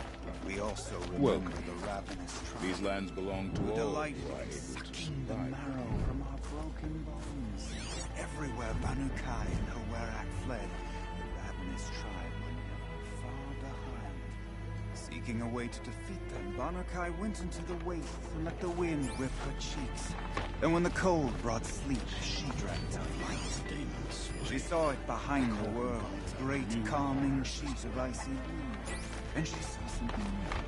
We also remember the ravenous tribe. These lands belong to who all delighted in tribes. sucking the marrow from our broken bones. Everywhere Bankai and her Werak fled, the ravenous tribe were never far behind. Seeking a way to defeat them, Bankai went into the wastes and let the wind whip her cheeks. And when the cold brought sleep, she drank to light. She saw it behind the world, great calming sheet of icy wind. And she saw something new.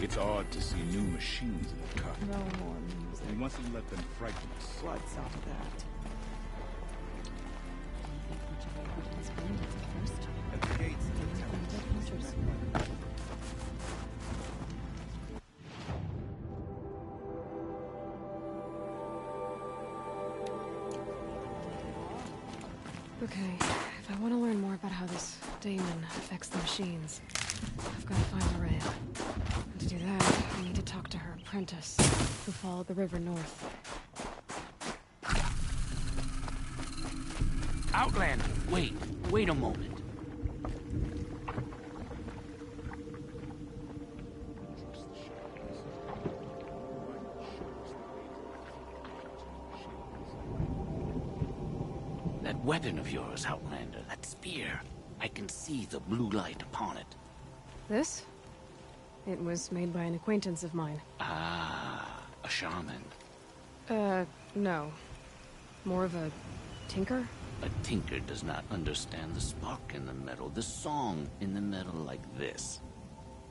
It's odd to see new machines in the cut. No more music. We mustn't let them frighten us. What's up with that? At the gates, Okay, if I want to learn more about how this daemon affects the machines, I've got to find Lorraine. And to do that, I need to talk to her apprentice, who followed the river north. Outlander, wait a moment. That weapon of yours, Outlander, that spear. I can see the blue light upon it. This? It was made by an acquaintance of mine. Ah, a shaman. No. More of a tinker? A tinker does not understand the spark in the metal, the song in the metal like this.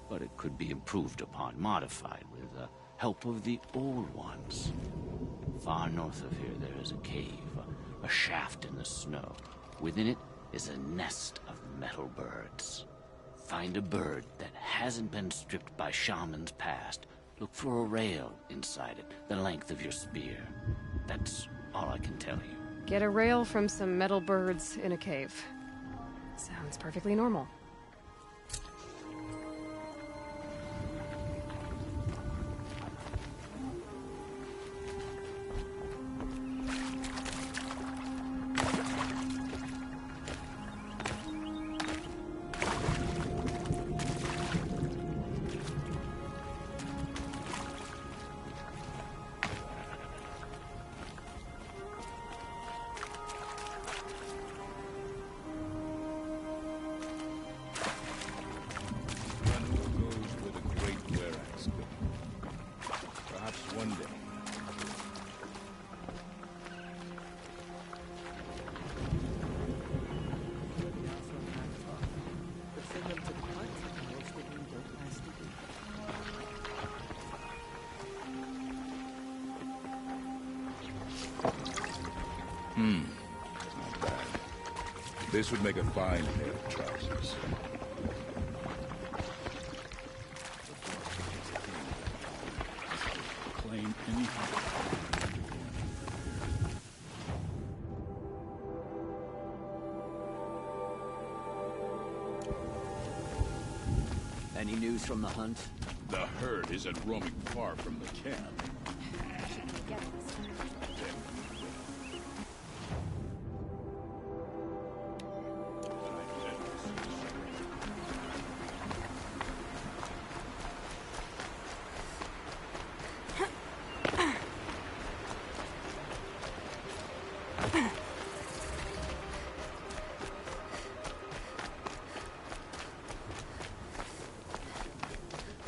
But it could be improved upon, modified with the help of the old ones. Far north of here there is a cave, a shaft in the snow. Within it is a nest of metal birds. Find a bird that hasn't been stripped by shamans past. Look for a rail inside it, the length of your spear. That's all I can tell you. Get a rail from some metal birds in a cave. Sounds perfectly normal. Not bad. This would make a fine pair of trousers. Claim any Any news from the hunt? The herd isn't roaming far from the camp.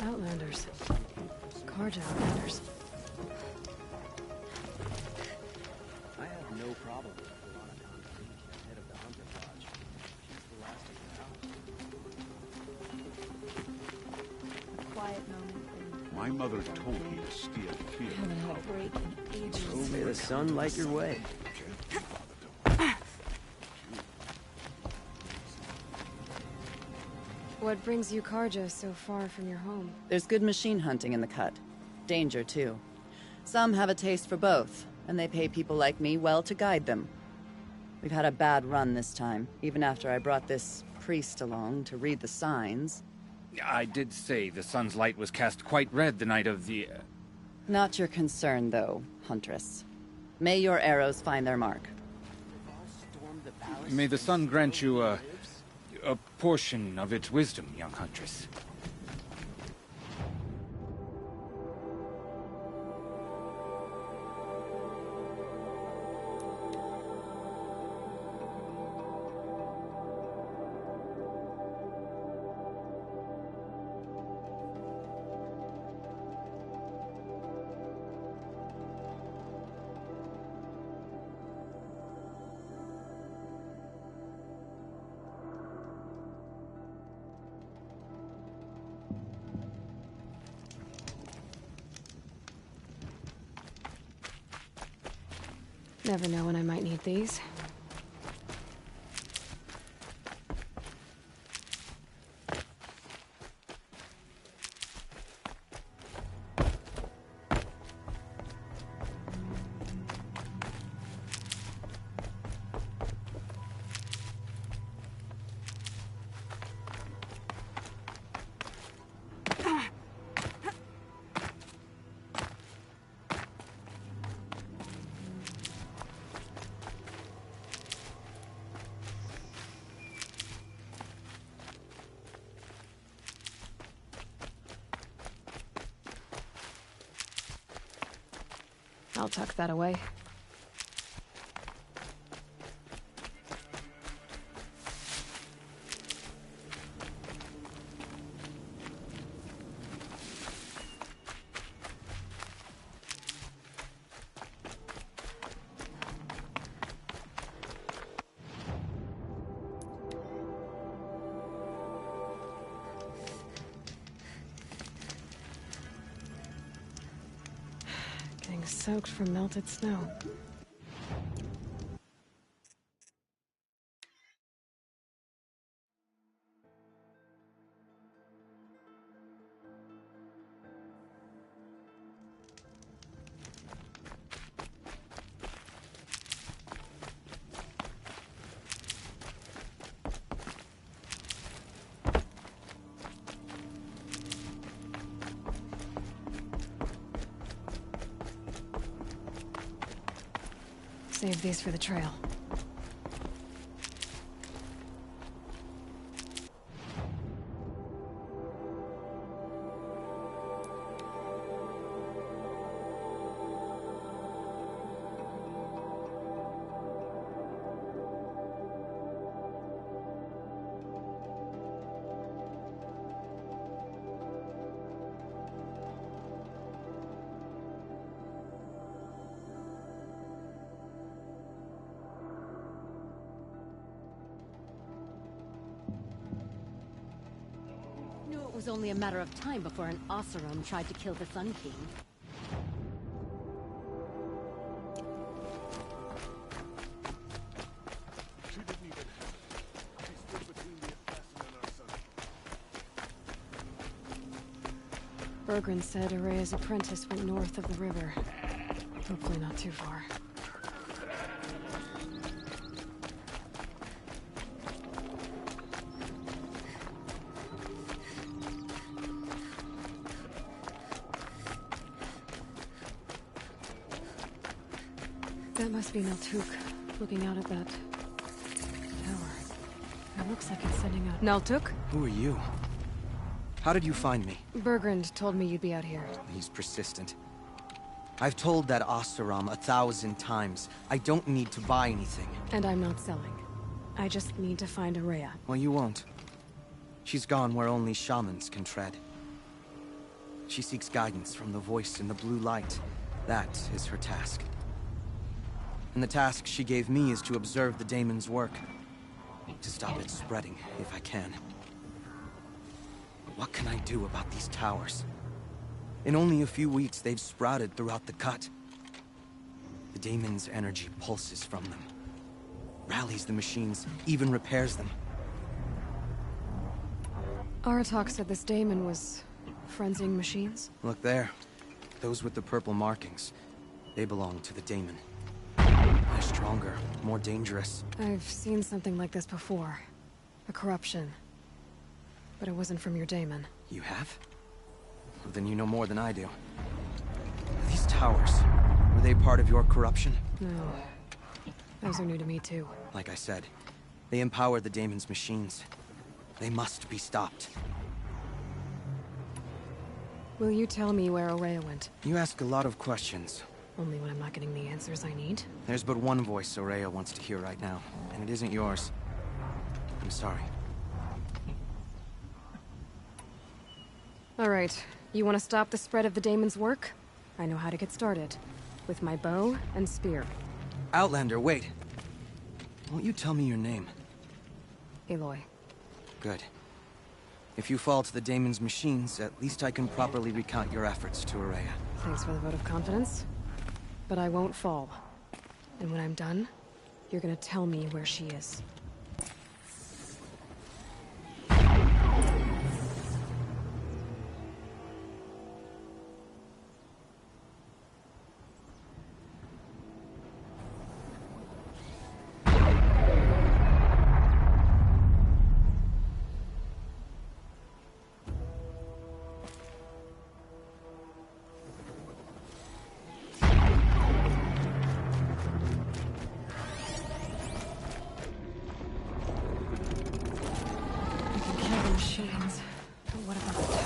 Outlanders. Carja Outlanders. I have no problem with Veronica, head of the Hunter Lodge. She's the last of the house. A quiet moment. My mother told me to steer clear. Haven't had a break in ages. So may the sun light your way. What brings you Carja so far from your home? There's good machine hunting in the cut. Danger, too. Some have a taste for both, and they pay people like me well to guide them. We've had a bad run this time, even after I brought this priest along to read the signs. I did say the sun's light was cast quite red the night of the... Not your concern, though, Huntress. May your arrows find their mark. May the sun grant you a portion of its wisdom, young Huntress. Never know when I might need these. I'll tuck that away. Getting soaked from melted snow. Save these for the trail. It was only a matter of time before an Oseram tried to kill the Sun King. She didn't even help. She stood between the assassin and our son. Bergrun said Araya's apprentice went north of the river. Hopefully not too far. That must be Naltuk, looking out at that tower. It looks like it's sending out... Naltuk? Who are you? How did you find me? Bergrund told me you'd be out here. He's persistent. I've told that Oseram 1,000 times. I don't need to buy anything. And I'm not selling. I just need to find Araya. Well, you won't. She's gone where only shamans can tread. She seeks guidance from the voice in the blue light. That is her task. And the task she gave me is to observe the daemon's work. To stop it spreading, if I can. But what can I do about these towers? In only a few weeks, they've sprouted throughout the cut. The daemon's energy pulses from them. Rallies the machines, even repairs them. Aratak said this daemon was frenzying machines? Look there. Those with the purple markings. They belong to the daemon. They're stronger, more dangerous. I've seen something like this before. A corruption. But it wasn't from your daemon. You have? Well, then you know more than I do. These towers, were they part of your corruption? No. Those are new to me too. Like I said, they empower the daemon's machines. They must be stopped. Will you tell me where Araya went? You ask a lot of questions. Only when I'm not getting the answers I need? There's but one voice Araya wants to hear right now, and it isn't yours. I'm sorry. All right. You want to stop the spread of the daemon's work? I know how to get started. With my bow and spear. Outlander, wait. Won't you tell me your name? Aloy. Good. If you fall to the daemon's machines, at least I can properly recount your efforts to Araya. Thanks for the vote of confidence. But I won't fall. And when I'm done, you're gonna tell me where she is. Machines. But what about the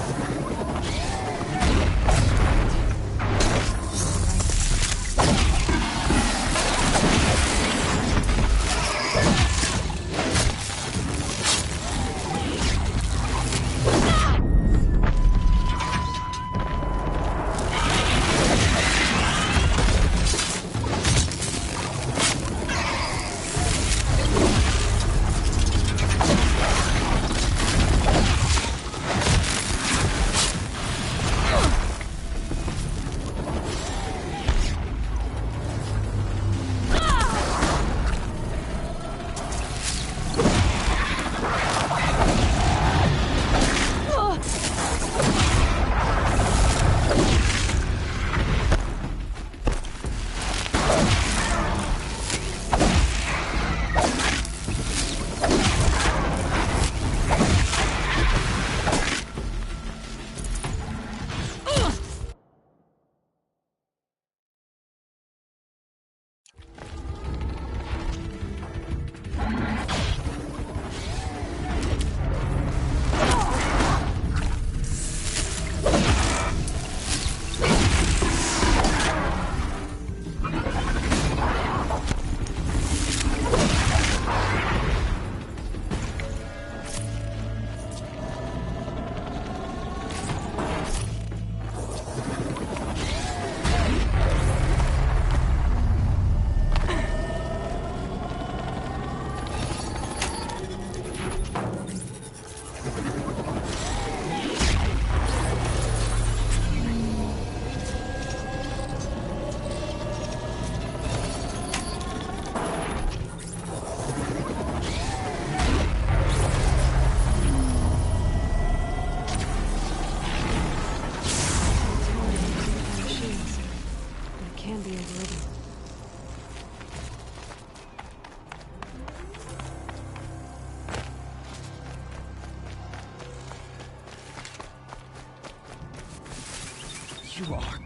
You are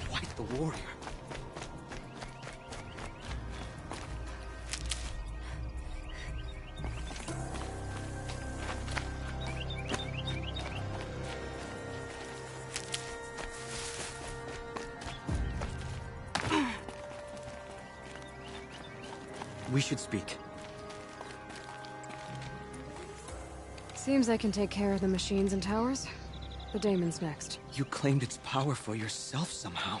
quite the warrior. We should speak. Seems I can take care of the machines and towers. The Daemon's next. You claimed its power for yourself somehow.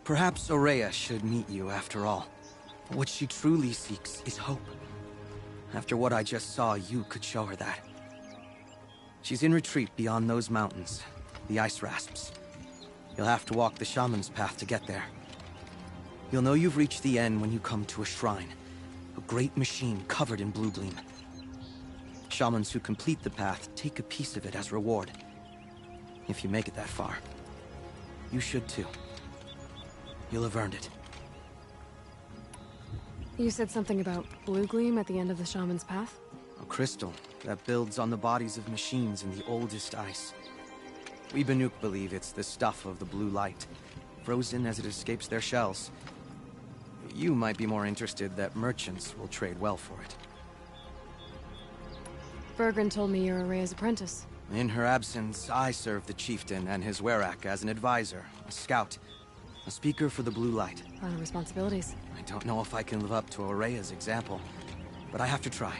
Perhaps Ourea should meet you after all. What she truly seeks is hope. After what I just saw, you could show her that. She's in retreat beyond those mountains, the Ice Rasps. You'll have to walk the Shaman's path to get there. You'll know you've reached the end when you come to a shrine. A great machine covered in blue gleam. Shamans who complete the path take a piece of it as reward. If you make it that far, you should too. You'll have earned it. You said something about blue gleam at the end of the Shaman's path? A crystal that builds on the bodies of machines in the oldest ice. We Banuk believe it's the stuff of the blue light, frozen as it escapes their shells. You might be more interested that merchants will trade well for it. Bergren told me you're Ourea's apprentice. In her absence, I serve the chieftain and his werak as an advisor, a scout, a speaker for the blue light. A lot of responsibilities. I don't know if I can live up to Ourea's example, but I have to try.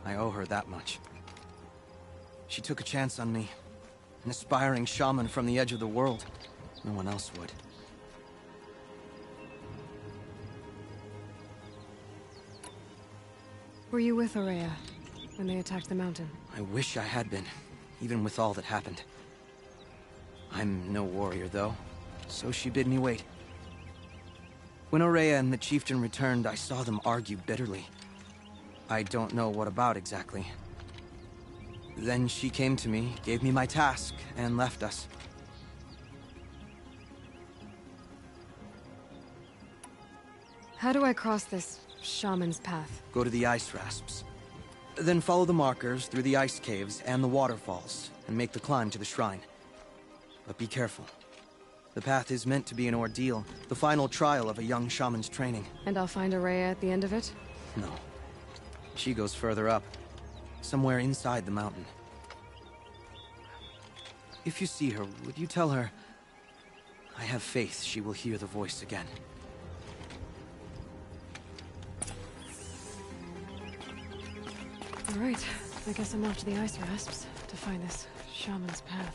I owe her that much. She took a chance on me, an aspiring shaman from the edge of the world. No one else would. Were you with Ourea when they attacked the mountain? I wish I had been, even with all that happened. I'm no warrior, though, so she bid me wait. When Ourea and the chieftain returned, I saw them argue bitterly. I don't know what about exactly. Then she came to me, gave me my task, and left us. How do I cross this shaman's path? Go to the ice rasps. Then follow the markers through the ice caves and the waterfalls, and make the climb to the shrine. But be careful. The path is meant to be an ordeal, the final trial of a young shaman's training. And I'll find Ourea at the end of it? No. She goes further up, somewhere inside the mountain. If you see her, would you tell her, I have faith she will hear the voice again. All right, I guess I'm off to the ice rasps to find this shaman's path.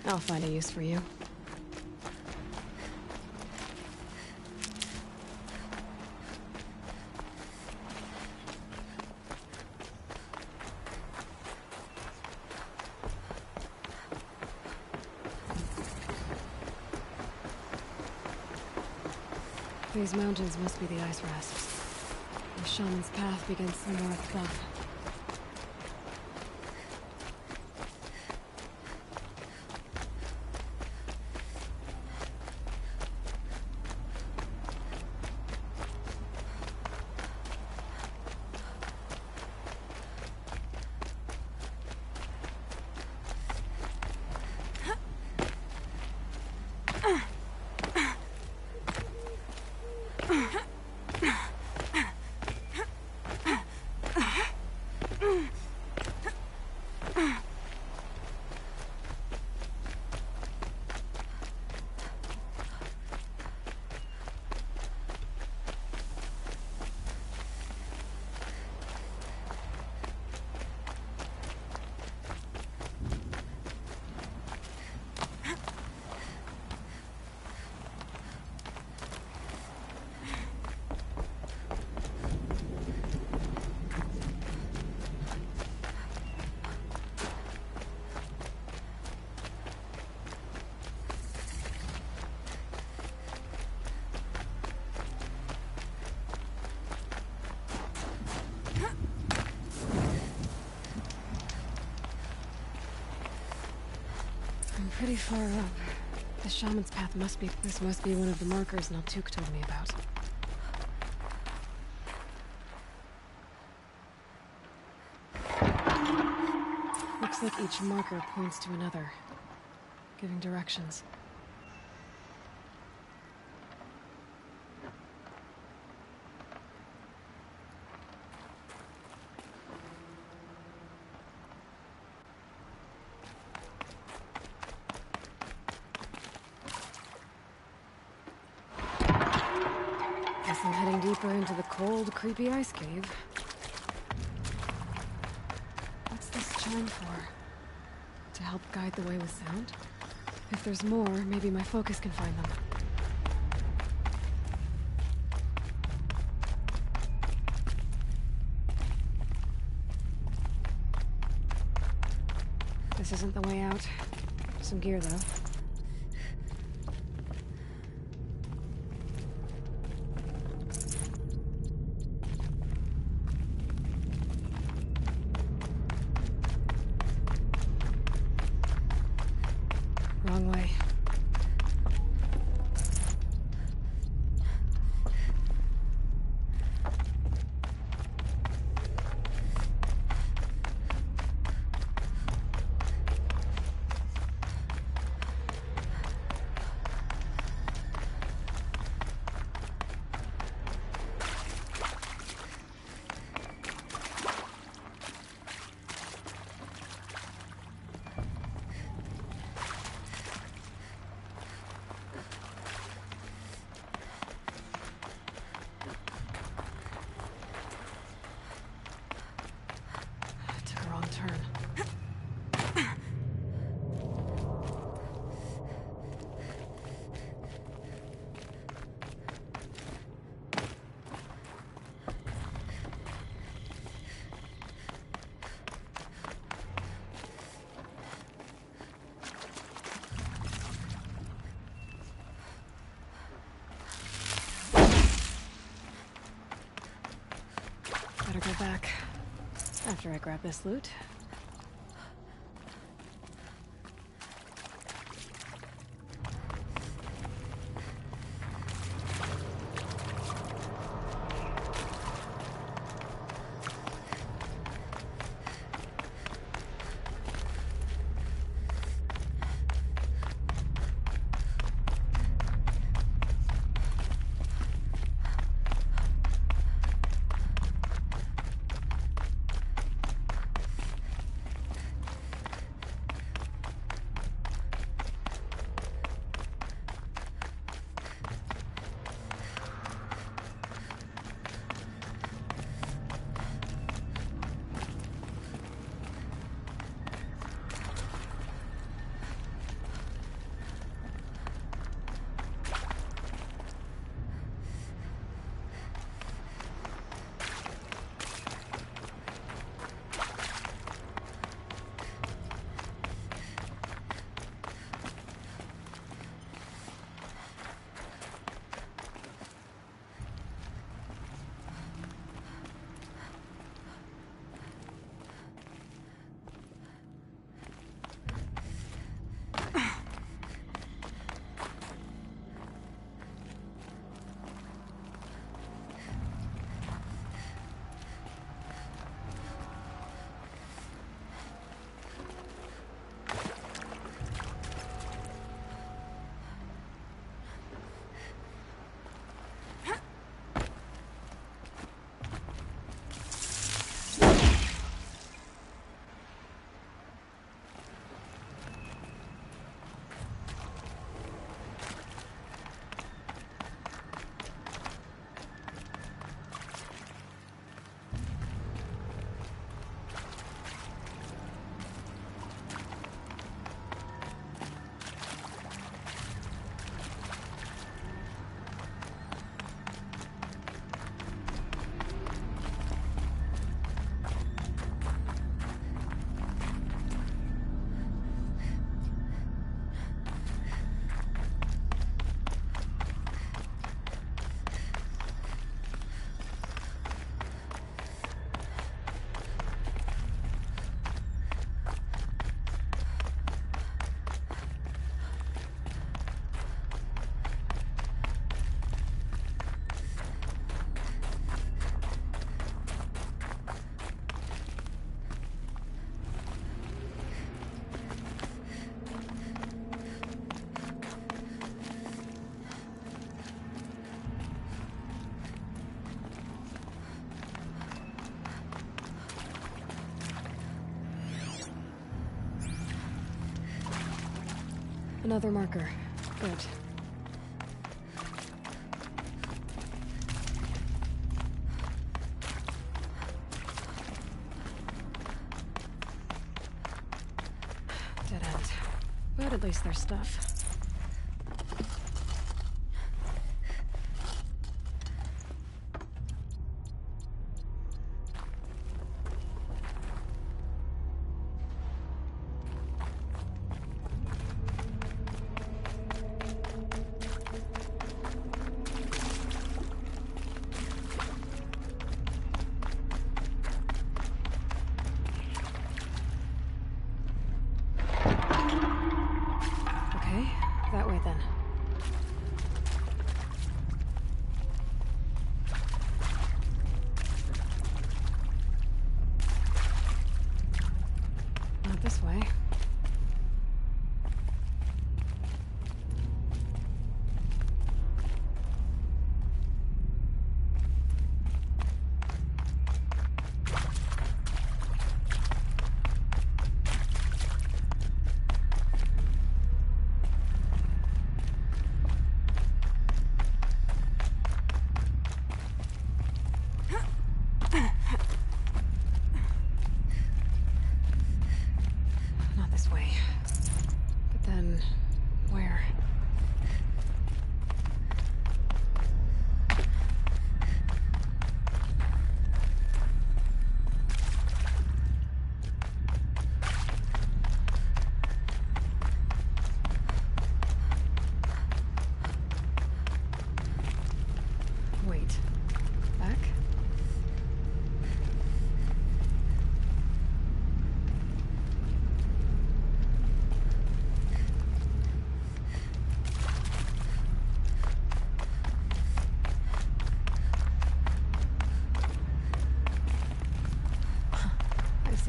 I'll find a use for you. These mountains must be the ice rasps. The shaman's path begins somewhere above. Pretty far up. The shaman's path must be... This must be one of the markers Naltuk told me about. Looks like each marker points to another, giving directions. I'm heading deeper into the cold, creepy ice cave. What's this chime for? To help guide the way with sound? If there's more, maybe my focus can find them. This isn't the way out. Some gear, though. Wrong way. back. After I grab this loot. Another marker. Good. Dead end. But at least there's stuff. That way then. Not this way.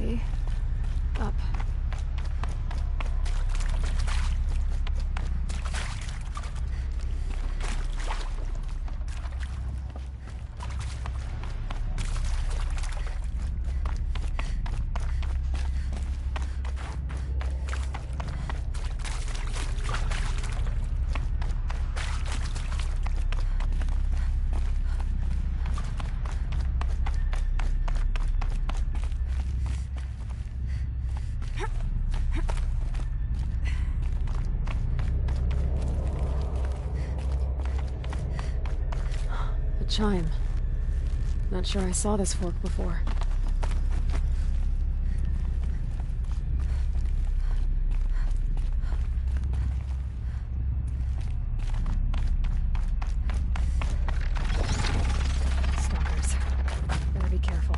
see. Up. Chime. Not sure I saw this fork before. Stalkers. Better be careful.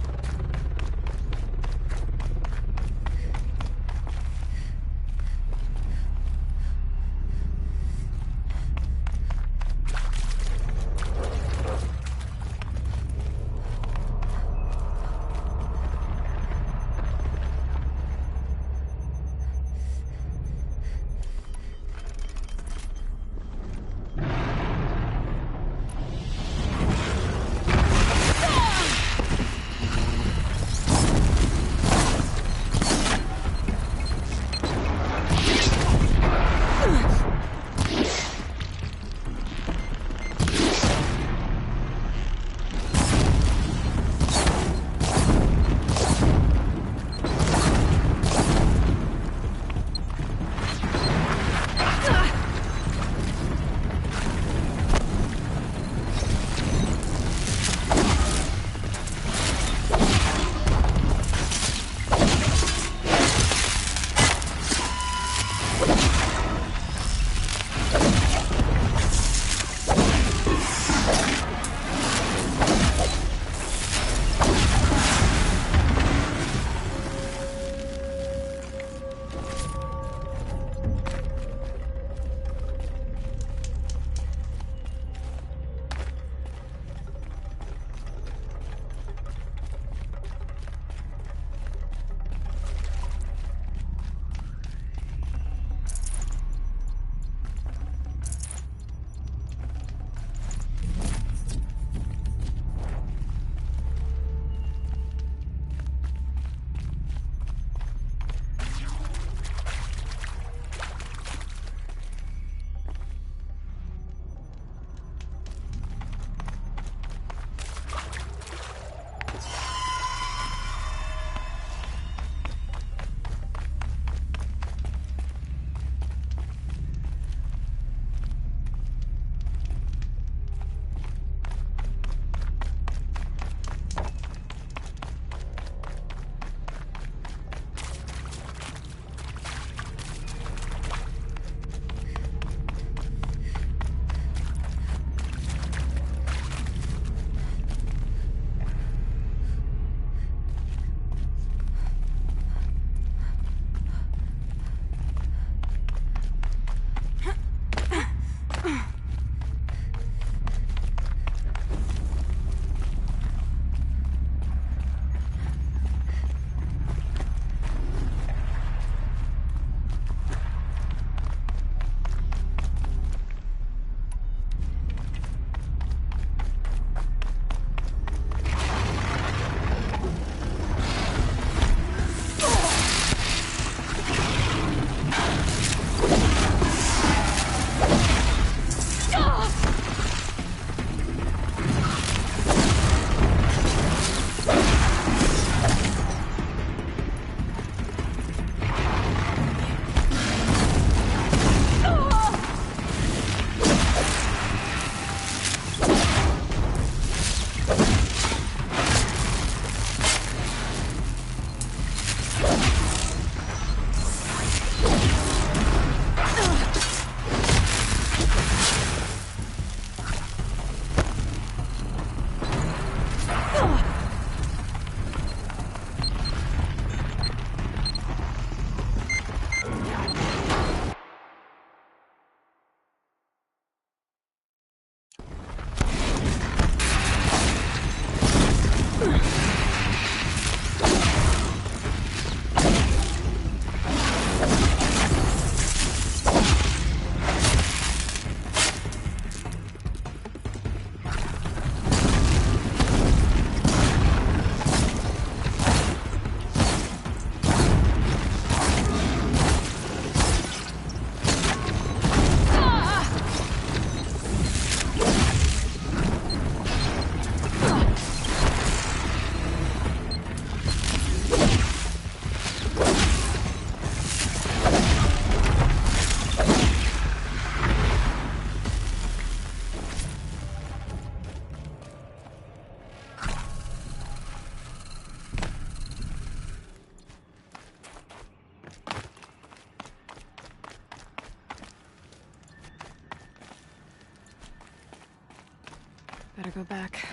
Better go back.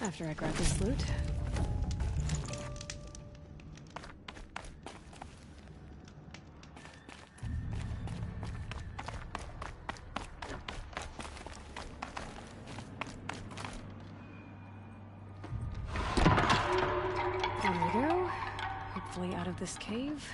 After I grab this loot. There we go. Hopefully out of this cave.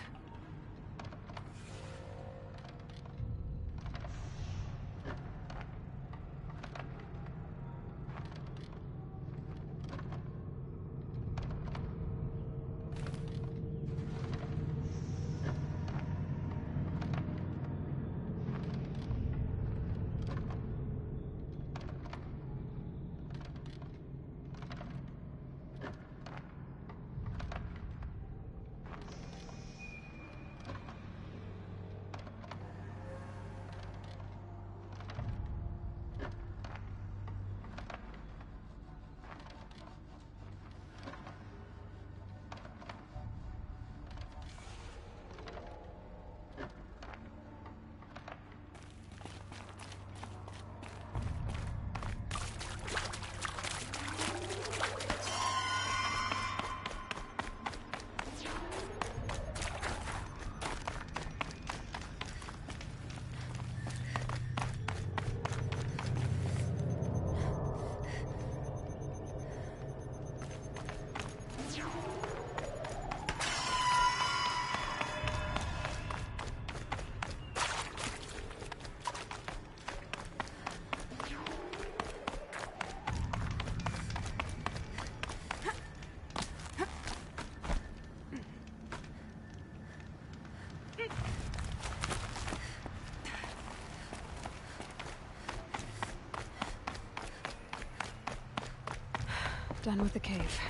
Done with the cave.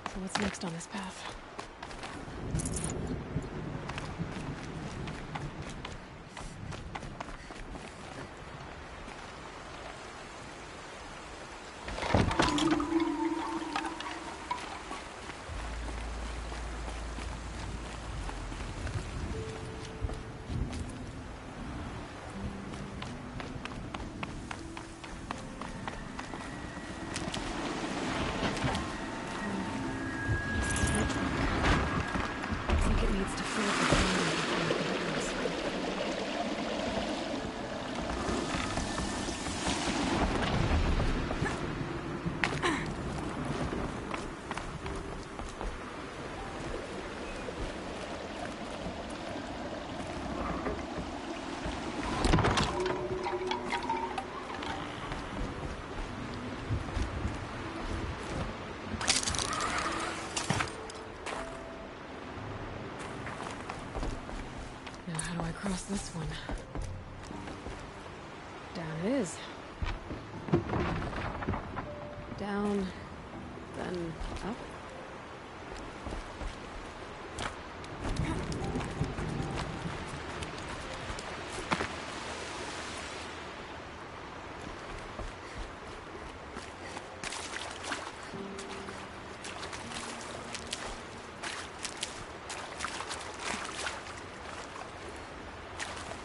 So what's next on this path? Across this one. Down it is. Down, then up.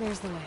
There's the way up.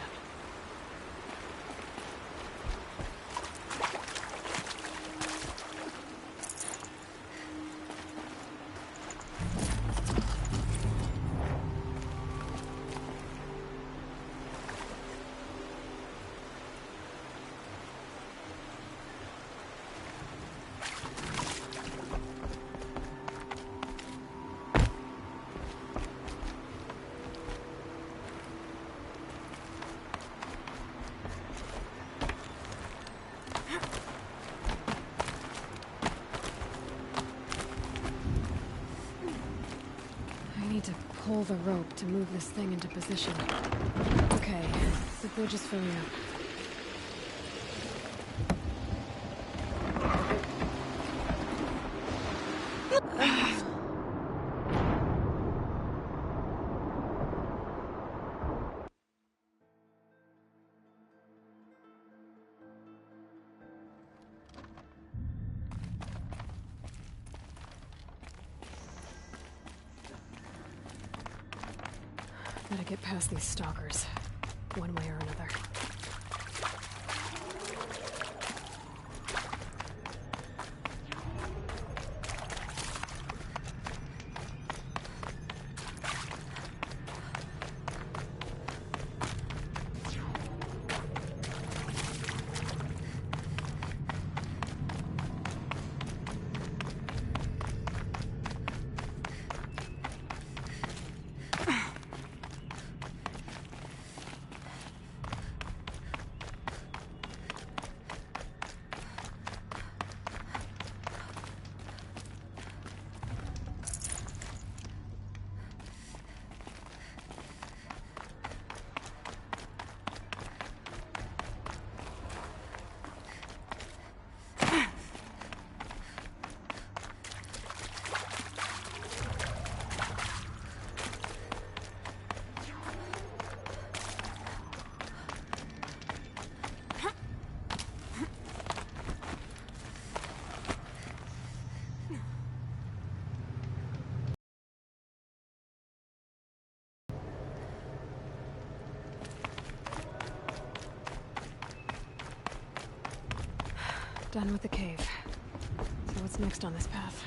Pull the rope to move this thing into position. Okay, the bridge is filling up. Gotta get past these stalkers, one way or another. Done with the cave. So what's next on this path?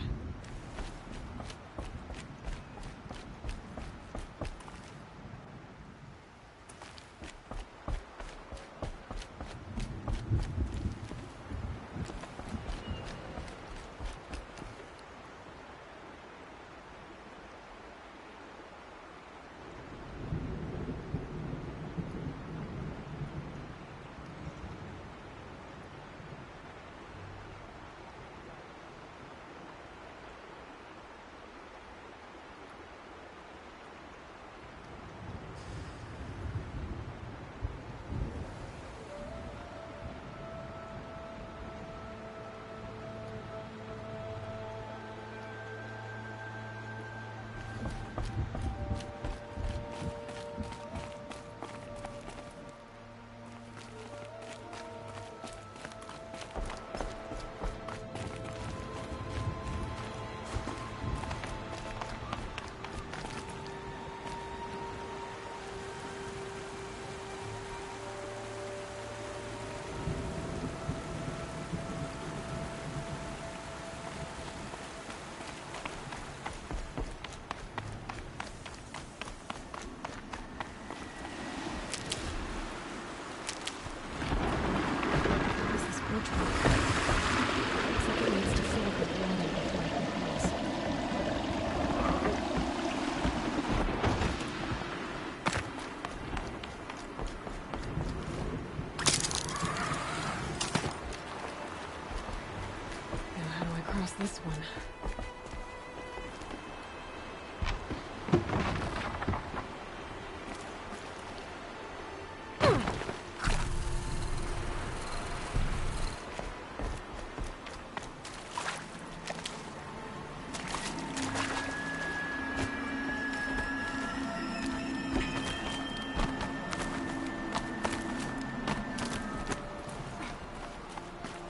This one.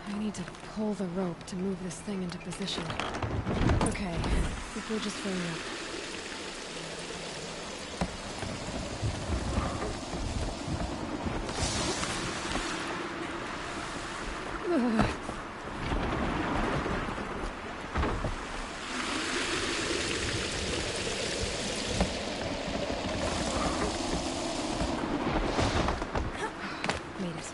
I need to pull the rope to move this thing into position. Okay, the bridge is filling up. Ugh. Made it.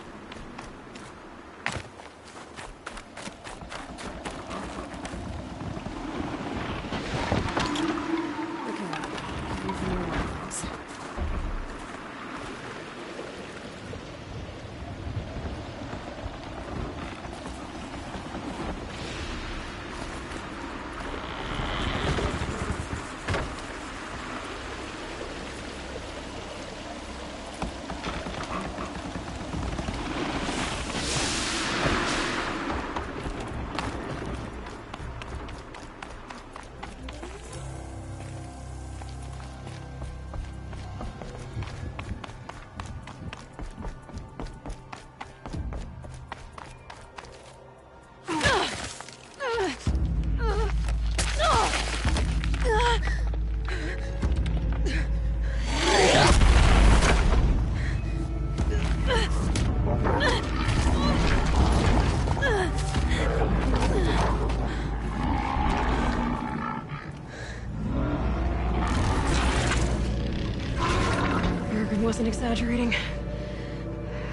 Wasn't exaggerating.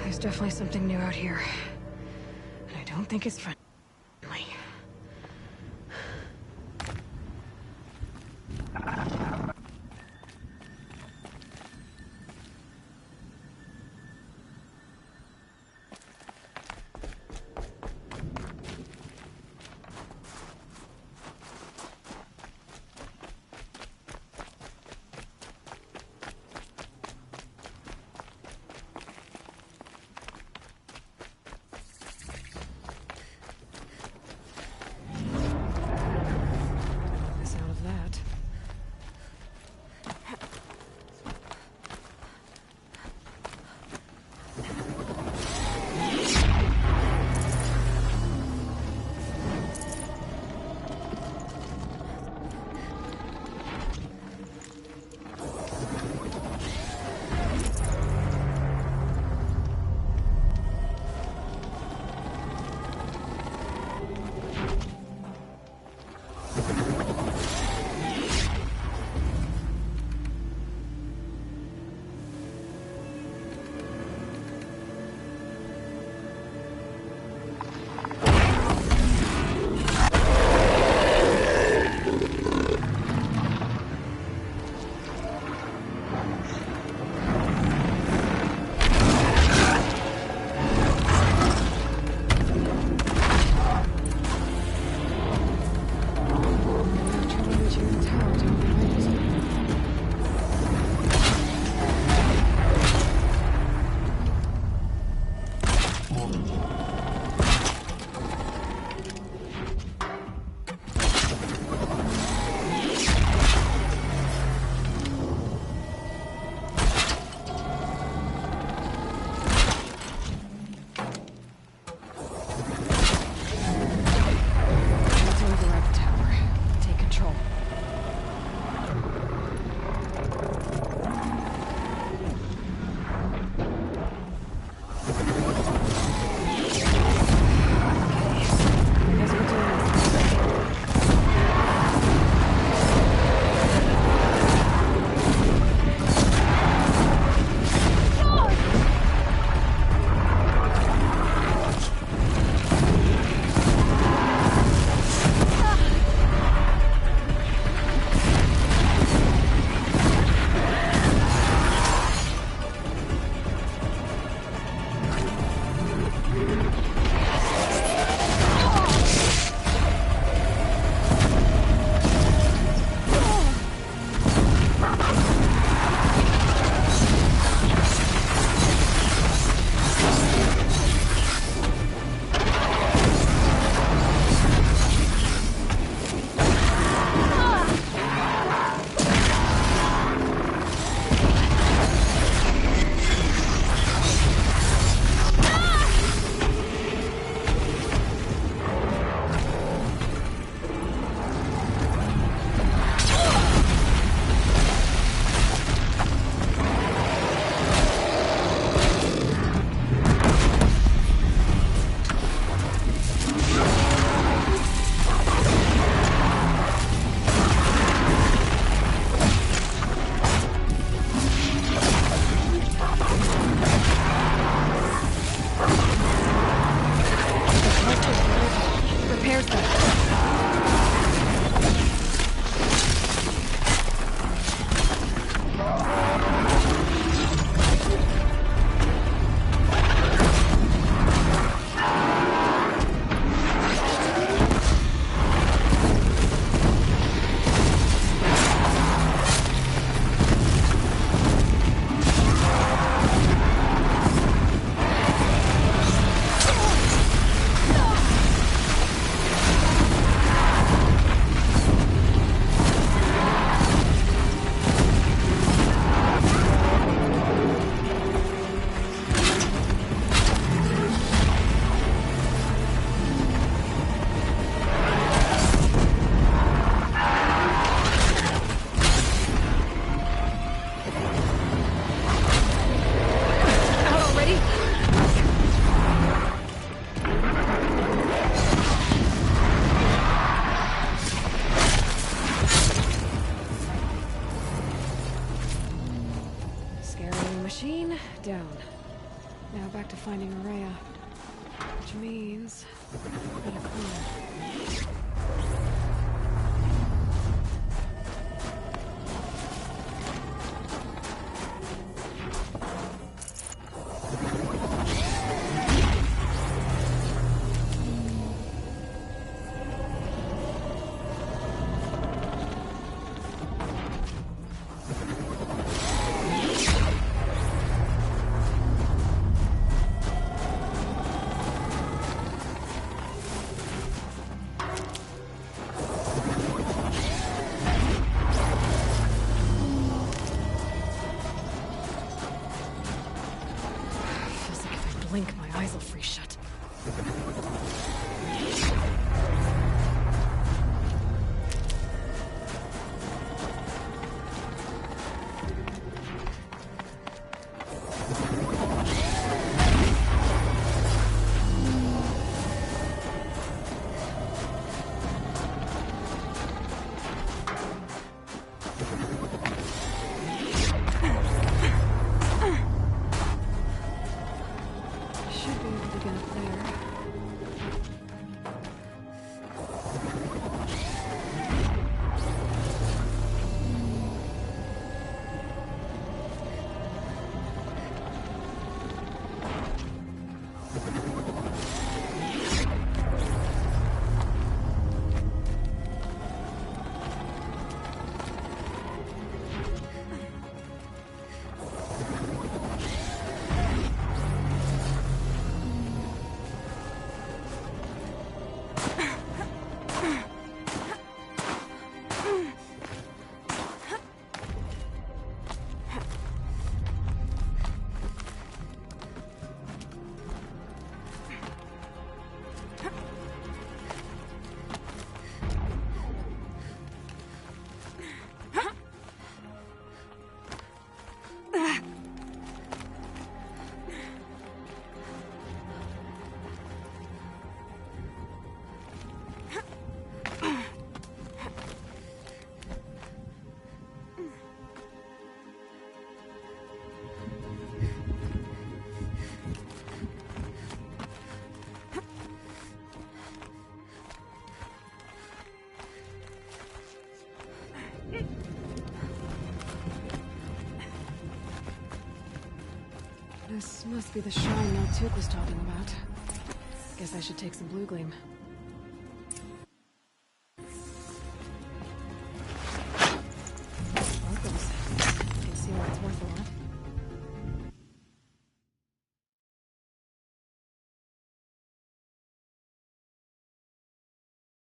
There's definitely something new out here. And I don't think it's friendly. Down. Now back to finding Araya. Which means... I gotta clear. Blink, my eyes will freeze shut. This must be the shrine Naltuk was talking about. Guess I should take some blue gleam.